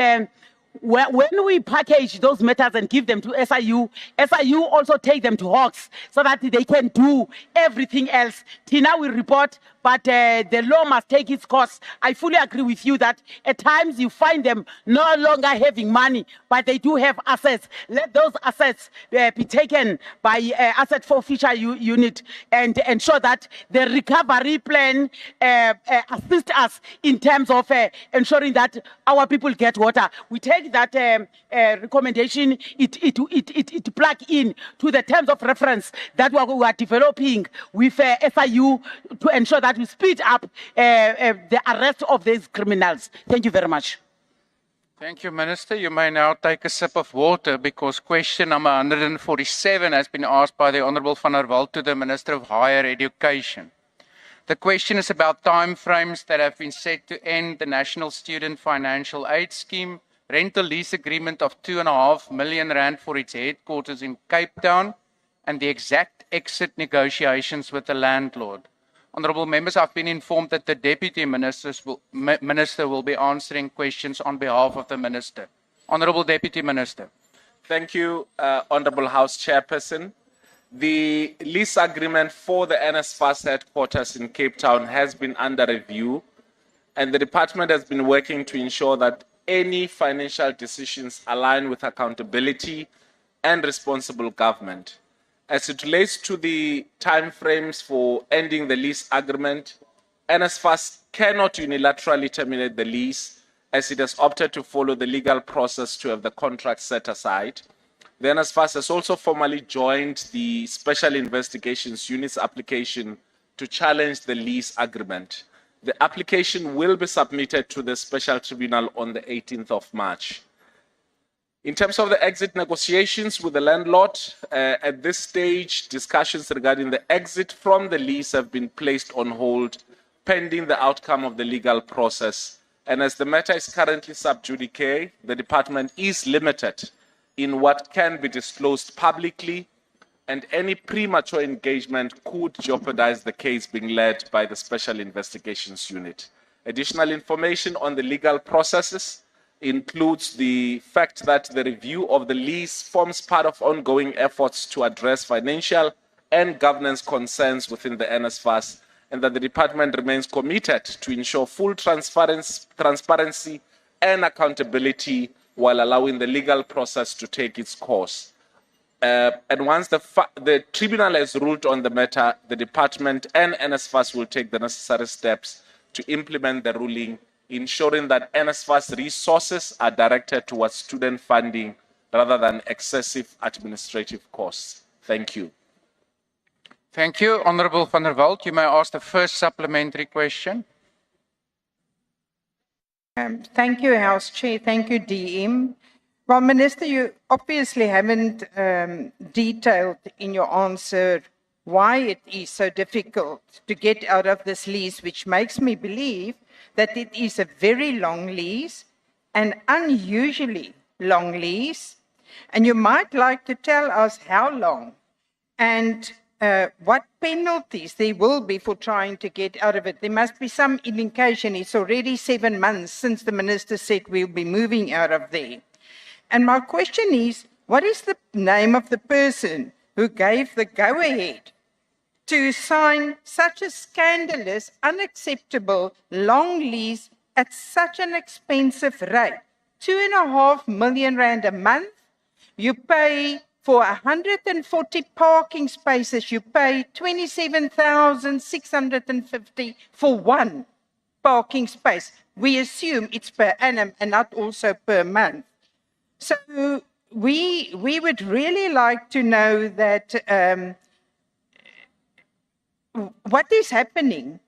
when we package those matters and give them to SIU, SIU also take them to Hawks so that they can do everything else. Tina will report, but the law must take its course. I fully agree with you that at times you find them no longer having money, but they do have assets. Let those assets be taken by asset forfeiture unit and ensure that the recovery plan assists us in terms of ensuring that our people get water. We take that recommendation, it plug in to the terms of reference that we are developing with SIU to ensure that we speed up the arrest of these criminals. Thank you very much. Thank you, Minister. You may now take a sip of water because question number 147 has been asked by the Honourable Van der Walt to the Minister of Higher Education. The question is about timeframes that have been set to end the National Student Financial Aid Scheme, rental lease agreement of R2.5 million for its headquarters in Cape Town, and the exact exit negotiations with the landlord. Honourable members, I've been informed that the Deputy Minister will be answering questions on behalf of the Minister. Honourable Deputy Minister. Thank you, Honourable House Chairperson. The lease agreement for the NSFAS headquarters in Cape Town has been under review, and the department has been working to ensure that any financial decisions align with accountability and responsible government. As it relates to the timeframes for ending the lease agreement, NSFAS cannot unilaterally terminate the lease as it has opted to follow the legal process to have the contract set aside. The NSFAS has also formally joined the Special Investigations Unit's application to challenge the lease agreement. The application will be submitted to the Special Tribunal on the 18th of March. In terms of the exit negotiations with the landlord, at this stage, discussions regarding the exit from the lease have been placed on hold pending the outcome of the legal process. And as the matter is currently sub judice, the department is limited in what can be disclosed publicly, and any premature engagement could jeopardize the case being led by the Special Investigations Unit. Additional information on the legal processes includes the fact that the review of the lease forms part of ongoing efforts to address financial and governance concerns within the NSFAS, and that the department remains committed to ensure full transparency and accountability while allowing the legal process to take its course. And once the tribunal has ruled on the matter, the department and NSFAS will take the necessary steps to implement the ruling, ensuring that NSFAS resources are directed towards student funding rather than excessive administrative costs. Thank you. Thank you. Honorable van der Walt, you may ask the first supplementary question. Thank you, House Chair. Thank you, DM. Well, Minister, you obviously haven't detailed in your answer why it is so difficult to get out of this lease, which makes me believe that it is a very long lease, an unusually long lease. And you might like to tell us how long and what penalties there will be for trying to get out of it. There must be some indication. It's already 7 months since the minister said we'll be moving out of there. And my question is, what is the name of the person who gave the go-ahead to sign such a scandalous, unacceptable long lease at such an expensive rate? 2.5 million rand a month. You pay for 140 parking spaces, you pay 27,650 for one parking space. We assume it's per annum and not also per month. So we would really like to know that what is happening.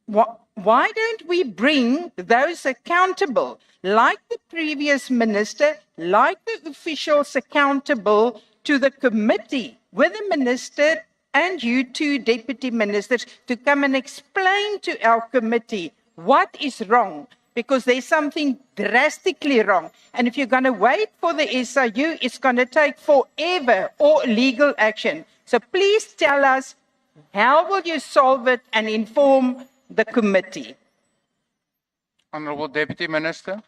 Why don't we bring those accountable, like the previous minister, like the officials accountable to the committee with the minister and you two deputy ministers to come and explain to our committee what is wrong? Because there's something drastically wrong. And if you're going to wait for the SIU, it's going to take forever or legal action. So please tell us, how will you solve it and inform the committee? Honorable Deputy Minister.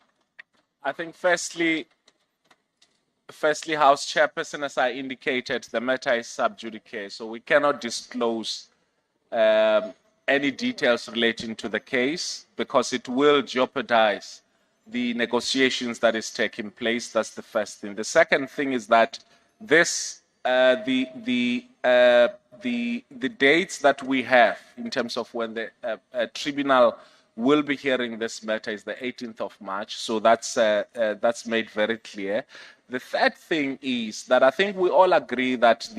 I think firstly, House Chairperson, as I indicated, the matter is sub judice, so we cannot disclose any details relating to the case because it will jeopardize the negotiations that is taking place. That's the first thing. The second thing is that this, the dates that we have in terms of when the tribunal will be hearing this matter is the 18th of March. So that's made very clear. The third thing is that I think we all agree that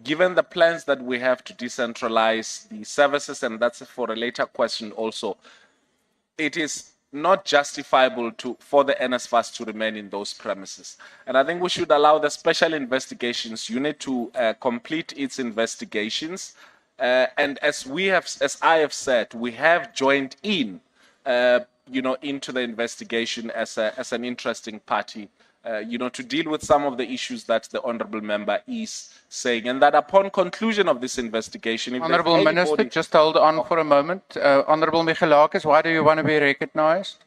given the plans that we have to decentralize the services, and that's for a later question also, it is not justifiable for the NSFAS to remain in those premises. And I think we should allow the Special Investigations Unit to complete its investigations. And as I have said, we have joined in, into the investigation as an interesting party, to deal with some of the issues that the honourable member is saying, and that upon conclusion of this investigation, if Honourable Minister, just hold on for a moment. Honourable Michalakis, why do you want to be recognised?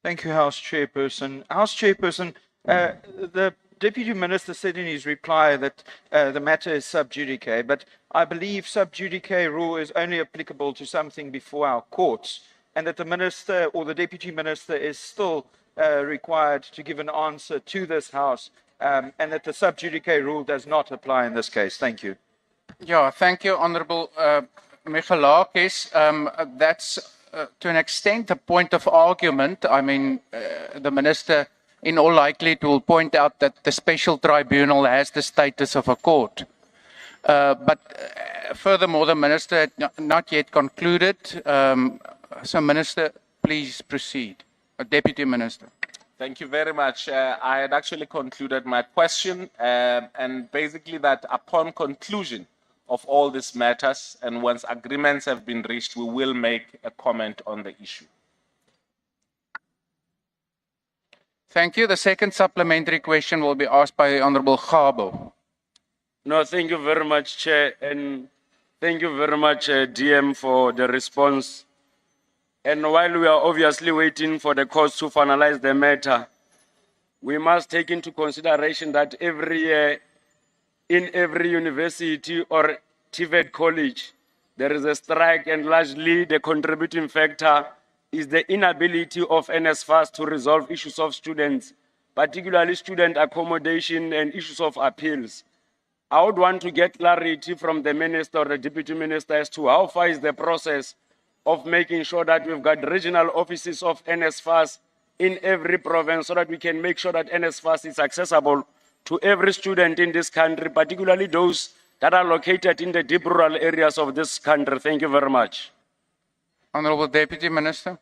Thank you, House Chairperson. House Chairperson, the Deputy Minister said in his reply that the matter is sub judice, but I believe sub judice rule is only applicable to something before our courts, and that the Minister or the Deputy Minister is still required to give an answer to this House, and that the sub judice rule does not apply in this case. Thank you. Yeah, thank you, Honourable Michalakis. That's to an extent a point of argument. I mean, the Minister in all likelihood will point out that the special tribunal has the status of a court. But furthermore, the Minister had not yet concluded. So, Minister, please proceed. Deputy Minister. Thank you very much. I had actually concluded my question, and basically that upon conclusion of all these matters, and once agreements have been reached, we will make a comment on the issue. Thank you. The second supplementary question will be asked by the Honourable Gabo. No, thank you very much, Chair, and thank you very much, DM, for the response. And while we are obviously waiting for the courts to finalize the matter, we must take into consideration that every year in every university or TVET college, there is a strike, and largely the contributing factor is the inability of NSFAS to resolve issues of students, particularly student accommodation and issues of appeals. I would want to get clarity from the Minister or the Deputy Minister as to how far is the process of making sure that we've got regional offices of NSFAS in every province so that we can make sure that NSFAS is accessible to every student in this country, particularly those that are located in the deep rural areas of this country. Thank you very much. Honorable Deputy Minister.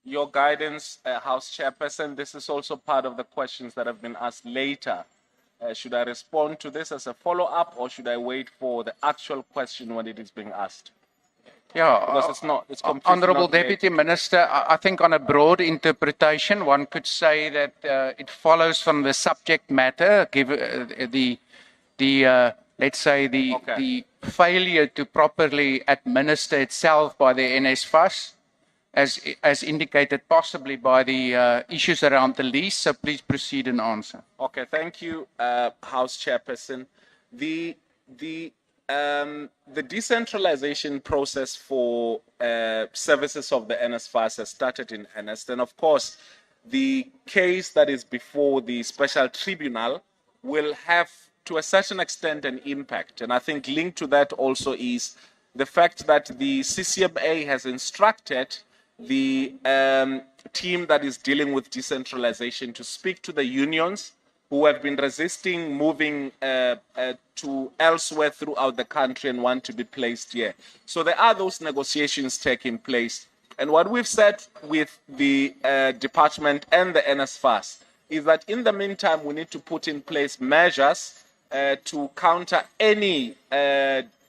Your guidance, House Chairperson, this is also part of the questions that have been asked later. Should I respond to this as a follow-up, or should I wait for the actual question when it is being asked? Yeah, Because it's completely Honorable not related. Deputy Minister, I think on a broad interpretation, one could say that it follows from the subject matter, give let's say the failure to properly administer itself by the NSFAS, as indicated possibly by the issues around the lease. So please proceed and answer. Okay, thank you, House Chairperson. The decentralization process for services of the NSFAS has started in earnest, and of course, the case that is before the special tribunal will have, to a certain extent, an impact. And I think linked to that also is the fact that the CCMA has instructed the team that is dealing with decentralization to speak to the unions who have been resisting moving to elsewhere throughout the country and want to be placed here. So there are those negotiations taking place. And what we've said with the department and the NSFAS is that in the meantime, we need to put in place measures to counter any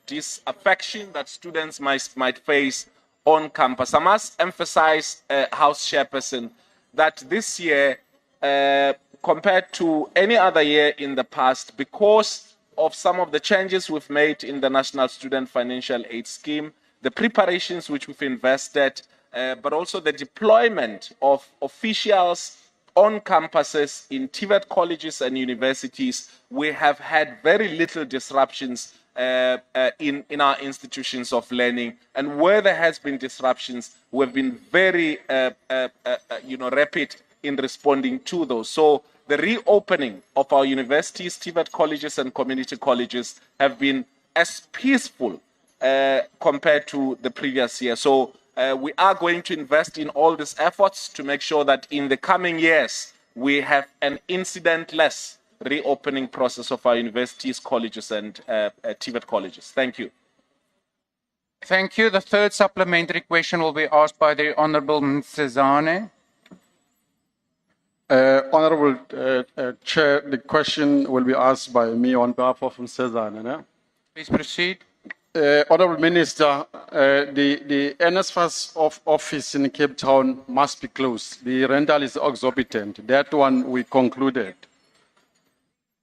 disaffection that students might face on campus. I must emphasize, House Chairperson, that this year, compared to any other year in the past, because of some of the changes we've made in the National Student Financial Aid Scheme, the preparations which we've invested, but also the deployment of officials on campuses in TVET colleges and universities, we have had very little disruptions in our institutions of learning. And where there has been disruptions, we've been very rapid in responding to those. So the reopening of our universities, TVET colleges and community colleges have been as peaceful compared to the previous year. So we are going to invest in all these efforts to make sure that in the coming years, we have an incident-less reopening process of our universities, colleges, and TVET colleges. Thank you. Thank you. The third supplementary question will be asked by the Honorable Mtsezane. Honorable Chair, the question will be asked by me on behalf of Msezane. Please proceed. Honorable Minister, the NSFAS office in Cape Town must be closed. The rental is exorbitant. That one we concluded.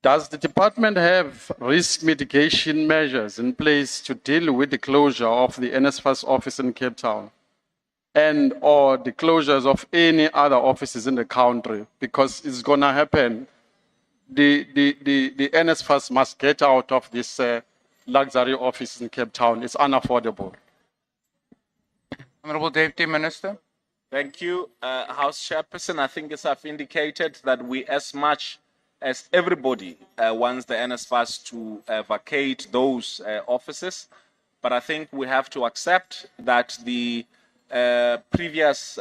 Does the department have risk mitigation measures in place to deal with the closure of the NSFAS office in Cape Town and or the closures of any other offices in the country? Because it's going to happen. The NSFAS must get out of this luxury office in Cape Town. It's unaffordable. Honorable Deputy Minister. Thank you, House Chairperson. I think as I've indicated that we, as much as everybody wants the NSFAS to vacate those offices, but I think we have to accept that the previous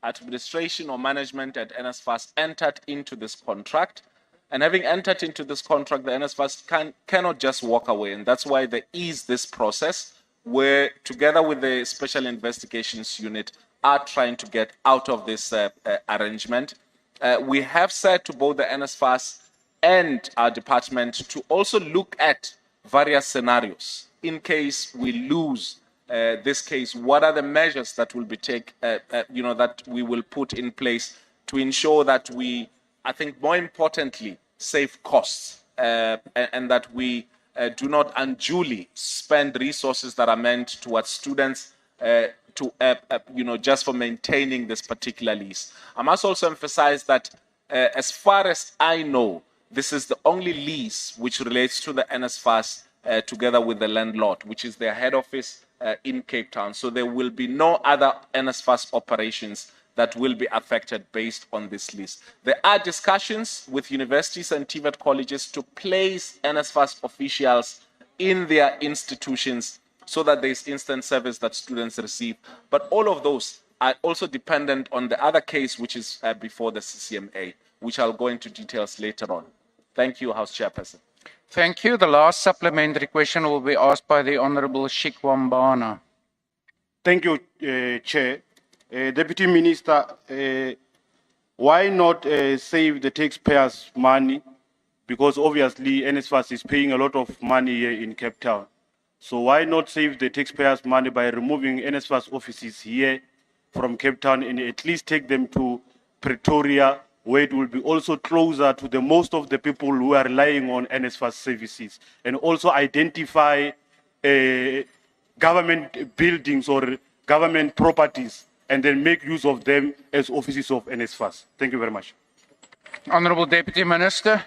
administration or management at NSFAS entered into this contract. And having entered into this contract, the NSFAS cannot just walk away. And that's why there is this process where, together with the Special Investigations Unit, are trying to get out of this arrangement. We have said to both the NSFAS and our department to also look at various scenarios. In case we lose this case, what are the measures that will be that we will put in place to ensure that we, I think more importantly, save costs and that we do not unduly spend resources that are meant towards students just for maintaining this particular lease. I must also emphasize that as far as I know, this is the only lease which relates to the NSFAS together with the landlord, which is their head office in Cape Town. So there will be no other NSFAS operations that will be affected based on this list. There are discussions with universities and TVET colleges to place NSFAS officials in their institutions so that there's instant service that students receive. But all of those are also dependent on the other case, which is before the CCMA, which I'll go into details later on. Thank you, House Chairperson. Thank you. The last supplementary question will be asked by the Honorable Shikwambana. Thank you, Chair. Deputy Minister, why not save the taxpayers' money? Because obviously NSFAS is paying a lot of money here in Cape Town. So why not save the taxpayers' money by removing NSFAS offices here from Cape Town and at least take them to Pretoria, where it will be also closer to the most of the people who are relying on NSFAS services, and also identify government buildings or government properties and then make use of them as offices of NSFAS. Thank you very much. Honorable Deputy Minister.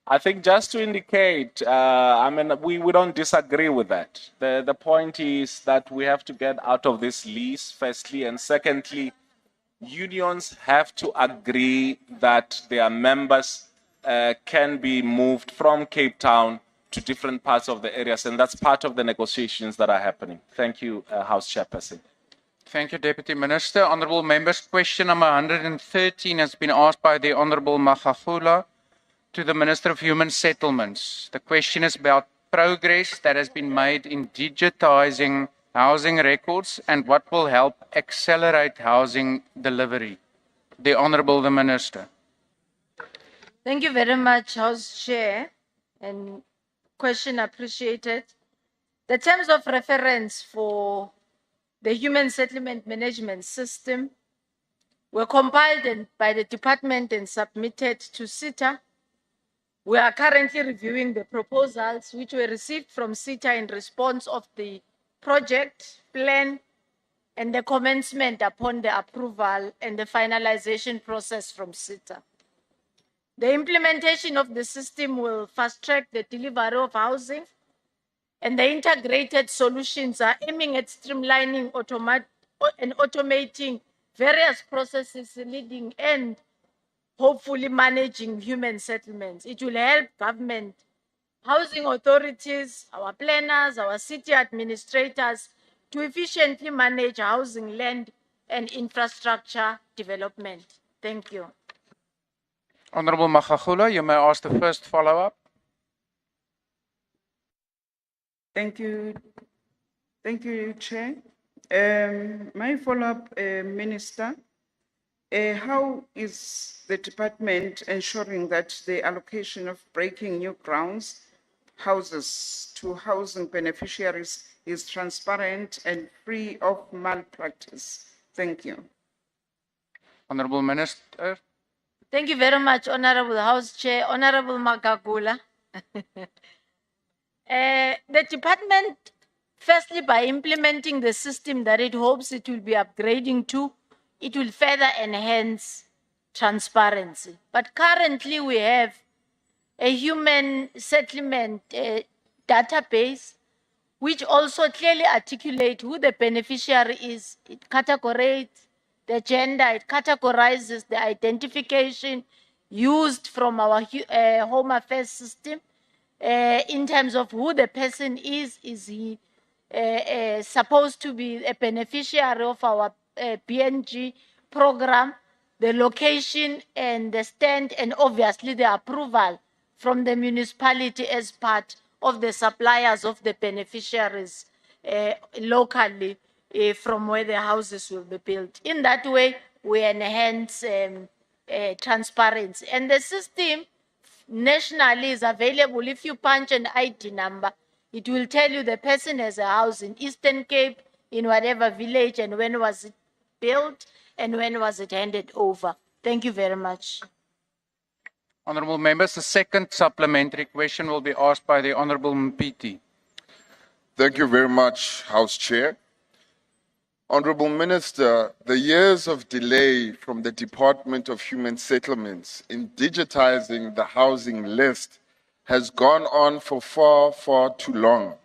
I think just to indicate, we don't disagree with that. The point is that we have to get out of this lease, firstly, and secondly, unions have to agree that their members can be moved from Cape Town to different parts of the areas, and that's part of the negotiations that are happening. Thank you, House Chairperson. Thank you, Deputy Minister. Honorable members, question number 113 has been asked by the Honorable Magagula to the Minister of Human Settlements. The question is about progress that has been made in digitizing housing records and what will help accelerate housing delivery. The Honorable the Minister. Thank you very much, House Chair, and question appreciated. The terms of reference for the Human Settlement Management System were compiled by the department and submitted to SITA. We are currently reviewing the proposals which were received from SITA in response of the project plan and the commencement upon the approval and the finalization process from SITA. The implementation of the system will fast-track the delivery of housing, and the integrated solutions are aiming at streamlining and automating various processes leading and hopefully managing human settlements. It will help government, housing authorities, our planners, our city administrators to efficiently manage housing, land, and infrastructure development. Thank you. Honorable Magagula, you may ask the first follow-up. Thank you. Thank you, Chair. My follow-up, Minister. How is the department ensuring that the allocation of breaking new grounds houses to housing beneficiaries is transparent and free of malpractice? Thank you. Honorable Minister. Thank you very much, Honorable House Chair, Honorable Magagula. The department, firstly, by implementing the system that it hopes it will be upgrading to, it will further enhance transparency. But currently we have a human settlement database which also clearly articulates who the beneficiary is. It categorizes the gender, it categorizes the identification used from our Home Affairs system in terms of who the person is. Is he supposed to be a beneficiary of our PNG program, the location and the stand, and obviously the approval from the municipality as part of the suppliers of the beneficiaries locally from where the houses will be built. In that way, we enhance transparency. And the system nationally is available. If you punch an ID number, it will tell you the person has a house in Eastern Cape, in whatever village, and when was it built, and when was it handed over. Thank you very much. Honorable members, the second supplementary question will be asked by the Honorable Mpiti. Thank you very much, House Chair. Honorable Minister, the years of delay from the Department of Human Settlements in digitizing the housing list has gone on for far, far too long.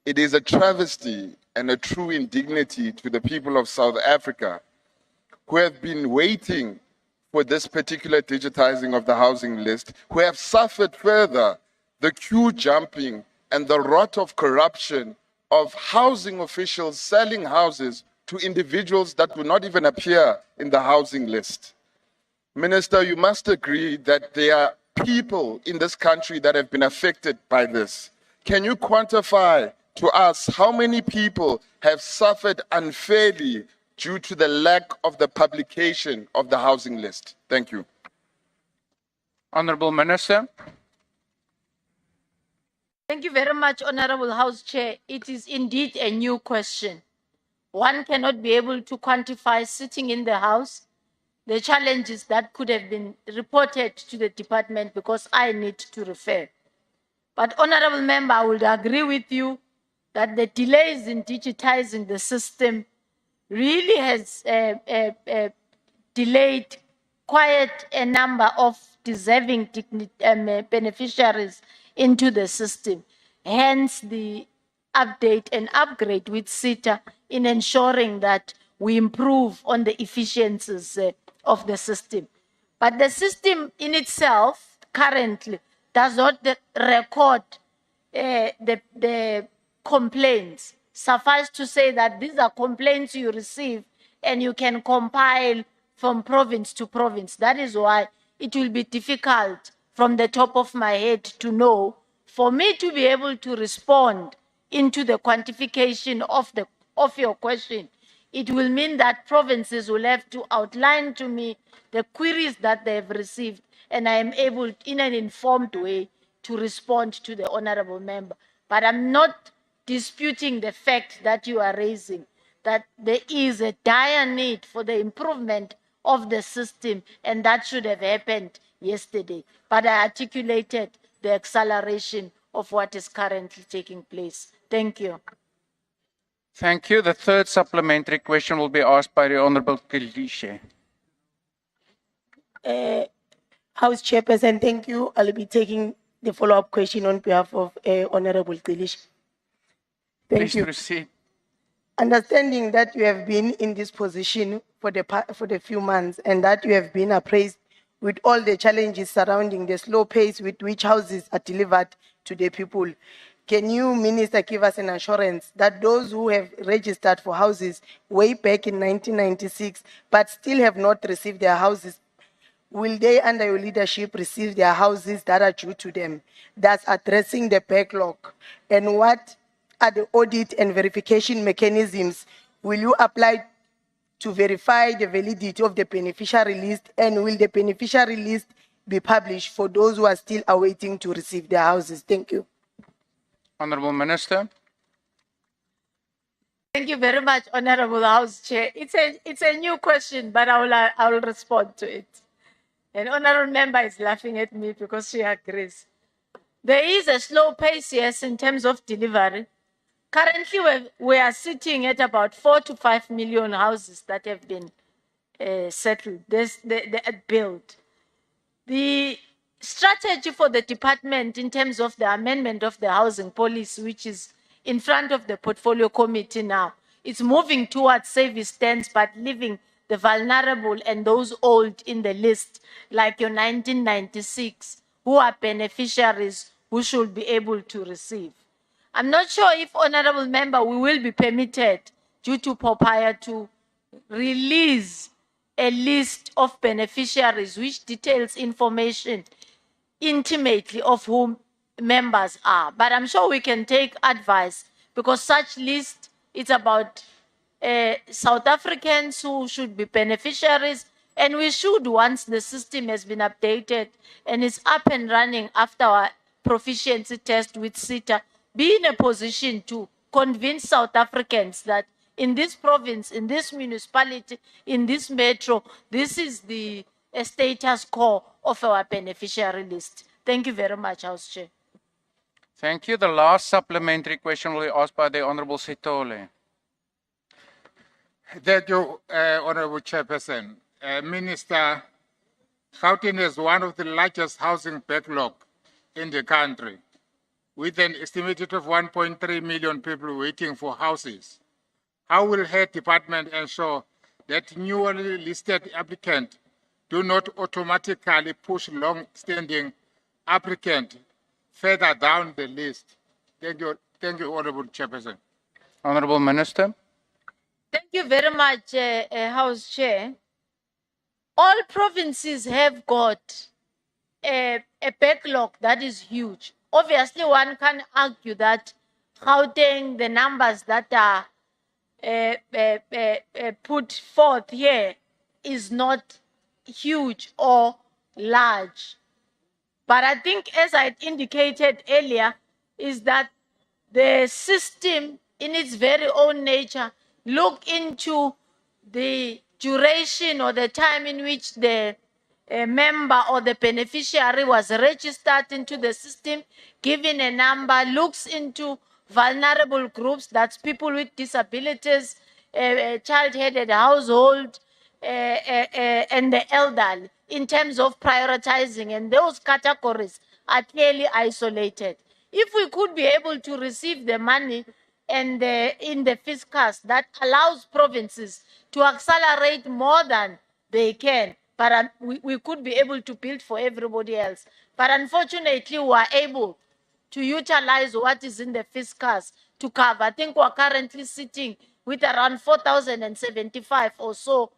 It is a travesty and a true indignity to the people of South Africa who have been waiting for this particular digitizing of the housing list, who have suffered further the queue jumping and the rot of corruption of housing officials selling houses to individuals that do not even appear in the housing list. Minister, you must agree that there are people in this country that have been affected by this. Can you quantify to us how many people have suffered unfairly due to the lack of the publication of the housing list? Thank you. Honorable Minister. Thank you very much, Honorable House Chair. It is indeed a new question. One cannot be able to quantify sitting in the House the challenges that could have been reported to the department because I need to refer. But Honorable Member, I would agree with you that the delays in digitizing the system really has delayed quite a number of deserving beneficiaries into the system. Hence the update and upgrade with SITA in ensuring that we improve on the efficiencies of the system. But the system in itself currently does not record the complaints. Suffice to say that these are complaints you receive and you can compile from province to province. That is why it will be difficult from the top of my head to know. For me to be able to respond into the quantification of your question, it will mean that provinces will have to outline to me the queries that they have received, and I am able, in an informed way, to respond to the honorable member. But I'm not disputing the fact that you are raising, that there is a dire need for the improvement of the system, and that should have happened yesterday. But I articulated the acceleration of what is currently taking place. Thank you. Thank you. The third supplementary question will be asked by the Honorable Kilishe. House Chairperson, thank you. I'll be taking the follow-up question on behalf of Honorable Kilish. Thank Please you. proceed. Understanding that you have been in this position for the few months and that you have been appraised with all the challenges surrounding the slow pace with which houses are delivered to the people, can you, Minister, give us an assurance that those who have registered for houses way back in 1996 but still have not received their houses, will they, under your leadership, receive their houses that are due to them, thus addressing the backlog? And what are the audit and verification mechanisms will you apply to verify the validity of the beneficiary list? And will the beneficiary list be published for those who are still awaiting to receive their houses? Thank you. Honorable Minister. Thank you very much, Honorable House Chair. It's a new question, but I will respond to it. And Honorable Member is laughing at me because she agrees. There is a slow pace, yes, in terms of delivery. Currently, we are sitting at about 4 to 5 million houses that have been settled, built. The strategy for the department in terms of the amendment of the housing policy, which is in front of the portfolio committee now, is moving towards service stands, but leaving the vulnerable and those old in the list, like your 1996, who are beneficiaries who should be able to receive. I'm not sure if, Honorable Member, we will be permitted, due to POPIA, to release a list of beneficiaries which details information intimately of whom members are. But I'm sure we can take advice, because such list, it's about South Africans who should be beneficiaries, and we should, once the system has been updated and is up and running after our proficiency test with SITA, be in a position to convince South Africans that in this province, in this municipality, in this metro, this is the status quo of our beneficiary list. Thank you very much, House Chair. Thank you. The last supplementary question will be asked by the Honorable Sitole. Thank you, Honorable Chairperson. Minister, Gauteng is one of the largest housing backlog in the country, with an estimated of 1.3 million people waiting for houses. How will her department ensure that newly listed applicants do not automatically push long-standing applicants further down the list? Thank you, Honorable Chairperson. Honorable Minister. Thank you very much, House Chair. All provinces have got a backlog that is huge. Obviously, one can argue that Gauteng, the numbers that are put forth here is not huge or large. But I think, as I indicated earlier, is that the system in its very own nature look into the duration or the time in which the member or the beneficiary was registered into the system, given a number, looks into vulnerable groups, that's people with disabilities, child-headed household, and the elderly, in terms of prioritizing, and those categories are clearly isolated. If we could be able to receive the money and in the fiscus that allows provinces to accelerate more than they can, but we could be able to build for everybody else. But unfortunately, we are able to utilize what is in the fiscus to cover. I think we're currently sitting with around 4,075 or so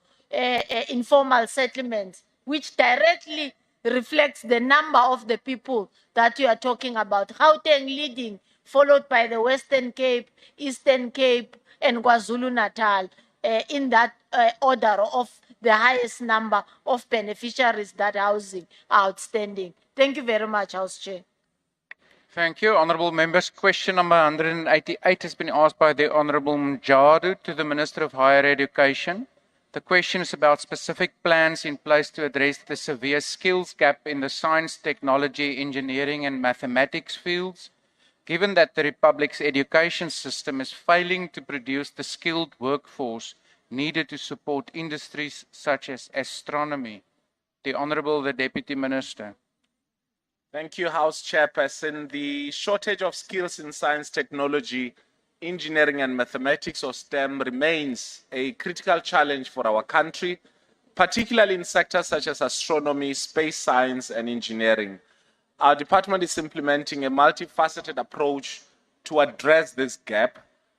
informal settlements, which directly reflects the number of the people that you are talking about. Gauteng leading, followed by the Western Cape, Eastern Cape, and KwaZulu-Natal, in that order of the highest number of beneficiaries that housing are outstanding. Thank you very much, House Chair. Thank you. Honourable members, question number 188 has been asked by the Honourable Mjadu to the Minister of Higher Education. The question is about specific plans in place to address the severe skills gap in the science, technology, engineering and mathematics fields, given that the Republic's education system is failing to produce the skilled workforce needed to support industries such as astronomy. The Honourable the Deputy Minister. Thank you, House Chairperson. The shortage of skills in science, technology, engineering and mathematics, or STEM, remains a critical challenge for our country, particularly in sectors such as astronomy, space science and engineering. Our department is implementing a multifaceted approach to address this gap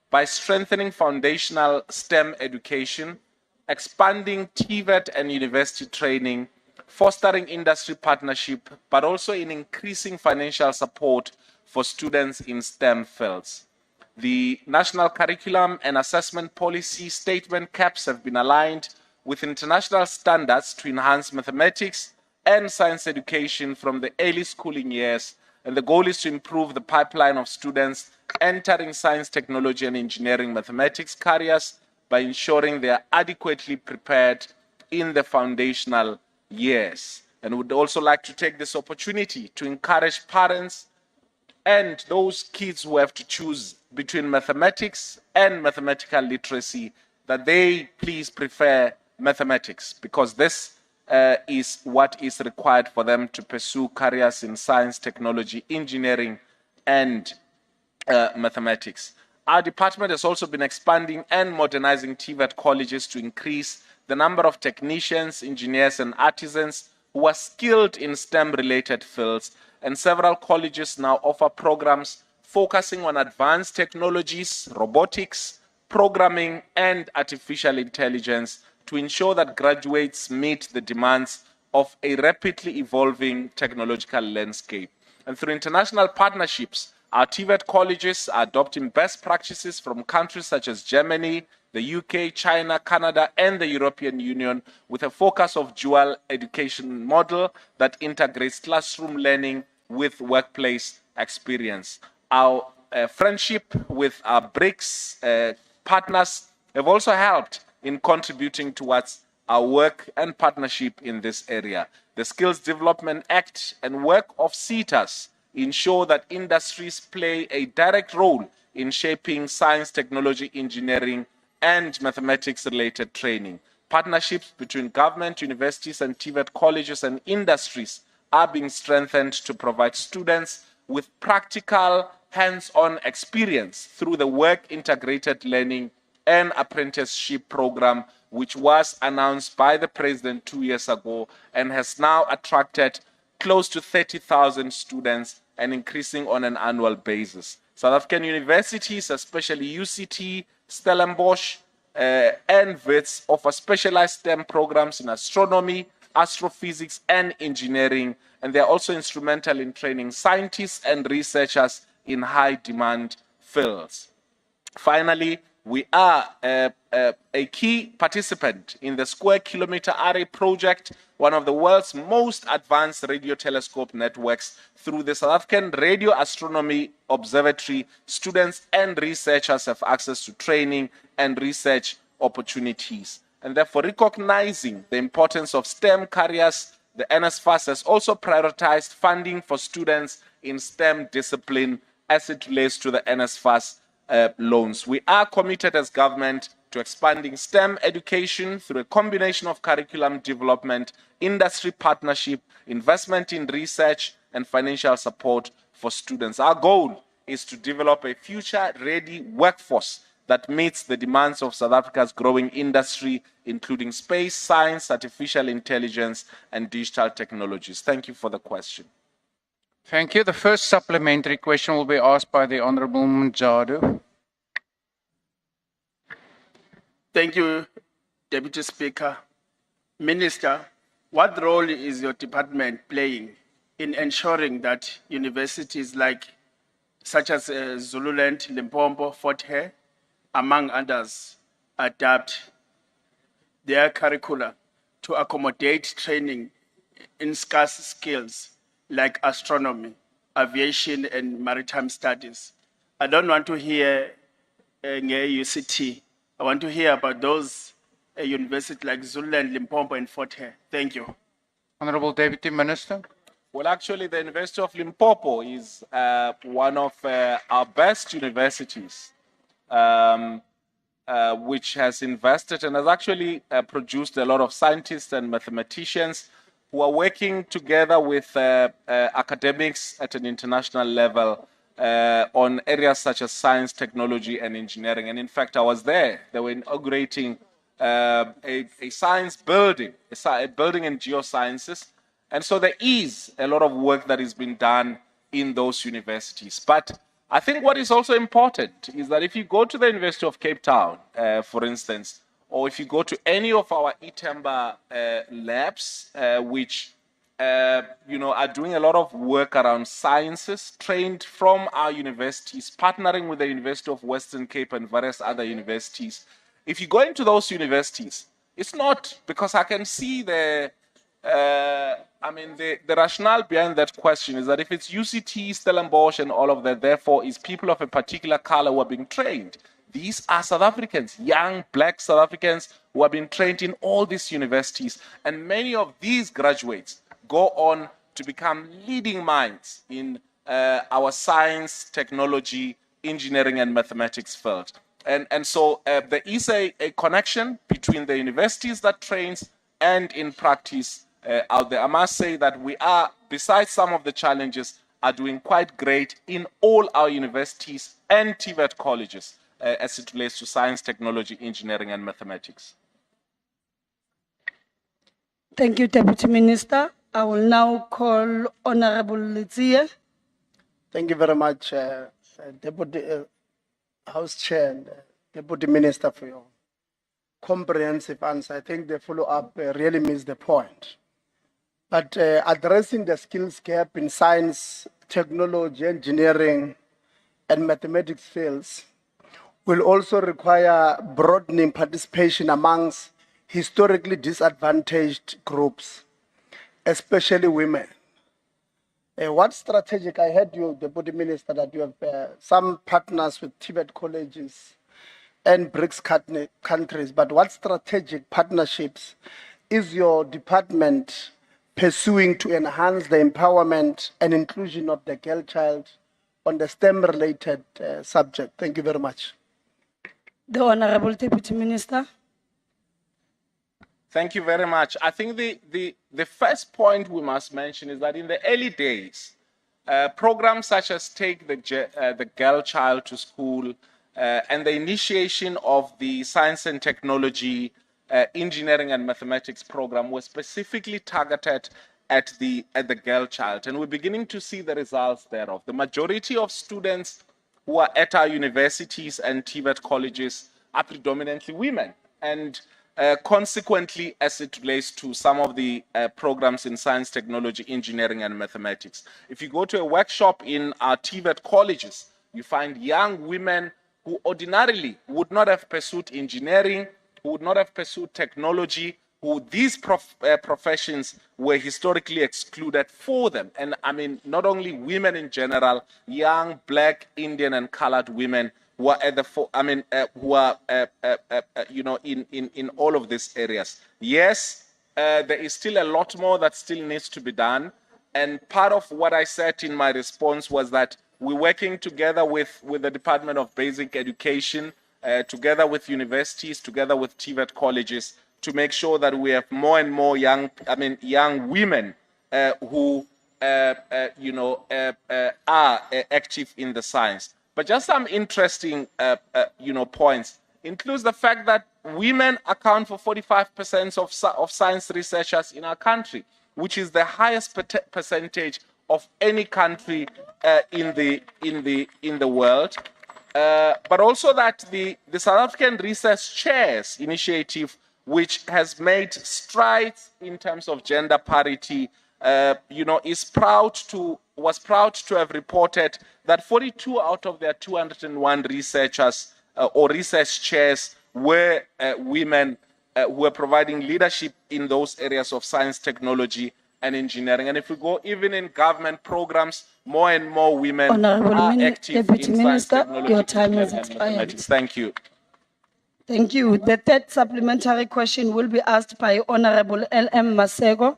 by strengthening foundational STEM education, expanding TVET and university training, fostering industry partnership, but also in increasing financial support for students in STEM fields. The National Curriculum and Assessment Policy Statement caps have been aligned with international standards to enhance mathematics and science education from the early schooling years, and the goal is to improve the pipeline of students entering science, technology and engineering mathematics careers by ensuring they are adequately prepared in the foundational years. And would also like to take this opportunity to encourage parents and those kids who have to choose between mathematics and mathematical literacy that they please prefer mathematics, because this is what is required for them to pursue careers in science, technology, engineering and mathematics. Our department has also been expanding and modernizing TVET colleges to increase the number of technicians, engineers and artisans who are skilled in STEM-related fields, and several colleges now offer programs focusing on advanced technologies, robotics, programming and artificial intelligence to ensure that graduates meet the demands of a rapidly evolving technological landscape. And through international partnerships, our TVET colleges are adopting best practices from countries such as Germany, the UK, China, Canada, and the European Union, with a focus of dual education model that integrates classroom learning with workplace experience. Our friendship with our BRICS partners have also helped in contributing towards our work and partnership in this area. The Skills Development Act and work of CETAs ensure that industries play a direct role in shaping science, technology, engineering, and mathematics-related training. Partnerships between government, universities, and TVET colleges and industries are being strengthened to provide students with practical, hands-on experience through the Work Integrated Learning and Apprenticeship Program, which was announced by the President 2 years ago and has now attracted close to 30,000 students and increasing on an annual basis. South African universities, especially UCT, Stellenbosch, and WITS, offer specialized STEM programs in astronomy, astrophysics, and engineering, and they're also instrumental in training scientists and researchers in high-demand fields. Finally, we are a key participant in the Square Kilometer Array project, one of the world's most advanced radio telescope networks. Through the South African Radio Astronomy Observatory, students and researchers have access to training and research opportunities. And therefore, recognizing the importance of STEM careers, the NSFAS has also prioritized funding for students in STEM discipline as it relates to the NSFAS loans. We are committed as government to expanding STEM education through a combination of curriculum development, industry partnership, investment in research, and financial support for students. Our goal is to develop a future-ready workforce that meets the demands of South Africa's growing industry, including space, science, artificial intelligence, and digital technologies. Thank you for the question. Thank you. The first supplementary question will be asked by the Honorable Mjadu. Thank you, Deputy Speaker. Minister, what role is your department playing in ensuring that universities such as Zululand, Limpopo, Fort Hare, among others, adapt their curricula to accommodate training in scarce skills like astronomy, aviation, and maritime studies? I don't want to hear UCT. I want to hear about those universities like Zululand, Limpopo, and Fort Hare. Thank you. Honorable Deputy Minister. Well, actually, the University of Limpopo is one of our best universities, which has invested and has actually produced a lot of scientists and mathematicians who are working together with academics at an international level on areas such as science, technology, and engineering. And in fact, I was there. They were inaugurating a science building, a building in geosciences. And so there is a lot of work that is being done in those universities. But I think what is also important is that if you go to the University of Cape Town, for instance, or if you go to any of our eTemba labs, which are doing a lot of work around sciences, trained from our universities, partnering with the University of Western Cape and various other universities. If you go into those universities, it's not because I can see the rationale behind that question is that if it's UCT, Stellenbosch, and all of that, therefore, is people of a particular color who are being trained. These are South Africans, young black South Africans who have been trained in all these universities. And many of these graduates go on to become leading minds in our science, technology, engineering, and mathematics field. And so there is a connection between the universities that trains and in practice out there. I must say that we are, besides some of the challenges, are doing quite great in all our universities and TVET colleges as it relates to science, technology, engineering, and mathematics. Thank you, Deputy Minister. I will now call Honorable Litsie. Thank you very much, Deputy House Chair and Deputy Minister, for your comprehensive answer. I think the follow-up really missed the point. But addressing the skills gap in science, technology, engineering, and mathematics fields will also require broadening participation amongst historically disadvantaged groups, especially women. What strategic, I heard you, Deputy Minister, that you have some partners with TVET colleges and BRICS countries, but what strategic partnerships is your department pursuing to enhance the empowerment and inclusion of the girl child on the STEM-related subject? Thank you very much. The Honorable Deputy Minister. Thank you very much. I think the first point we must mention is that in the early days, programs such as Take the Girl Child to School and the initiation of the Science and Technology, Engineering and Mathematics program were specifically targeted at the girl child. And we're beginning to see the results thereof. The majority of students who are at our universities and TVET colleges are predominantly women. And consequently, as it relates to some of the programs in science, technology, engineering, and mathematics. If you go to a workshop in our TVET colleges, you find young women who ordinarily would not have pursued engineering, who would not have pursued technology, who these professions were historically excluded for them. And I mean, not only women in general, young, black, Indian, and colored women who are at the, who are, in all of these areas. Yes, there is still a lot more that still needs to be done. And part of what I said in my response was that we're working together with the Department of Basic Education, together with universities, together with TVET colleges, to make sure that we have more and more young women who, are active in the science. But just some interesting, points includes the fact that women account for 45% of science researchers in our country, which is the highest percentage of any country in the world. But also that the South African Research Chairs Initiative, which has made strides in terms of gender parity, was proud to have reported that 42 out of their 201 researchers or research chairs were women who were providing leadership in those areas of science, technology, and engineering. And if we go even in government programs, more and more women are active Deputy in science, Minister, technology, your time has engineering, and expired. mathematics. Thank you. Thank you. The third supplementary question will be asked by Honorable L.M. Masego.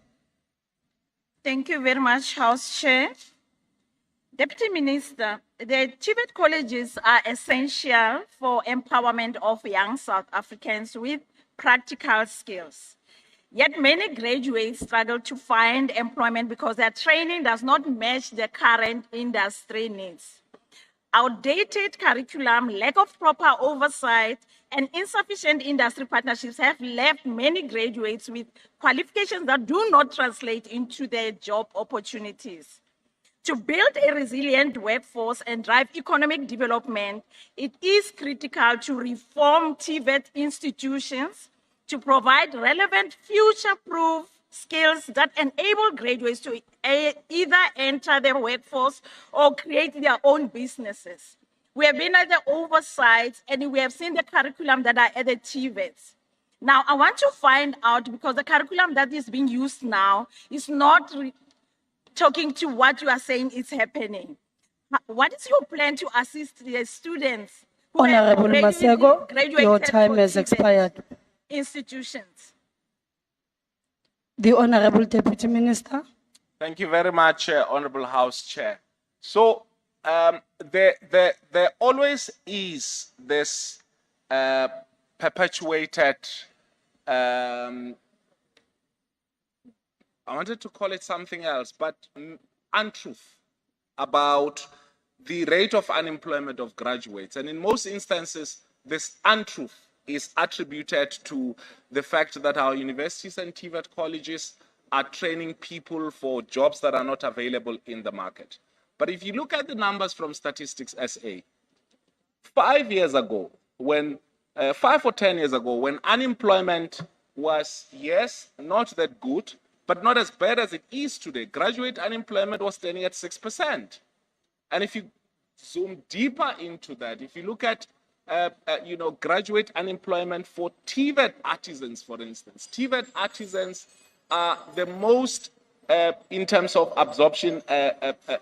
Thank you very much, House Chair. Deputy Minister, the TVET colleges are essential for empowerment of young South Africans with practical skills. Yet many graduates struggle to find employment because their training does not match the current industry needs. Outdated curriculum, lack of proper oversight, and insufficient industry partnerships have left many graduates with qualifications that do not translate into their job opportunities. To build a resilient workforce and drive economic development, it is critical to reform TVET institutions to provide relevant future-proof skills that enable graduates to either enter the workforce or create their own businesses. We have been at the oversight and we have seen the curriculum that are at the TVETs. Now, I want to find out, because the curriculum that is being used now is not talking to what you are saying is happening. What is your plan to assist the students who have Honorable already Masego, graduated your time for has TVET expired. institutions? The Honorable Deputy Minister. Thank you very much, Honorable House Chair. So there always is this perpetuated, I wanted to call it something else, but untruth about the rate of unemployment of graduates. And in most instances, this untruth is attributed to the fact that our universities and TVET colleges are training people for jobs that are not available in the market. But if you look at the numbers from Statistics SA, 5 years ago, when 5 or 10 years ago, when unemployment was, yes, not that good, but not as bad as it is today, graduate unemployment was standing at 6%. And if you zoom deeper into that, if you look at graduate unemployment for TVET artisans, for instance, TVET artisans are the most in terms of absorption,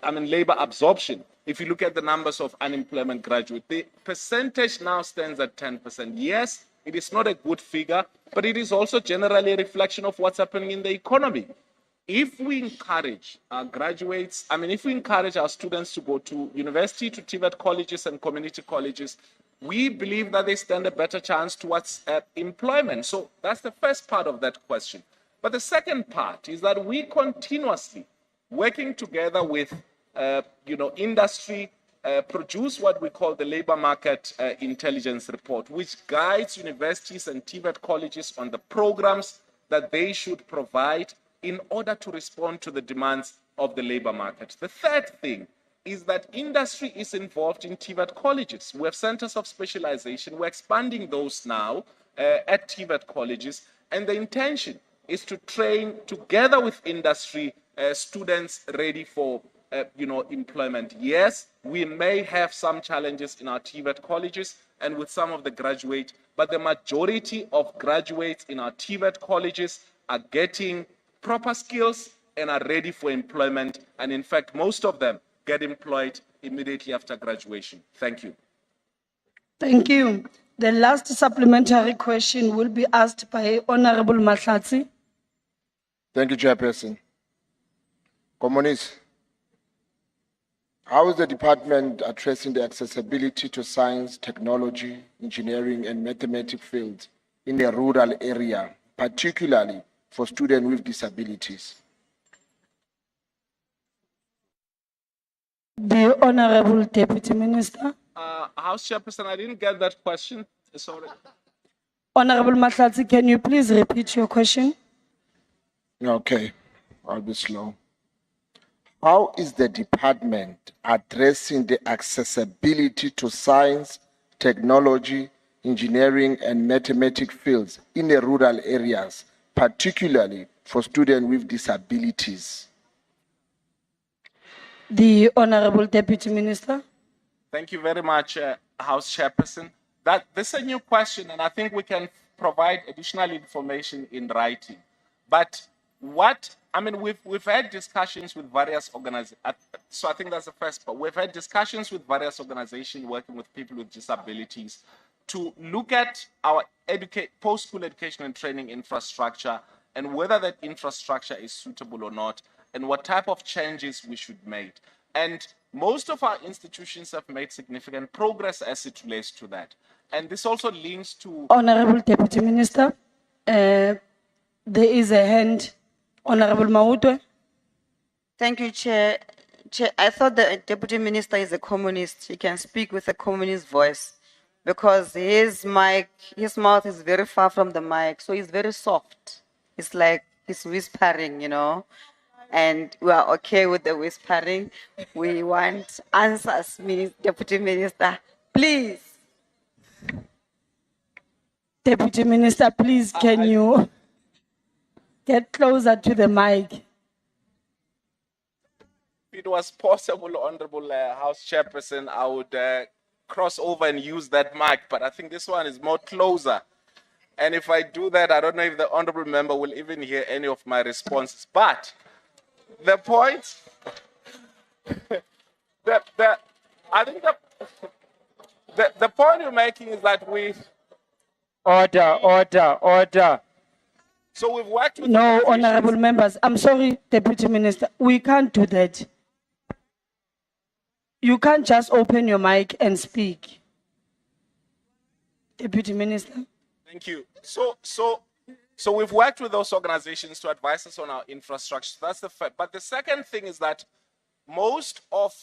labor absorption. If you look at the numbers of unemployment graduate, the percentage now stands at 10%. Yes, it is not a good figure, but it is also generally a reflection of what's happening in the economy. If we encourage our graduates, if we encourage our students to go to university, to TVET colleges and community colleges, we believe that they stand a better chance towards employment. So that's the first part of that question. But the second part is that we continuously, working together with industry, produce what we call the labor market intelligence report, which guides universities and TVET colleges on the programs that they should provide in order to respond to the demands of the labor market. The third thing is that industry is involved in TVET colleges. We have centers of specialization. We're expanding those now at TVET colleges. And the intention is to train together with industry students ready for employment. Yes, we may have some challenges in our TVET colleges and with some of the graduates, but the majority of graduates in our TVET colleges are getting proper skills and are ready for employment. And in fact, most of them get employed immediately after graduation. Thank you. Thank you. The last supplementary question will be asked by Honorable Mahlatsi. Thank you, Chairperson. Communists, how is the department addressing the accessibility to science, technology, engineering, and mathematics fields in the rural area, particularly for students with disabilities? The Honorable Deputy Minister. House Chairperson, I didn't get that question. Sorry. Honorable Mahlatsi, can you please repeat your question? Okay, I'll be slow. How is the department addressing the accessibility to science, technology, engineering, and mathematics fields in the rural areas, particularly for students with disabilities? The Honorable Deputy Minister. Thank you very much, House Chairperson. This is a new question, and I think we can provide additional information in writing. But we've had discussions with various organizations. So I think that's the first part. We've had discussions with various organizations working with people with disabilities to look at our post-school education and training infrastructure and whether that infrastructure is suitable or not, and what type of changes we should make. And most of our institutions have made significant progress as it relates to that. And this also links to... Honorable Deputy Minister, there is a hand. Honorable Mautwe. Thank you, Chair. Chair, I thought the Deputy Minister is a communist. He can speak with a communist voice because his mouth is very far from the mic, so he's very soft. It's like he's whispering, and we are okay with the whispering. We want answers, Deputy Minister, please. Deputy Minister, please, can you get closer to the mic? If it was possible, Honorable House Chairperson, I would cross over and use that mic, but I think this one is more closer. And if I do that, I don't know if the Honorable Member will even hear any of my responses. But the point, I think the point you're making is that Order. So we've worked with... No, honorable members, I'm sorry, Deputy Minister, we can't do that. You can't just open your mic and speak. Deputy Minister. Thank you. So we've worked with those organizations to advise us on our infrastructure. That's the first. But the second thing is that most of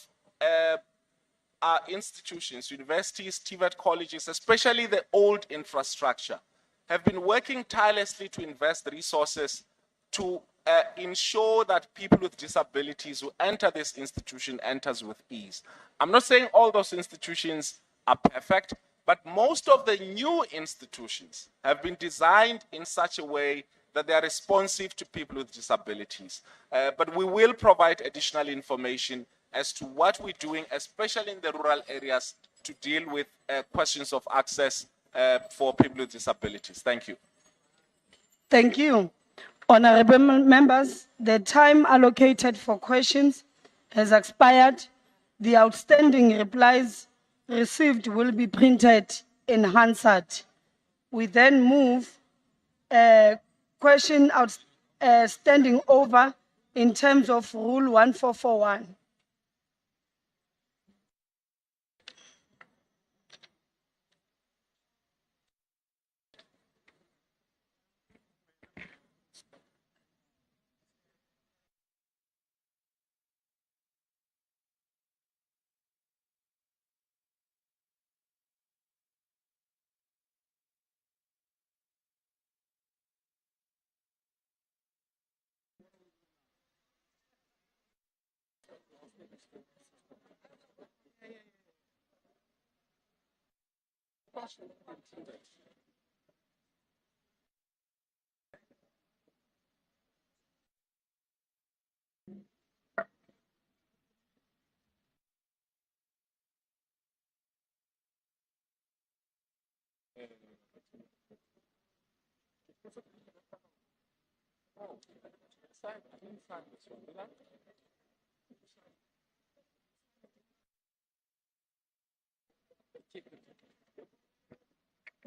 our institutions, universities, TVET colleges, especially the old infrastructure, have been working tirelessly to invest resources to ensure that people with disabilities who enter this institution enters with ease. I'm not saying all those institutions are perfect, but most of the new institutions have been designed in such a way that they are responsive to people with disabilities. But we will provide additional information as to what we're doing, especially in the rural areas, to deal with questions of access for people with disabilities. Thank you. Thank you. Honorable members, the time allocated for questions has expired. The outstanding replies received will be printed in Hansard. We then move question standing over in terms of Rule 1441.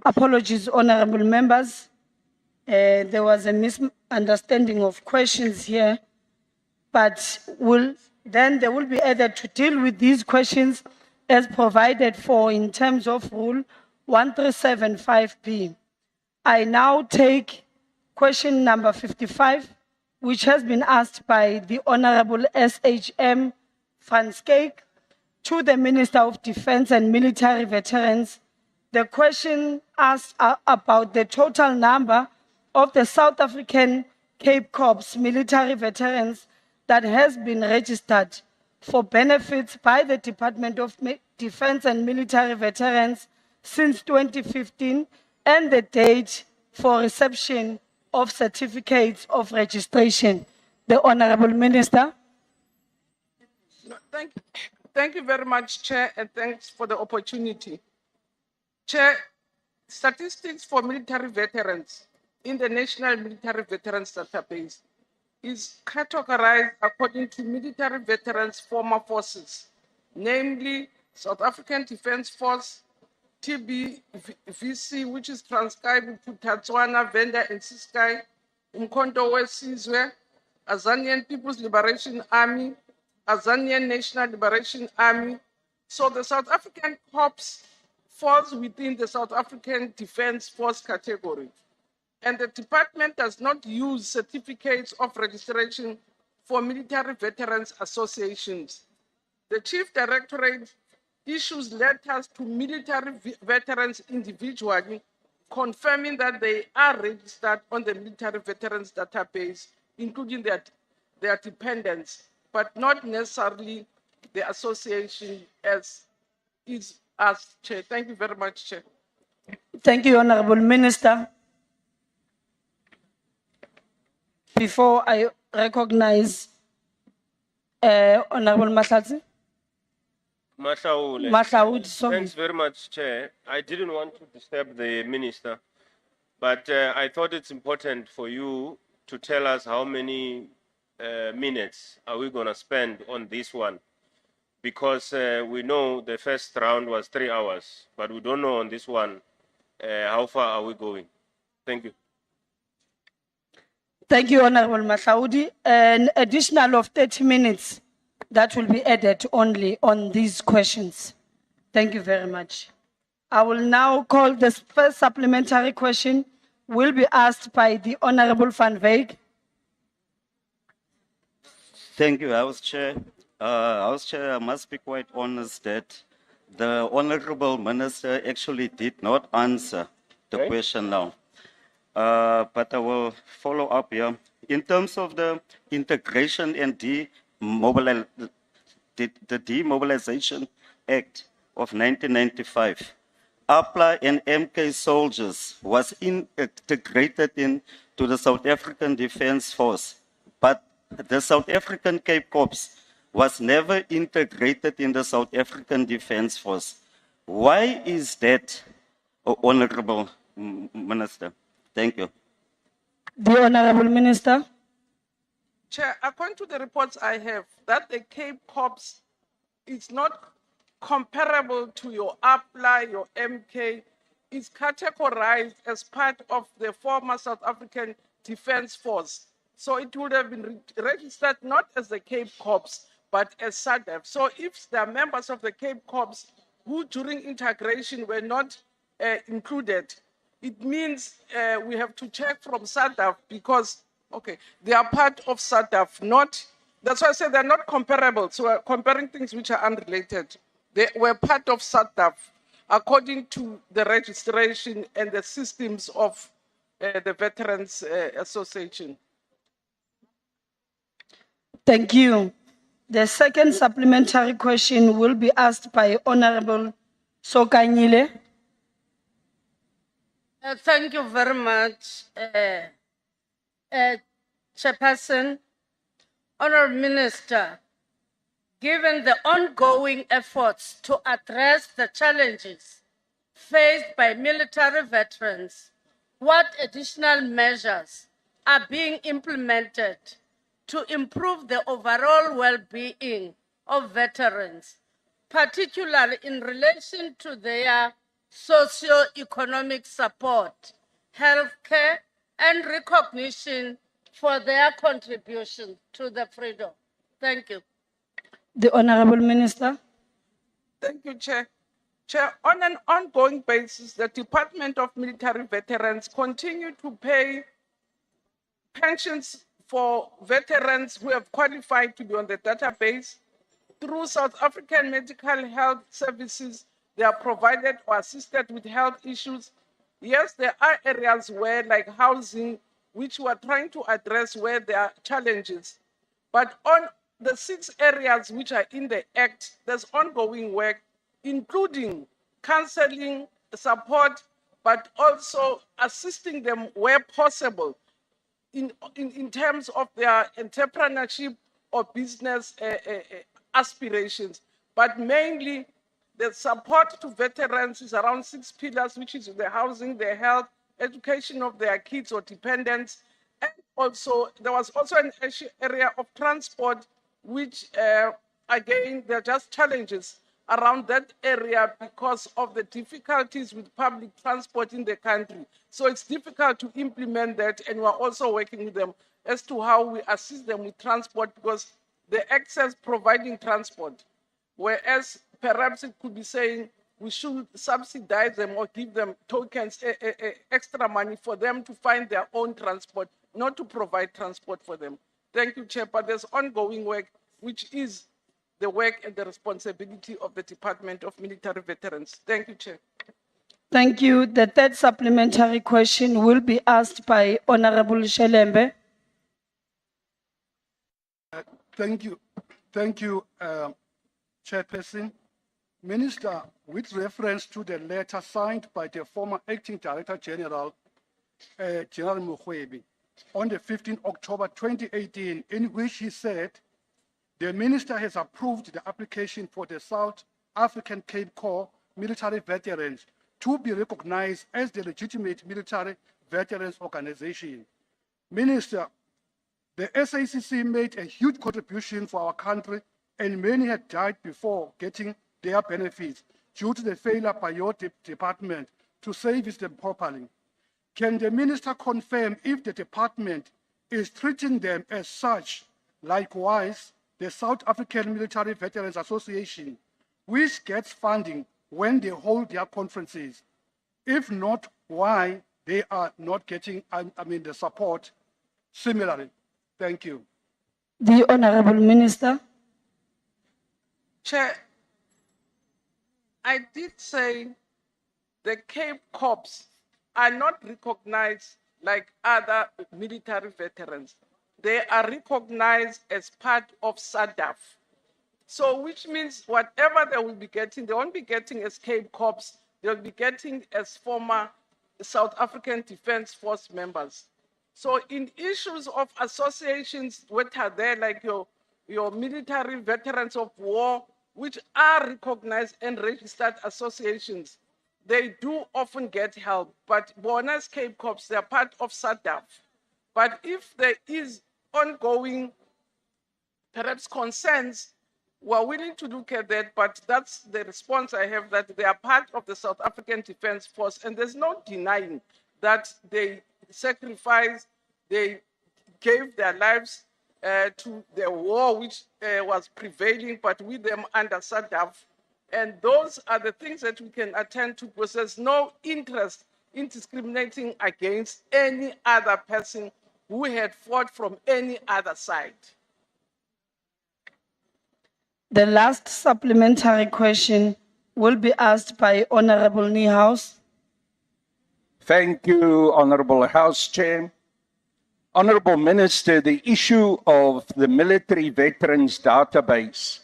Apologies, honorable members. There was a misunderstanding of questions here, but then they will be added to deal with these questions as provided for in terms of Rule 1375B. I now take question number 55, which has been asked by the Honorable SHM Van Skeek to the Minister of Defense and Military Veterans. The question asks about the total number of the South African Cape Corps military veterans that has been registered for benefits by the Department of Defense and Military Veterans since 2015 and the date for reception of certificates of registration. The Honorable Minister. Thank you very much, Chair, and thanks for the opportunity. Chair, statistics for military veterans in the National Military Veterans Database is categorized according to military veterans' former forces, namely South African Defence Force, TBVC, which is transcribed to Tatswana, Venda, and Ciskei, Umkhonto weSizwe, Azanian People's Liberation Army, Azanian National Liberation Army. So the South African Corps falls within the South African Defence Force category. And the department does not use certificates of registration for military veterans associations. The Chief Directorate issues letters to military veterans individually, confirming that they are registered on the military veterans database, including their dependents, but not necessarily the association as is asked, Chair. Thank you very much, Chair. Thank you, Honorable Minister. Before I recognize Honorable Mahlatsi. Mahlaudi, sorry. Thanks very much, Chair. I didn't want to disturb the minister, but I thought it's important for you to tell us how many minutes are we going to spend on this one, because we know the first round was 3 hours, but we don't know on this one how far are we going. Thank you. Thank you, Honorable Mahlaudi. An additional of 30 minutes that will be added only on these questions. Thank you very much. I will now call the first supplementary question will be asked by the Honorable Van Wyk. Thank you, House Chair. House Chair, I must be quite honest that the Honorable Minister actually did not answer the question now. But I will follow up here. In terms of the integration and the Demobilization Act of 1995, APLA and MK soldiers was integrated into the South African Defence Force, but the South African Cape Corps was never integrated in the South African Defence Force. Why is that, Honorable Minister? Thank you. The Honorable Minister. Chair, according to the reports I have, that the Cape Corps is not comparable to your APLA, your MK, is categorized as part of the former South African Defence Force. So it would have been registered not as the Cape Corps, but as SADF. So if there are members of the Cape Corps who during integration were not included, it means we have to check from SADF because, okay, they are part of SADF, not, that's why I said they're not comparable. So we're comparing things which are unrelated. They were part of SADF according to the registration and the systems of the Veterans Association. Thank you. The second supplementary question will be asked by Honorable Sokanyile. Thank you very much, Chairperson. Honourable Minister, given the ongoing efforts to address the challenges faced by military veterans, what additional measures are being implemented to improve the overall well-being of veterans, particularly in relation to their socio-economic support, healthcare, and recognition for their contribution to the freedom? Thank you. The Honorable Minister. Thank you, Chair. Chair, on an ongoing basis, the Department of Military Veterans continue to pay pensions for veterans who have qualified to be on the database. Through South African Medical Health Services, they are provided or assisted with health issues. Yes, there are areas where, like housing, which we are trying to address where there are challenges. But on the 6 areas which are in the Act, there's ongoing work, including counseling, support, but also assisting them where possible in terms of their entrepreneurship or business aspirations. But mainly, the support to veterans is around 6 pillars, which is the housing, the health, education of their kids or dependents. And also, there was also an area of transport, which again, there are just challenges around that area because of the difficulties with public transport in the country. So it's difficult to implement that, and we're also working with them as to how we assist them with transport, because the Act says providing transport, whereas perhaps it could be saying we should subsidize them or give them tokens, extra money for them to find their own transport, not to provide transport for them. Thank you, Chair. But there's ongoing work, which is the work and the responsibility of the Department of Military Veterans. Thank you, Chair. Thank you. The third supplementary question will be asked by Honorable Shelembe. Thank you. Thank you, Chairperson. Minister, with reference to the letter signed by the former Acting Director General, General Mukhwebi, on the 15th October 2018, in which he said, the Minister has approved the application for the South African Cape Corps military veterans to be recognized as the legitimate military veterans organization. Minister, the SACC made a huge contribution for our country, and many had died before getting their benefits due to the failure by your department to service them properly. Can the Minister confirm if the department is treating them as such? Likewise, the South African Military Veterans Association, which gets funding when they hold their conferences. If not, why they are not getting, the support similarly? Thank you. The Honorable Minister. Chair, I did say the Cape Corps are not recognized like other military veterans. They are recognized as part of SADF. So which means whatever they will be getting, they won't be getting as Cape Corps, they'll be getting as former South African Defence Force members. So in issues of associations which are there, like your military veterans of war, which are recognized and registered associations, they do often get help. But Bonus Cape Corps, they're part of SADF. But if there is ongoing, perhaps concerns, we're willing to look at that, but that's the response I have, that they are part of the South African Defence Force, and there's no denying that they sacrificed, they gave their lives to the war which was prevailing, but with them under SADF. And those are the things that we can attend to, because there's no interest in discriminating against any other person who had fought from any other side. The last supplementary question will be asked by Honorable Niehaus. Thank you, Honorable House Chair. Honorable Minister, the issue of the military veterans database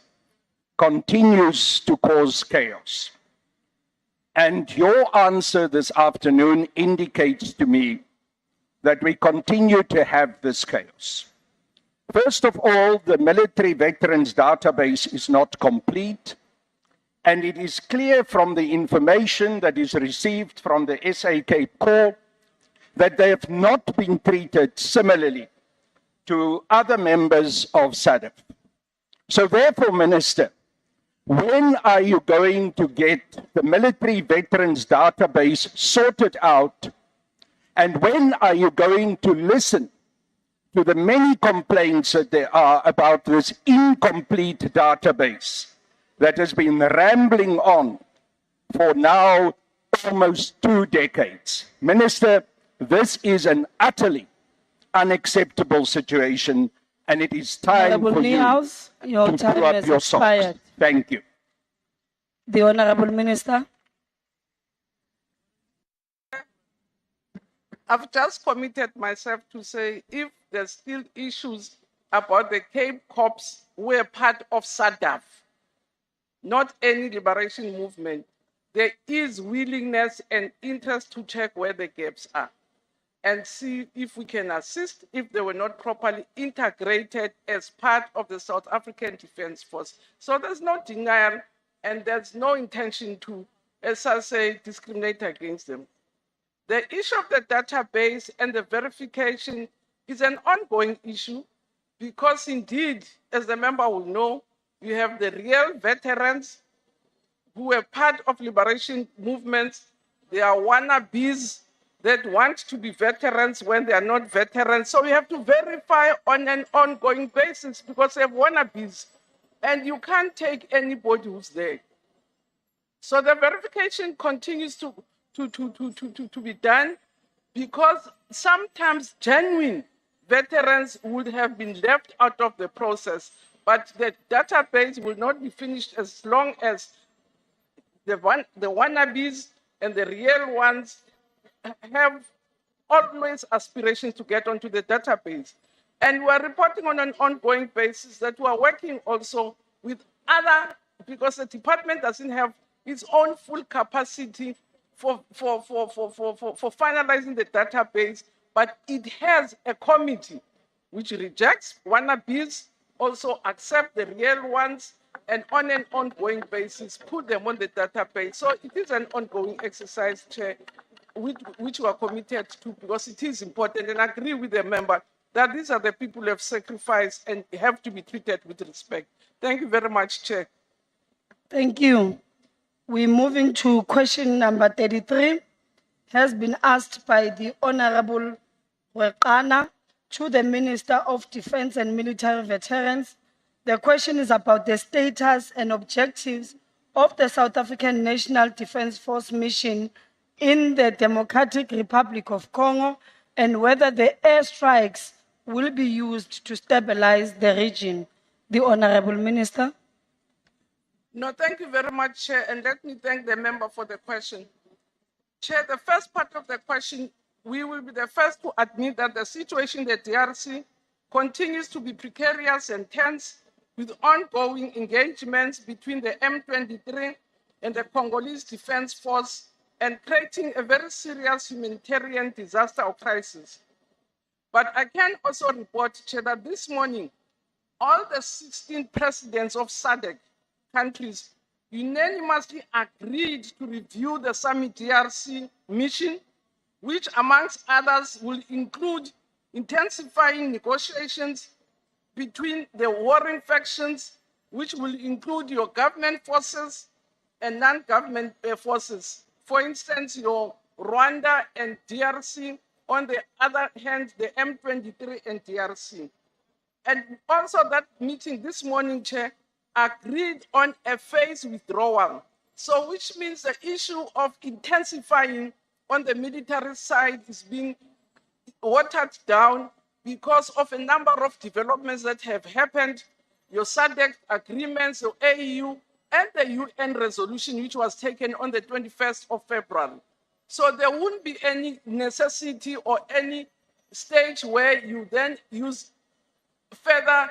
continues to cause chaos. And your answer this afternoon indicates to me that we continue to have this chaos. First of all, the military veterans database is not complete, and it is clear from the information that is received from the SAK Corps that they have not been treated similarly to other members of SADC. So therefore, Minister, when are you going to get the military veterans database sorted out? And when are you going to listen to the many complaints that there are about this incomplete database that has been rambling on for now almost 2 decades? Minister, this is an utterly unacceptable situation, and it is time Honorable for you Niehaus, your to time pull up has your socks. expired. Thank you. The Honorable Minister. I've just committed myself to say if there's still issues about the Cape Corps who were part of SADF, not any liberation movement, there is willingness and interest to check where the gaps are and see if we can assist if they were not properly integrated as part of the South African Defence Force. So there's no denial and there's no intention to, as I say, discriminate against them. The issue of the database and the verification is an ongoing issue because indeed, as the member will know, you have the real veterans who were part of liberation movements. They are wannabes that want to be veterans when they are not veterans. So we have to verify on an ongoing basis because they have wannabes and you can't take anybody who's there. So the verification continues to be done because sometimes genuine veterans would have been left out of the process, but the database will not be finished as long as the wannabes and the real ones have always aspirations to get onto the database. And we're reporting on an ongoing basis that we're working also with other, because the department doesn't have its own full capacity for finalizing the database, but it has a committee which rejects wannabes, also accept the real ones, and on an ongoing basis, put them on the database. So it is an ongoing exercise, Chair, which we are committed to because it is important, and I agree with the member that these are the people who have sacrificed and have to be treated with respect. Thank you very much, Chair. Thank you. We're moving to question number 33. Has been asked by the Honorable Wekana to the Minister of Defense and Military Veterans. The question is about the status and objectives of the South African National Defense Force mission in the Democratic Republic of Congo and whether the airstrikes will be used to stabilize the region. The Honorable Minister. No, thank you very much, Chair, and let me thank the member for the question. Chair, the first part of the question, we will be the first to admit that the situation in the DRC continues to be precarious and tense with ongoing engagements between the M23 and the Congolese Defense Force and creating a very serious humanitarian disaster or crisis. But I can also report, Chair, that this morning, all the 16 presidents of SADC countries unanimously agreed to review the Summit DRC mission, which amongst others will include intensifying negotiations between the warring factions, which will include your government forces and non-government forces. For instance, your Rwanda and DRC, on the other hand, the M23 and DRC. And also that meeting this morning, Chair, agreed on a phased withdrawal. So which means the issue of intensifying on the military side is being watered down because of a number of developments that have happened, your SADC agreements, your AEU, and the UN resolution, which was taken on the 21st of February. So there wouldn't be any necessity or any stage where you then use further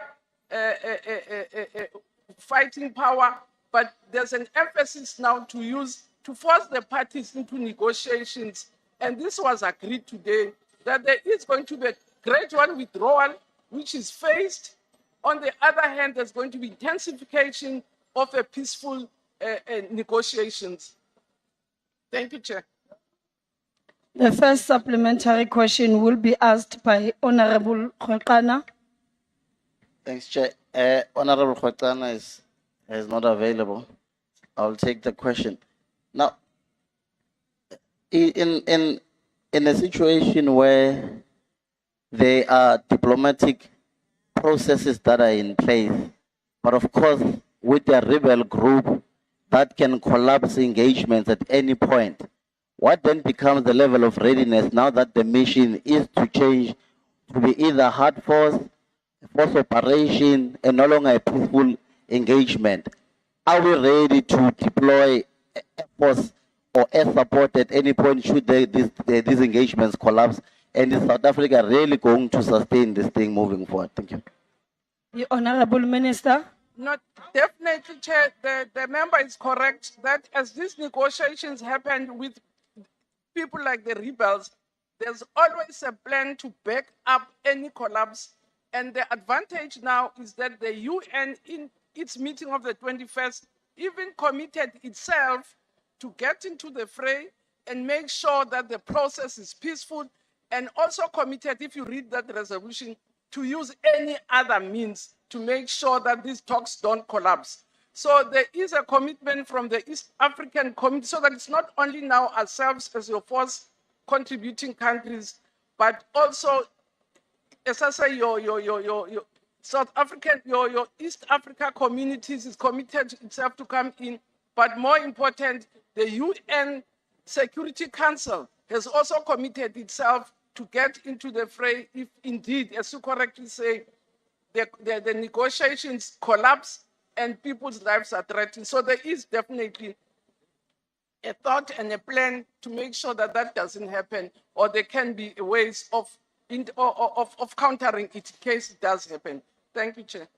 fighting power, but there's an emphasis now to use to force the parties into negotiations. And this was agreed today, that there is going to be a gradual withdrawal, which is phased. On the other hand, there's going to be intensification of a peaceful negotiations. Thank you, Chair. The first supplementary question will be asked by Honorable Khwekana. Thanks, Chair. Honorable Khwekana is not available. I'll take the question. Now, in a situation where there are diplomatic processes that are in place, but of course, with a rebel group that can collapse engagements at any point, what then becomes the level of readiness now that the mission is to change to be either hard force, force operation, and no longer a peaceful engagement? Are we ready to deploy air force or air support at any point should these engagements collapse? And is South Africa really going to sustain this thing moving forward? Thank you. The Honorable Minister. Not definitely, Chair. The member is correct that as these negotiations happened with people like the rebels, there's always a plan to back up any collapse. And the advantage now is that the UN, in its meeting of the 21st, even committed itself to get into the fray and make sure that the process is peaceful, and also committed, if you read that resolution, to use any other means to make sure that these talks don't collapse. So there is a commitment from the East African community, so that it's not only now ourselves as your force contributing countries, but also, as I say, your South African, your East Africa communities is committed itself to come in. But more important, the UN Security Council has also committed itself to get into the fray if indeed, as you correctly say, the negotiations collapse and people's lives are threatened. So there is definitely a thought and a plan to make sure that that doesn't happen, or there can be ways of countering it in case it does happen. Thank you, Chair.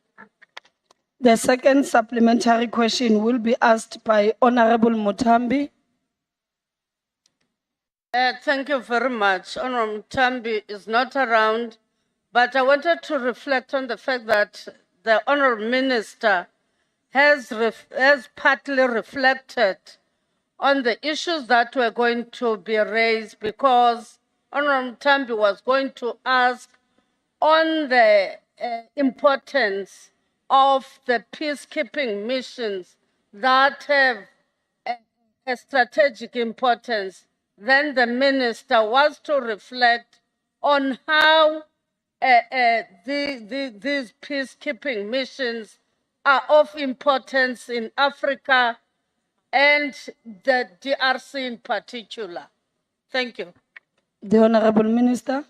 The second supplementary question will be asked by Honorable Mutambi. Thank you very much. Honorable Mutambi is not around, but I wanted to reflect on the fact that the Honorable Minister has partly reflected on the issues that were going to be raised, because Honorable Mutambi was going to ask on the importance of the peacekeeping missions that have a strategic importance. Then the minister was to reflect on how these peacekeeping missions are of importance in Africa and the DRC in particular. Thank you. The Honorable Minister.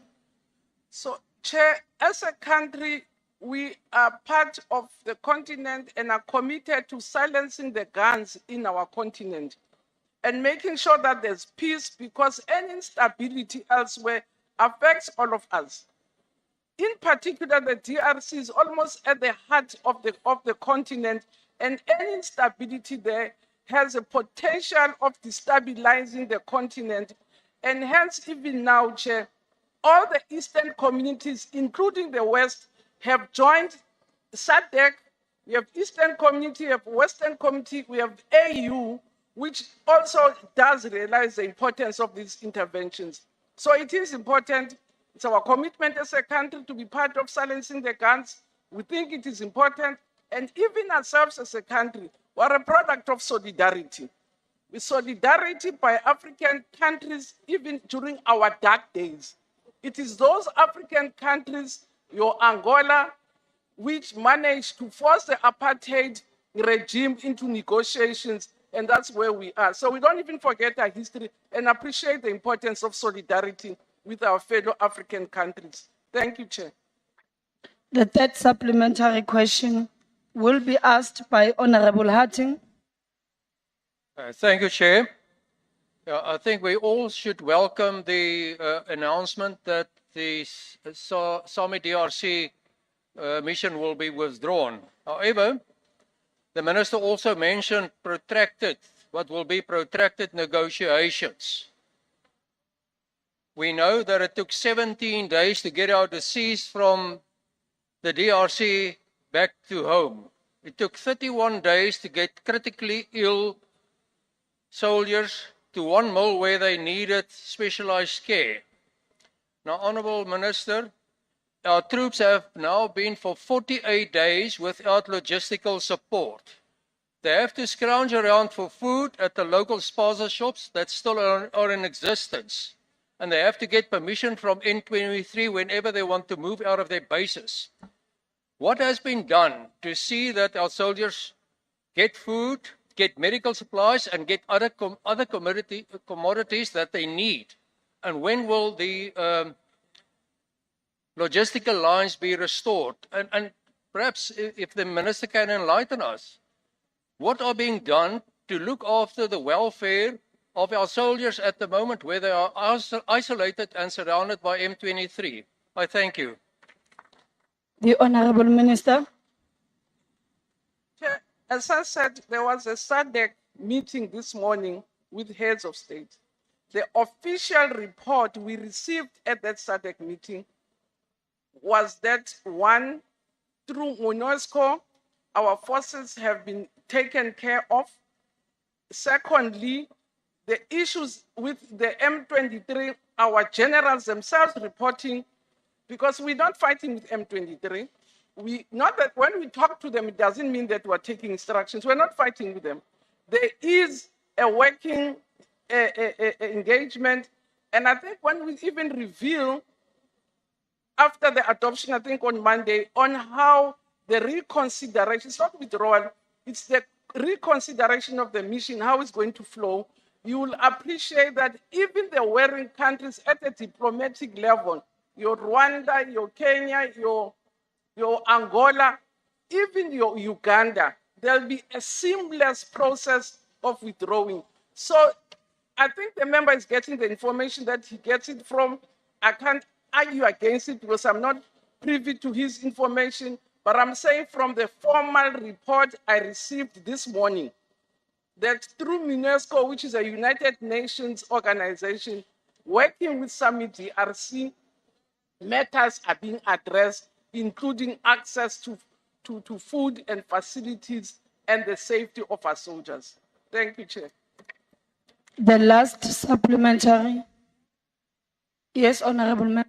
So, Chair, as a country, we are part of the continent and are committed to silencing the guns in our continent and making sure that there's peace, because any instability elsewhere affects all of us. In particular, the DRC is almost at the heart of the continent, and any instability there has a potential of destabilizing the continent. And hence, even now, Chair, all the Eastern communities, including the West, have joined SADC. We have Eastern community, we have Western community, we have AU, which also does realize the importance of these interventions. So it is important. It's our commitment as a country to be part of silencing the guns. We think it is important. And even ourselves as a country, we are a product of solidarity. With solidarity by African countries, even during our dark days. It is those African countries, your Angola, which managed to force the apartheid regime into negotiations, and that's where we are. So we don't even forget our history and appreciate the importance of solidarity with our fellow African countries. Thank you, Chair. The third supplementary question will be asked by Honorable Hatting. Thank you, Chair. I think we all should welcome the announcement that the SAMI DRC mission will be withdrawn. However, the Minister also mentioned protracted what will be protracted negotiations. We know that it took 17 days to get our deceased from the DRC back to home. It took 31 days to get critically ill soldiers to one mill where they needed specialized care. Now, Honourable Minister, our troops have now been for 48 days without logistical support. They have to scrounge around for food at the local spaza shops that still are in existence. And they have to get permission from N23 whenever they want to move out of their bases. What has been done to see that our soldiers get food, get medical supplies, and get other commodities that they need? And when will the logistical lines be restored? And perhaps if the Minister can enlighten us, what are being done to look after the welfare of our soldiers at the moment where they are isolated and surrounded by M23? I thank you. The Honourable Minister. Chair, as I said, there was a SADC meeting this morning with heads of state. The official report we received at that SADC meeting was that, one, through UNESCO, our forces have been taken care of. Secondly, the issues with the M23, our generals themselves reporting, because we're not fighting with M23. Not that when we talk to them, it doesn't mean that we're taking instructions. We're not fighting with them. There is a working engagement. And I think when we even reveal, after the adoption, I think on Monday, on how the reconsideration, it's not withdrawal, it's the reconsideration of the mission, how it's going to flow, you will appreciate that even the warring countries at a diplomatic level, your Rwanda, your Kenya, your Angola, even your Uganda, there'll be a seamless process of withdrawing. So I think the member is getting the information that he gets it from. I can't argue against it because I'm not privy to his information, but I'm saying from the formal report I received this morning, that through UNESCO, which is a United Nations organization, working with Summit DRC, matters are being addressed, including access to food and facilities and the safety of our soldiers. Thank you, Chair. The last supplementary. Yes, Honourable Member.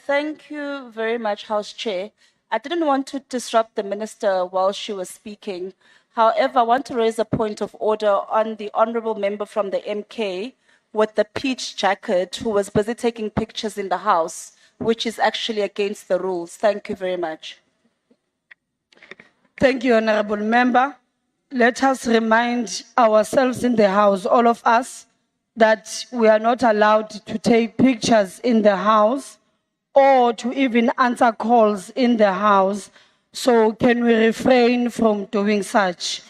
Thank you very much, House Chair. I didn't want to disrupt the Minister while she was speaking. However, I want to raise a point of order on the Honourable Member from the MK with the peach jacket who was busy taking pictures in the House, which is actually against the rules. Thank you very much. Thank you, Honourable Member. Let us remind ourselves in the House, all of us, that we are not allowed to take pictures in the House or to even answer calls in the House. So can we refrain from doing such?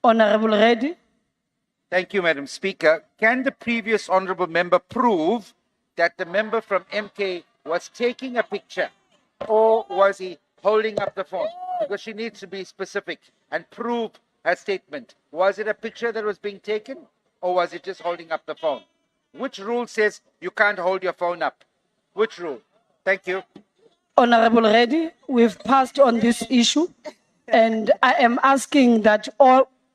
Honourable Reddy. Thank you, Madam Speaker. Can the previous honourable member prove that the member from MK was taking a picture, or was he holding up the phone? Because she needs to be specific and prove her statement. Was it a picture that was being taken, or was it just holding up the phone? Which rule says you can't hold your phone up? Which rule? Thank you. Honourable Reddy, we've passed on this issue, and I am asking that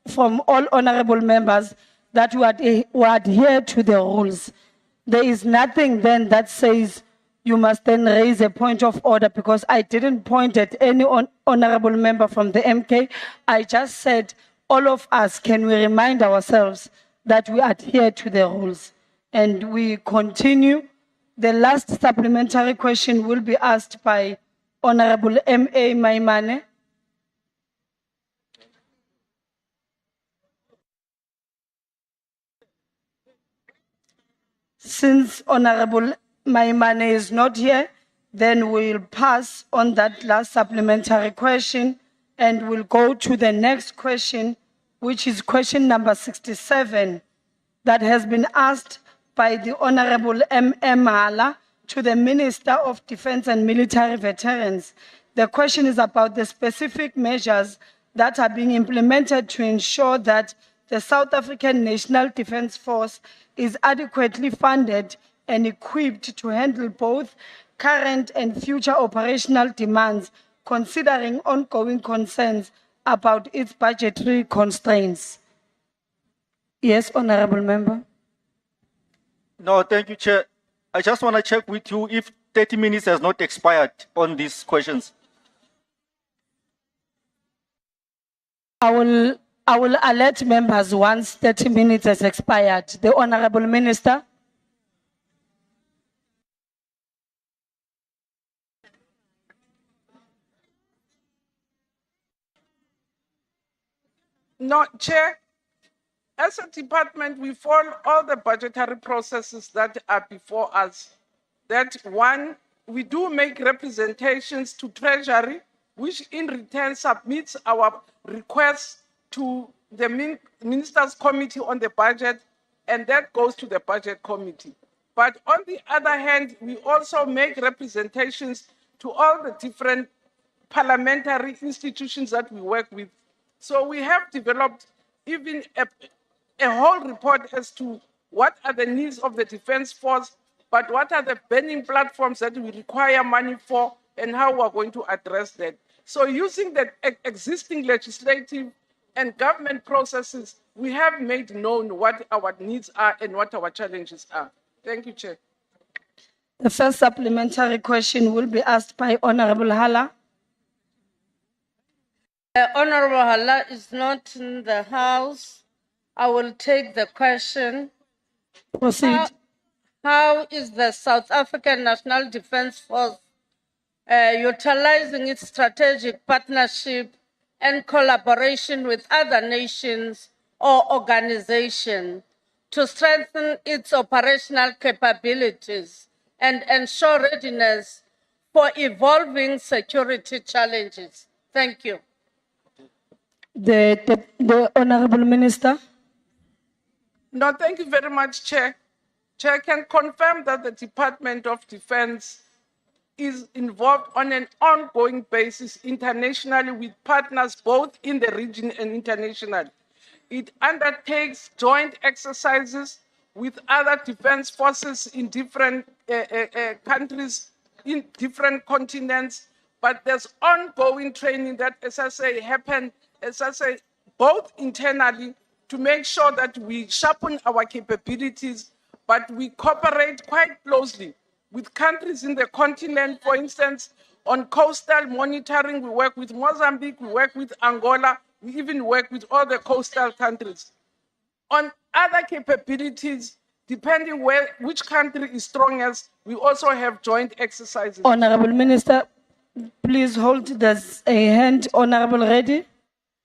from all honourable members that we adhere to the rules. There is nothing then that says you must then raise a point of order, because I didn't point at any honourable member from the MK. I just said all of us, can we remind ourselves that we adhere to the rules, and we continue. The last supplementary question will be asked by Honourable M.A. Maimane. Since Honourable Maimane is not here, then we'll pass on that last supplementary question and we'll go to the next question, which is question number 67, that has been asked by the Honourable M.M. Hala to the Minister of Defence and Military Veterans. The question is about the specific measures that are being implemented to ensure that the South African National Defence Force is adequately funded and equipped to handle both current and future operational demands, considering ongoing concerns about its budgetary constraints. Yes, Honourable Member. No, thank you, Chair. I just want to check with you if 30 minutes has not expired on these questions. I will alert members once 30 minutes has expired. The Honourable Minister. No, Chair, as a department, we follow all the budgetary processes that are before us. That one, we do make representations to Treasury, which in return submits our requests to the Ministers' Committee on the Budget, and that goes to the Budget Committee. But on the other hand, we also make representations to all the different parliamentary institutions that we work with. So we have developed even a whole report as to what are the needs of the Defence Force, but what are the burning platforms that we require money for, and how we're going to address that. So using the existing legislative and government processes, we have made known what our needs are and what our challenges are. Thank you, Chair. The first supplementary question will be asked by Honourable Hala. Honourable Hala is not in the house. I will take the question. Proceed. How is the South African National Defence Force utilizing its strategic partnership and collaboration with other nations or organizations to strengthen its operational capabilities and ensure readiness for evolving security challenges? Thank you. The Honourable Minister. No, thank you very much, Chair. Chair, I can confirm that the Department of Defense is involved on an ongoing basis internationally with partners both in the region and internationally. It undertakes joint exercises with other defense forces in different countries, in different continents, but there's ongoing training that, as I say, happen, as I say, both internally to make sure that we sharpen our capabilities, but we cooperate quite closely with countries in the continent. For instance, on coastal monitoring, we work with Mozambique, we work with Angola, we even work with all the coastal countries. On other capabilities, depending which country is strongest, we also have joint exercises. Honourable Minister, please hold a hand. Honourable Reddy.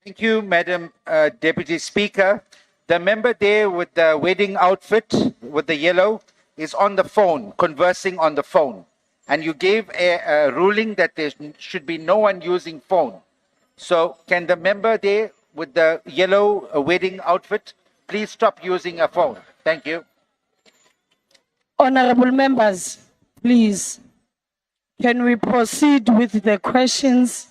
Thank you, Madam Deputy Speaker. The member there with the wedding outfit, with the yellow, is on the phone, conversing on the phone. And you gave a ruling that there should be no one using phone. So can the member there with the yellow wedding outfit please stop using a phone? Thank you. Honourable members, please, can we proceed with the questions?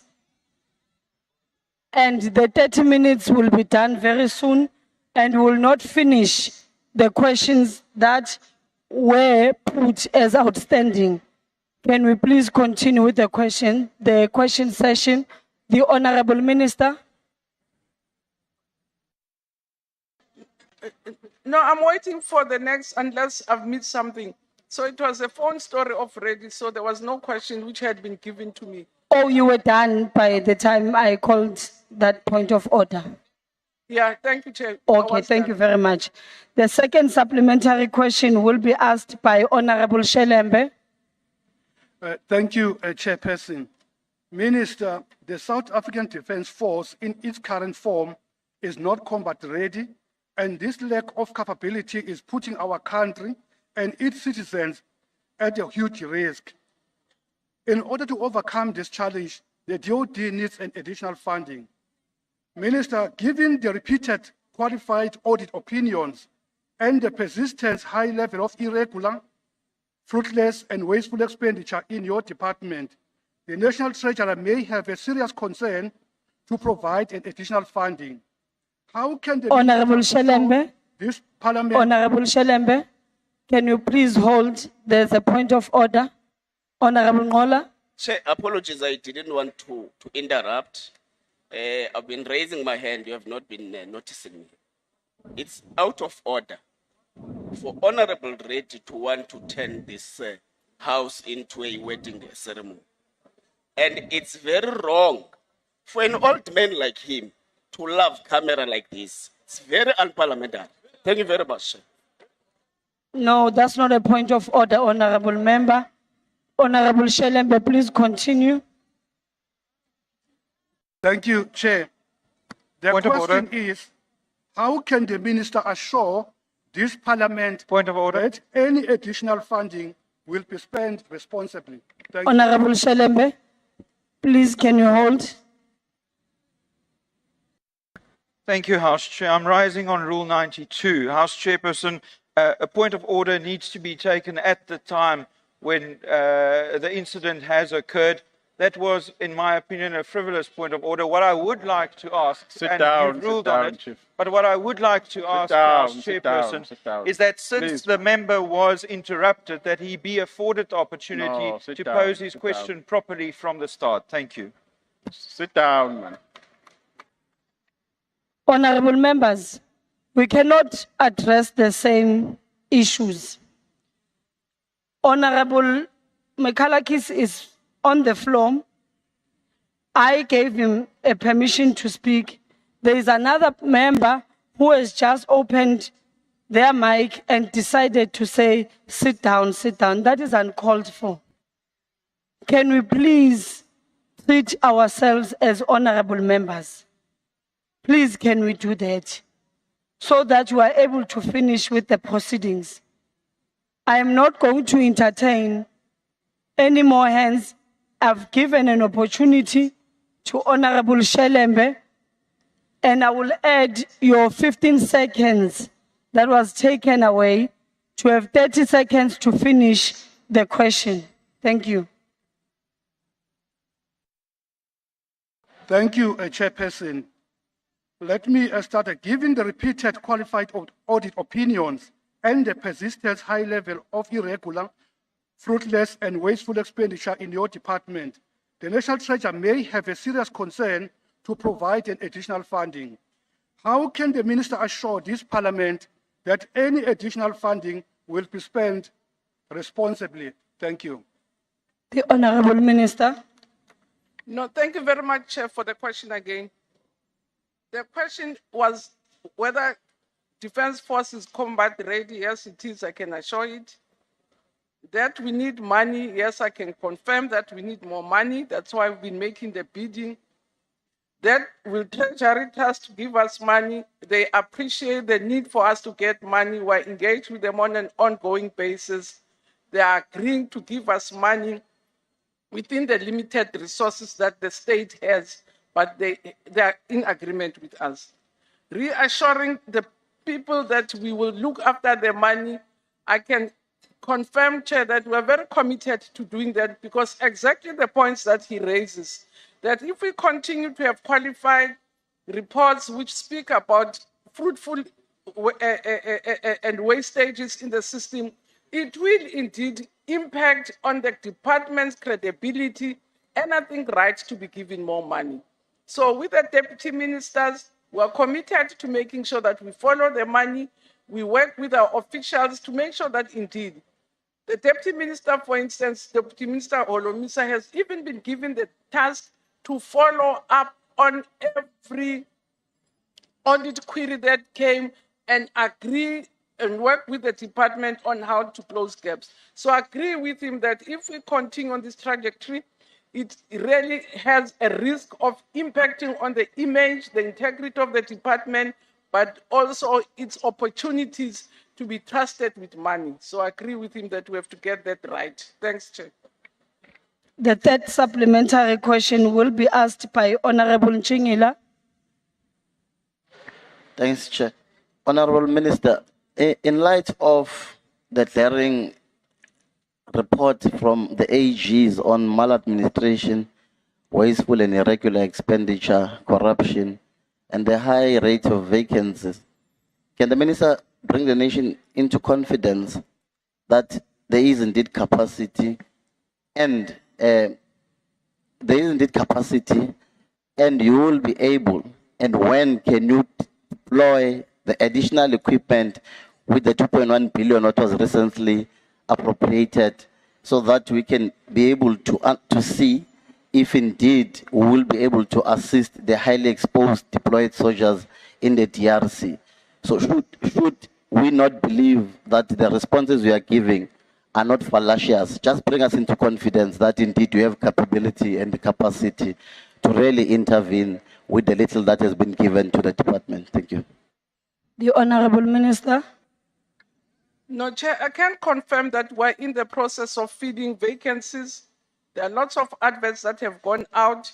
And the 30 minutes will be done very soon, and we will not finish the questions that were put as outstanding. Can we please continue with the question session? The Honourable Minister. No, I'm waiting for the next, unless I've missed something. So it was a phone story already, so there was no question which had been given to me. Oh, you were done by the time I called that point of order. Yeah, thank you, Chair. Okay, thank you very much. The second supplementary question will be asked by Honourable Shelembe. Thank you, Chairperson. Minister, the South African Defence Force in its current form is not combat ready, and this lack of capability is putting our country and its citizens at a huge risk. In order to overcome this challenge, the DoD needs an additional funding. Minister, given the repeated qualified audit opinions and the persistent high level of irregular, fruitless, and wasteful expenditure in your department, the National Treasurer may have a serious concern to provide an additional funding. How can the Honorable minister Shelembe, this parliament Honorable Shelembe, can you please hold? There's a point of order. Honorable Ngola. Chair, apologies, I didn't want to interrupt. I've been raising my hand, you have not been noticing me. It's out of order for Honorable Reddy to want to turn this house into a wedding ceremony. And it's very wrong for an old man like him to love camera like this. It's very unparliamentary. Thank you very much, sir. No, that's not a point of order, honorable member. Honorable Shelembe, please continue. Thank you, Chair. The Point of question order. is, how can the minister assure this parliament Point of order. that any additional funding will be spent responsibly? Thank you. Honorable Shelembe, please can you hold? Thank you, House Chair. I'm rising on Rule 92. House Chairperson, a point of order needs to be taken at the time when the incident has occurred. That was, in my opinion, a frivolous point of order. What I would like to ask, Sit and down, you've sit ruled down, on it, Chief. but what I would like to ask the House Chairperson is that since the member was interrupted, that he be afforded the opportunity sit to down, pose his sit question down. properly from the start. Thank you. Sit down, man. Honorable members, we cannot address the same issues. Honorable Mekhalakis is on the floor. I gave him a permission to speak. There is another member who has just opened their mic and decided to say, sit down, sit down. That is uncalled for. Can we please treat ourselves as honorable members? Please, can we do that? So that we are able to finish with the proceedings. I am not going to entertain any more hands. I've given an opportunity to Honorable Shelembe, and I will add your 15 seconds that was taken away to have 30 seconds to finish the question. Thank you. Thank you, Chairperson. Let me start. Given the repeated qualified audit opinions and the persistent high level of irregular, fruitless, and wasteful expenditure in your department, the National Treasurer may have a serious concern to provide an additional funding. How can the minister assure this parliament that any additional funding will be spent responsibly? Thank you. The Honorable Minister. No, thank you very much, Chair, for the question again. The question was whether Defense Forces combat ready. Yes, it is, I can assure it. That we need money, yes, I can confirm that we need more money. That's why we've been making the bidding. That will Treasury task to give us money. They appreciate the need for us to get money. We're engaged with them on an ongoing basis. They are agreeing to give us money within the limited resources that the state has, but they are in agreement with us. Reassuring the people that we will look after the money, I can confirm, Chair, that we're very committed to doing that, because exactly the points that he raises, that if we continue to have qualified reports which speak about fruitful and wastages in the system, it will indeed impact on the department's credibility, and I think right to be given more money. So with the deputy ministers, we are committed to making sure that we follow the money. We work with our officials to make sure that indeed the deputy minister, for instance, Deputy Minister Holomisa, has even been given the task to follow up on every audit query that came and agree and work with the department on how to close gaps. So I agree with him that if we continue on this trajectory, it really has a risk of impacting on the image, the integrity of the department, but also its opportunities to be trusted with money. So I agree with him that we have to get that right. Thanks, Chair. The third supplementary question will be asked by Honorable Nchingila. Thanks, Chair. Honorable Minister, in light of the glaring report from the AGs on maladministration, wasteful and irregular expenditure, corruption, and the high rate of vacancies, can the minister bring the nation into confidence that there is indeed capacity and and you will be able, and when can you deploy the additional equipment with the 2.1 billion that was recently appropriated so that we can be able to see if indeed we will be able to assist the highly exposed deployed soldiers in the DRC. So should we not believe that the responses we are giving are not fallacious? Just bring us into confidence that indeed we have capability and the capacity to really intervene with the little that has been given to the department. Thank you. The Honorable Minister. No, Chair, I can confirm that we're in the process of filling vacancies. There are lots of adverts that have gone out.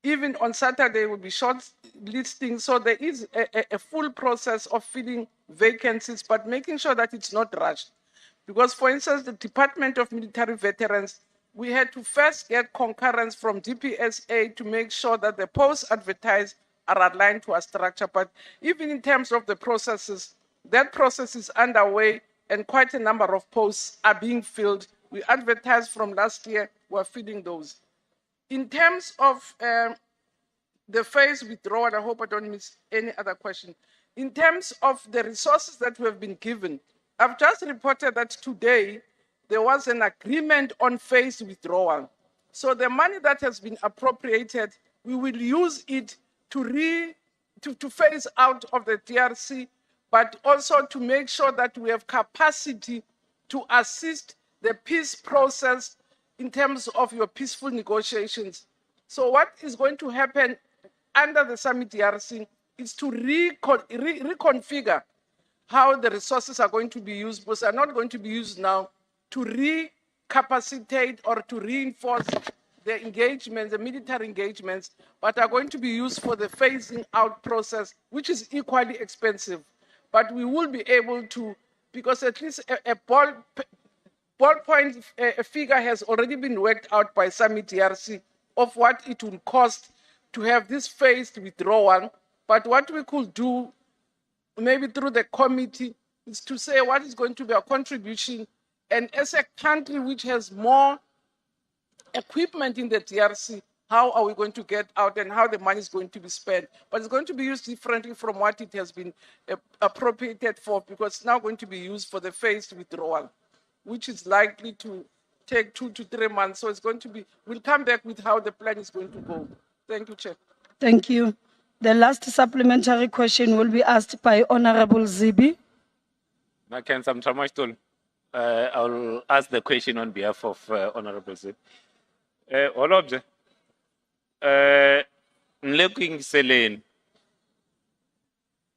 Even on Saturday will be short listing. So there is a full process of filling vacancies, but making sure that it's not rushed. Because, for instance, the Department of Military Veterans, we had to first get concurrence from DPSA to make sure that the posts advertised are aligned to our structure. But even in terms of the processes, that process is underway and quite a number of posts are being filled. We advertised from last year, we're filling those. In terms of the phase withdrawal, I hope I don't miss any other question. In terms of the resources that we have been given, I've just reported that today there was an agreement on phase withdrawal. So the money that has been appropriated, we will use it to phase out of the DRC, but also to make sure that we have capacity to assist the peace process in terms of your peaceful negotiations. So what is going to happen under the summit DRC is to reconfigure how the resources are going to be used, because they're not going to be used now to recapacitate or to reinforce the engagements, the military engagements, but are going to be used for the phasing out process, which is equally expensive. But we will be able to, because at least a ballpoint figure has already been worked out by Summit DRC of what it will cost to have this phased withdrawal. But what we could do, maybe through the committee, is to say what is going to be our contribution. And as a country which has more equipment in the DRC, how are we going to get out and how the money is going to be spent? But it's going to be used differently from what it has been appropriated for, because it's now going to be used for the phased withdrawal, which is likely to take 2 to 3 months. So it's going to be, we'll come back with how the plan is going to go. Thank you, Chair. Thank you. The last supplementary question will be asked by Honorable Zibi. I will ask the question on behalf of Honorable Zibi. Olobje, looking Selene,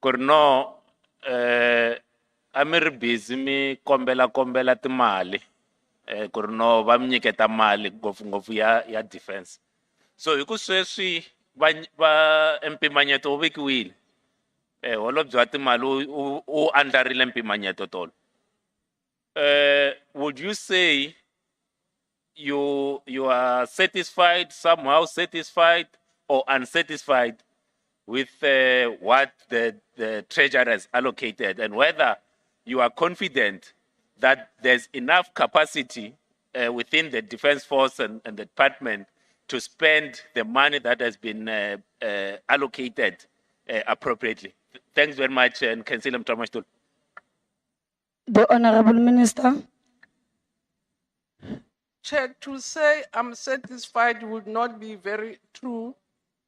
Corno, Amir Bizimi, Kombela Timali, Corno, Bamniketa Mali, Gofungofu ya defense. So you could say, ba MP Magneto week will. Olobje Atimalu, who under MP Magneto at all. Would you say you are satisfied, somehow satisfied or unsatisfied with what the treasurer has allocated, and whether you are confident that there's enough capacity within the defense force and the department to spend the money that has been allocated appropriately? Thanks very much, and Councillor Mtamashtul. The Honorable Minister. Chair, to say I'm satisfied would not be very true,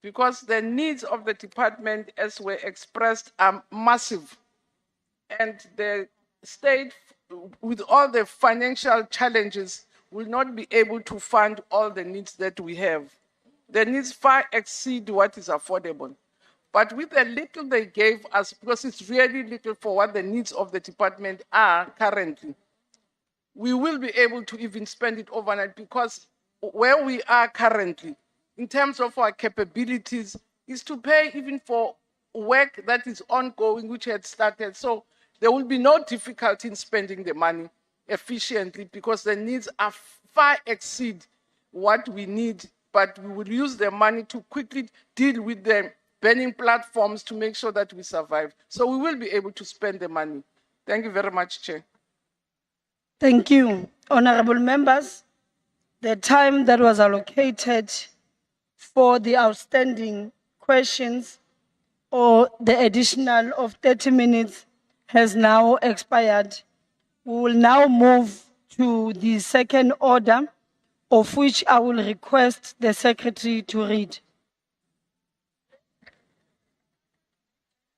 because the needs of the department, as were expressed, are massive. And the state, with all the financial challenges, will not be able to fund all the needs that we have. The needs far exceed what is affordable. But with the little they gave us, because it's really little for what the needs of the department are currently, we will be able to even spend it overnight, because where we are currently, in terms of our capabilities, is to pay even for work that is ongoing, which had started. So there will be no difficulty in spending the money efficiently, because the needs are far exceed what we need but we will use the money to quickly deal with the burning platforms to make sure that we survive. So we will be able to spend the money. Thank you very much, Chair. Thank you. Honorable members, the time that was allocated for the outstanding questions or the additional of 30 minutes has now expired. We will now move to the second order, of which I will request the secretary to read.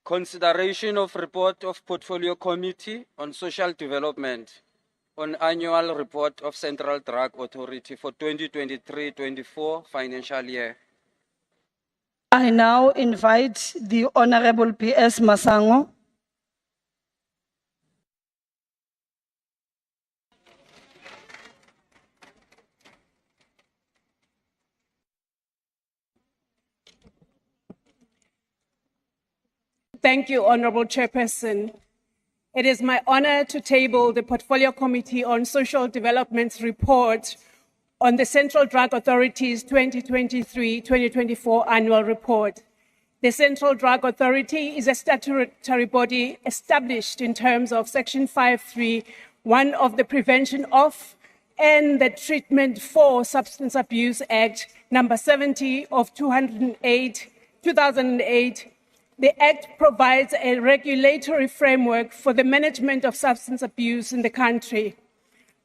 Consideration of report of Portfolio Committee on Social Development on annual report of Central Drug Authority for 2023-24 financial year. I now invite the Honorable P.S. Masango. Thank you, Honorable Chairperson. It is my honor to table the Portfolio Committee on Social Development's report on the Central Drug Authority's 2023-2024 annual report. The Central Drug Authority is a statutory body established in terms of Section 5.3.1 of the Prevention of and the Treatment for Substance Abuse Act, number 70 of 2008. The Act provides a regulatory framework for the management of substance abuse in the country.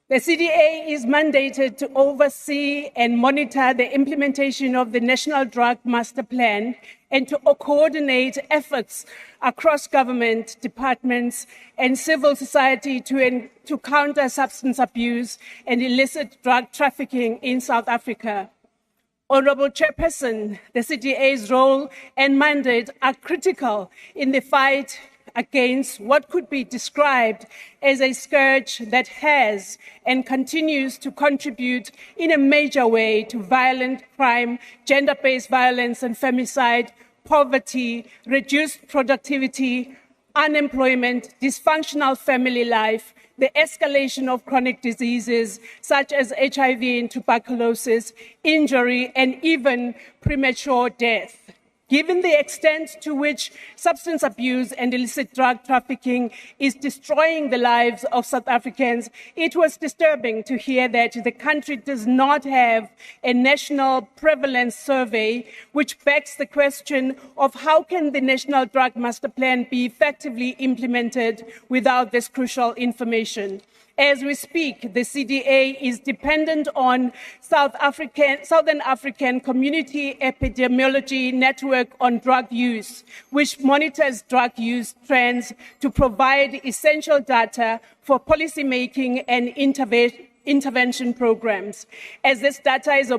The CDA is mandated to oversee and monitor the implementation of the National Drug Master Plan and to coordinate efforts across government departments and civil society to counter substance abuse and illicit drug trafficking in South Africa. Honorable Chairperson, the CDA's role and mandate are critical in the fight against what could be described as a scourge that has and continues to contribute in a major way to violent crime, gender-based violence and femicide, poverty, reduced productivity, unemployment, dysfunctional family life, the escalation of chronic diseases such as HIV and tuberculosis, injury, and even premature death. Given the extent to which substance abuse and illicit drug trafficking is destroying the lives of South Africans, it was disturbing to hear that the country does not have a national prevalence survey, which begs the question of how can the National Drug Master Plan be effectively implemented without this crucial information. As we speak, the CDA is dependent on Southern African Community Epidemiology Network on Drug Use, which monitors drug use trends to provide essential data for policymaking and intervention programs. As this data is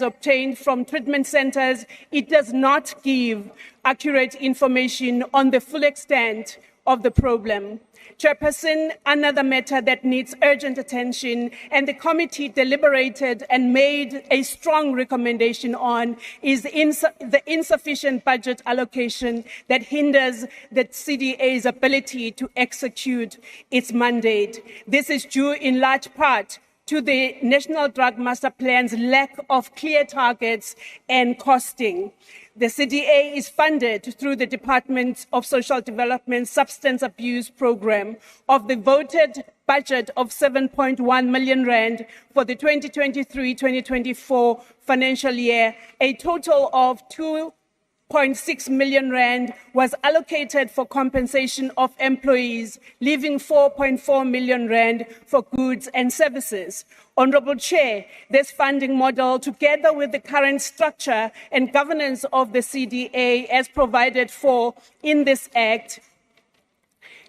obtained from treatment centers, it does not give accurate information on the full extent of the problem. Chairperson, another matter that needs urgent attention and the committee deliberated and made a strong recommendation on is the insufficient budget allocation that hinders the CDA's ability to execute its mandate. This is due in large part to the National Drug Master Plan's lack of clear targets and costing. The CDA is funded through the Department of Social Development Substance Abuse Program of the voted budget of 7.1 million rand for the 2023-2024 financial year. A total of 2.6 million rand was allocated for compensation of employees, leaving 4.4 million rand for goods and services. Honorable Chair, this funding model, together with the current structure and governance of the CDA as provided for in this Act,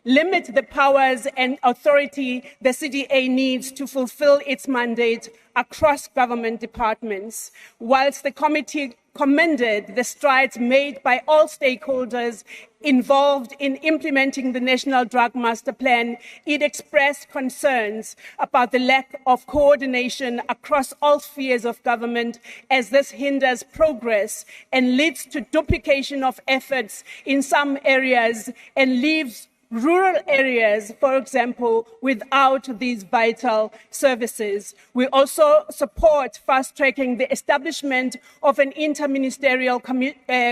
limit the powers and authority the CDA needs to fulfill its mandate across government departments. Whilst the committee commended the strides made by all stakeholders involved in implementing the National Drug Master Plan, it expressed concerns about the lack of coordination across all spheres of government, as this hinders progress and leads to duplication of efforts in some areas and leaves rural areas, for example, without these vital services. We also support fast-tracking the establishment of an interministerial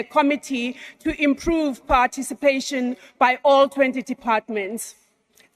committee to improve participation by all 20 departments.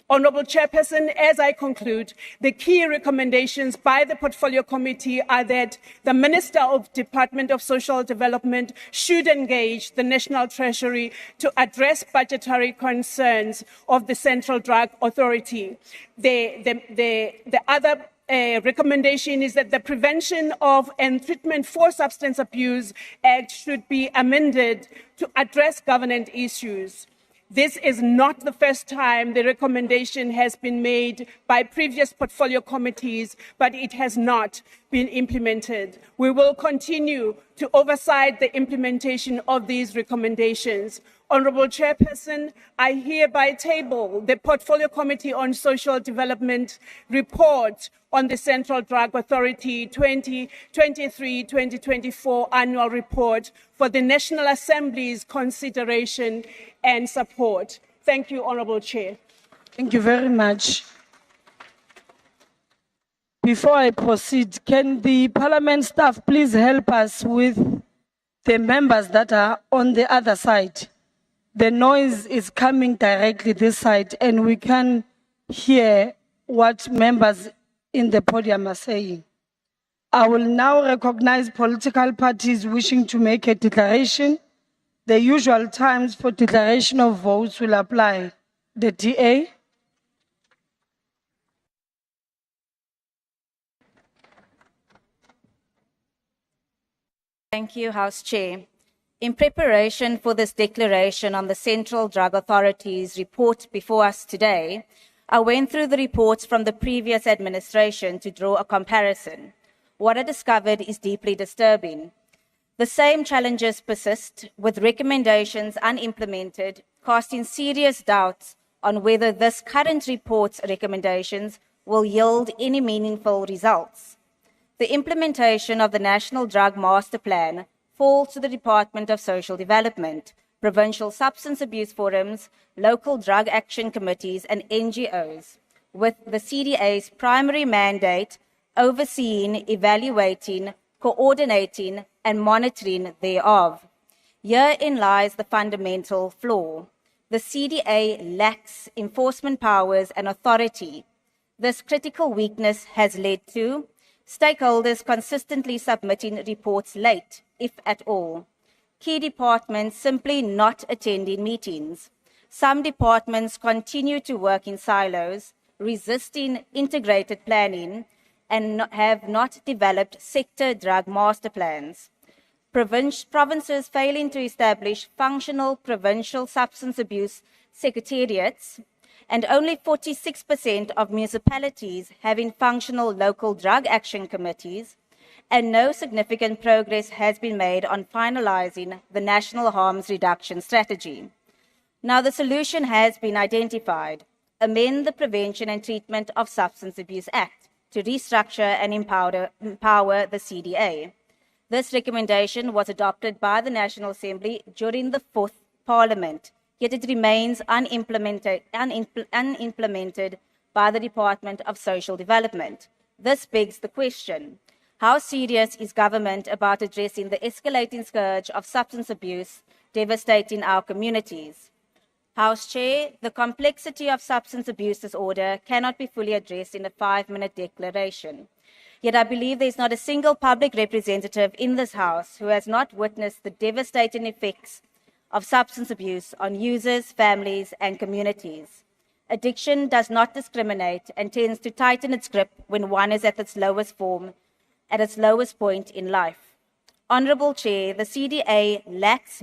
Honourable Chairperson, as I conclude, the key recommendations by the Portfolio Committee are that the Minister of Department of Social Development should engage the National Treasury to address budgetary concerns of the Central Drug Authority. The other recommendation is that the Prevention of and Treatment for Substance Abuse Act should be amended to address governance issues. This is not the first time the recommendation has been made by previous portfolio committees, but it has not been implemented. We will continue to oversight the implementation of these recommendations. Honourable Chairperson, I hereby table the Portfolio Committee on Social Development report on the Central Drug Authority 2023-2024 annual report for the National Assembly's consideration and support. Thank you, Honourable Chair. Thank you very much. Before I proceed, can the Parliament staff please help us with the members that are on the other side? The noise is coming directly this side and we can hear what members in the podium are saying. I will now recognize political parties wishing to make a declaration. The usual times for declaration of votes will apply. The DA. Thank you, House Chair. In preparation for this declaration on the Central Drug Authority's report before us today, I went through the reports from the previous administration to draw a comparison. What I discovered is deeply disturbing. The same challenges persist, with recommendations unimplemented, casting serious doubts on whether this current report's recommendations will yield any meaningful results. The implementation of the National Drug Master Plan falls to the Department of Social Development, provincial substance abuse forums, local drug action committees, and NGOs, with the CDA's primary mandate overseeing, evaluating, coordinating, and monitoring thereof. Herein lies the fundamental flaw. The CDA lacks enforcement powers and authority. This critical weakness has led to stakeholders consistently submitting reports late, if at all. Key departments simply not attending meetings. Some departments continue to work in silos, resisting integrated planning, and have not developed sector drug master plans. Provinces failing to establish functional provincial substance abuse secretariats, and only 46% of municipalities having functional local drug action committees, and no significant progress has been made on finalizing the National Harms Reduction Strategy. Now, the solution has been identified. Amend the Prevention and Treatment of Substance Abuse Act to restructure and empower the CDA. This recommendation was adopted by the National Assembly during the 4th Parliament, yet it remains unimplemented by the Department of Social Development. This begs the question, how serious is government about addressing the escalating scourge of substance abuse devastating our communities? House Chair, the complexity of substance abuse disorder cannot be fully addressed in a 5-minute declaration. Yet I believe there is not a single public representative in this House who has not witnessed the devastating effects of substance abuse on users, families, and communities. Addiction does not discriminate and tends to tighten its grip when one is at its lowest form, at its lowest point in life. Honourable Chair, the CDA lacks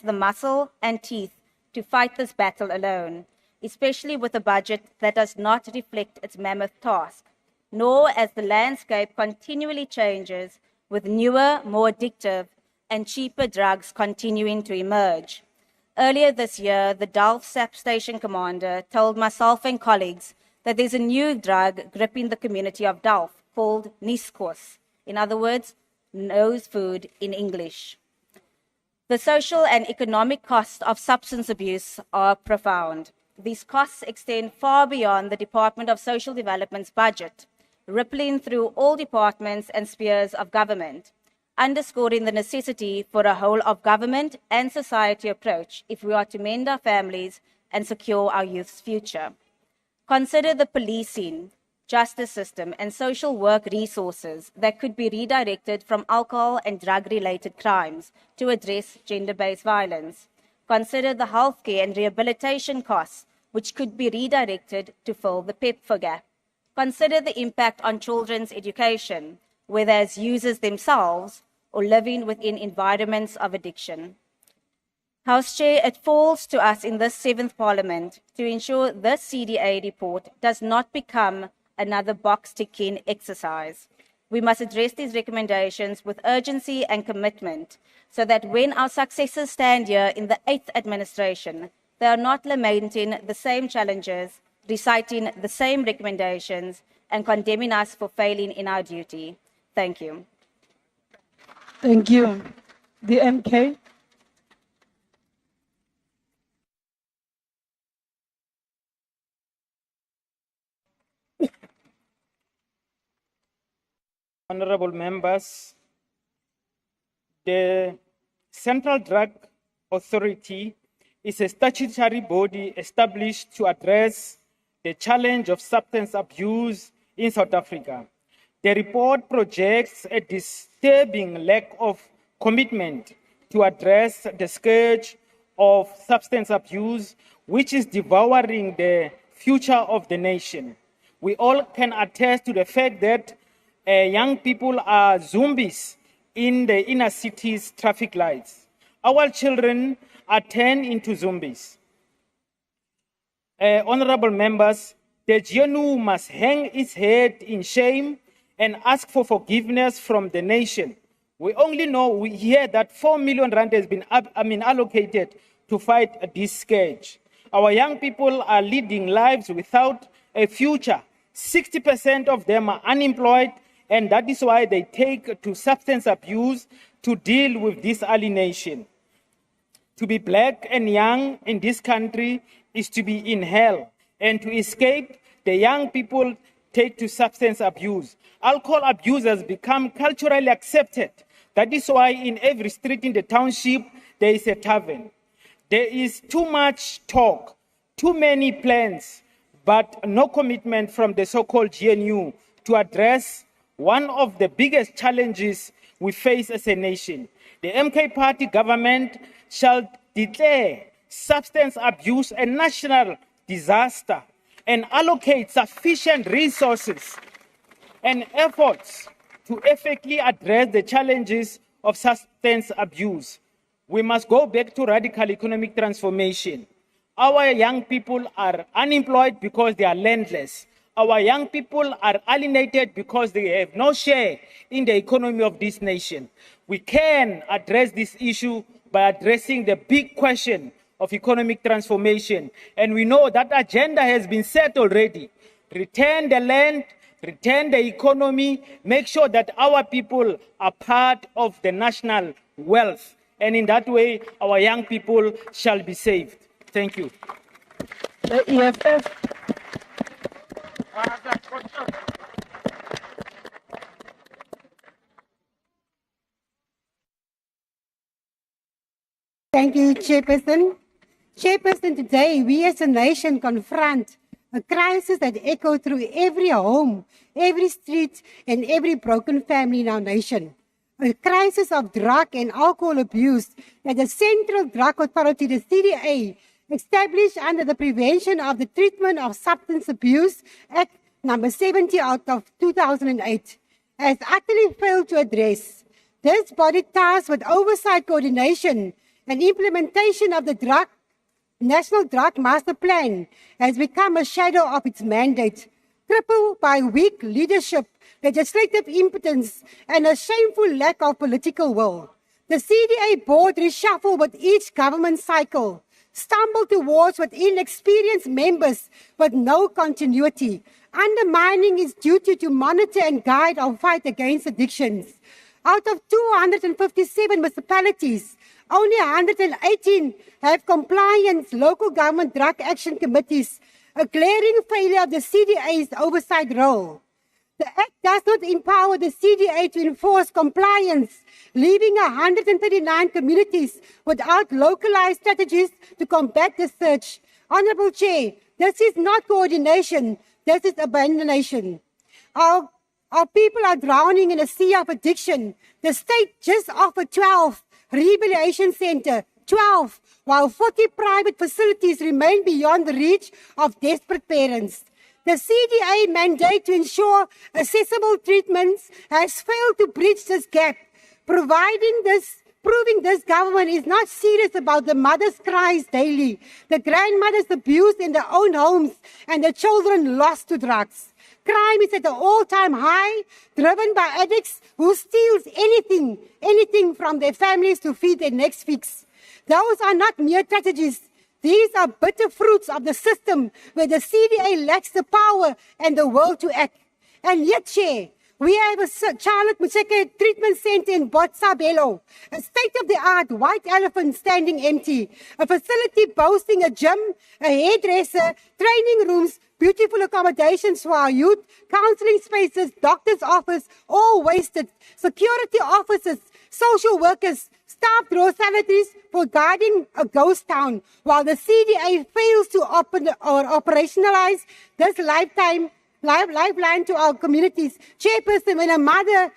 the muscle and teeth to fight this battle alone, especially with a budget that does not reflect its mammoth task, nor as the landscape continually changes with newer, more addictive, and cheaper drugs continuing to emerge. Earlier this year, the Delft SAP station commander told myself and colleagues that there's a new drug gripping the community of Delft called Niskos, in other words, nose food in English. The social and economic costs of substance abuse are profound. These costs extend far beyond the Department of Social Development's budget, rippling through all departments and spheres of government, underscoring the necessity for a whole of government and society approach if we are to mend our families and secure our youth's future. Consider the policing, justice system, and social work resources that could be redirected from alcohol and drug-related crimes to address gender-based violence. Consider the healthcare and rehabilitation costs, which could be redirected to fill the PEPFAR gap. Consider the impact on children's education, whether as users themselves or living within environments of addiction. House Chair, it falls to us in this 7th Parliament to ensure this CDA report does not become another box-ticking exercise. We must address these recommendations with urgency and commitment so that when our successors stand here in the 8th administration, they are not lamenting the same challenges, reciting the same recommendations, and condemning us for failing in our duty. Thank you. Thank you. The MK. Honorable members, the Central Drug Authority is a statutory body established to address the challenge of substance abuse in South Africa. The report projects a disturbing lack of commitment to address the scourge of substance abuse, which is devouring the future of the nation. We all can attest to the fact that young people are zombies in the inner city's traffic lights. Our children are turned into zombies. Honorable members, the GNU must hang its head in shame and ask for forgiveness from the nation. We hear that 4 million rand has been allocated to fight this scourge. Our young people are leading lives without a future. 60% of them are unemployed, and that is why they take to substance abuse to deal with this alienation. To be black and young in this country is to be in hell, and to escape, the young people take to substance abuse. Alcohol abuse has become culturally accepted. That is why in every street in the township, there is a tavern. There is too much talk, too many plans, but no commitment from the so-called GNU to address one of the biggest challenges we face as a nation. The MK Party government shall declare substance abuse a national disaster and allocate sufficient resources and efforts to effectively address the challenges of substance abuse. We must go back to radical economic transformation. Our young people are unemployed because they are landless. Our young people are alienated because they have no share in the economy of this nation. We can address this issue by addressing the big question of economic transformation. And we know that agenda has been set already. Return the land, return the economy, make sure that our people are part of the national wealth. And in that way, our young people shall be saved. Thank you. The EFF. Thank you, Chairperson. Chairperson, today we as a nation confront a crisis that echoes through every home, every street, and every broken family in our nation. A crisis of drug and alcohol abuse that the Central Drug Authority, the CDA, established under the Prevention of the Treatment of Substance Abuse Act number 70 out of 2008, has utterly failed to address. This body tasked with oversight, coordination, and implementation of the National Drug Master Plan has become a shadow of its mandate, crippled by weak leadership, legislative impotence, and a shameful lack of political will. The CDA board reshuffled with each government cycle, stumbled towards with inexperienced members with no continuity, undermining its duty to monitor and guide our fight against addictions. Out of 257 municipalities, Only 118 have compliance local government drug action committees, a glaring failure of the CDA's oversight role. The Act does not empower the CDA to enforce compliance, leaving 139 communities without localized strategies to combat the surge. Honourable Chair, this is not coordination, this is abandonation. Our people are drowning in a sea of addiction. The state just offered 12 rehabilitation centres, 12, while 40 private facilities remain beyond the reach of desperate parents. The CDA mandate to ensure accessible treatments has failed to bridge this gap, proving this government is not serious about the mothers' cries daily, the grandmothers abused in their own homes, and the children lost to drugs. Crime is at an all-time high, driven by addicts who steals anything from their families to feed their next fix. Those are not mere tragedies. These are bitter fruits of the system where the CDA lacks the power and the will to act. And yet, Chair, we have a Charlotte Museke treatment center in Botshabelo, a state-of-the-art white elephant standing empty, a facility boasting a gym, a hairdresser, training rooms, beautiful accommodations for our youth, counseling spaces, doctor's office, all wasted, security officers, social workers, staff draw salaries for guarding a ghost town, while the CDA fails to operationalize this lifeline to our communities. Chairperson, when a mother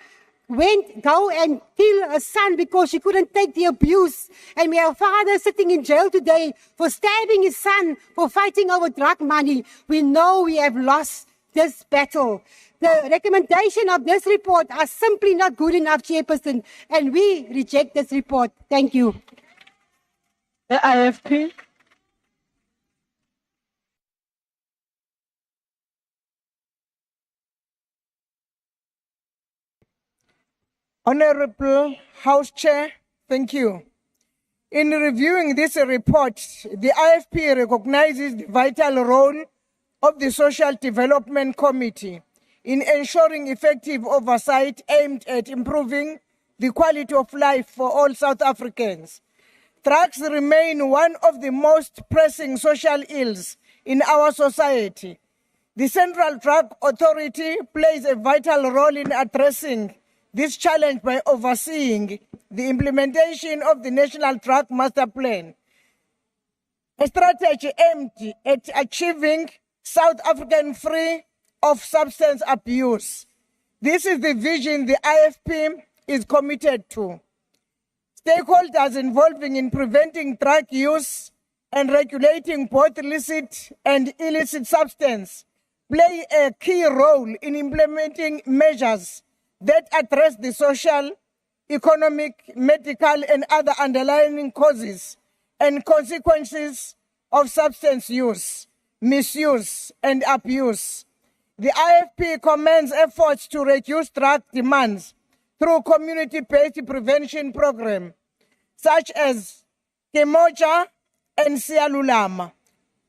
go and kill a son because she couldn't take the abuse, and we have a father sitting in jail today for stabbing his son for fighting over drug money, we know we have lost this battle. The recommendation of this report are simply not good enough, Chairperson, and we reject this report. Thank you. The IFP. Honorable House Chair, thank you. In reviewing this report, the IFP recognizes the vital role of the Social Development Committee in ensuring effective oversight aimed at improving the quality of life for all South Africans. Drugs remain one of the most pressing social ills in our society. The Central Drug Authority plays a vital role in addressing this challenge by overseeing the implementation of the National Drug Master Plan, a strategy aimed at achieving South African free of substance abuse. This is the vision the IFP is committed to. Stakeholders involving in preventing drug use and regulating both illicit and illicit substance play a key role in implementing measures that address the social, economic, medical, and other underlying causes and consequences of substance use, misuse, and abuse. The IFP commends efforts to reduce drug demands through community-based prevention programs, such as Kemoja and Sialulama,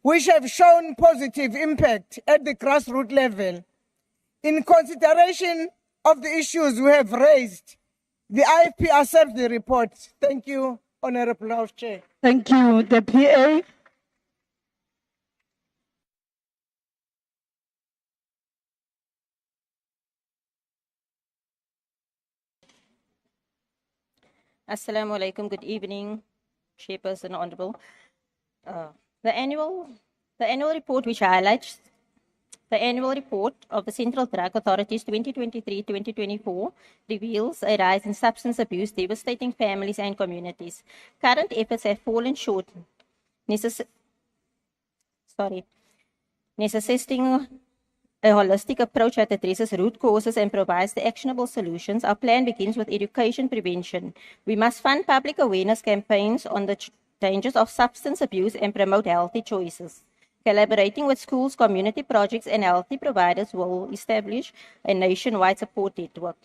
which have shown positive impact at the grassroots level. In consideration of the issues we have raised, the IFP accepts the report. Thank you, Honorable House Chair. Thank you. The PA. Assalamu alaikum, good evening, Chairperson, Honorable. The annual report which highlights the annual report of the Central Drug Authorities 2023-2024 reveals a rise in substance abuse devastating families and communities. Current efforts have fallen short, necessitating a holistic approach that addresses root causes and provides the actionable solutions. Our plan begins with education prevention. We must fund public awareness campaigns on the dangers of substance abuse and promote healthy choices. Collaborating with schools, community projects, and healthy providers will establish a nationwide support network.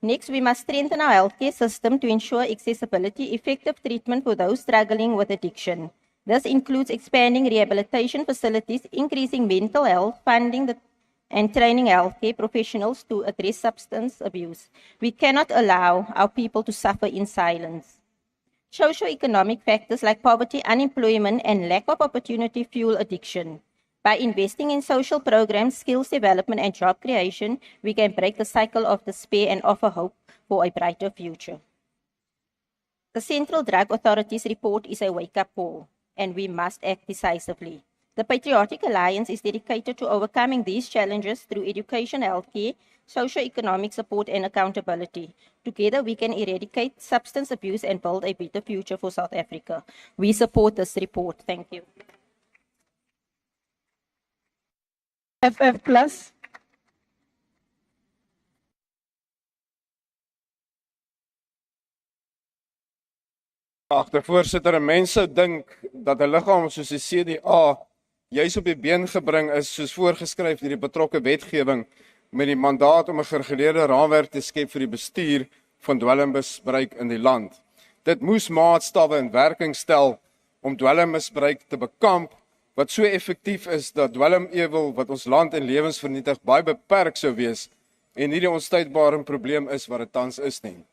Next, we must strengthen our healthcare system to ensure accessibility, effective treatment for those struggling with addiction. This includes expanding rehabilitation facilities, increasing mental health funding, and training healthcare professionals to address substance abuse. We cannot allow our people to suffer in silence. Socioeconomic factors like poverty, unemployment, and lack of opportunity fuel addiction. By investing in social programs, skills development, and job creation, we can break the cycle of despair and offer hope for a brighter future. The Central Drug Authority's report is a wake-up call, and we must act decisively. The Patriotic Alliance is dedicated to overcoming these challenges through education, healthcare, socio-economic support, and accountability. Together, we can eradicate substance abuse and build a better future for South Africa. We support this report. Thank you. FF Plus. Agter voorsitter, mense sou dink dat 'n liggaam soos die CDA juis op die been gebring is soos voorgeskryf deur die betrokke wetgewing met die mandaat om 'n gereguleerde raamwerk te skep vir die bestuur van dwelmmisbruik in die land. Dit moes maatstawwe in werking stel om dwelmmisbruik te bekamp wat so effektief is dat dwelmewil wat ons land en lewens vernietig baie beperk sou wees en nie die onstuitbare probleem is wat dit tans is nie.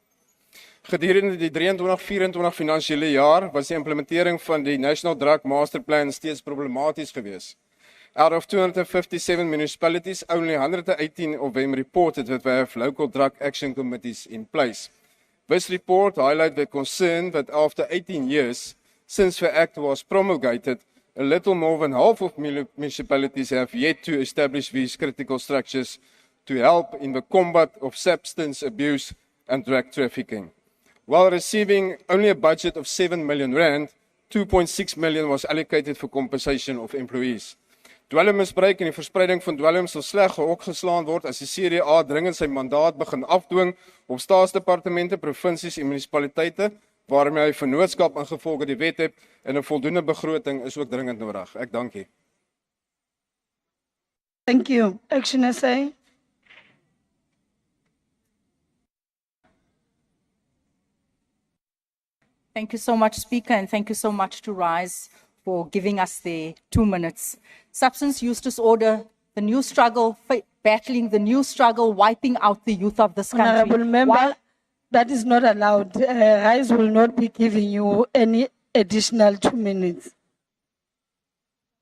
Gedurende die 23-24 finansiële jaar was die implementering van die National Drug Master Plan steeds problematies geweest. Out of 257 municipalities, only 118 of them reported that they have local drug action committees in place. This report highlighted the concern that after 18 years since the Act was promulgated, a little more than half of municipalities have yet to establish these critical structures to help in the combat of substance abuse and drug trafficking. While receiving only a budget of 7 million rand, 2.6 million was allocated for compensation of employees. Dwelmmisbruik en die verspreiding van dwelm sal sleg geokgeslaan word as die CDA dringend sy mandaat begin afdwing op staatsdepartemente, provinsies en munisipaliteite, waarmee hy vennootskap ingevolge die wet het en 'n voldoende begroting is ook dringend nodig. Ek dank u. Thank you. Action SA. Thank you so much, Speaker, and thank you so much to RISE for giving us the 2 minutes. Substance use disorder, the new struggle, battling the new struggle, wiping out the youth of this country. Honorable Member, that is not allowed. RISE will not be giving you any additional 2 minutes.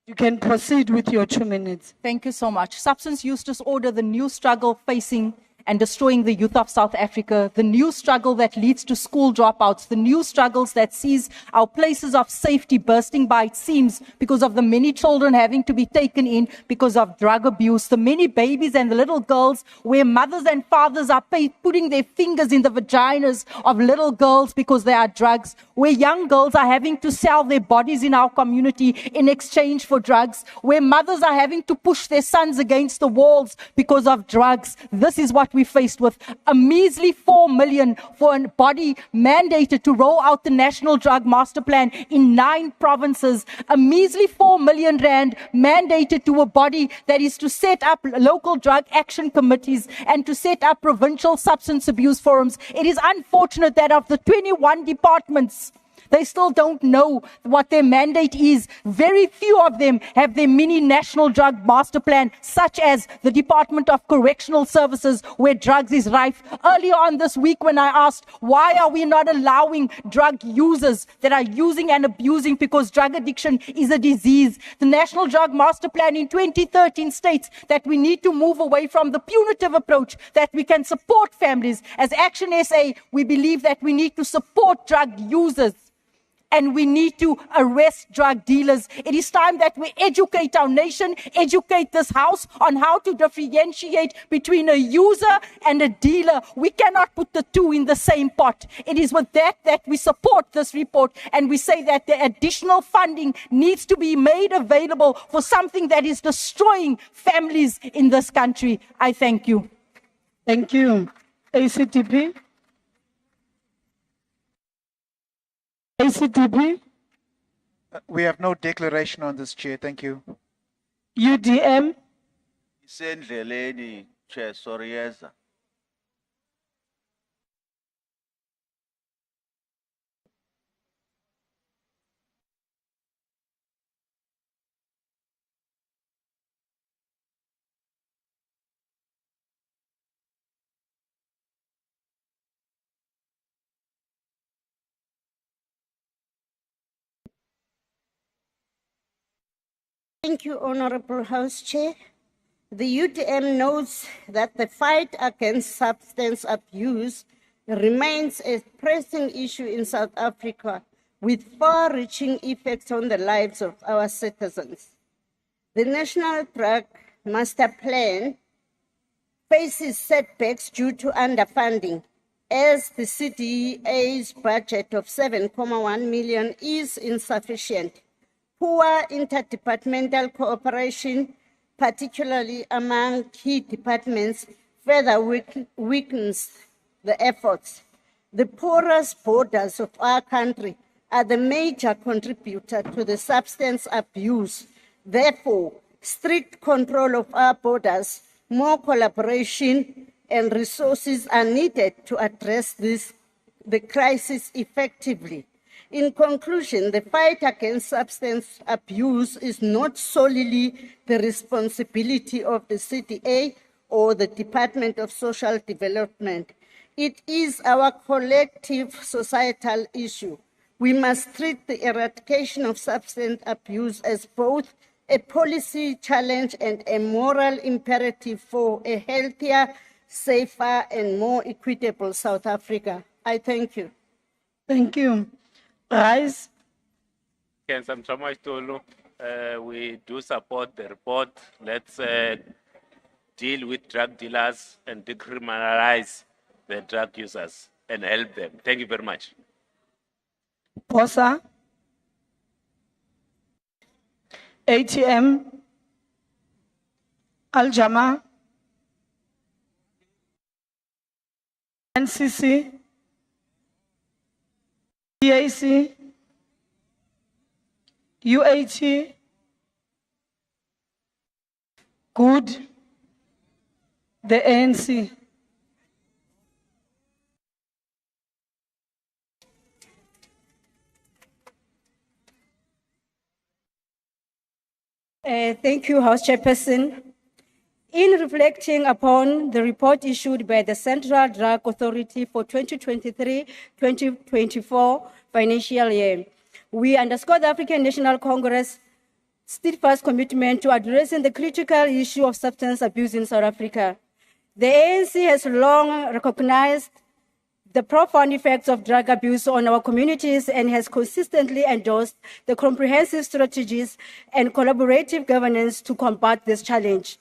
You can proceed with your 2 minutes. Thank you so much. Substance use disorder, the new struggle facing and destroying the youth of South Africa, the new struggle that leads to school dropouts, the new struggles that sees our places of safety bursting by its seams because of the many children having to be taken in because of drug abuse, the many babies and the little girls where mothers and fathers are putting their fingers in the vaginas of little girls because they are drugs, where young girls are having to sell their bodies in our community in exchange for drugs, where mothers are having to push their sons against the walls because of drugs. This is what we faced with a measly 4 million for a body mandated to roll out the National Drug Master Plan in 9 provinces, a measly 4 million rand mandated to a body that is to set up local drug action committees and to set up provincial substance abuse forums. It is unfortunate that of the 21 departments, they still don't know what their mandate is. Very few of them have their mini national drug master plan, such as the Department of Correctional Services, where drugs is rife. Earlier on this week when I asked, why are we not allowing drug users that are using and abusing because drug addiction is a disease? The National Drug Master Plan in 2013 states that we need to move away from the punitive approach, that we can support families. As Action SA, we believe that we need to support drug users and we need to arrest drug dealers. It is time that we educate our nation, educate this house on how to differentiate between a user and a dealer. We cannot put the two in the same pot. It is with that we support this report, and we say that the additional funding needs to be made available for something that is destroying families in this country. I thank you. Thank you. ACTP. ACTP. We have no declaration on this, Chair. Thank you. UDM. Isendleleni, Chair, sorry, Thank you, Honorable House Chair. The UTM notes that the fight against substance abuse remains a pressing issue in South Africa with far-reaching effects on the lives of our citizens. The National Drug Master Plan faces setbacks due to underfunding, as the CDA's budget of 7.1 million is insufficient. Poor interdepartmental cooperation, particularly among key departments, further weakens the efforts. The porous borders of our country are the major contributor to the substance abuse. Therefore, strict control of our borders, more collaboration and resources are needed to address the crisis effectively. In conclusion, the fight against substance abuse is not solely the responsibility of the CDA or the Department of Social Development. It is our collective societal issue. We must treat the eradication of substance abuse as both a policy challenge and a moral imperative for a healthier, safer, and more equitable South Africa. I thank you. Thank you. Rise. We do support the report. Let's deal with drug dealers and decriminalize the drug users and help them. Thank you very much. Posa. ATM. Al-Jama. NCC. DAC, UAT, good, the ANC. Thank you, House Chairperson. In reflecting upon the report issued by the Central Drug Authority for 2023-2024 financial year, we underscore the African National Congress' steadfast commitment to addressing the critical issue of substance abuse in South Africa. The ANC has long recognized the profound effects of drug abuse on our communities and has consistently endorsed the comprehensive strategies and collaborative governance to combat this challenge.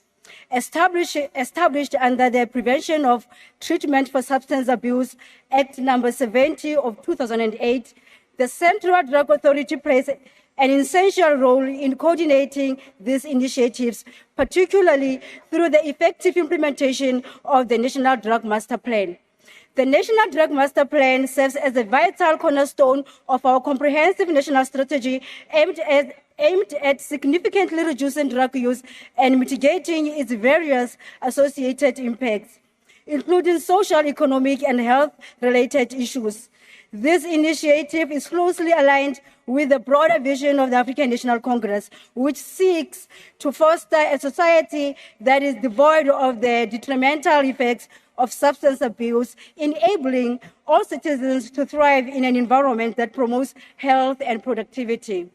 Established under the Prevention of Treatment for Substance Abuse Act number 70 of 2008, the Central Drug Authority plays an essential role in coordinating these initiatives, particularly through the effective implementation of the National Drug Master Plan. The National Drug Master Plan serves as a vital cornerstone of our comprehensive national strategy aimed at significantly reducing drug use and mitigating its various associated impacts, including social, economic, and health-related issues. This initiative is closely aligned with the broader vision of the African National Congress, which seeks to foster a society that is devoid of the detrimental effects of substance abuse, enabling all citizens to thrive in an environment that promotes health and productivity.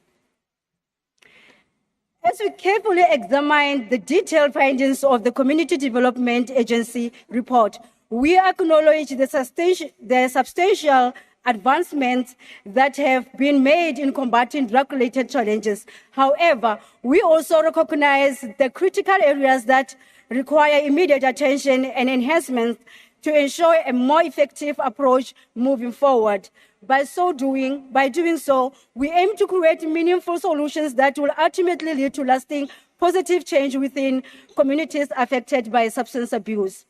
As we carefully examine the detailed findings of the Community Development Agency report, we acknowledge the substantial advancements that have been made in combating drug-related challenges. However, we also recognize the critical areas that require immediate attention and enhancements to ensure a more effective approach moving forward. By doing so, we aim to create meaningful solutions that will ultimately lead to lasting positive change within communities affected by substance abuse.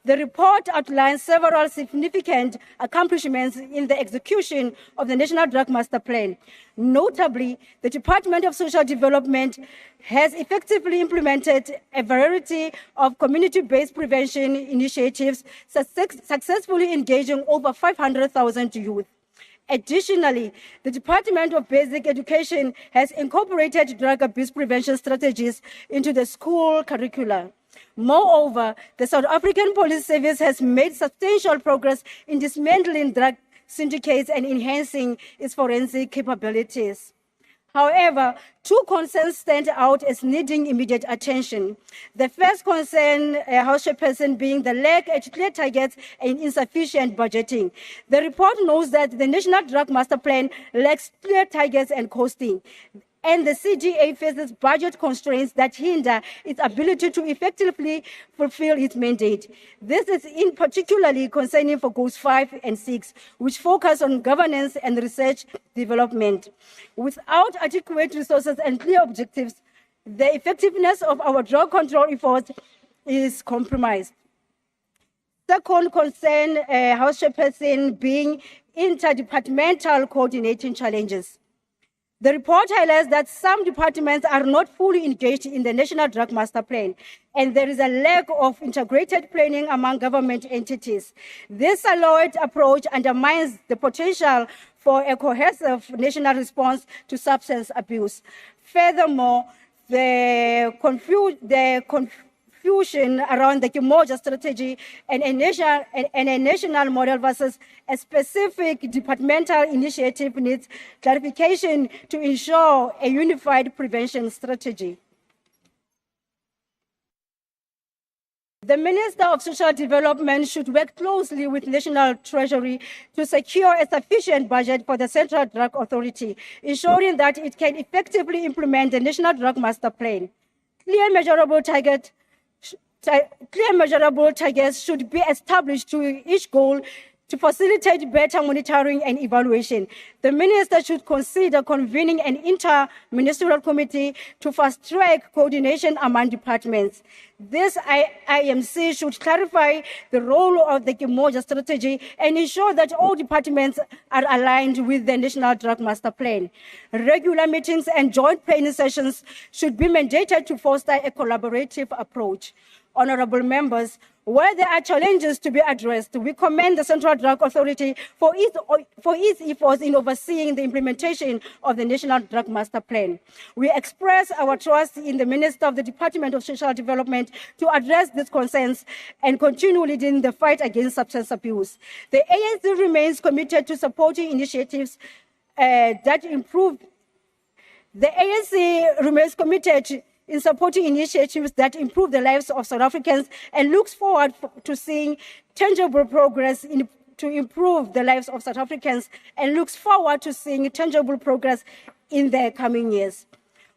The report outlines several significant accomplishments in the execution of the National Drug Master Plan. Notably, the Department of Social Development has effectively implemented a variety of community-based prevention initiatives, successfully engaging over 500,000 youth. Additionally, the Department of Basic Education has incorporated drug abuse prevention strategies into the school curricula. Moreover, the South African Police Service has made substantial progress in dismantling drug syndicates and enhancing its forensic capabilities. However, two concerns stand out as needing immediate attention. The first concern, House Chairperson, being the lack of clear targets and insufficient budgeting. The report notes that the National Drug Master Plan lacks clear targets and costing, and the CDA faces budget constraints that hinder its ability to effectively fulfill its mandate. This is in particularly concerning for goals 5 and 6, which focus on governance and research development. Without adequate resources and clear objectives, the effectiveness of our drug control efforts is compromised. Second concern, House Chairperson, being interdepartmental coordinating challenges. The report highlights that some departments are not fully engaged in the National Drug Master Plan, and there is a lack of integrated planning among government entities. This siloed approach undermines the potential for a cohesive national response to substance abuse. Furthermore, the confusion around the Kimoja strategy and a national model versus a specific departmental initiative needs clarification to ensure a unified prevention strategy. The Minister of Social Development should work closely with National Treasury to secure a sufficient budget for the Central Drug Authority, ensuring that it can effectively implement the National Drug Master Plan. Clear measurable targets should be established to each goal to facilitate better monitoring and evaluation. The Minister should consider convening an inter-ministerial committee to fast-track coordination among departments. This IMC should clarify the role of the Kimoja strategy and ensure that all departments are aligned with the National Drug Master Plan. Regular meetings and joint planning sessions should be mandated to foster a collaborative approach. Honorable members, where there are challenges to be addressed, we commend the Central Drug Authority for its efforts in overseeing the implementation of the National Drug Master Plan. We express our trust in the Minister of the Department of Social Development to address these concerns and continue leading the fight against substance abuse. The ANC remains committed to supporting initiatives that improve. The ANC remains committed in supporting initiatives that improve the lives of South Africans and looks forward to seeing tangible progress to improve the lives of South Africans and looks forward to seeing tangible progress in the coming years.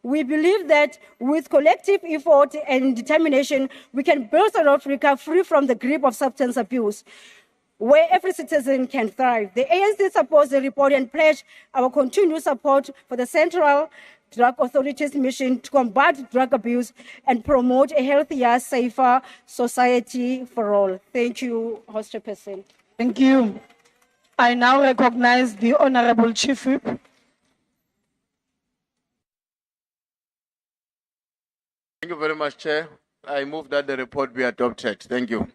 We believe that with collective effort and determination, we can build South Africa free from the grip of substance abuse, where every citizen can thrive. The ANC supports the report and pledge our continued support for the Central Drug Authority's mission to combat drug abuse and promote a healthier, safer society for all. Thank you, House Chairperson. Thank you. I now recognize the Honorable Chief Whip. Thank you very much, Chair. I move that the report be adopted. Thank you.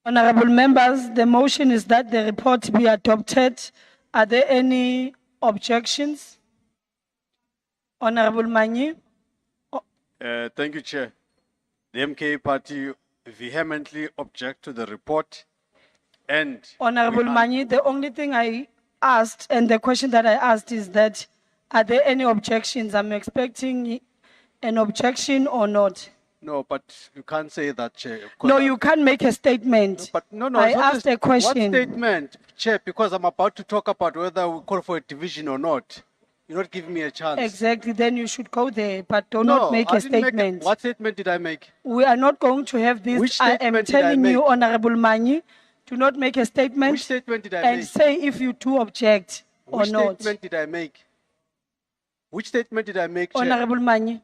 Honorable members, the motion is that the report be adopted. Are there any objections? Honorable Manyi. Thank you, Chair. The MK party vehemently object to the report and... Honorable Manyi, the only thing I asked and the question that I asked is that, are there any objections? I'm expecting an objection or not. No, but you can't say that, Chair. No, you can't make a statement. But no, I asked a question. What statement, Chair? Because I'm about to talk about whether we call for a division or not. You're not giving me a chance. Exactly, then you should go there, but do not make a statement. What statement did I make? We are not going to have this. Which I am statement did I telling you, make? Honorable Manyi, do not make a statement. Which statement did I and make? say if you do object or Which not. statement did I make? Which statement did I make, Chair? Honorable Manyi.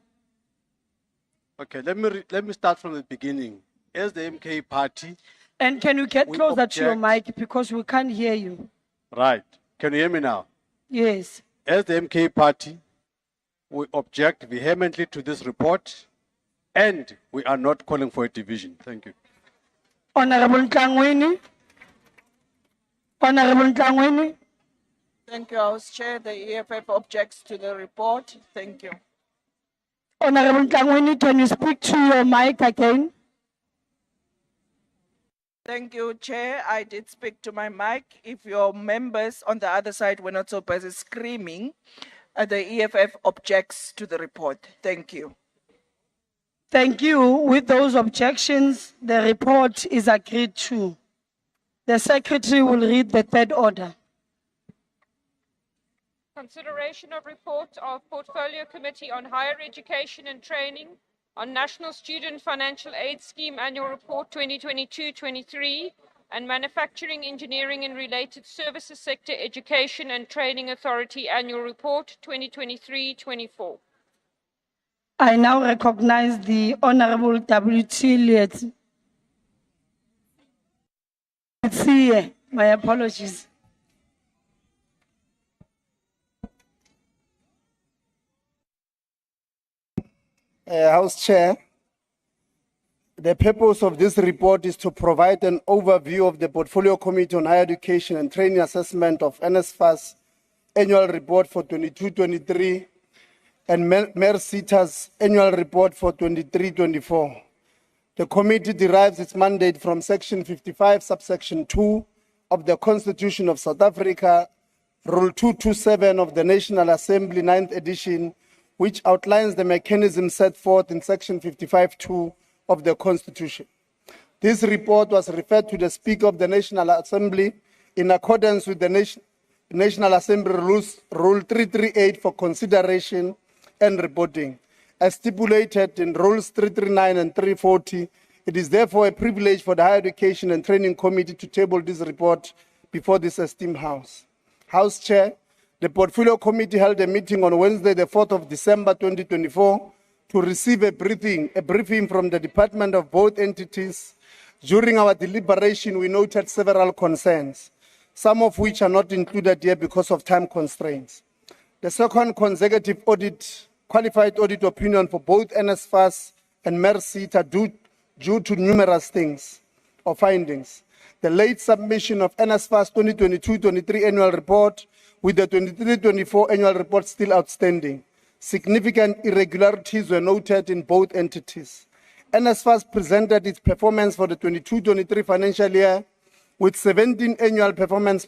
Okay, let me start from the beginning. As the MK party... And can you get we closer to your object- mic because we can't hear you? Right. Can you hear me now? Yes. As the MK party, we object vehemently to this report and we are not calling for a division. Thank you. Honorable Ntangweni. Honorable Ntangweni. Thank you, House Chair. The EFF objects to the report. Thank you. Honorable Ntangweni, can you speak to your mic again? Thank you, Chair. I did speak to my mic. If your members on the other side were not so busy screaming, The EFF objects to the report. Thank you. Thank you. With those objections, the report is agreed to. The secretary will read the third order. Consideration of report of Portfolio Committee on Higher Education and Training on National Student Financial Aid Scheme Annual Report 2022-23 and Manufacturing, Engineering and Related Services Sector Education and Training Authority Annual Report 2023-24. I now recognize the Honorable W.T. Liet. My apologies. House Chair, the purpose of this report is to provide an overview of the Portfolio Committee on Higher Education and Training Assessment of NSFAS Annual Report for 22-23 and MERSITA's Annual Report for 23-24. The committee derives its mandate from Section 55, subsection 2 of the Constitution of South Africa, Rule 227 of the National Assembly, 9th edition, which outlines the mechanism set forth in Section 55(2) of the Constitution. This report was referred to the Speaker of the National Assembly in accordance with the National Assembly Rules, Rule 338 for consideration and reporting. As stipulated in Rules 339 and 340, it is therefore a privilege for the Higher Education and Training Committee to table this report before this esteemed House. House Chair, the Portfolio Committee held a meeting on Wednesday, the 4th of December 2024, to receive a briefing from the Department of both entities. During our deliberation, we noted several concerns, some of which are not included here because of time constraints. The second consecutive audit, qualified audit opinion for both NSFAS and MERSITA due to numerous things or findings. The late submission of NSFAS 2022-23 annual report with the 23-24 annual report still outstanding. Significant irregularities were noted in both entities. NSFAS presented its performance for the 22-23 financial year with 17 annual performance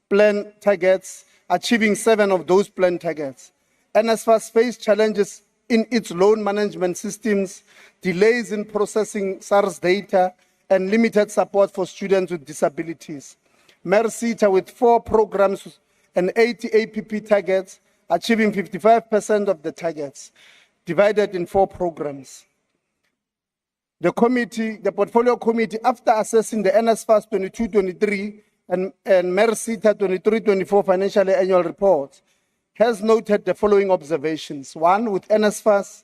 plan targets, achieving 7 of those plan targets. NSFAS faced challenges in its loan management systems, delays in processing SARS data, and limited support for students with disabilities. MERSITA with 4 programs and 80 APP targets, achieving 55% of the targets, divided in 4 programs. The Portfolio Committee, after assessing the NSFAS 22-23 and MERSITA 23-24 financial year annual reports, has noted the following observations. 1, with NSFAS,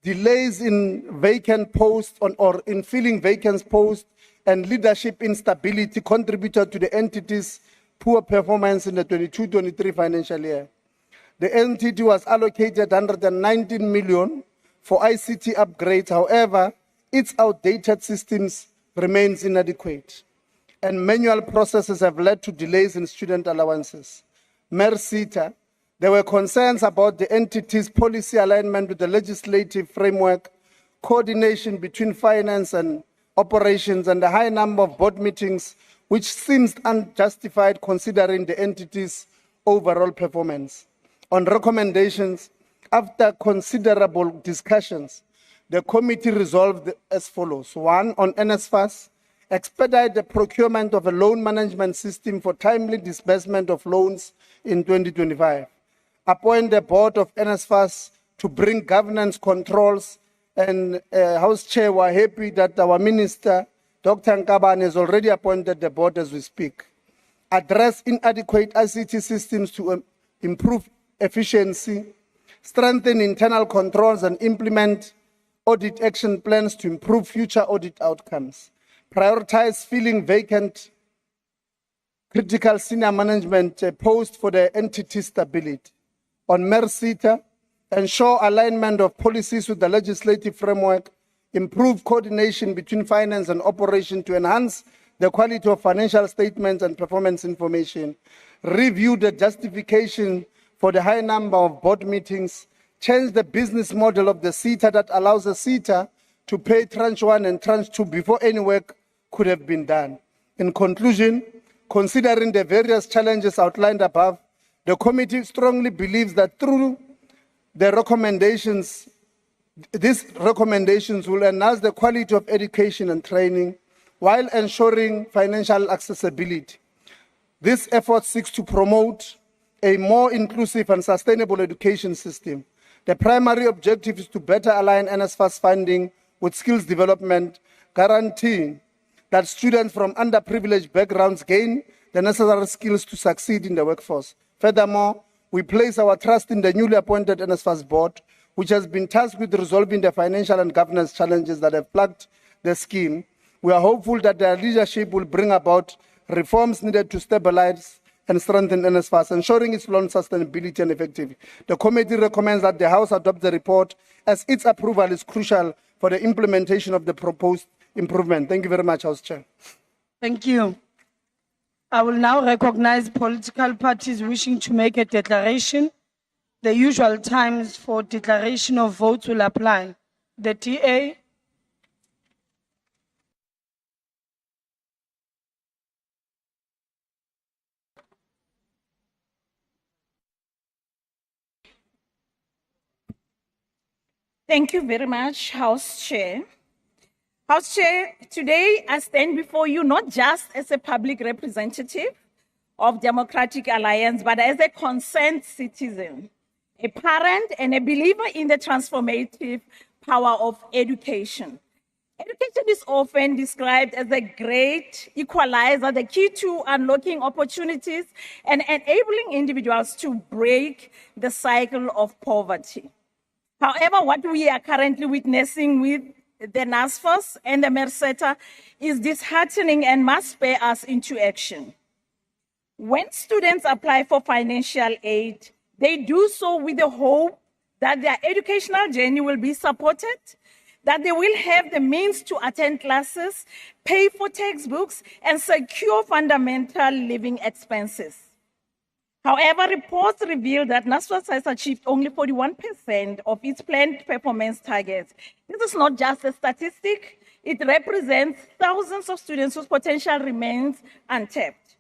delays in vacant posts or in filling vacant posts and leadership instability contributed to the entity's poor performance in the 22-23 financial year. The entity was allocated 119 million for ICT upgrades. However, its outdated systems remains inadequate, and manual processes have led to delays in student allowances. MERSITA, there were concerns about the entity's policy alignment with the legislative framework, coordination between finance and operations, and the high number of board meetings, which seems unjustified considering the entity's overall performance. On recommendations, after considerable discussions, the committee resolved as follows. 1, on NSFAS, expedite the procurement of a loan management system for timely disbursement of loans in 2025. Appoint the board of NSFAS to bring governance controls, and House Chair, we're happy that our Minister, Dr. Nkabane, has already appointed the board as we speak. Address inadequate ICT systems to improve efficiency, strengthen internal controls, and implement audit action plans to improve future audit outcomes. Prioritize filling vacant critical senior management posts for the entity stability. On MERSITA, ensure alignment of policies with the legislative framework, improve coordination between finance and operation to enhance the quality of financial statements and performance information, review the justification for the high number of board meetings, change the business model of the SETA that allows the SETA to pay tranche 1 and tranche 2 before any work could have been done. In conclusion, considering the various challenges outlined above, The committee strongly believes that through the recommendations, these recommendations will enhance the quality of education and training while ensuring financial accessibility. This effort seeks to promote a more inclusive and sustainable education system. The primary objective is to better align NSFAS funding with skills development, guaranteeing that students from underprivileged backgrounds gain the necessary skills to succeed in the workforce. Furthermore, we place our trust in the newly appointed NSFAS board, which has been tasked with resolving the financial and governance challenges that have plagued the scheme. We are hopeful that their leadership will bring about reforms needed to stabilize and strengthen NSFAS, ensuring its long sustainability and effectivity. The committee recommends that the House adopt the report, as its approval is crucial for the implementation of the proposed improvement. Thank you very much, House Chair. Thank you. I will now recognize political parties wishing to make a declaration. The usual times for declaration of votes will apply. The TA. Thank you very much, House Chair. House Chair, today I stand before you not just as a public representative of Democratic Alliance, but as a concerned citizen, a parent and a believer in the transformative power of education. Education is often described as a great equalizer, the key to unlocking opportunities and enabling individuals to break the cycle of poverty. However, what we are currently witnessing with the NSFAS and the MERSETA is disheartening and must spur us into action. When students apply for financial aid, they do so with the hope that their educational journey will be supported, that they will have the means to attend classes, pay for textbooks, and secure fundamental living expenses. However, reports reveal that NSFAS has achieved only 41% of its planned performance targets. This is not just a statistic, it represents thousands of students whose potential remains untapped.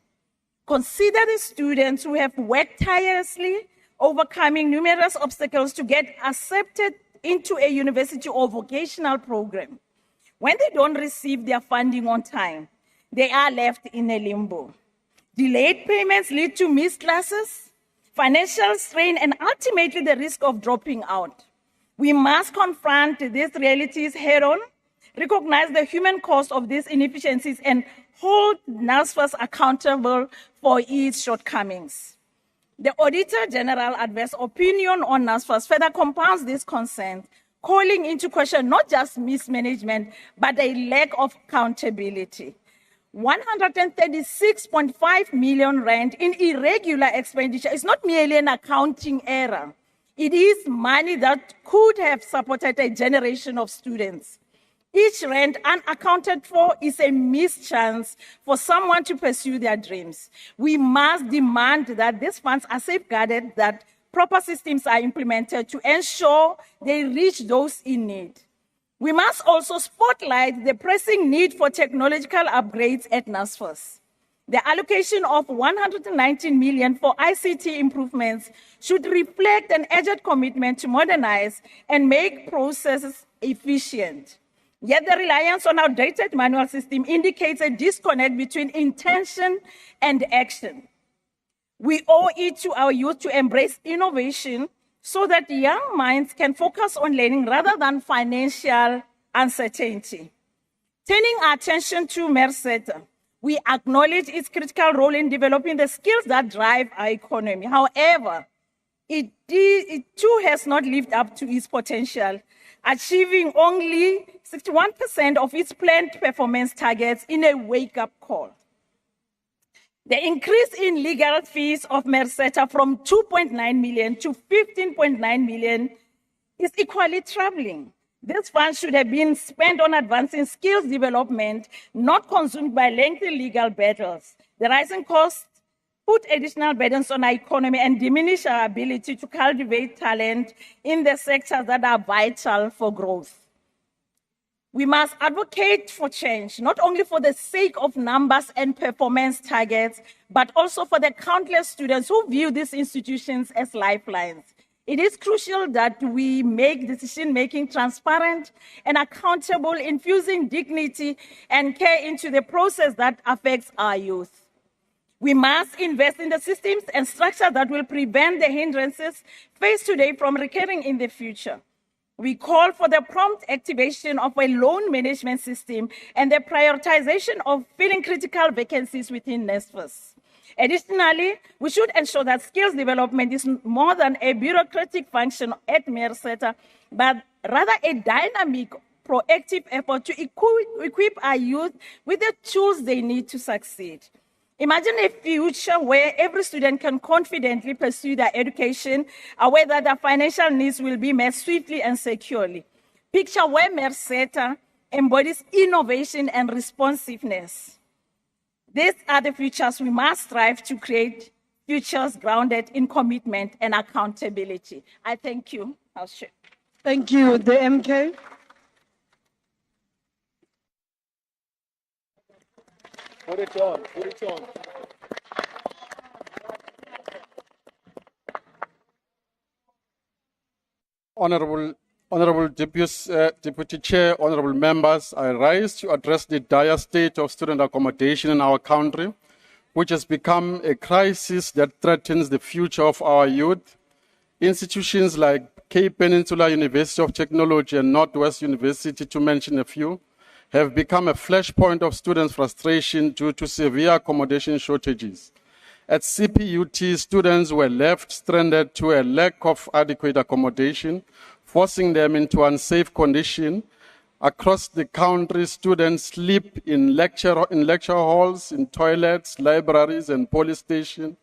Consider the students who have worked tirelessly, overcoming numerous obstacles to get accepted into a university or vocational program. When they don't receive their funding on time, they are left in a limbo. Delayed payments lead to missed classes, financial strain, and ultimately the risk of dropping out. We must confront these realities head-on, recognize the human cost of these inefficiencies, and hold NSFAS accountable for its shortcomings. The Auditor General adverse opinion on NSFAS further compounds this concern, calling into question not just mismanagement, but a lack of accountability. 136.5 million rand in irregular expenditure is not merely an accounting error. It is money that could have supported a generation of students. Each rand unaccounted for is a missed chance for someone to pursue their dreams. We must demand that these funds are safeguarded, that proper systems are implemented to ensure they reach those in need. We must also spotlight the pressing need for technological upgrades at NSFAS. The allocation of 119 million for ICT improvements should reflect an urgent commitment to modernize and make processes efficient. Yet the reliance on outdated manual system indicates a disconnect between intention and action. We owe it to our youth to embrace innovation so that young minds can focus on learning rather than financial uncertainty. Turning our attention to MERSETA, we acknowledge its critical role in developing the skills that drive our economy. However, it too has not lived up to its potential, achieving only 61% of its planned performance targets in a wake-up call. The increase in legal fees of MERSETA from 2.9 million to 15.9 million is equally troubling. This fund should have been spent on advancing skills development, not consumed by lengthy legal battles. The rising costs put additional burdens on our economy and diminish our ability to cultivate talent in the sectors that are vital for growth. We must advocate for change, not only for the sake of numbers and performance targets, but also for the countless students who view these institutions as lifelines. It is crucial that we make decision-making transparent and accountable, infusing dignity and care into the process that affects our youth. We must invest in the systems and structures that will prevent the hindrances faced today from recurring in the future. We call for the prompt activation of a loan management system and the prioritization of filling critical vacancies within NSFAS. Additionally, we should ensure that skills development is more than a bureaucratic function at MERSETA, but rather a dynamic, proactive effort to equip our youth with the tools they need to succeed. Imagine a future where every student can confidently pursue their education, aware that their financial needs will be met swiftly and securely. Picture where MERSETA embodies innovation and responsiveness. These are the futures we must strive to create, futures grounded in commitment and accountability. I thank you, House Chair. Thank you, the MK. Put it on, put it on. Honorable Deputy Chair, honorable members, I rise to address the dire state of student accommodation in our country, which has become a crisis that threatens the future of our youth. Institutions like Cape Peninsula University of Technology and Northwest University, to mention a few, have become a flashpoint of students' frustration due to severe accommodation shortages. At CPUT, students were left stranded to a lack of adequate accommodation, forcing them into unsafe conditions. Across the country, students sleep in lecture halls, in toilets, libraries, and police stations.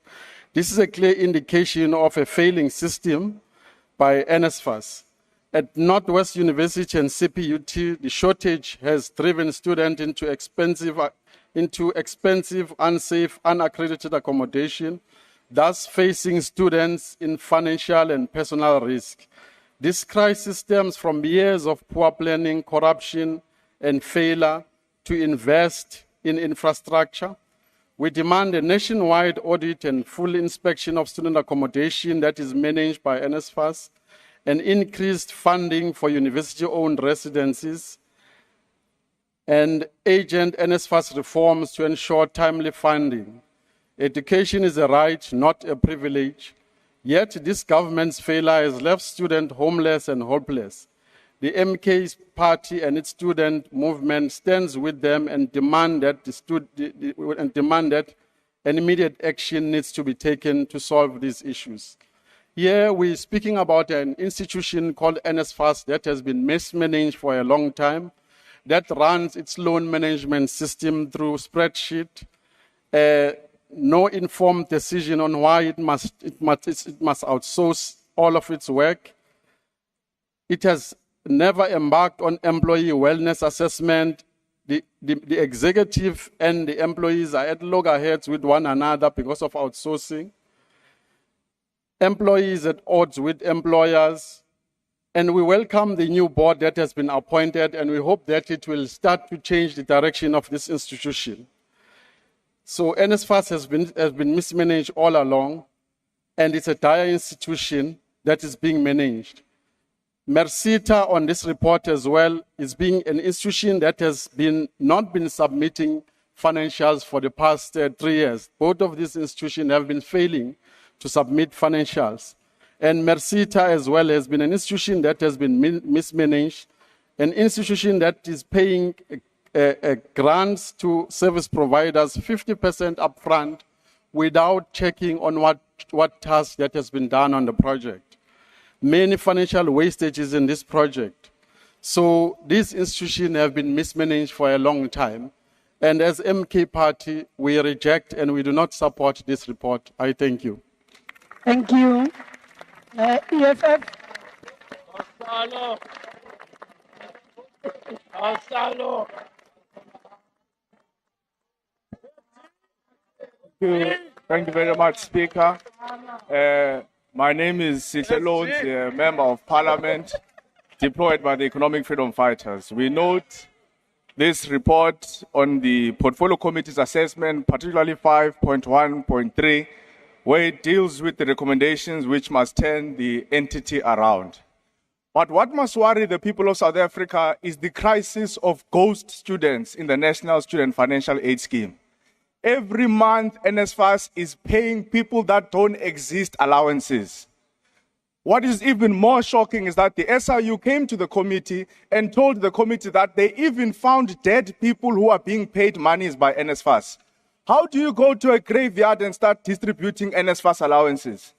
This is a clear indication of a failing system by NSFAS. At Northwest University and CPUT, the shortage has driven students into expensive, unsafe, unaccredited accommodation, thus facing students in financial and personal risk. This crisis stems from years of poor planning, corruption, and failure to invest in infrastructure. We demand a nationwide audit and full inspection of student accommodation that is managed by NSFAS, and increased funding for university-owned residencies, and urgent NSFAS reforms to ensure timely funding. Education is a right, not a privilege. Yet this government's failure has left students homeless and hopeless. The MK's party and its student movement stands with them and demand that an immediate action needs to be taken to solve these issues. Here we're speaking about an institution called NSFAS that has been mismanaged for a long time, that runs its loan management system through spreadsheet, no informed decision on why it must outsource all of its work. It has never embarked on employee wellness assessment. The executive and the employees are at loggerheads with one another because of outsourcing. Employees at odds with employers. And we welcome the new board that has been appointed, and we hope that it will start to change the direction of this institution. So NSFAS has been mismanaged all along, and it's a dire institution that is being managed. MERSETA on this report as well is being an institution that has not been submitting financials for the past 3 years. Both of these institutions have been failing to submit financials. And MERSETA as well has been an institution that has been mismanaged, an institution that is paying grants to service providers 50% upfront without checking on what task that has been done on the project. Many financial wastages in this project. So these institutions have been mismanaged for a long time. And as MK Party, we reject and we do not support this report. I thank you. Thank you. EFF. Thank you very much, Speaker. My name is Sihle Loans, Member of Parliament. deployed by the economic freedom fighters. We note this report on the Portfolio Committee's assessment, particularly 5.1.3, where it deals with the recommendations which must turn the entity around. But what must worry the people of South Africa is the crisis of ghost students in the National Student Financial Aid Scheme. Every month, NSFAS is paying people that don't exist allowances. What is even more shocking is that the SRU came to the committee and told the committee that they even found dead people who are being paid monies by NSFAS. How do you go to a graveyard and start distributing NSFAS allowances?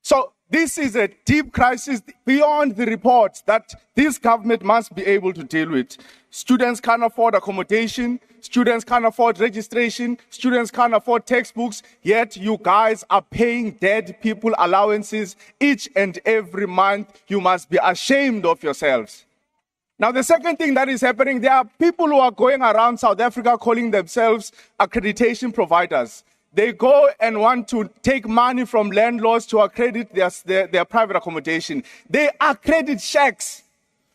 So this is a deep crisis beyond the report that this government must be able to deal with. Students can't afford accommodation, students can't afford registration, students can't afford textbooks, yet you guys are paying dead people allowances each and every month. You must be ashamed of yourselves. Now, the second thing that is happening, there are people who are going around South Africa calling themselves accreditation providers. They go and want to take money from landlords to accredit their private accommodation. They accredit shacks.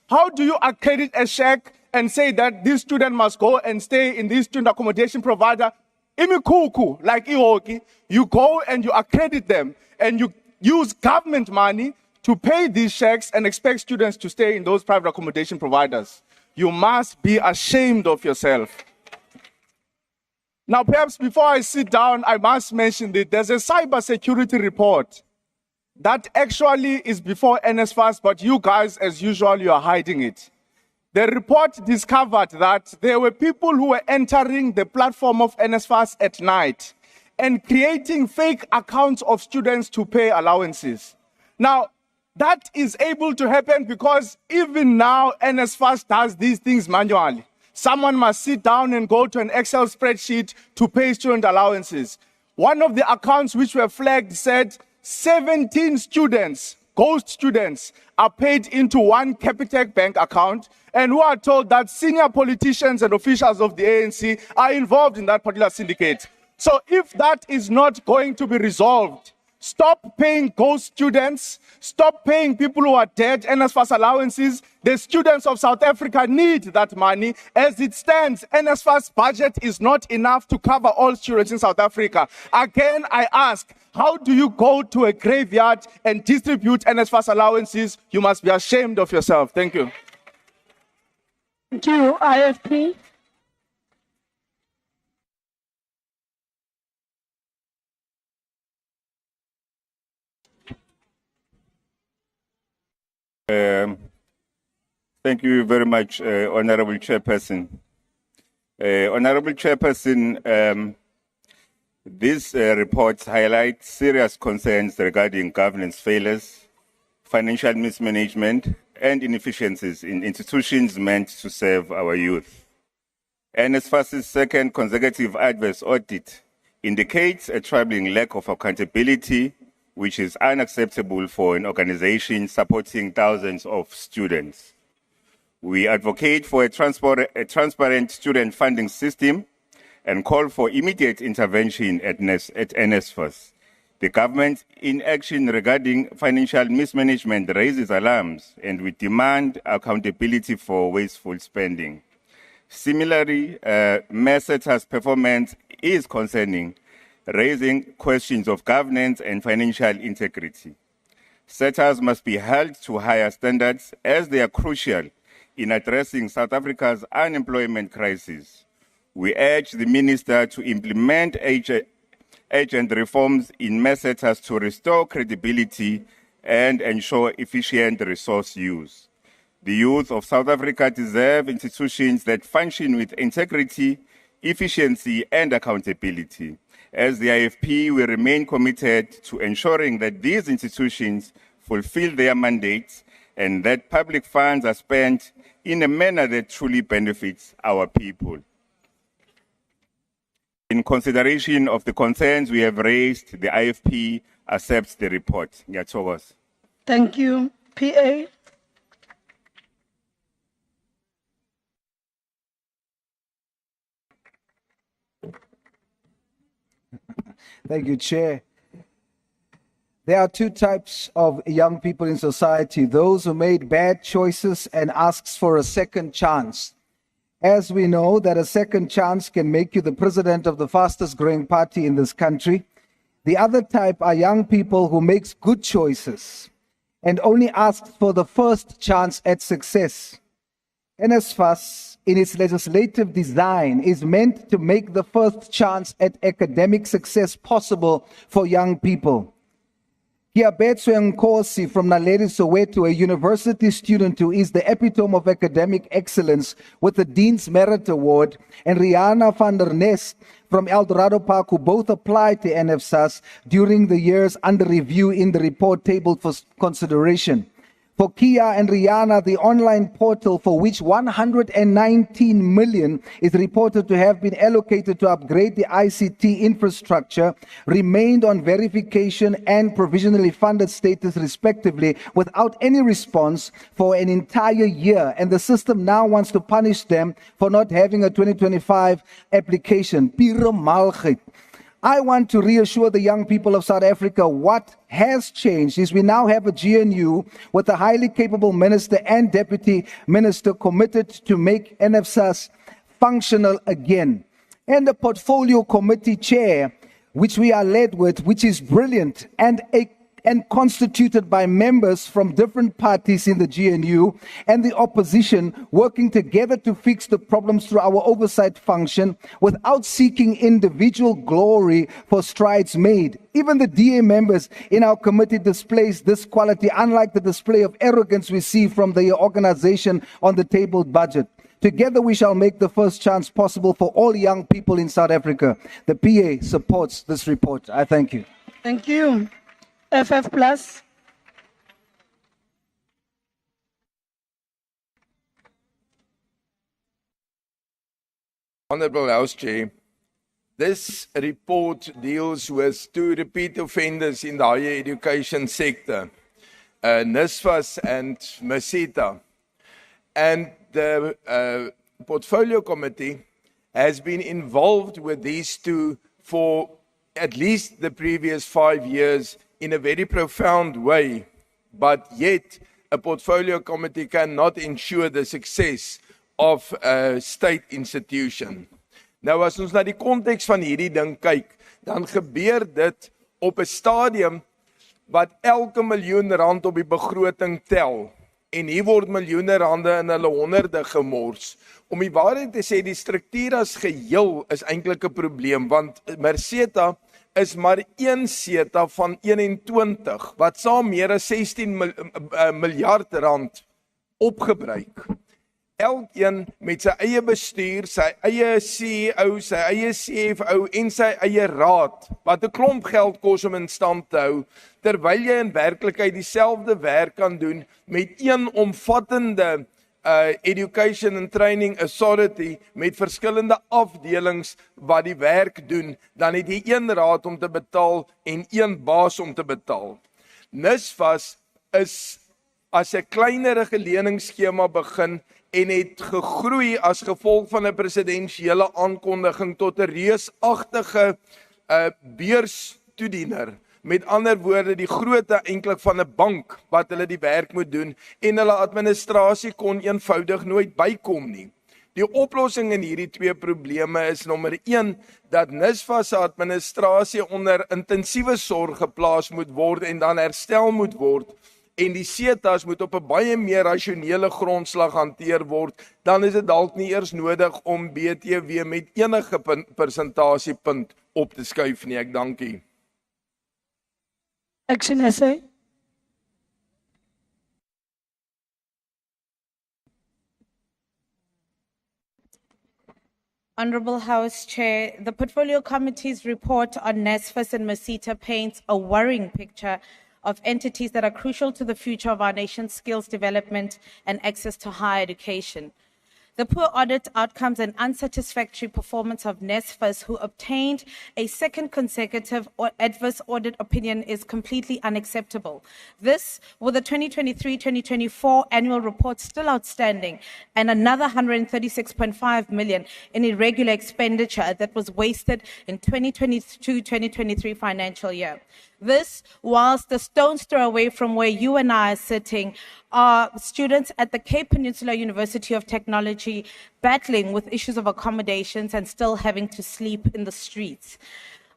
How do you accredit a shack and say that this student must go and stay in this student accommodation provider? Imikuku, like Iwoki, you go and you accredit them and you use government money to pay these shacks and expect students to stay in those private accommodation providers. You must be ashamed of yourself. Now, perhaps before I sit down, I must mention that there's a cybersecurity report that actually is before NSFAS, but you guys, as usual, you are hiding it. The report discovered that there were people who were entering the platform of NSFAS at night and creating fake accounts of students to pay allowances. Now, that is able to happen because even now, NSFAS does these things manually. Someone must sit down and go to an Excel spreadsheet to pay student allowances. One of the accounts which were flagged said 17 students, ghost students, are paid into one Capitec Bank account and who are told that senior politicians and officials of the ANC are involved in that particular syndicate. So if that is not going to be resolved, stop paying ghost students, stop paying people who are dead, NSFAS allowances. The students of South Africa need that money. As it stands, NSFAS budget is not enough to cover all students in South Africa. Again, I ask, how do you go to a graveyard and distribute NSFAS allowances? You must be ashamed of yourself. Thank you. Thank you, IFP. Thank you very much, Honorable Chairperson. Honorable Chairperson, these reports highlight serious concerns regarding governance failures, financial mismanagement, and inefficiencies in institutions meant to serve our youth. NSFAS's second consecutive adverse audit indicates a troubling lack of accountability, which is unacceptable for an organization supporting thousands of students. We advocate for a transparent student funding system and call for immediate intervention at NSFAS. The government's inaction regarding financial mismanagement raises alarms, and we demand accountability for wasteful spending. Similarly, MESETA's performance is concerning, raising questions of governance and financial integrity. Setters must be held to higher standards as they are crucial in addressing South Africa's unemployment crisis. We urge the Minister to implement urgent reforms in MESETAs to restore credibility and ensure efficient resource use. The youth of South Africa deserve institutions that function with integrity, efficiency, and accountability. As the IFP, we remain committed to ensuring that these institutions fulfill their mandates and that public funds are spent in a manner that truly benefits our people. In consideration of the concerns we have raised, the IFP accepts the report. Ngiyathokoza. Thank you. PA. Thank you, Chair. There are two types of young people in society: those who made bad choices and asks for a second chance. As we know that a second chance can make you the president of the fastest growing party in this country. The other type are young people who makes good choices and only asks for the first chance at success. NSFAS, in its legislative design, is meant to make the first chance at academic success possible for young people. Kiabetswe Nkosi from Naledi, Soweto, a university student who is the epitome of academic excellence with the Dean's Merit Award, and Rihanna van der Nest from El Dorado Park, who both applied to NFSAS during the years under review in the report tabled for consideration. For Kia and Rihanna, the online portal, for which 119 million is reported to have been allocated to upgrade the ICT infrastructure, remained on verification and provisionally funded status respectively without any response for an entire year. And the system now wants to punish them for not having a 2025 application. Pure malgheid. I want to reassure the young people of South Africa what has changed is we now have a GNU with a highly capable minister and deputy minister committed to make NFSAS functional again. And the portfolio committee chair, which we are led with, which is brilliant and constituted by members from different parties in the GNU and the opposition, working together to fix the problems through our oversight function without seeking individual glory for strides made. Even the DA members in our committee displays this quality, unlike the display of arrogance we see from the organization on the tabled budget. Together we shall make the first chance possible for all young people in South Africa. The PA supports this report. I thank you. Thank you. FF Plus. Honorable House Chair, this report deals with two repeat offenders in the higher education sector, NSFAS and Mesita. And the Portfolio Committee has been involved with these two for at least the previous 5 years in a very profound way, but yet a Portfolio Committee cannot ensure the success of a state institution. Nou as ons na die konteks van hierdie ding kyk, dan gebeur dit op 'n stadium wat elke miljoen rand op die begroting tel. En hier word miljoene rande in hulle honderde gemors. Om die waarheid te sê, die struktuur as geheel is eintlik 'n probleem, want Mesita is maar 1 SETA van 21, wat saam meer as 16 miljard rand opgebruik. Elkeen met sy eie bestuur, sy eie CEO, sy eie CFO en sy eie raad, wat 'n klomp geld kos om in stand te hou, terwyl jy in werklikheid dieselfde werk kan doen met een omvattende Education and Training Authority met verskillende afdelings wat die werk doen, dan het jy een raad om te betaal en een baas om te betaal. NSFAS is as 'n kleinerige leningsskema begin en het gegroei as gevolg van 'n presidensiële aankondiging tot 'n reusagtige beurstoediener. Met ander woorde, die grootte eintlik van 'n bank wat hulle die werk moet doen en hulle administrasie kon eenvoudig nooit bykom nie. Die oplossing in hierdie twee probleme is nommer 1 dat NSFAS se administrasie onder intensiewe sorg geplaas moet word en dan herstel moet word. En die SETA's moet op 'n baie meer rasionele grondslag hanteer word, dan is dit dalk nie eers nodig om BTW met enige persentasiepunt op te skuif nie. Ek dankie. Action essay. Honourable House Chair, the Portfolio Committee's report on NSFAS and Mesita paints a worrying picture of entities that are crucial to the future of our nation's skills development and access to higher education. The poor audit outcomes and unsatisfactory performance of NSFAS, who obtained a second consecutive adverse audit opinion, is completely unacceptable. This, with the 2023-2024 annual report still outstanding and another 136.5 million in irregular expenditure that was wasted in 2022-2023 financial year. This, whilst a stone's throw away from where you and I are sitting, are students at the Cape Peninsula University of Technology battling with issues of accommodations and still having to sleep in the streets.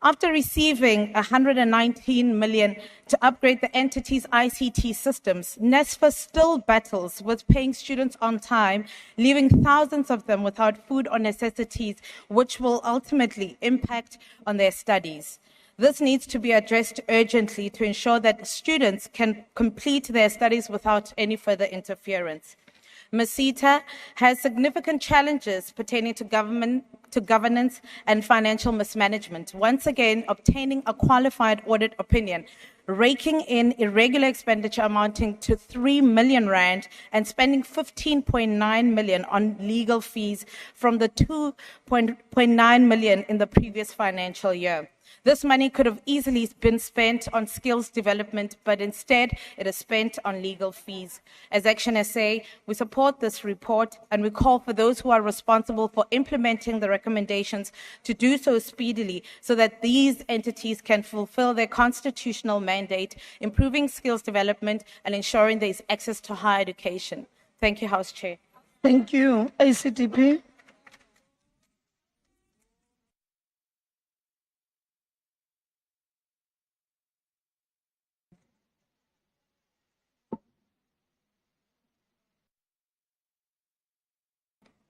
After receiving 119 million to upgrade the entity's ICT systems, NSFAS still battles with paying students on time, leaving thousands of them without food or necessities, which will ultimately impact on their studies. This needs to be addressed urgently to ensure that students can complete their studies without any further interference. Masita has significant challenges pertaining to governance and financial mismanagement. Once again, obtaining a qualified audit opinion, raking in irregular expenditure amounting to 3 million rand and spending 15.9 million on legal fees from the 2.9 million in the previous financial year. This money could have easily been spent on skills development, but instead it is spent on legal fees. As Action SA, we support this report and we call for those who are responsible for implementing the recommendations to do so speedily so that these entities can fulfill their constitutional mandate, improving skills development and ensuring there is access to higher education. Thank you, House Chair. Thank you. ACTP.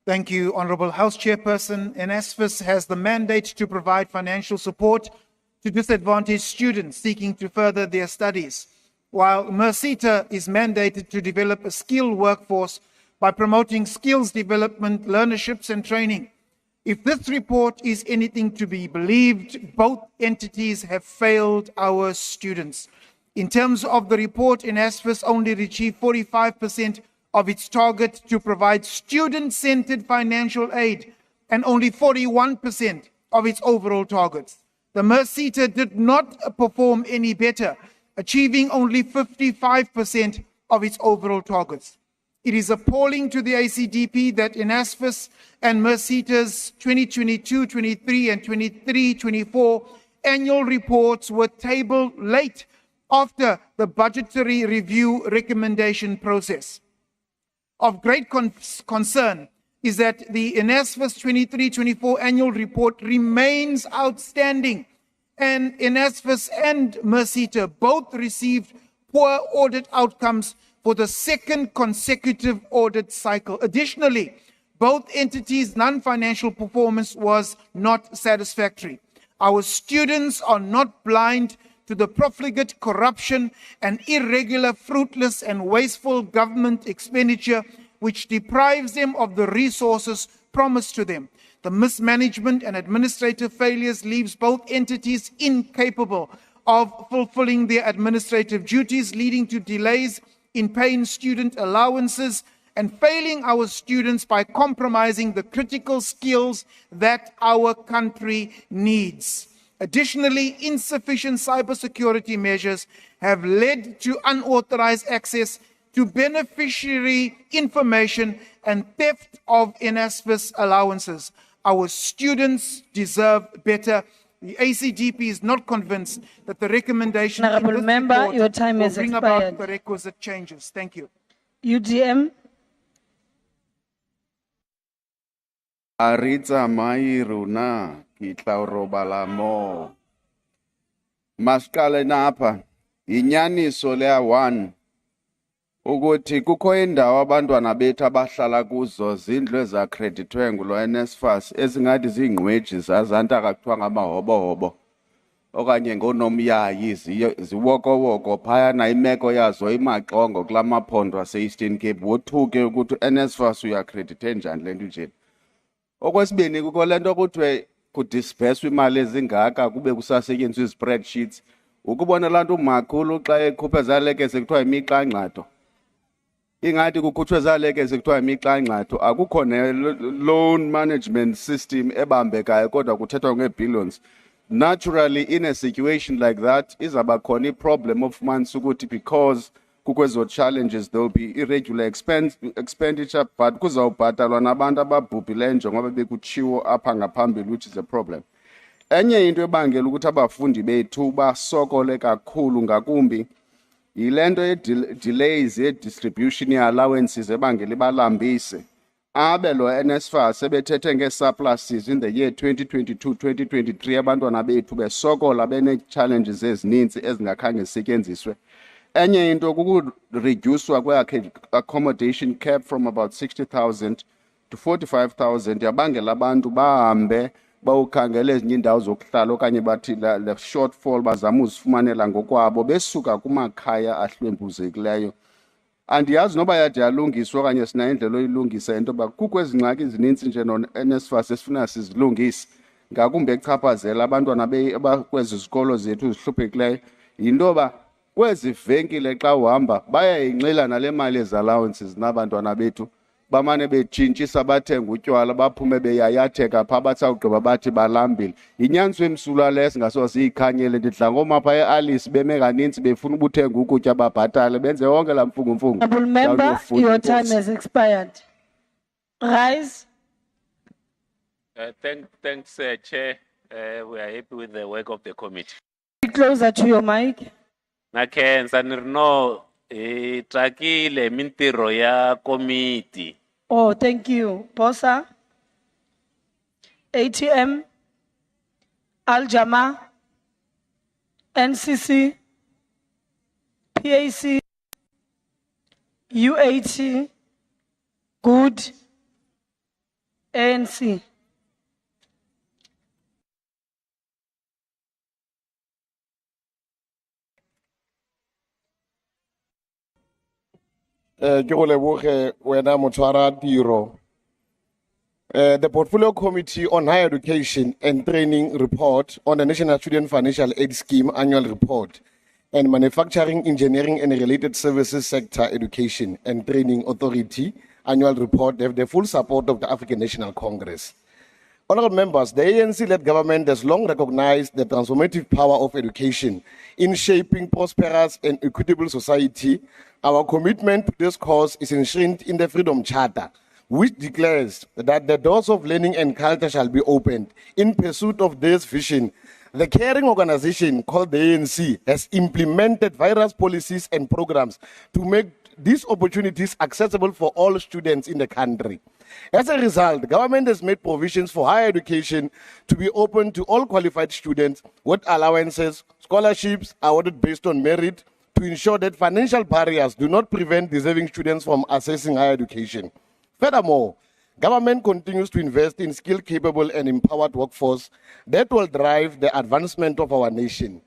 Thank you, Honourable House Chairperson. NSFAS has the mandate to provide financial support to disadvantaged students seeking to further their studies, while Masita is mandated to develop a skilled workforce by promoting skills development, learnerships and training. If this report is anything to be believed, both entities have failed our students. In terms of the report, NSFAS only achieved 45% of its target to provide student-centered financial aid and only 41% of its overall targets. The Masita did not perform any better, achieving only 55% of its overall targets. It is appalling to the ACDP that NSFAS and Masita's 2022-23 and 23-24 annual reports were tabled late after the budgetary review recommendation process. Of great concern is that the NSFAS 23-24 annual report remains outstanding, and NSFAS and Masita both received poor audit outcomes for the second consecutive audit cycle. Additionally, both entities' non-financial performance was not satisfactory. Our students are not blind to the profligate corruption and irregular, fruitless and wasteful government expenditure which deprives them of the resources promised to them. The mismanagement and administrative failures leaves both entities incapable of fulfilling their administrative duties, leading to delays in paying student allowances and failing our students by compromising the critical skills that our country needs. Additionally, insufficient cybersecurity measures have led to unauthorized access to beneficiary information and theft of NSFAS allowances. Our students deserve better. The ACDP is not convinced that the recommendation in this report your time will has bring expired. about the requisite changes. Thank you. UDM. Aritza Mairuna, Kitlaurobala Mo. Maskale Napa, Inyaniso Lea 1. Ukuthi kukho indawo abantwana bethu abahlala kuzo zindlu ezaccreditwe ngulo NSFAS ezingathi zingcweji zazanta akuthiwa ngamahobohobo okanye ngonomyayi ziwokowoko phayana imeko yazo imaxongo kula maphondo ase-Eastern Cape wothuke ukuthi NSFAS uyaccredite njani le nto njeni. Okwesibini kukho le nto kuthiwe kudisburswe imali ezingaka kube kusasetyenziswa izispreadsheets ukubona laa nto umakhulu xa ekhuphe zalekese kuthiwa yimiqangxato. Ingathi kukhutshwe zalekese kuthiwa yimiqangxatho akukho ne-loan management system ebambekayo kodwa kuthethwa nge-billions. Naturally, in a situation like that, izaba khona i-problem ofumanisa ukuthi because kukwezo challenges there will be irregular expenditure but kuzawubhatalwa nabantu ababhubhileyo njengoba bekutshiwo apha ngaphambili, which is a problem. Enye into ebangela ukuthi abafundi bethu basokole kakhulu ngakumbi yilento delays distribution allowances ebangela ibalambise. Abe lo NSFAS sebethethe nge-surpluses in the year 2022-2023 abantwana bethu besokola bene-challenges ezininzi ezingakhange zisetyenziswe. Enye into kukureducewa kwe-accommodation cap from about 60,000 to 45,000 yabangela abantu bahambe bawukhangela ezinye indawo zokuhlala okanye bathi le shortfall bazama uzifumanela ngokwabo besuka kumakhaya ahlwempuzekileyo. Andiyazi noba yade yalungiswa okanye sinayo indlela oyilungisa into yoba kukho ezi ngxaki ezininzi nje no-NSFAS esifuna sizilungise ngakumbi echaphazela abantwana kwezi zikolo zethu zihluphekileyo yinto yoba kwezi venkile xa uhamba bayayinxila nale mali ezi-allowances nabantwana bethu bamane betshintshisa bathenga utywala baphume beyayatheka phaa batsawugqiba bathi balambile. Yinyaniso emsulwa leyo singasoze siyikhanyele. Ndidla ngomapha e-Alice beme kaninzi befuna ubuthenga ukutya babhatale benze wonke laa mfungumfungu. Honourable Member, your time has expired. Rise. Thanks, Chair. We are happy with the work of the committee. Be closer to your mic. Nakhensa ni ri no hi tsakile mintirho ya committee. Oh, thank you. Bosa. ATM. Al-Jama. NCC. PAC. UAT. Good. ANC. The Portfolio Committee on Higher Education and Training report on the National Student Financial Aid Scheme annual report and Manufacturing, Engineering and Related Services Sector Education and Training Authority annual report have the full support of the African National Congress. Honourable members, the ANC-led government has long recognized the transformative power of education in shaping prosperous and equitable society. Our commitment to this cause is enshrined in the Freedom Charter, which declares that the doors of learning and culture shall be opened. In pursuit of this vision, the caring organization called the ANC has implemented various policies and programs to make these opportunities accessible for all students in the country. As a result, the government has made provisions for higher education to be open to all qualified students with allowances, scholarships awarded based on merit to ensure that financial barriers do not prevent deserving students from accessing higher education. Furthermore, government continues to invest in skilled, capable and empowered workforce that will drive the advancement of our nation.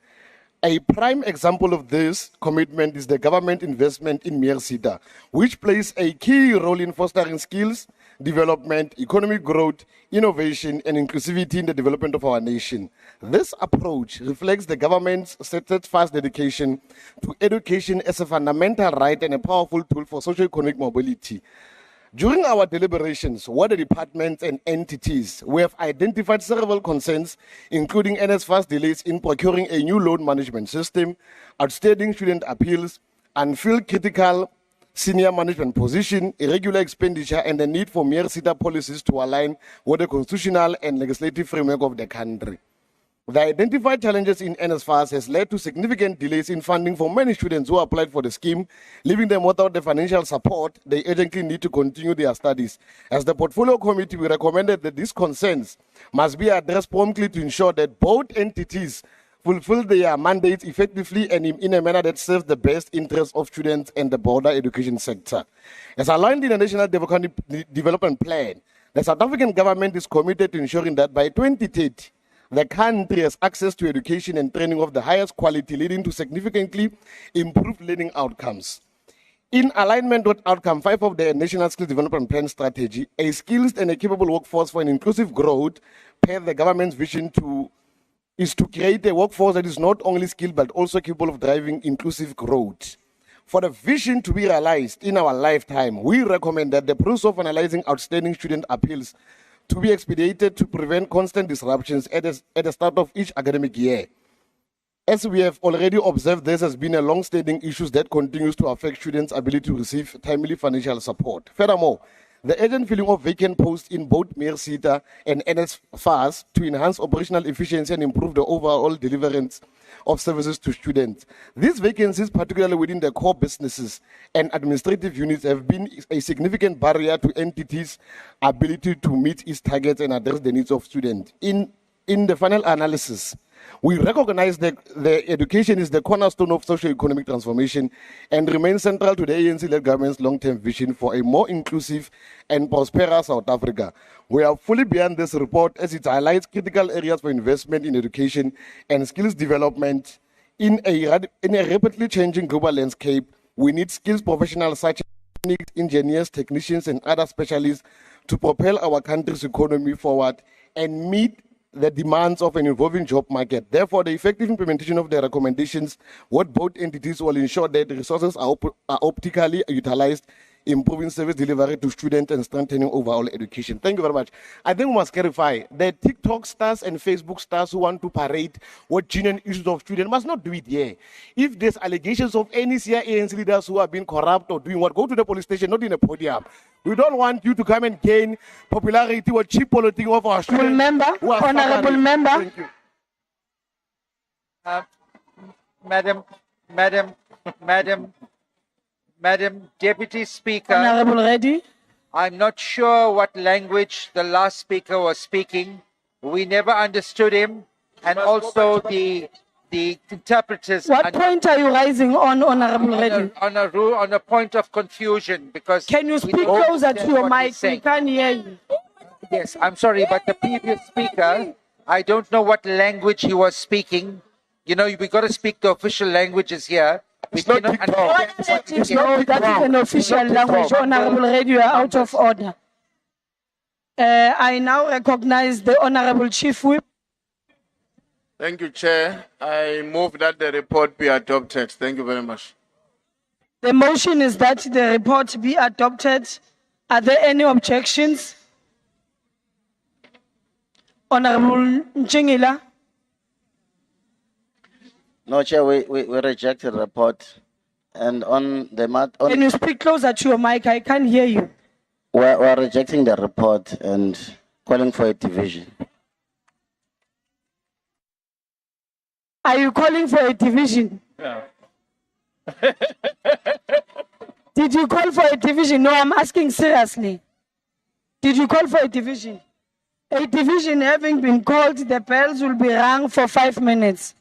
A prime example of this commitment is the government investment in Nieuwmeester, which plays a key role in fostering skills, development, economic growth, innovation, and inclusivity in the development of our nation. This approach reflects the government's steadfast dedication to education as a fundamental right and a powerful tool for socio-economic mobility. During our deliberations, water departments and entities, we have identified several concerns, including NSFAS delays in procuring a new loan management system, outstanding student appeals, unfilled critical senior management position, irregular expenditure, and the need for Nieuwmeester policies to align with the constitutional and legislative framework of the country. The identified challenges in NSFAS has led to significant delays in funding for many students who applied for the scheme, leaving them without the financial support they urgently need to continue their studies. As the Portfolio Committee, we recommended that these concerns must be addressed promptly to ensure that both entities fulfill their mandates effectively and in a manner that serves the best interests of students and the broader education sector. As outlined in the National Development Plan, the South African government is committed to ensuring that by 2030, the country has access to education and training of the highest quality, leading to significantly improved learning outcomes. In alignment with Outcome 5 of the National Skills Development Plan strategy, a skilled and a capable workforce for an inclusive growth, per the government's vision is to create a workforce that is not only skilled but also capable of driving inclusive growth. For the vision to be realized in our lifetime, we recommend that the process of analyzing outstanding student appeals to be expedited to prevent constant disruptions at the start of each academic year. As we have already observed, this has been a long-standing issue that continues to affect students' ability to receive timely financial support. Furthermore, The urgent filling of vacant posts in both MERSITA and NSFAS to enhance operational efficiency and improve the overall deliverance of services to students. These vacancies, particularly within the core businesses and administrative units, have been a significant barrier to entities' ability to meet its targets and address the needs of students. In the final analysis, we recognize that the education is the cornerstone of socio-economic transformation and remains central to the ANC-led government's long-term vision for a more inclusive and prosperous South Africa. We are fully behind this report as it highlights critical areas for investment in education and skills development. In a rapidly changing global landscape, we need skills professionals such as engineers, technicians, and other specialists to propel our country's economy forward and meet the demands of an evolving job market. Therefore, the effective implementation of the recommendations, what both entities will ensure that the resources are optically utilized, improving service delivery to students and strengthening overall education. Thank you very much. I think we must clarify that TikTok stars and Facebook stars who want to parade what genuine issues of students must not do it here. If there's allegations of any ANC leaders who have been corrupt or doing what, go to the police station, not in a podium. We don't want you to come and gain popularity or cheap politics of our students. Honorable member. Thank you. Madam Deputy Speaker. Honorable Reddy. I'm not sure what language the last speaker was speaking. We never understood him, and also the interpreters. What point are you raising on, Honorable Reddy? On a point of confusion, because can you speak closer to your mic? We can't hear you. Yes, I'm sorry, but the previous speaker, I don't know what language he was speaking. You know, we got to speak the official languages here. We cannot understand what he said. No, that is an official language. Honorable Reddy, you are out of order. I now recognize the Honorable Chief Whip. Thank you, Chair. I move that the report be adopted. Thank you very much. The motion is that the report be adopted. Are there any objections? Honorable Njingila. No, Chair, we reject the report. And on the matter... Can you speak closer to your mic? I can't hear you. We're rejecting the report and calling for a division. Are you calling for a division? Yeah. Did you call for a division? No, I'm asking seriously. Did you call for a division? A division having been called, the bells will be rung for 5 minutes.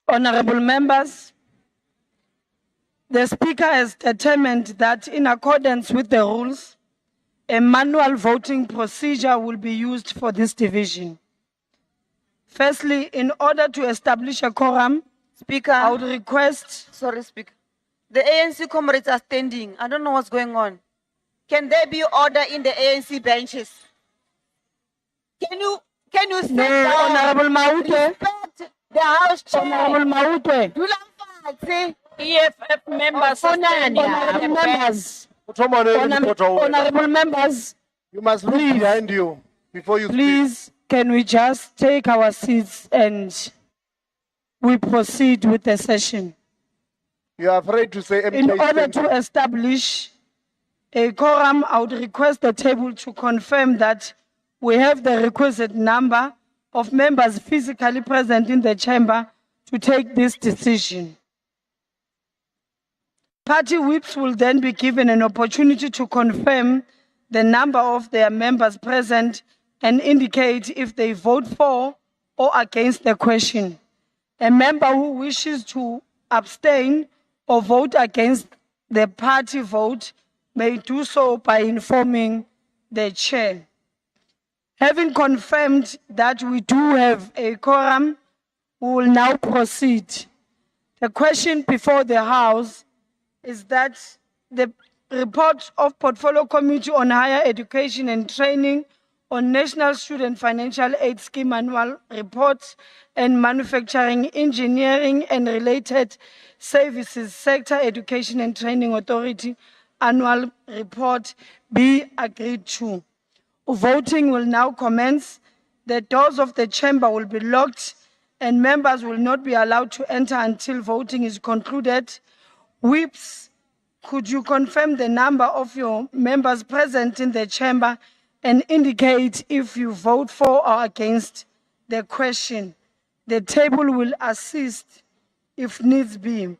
Honorable members, the Speaker has determined that in accordance with the rules, a manual voting procedure will be used for this division. Firstly, in order to establish a quorum, Speaker. I would request. Sorry, Speaker. The ANC comrades are standing. I don't know what's going on. Can there be order in the ANC benches? Can you sit No, down? Honorable Maute. Respect the House Chair. Honorable Maute. EFF members. Honorable members. Honorable members. You must look behind you before you speak. Please, can we just take our seats and we proceed with the session? You are afraid to say In order to establish a quorum, I would request the table to confirm that we have the requisite number of members physically present in the chamber to take this decision. Party whips will then be given an opportunity to confirm the number of their members present and indicate if they vote for or against the question. A member who wishes to abstain or vote against the party vote may do so by informing the chair. Having confirmed that we do have a quorum, we will now proceed. The question before the House is that the report of Portfolio Committee on Higher Education and Training on National Student Financial Aid Scheme Annual Reports and Manufacturing, Engineering and Related Services Sector Education and Training Authority Annual Report be agreed to. Voting will now commence. The doors of the chamber will be locked and members will not be allowed to enter until voting is concluded. Whips, could you confirm the number of your members present in the chamber and indicate if you vote for or against the question? The table will assist if needs be.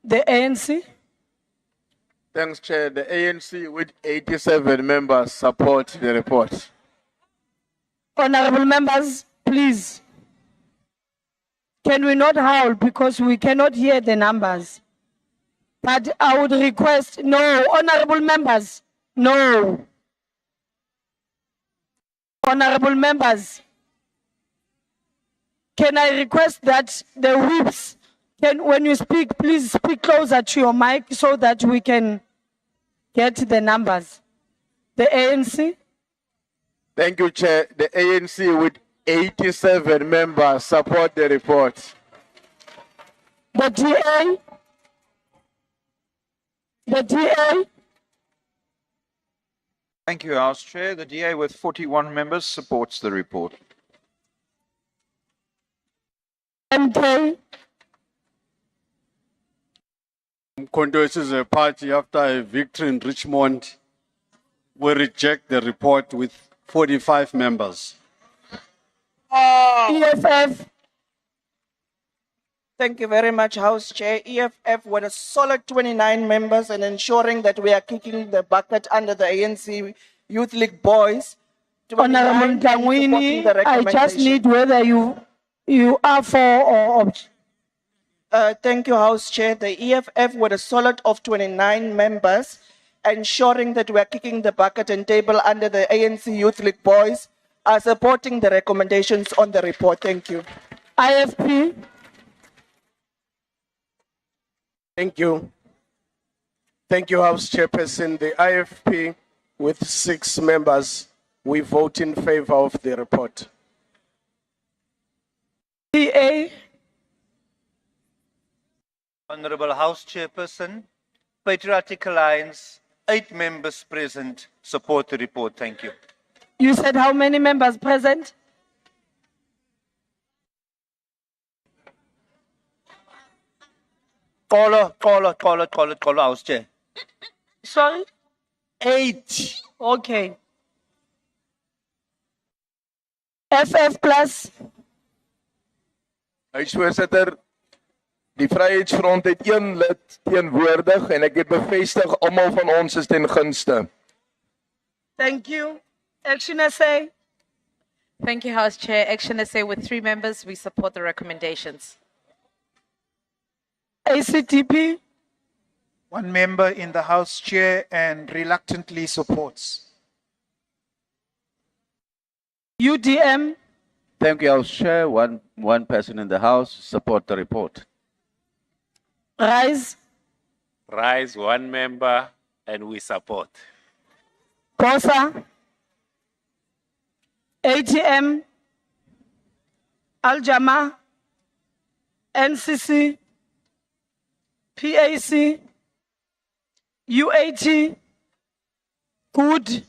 The ANC. Thanks, Chair. The ANC with 87 members support the report. Honorable members, please. Can we not howl because we cannot hear the numbers? But I would request, no, honorable members, no. Honorable members, can I request that the whips, when you speak, please speak closer to your mic so that we can get the numbers. The ANC? Thank you, Chair. The ANC with 87 members support the report. The DA? The DA? Thank you, House Chair. The DA with 41 members supports the report. MK? Condolences is a party after a victory in Richmond. We reject the report with 45 members. EFF? Thank you very much, House Chair. EFF with a solid 29 members and ensuring that we are kicking the bucket under the ANC Youth League boys. Honorable Dangwini, I just need whether you are for or thank you, House Chair. The EFF with a solid of 29 members, ensuring that we are kicking the bucket and table under the ANC Youth League boys, are supporting the recommendations on the report. Thank you. IFP? Thank you. Thank you, House Chairperson. The IFP with 6 members, we vote in favor of the report. PA? Honorable House Chairperson, Patriotic Alliance, 8 members present, support the report. Thank you. You said how many members present? Call, House Chair. Sorry? 8. Okay. FF plus? Huisvoorsitter, die Vryheidsfront het 1 lid teenwoordig en ek het bevestig almal van ons is ten gunste. Thank you. Action SA. Thank you, House Chair. Action SA with 3 members. We support the recommendations. ACTP. 1 member in the House Chair and reluctantly supports. UDM. Thank you, House Chair. One person in the House support the report. RISE. Rise 1 member and we support. COSA. ATM. Al-Jama. NCC. PAC. UAT. Good.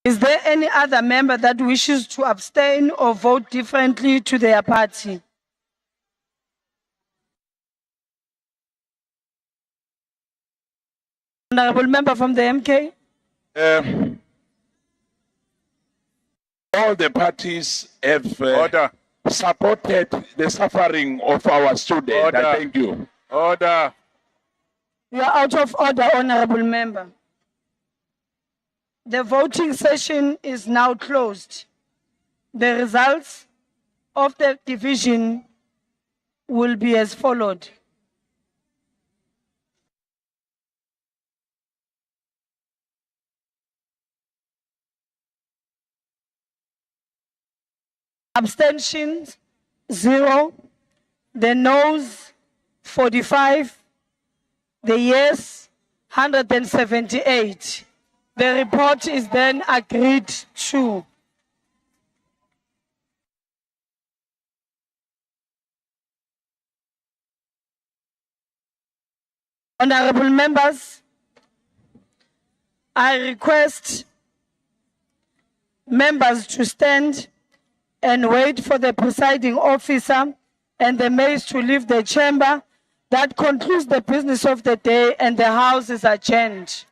Is there any other member that wishes to abstain or vote differently to their party? Honorable member from the MK. All the parties have supported the suffering of our students. I thank you. Order. You are out of order, honorable member. The voting session is now closed. The results of the division will be as followed. Abstentions, 0. The noes, 45. The yes, 178. The report is then agreed to. Honorable members, I request members to stand and wait for the presiding officer and the maids to leave the chamber. That concludes the business of the day and the House is adjourned.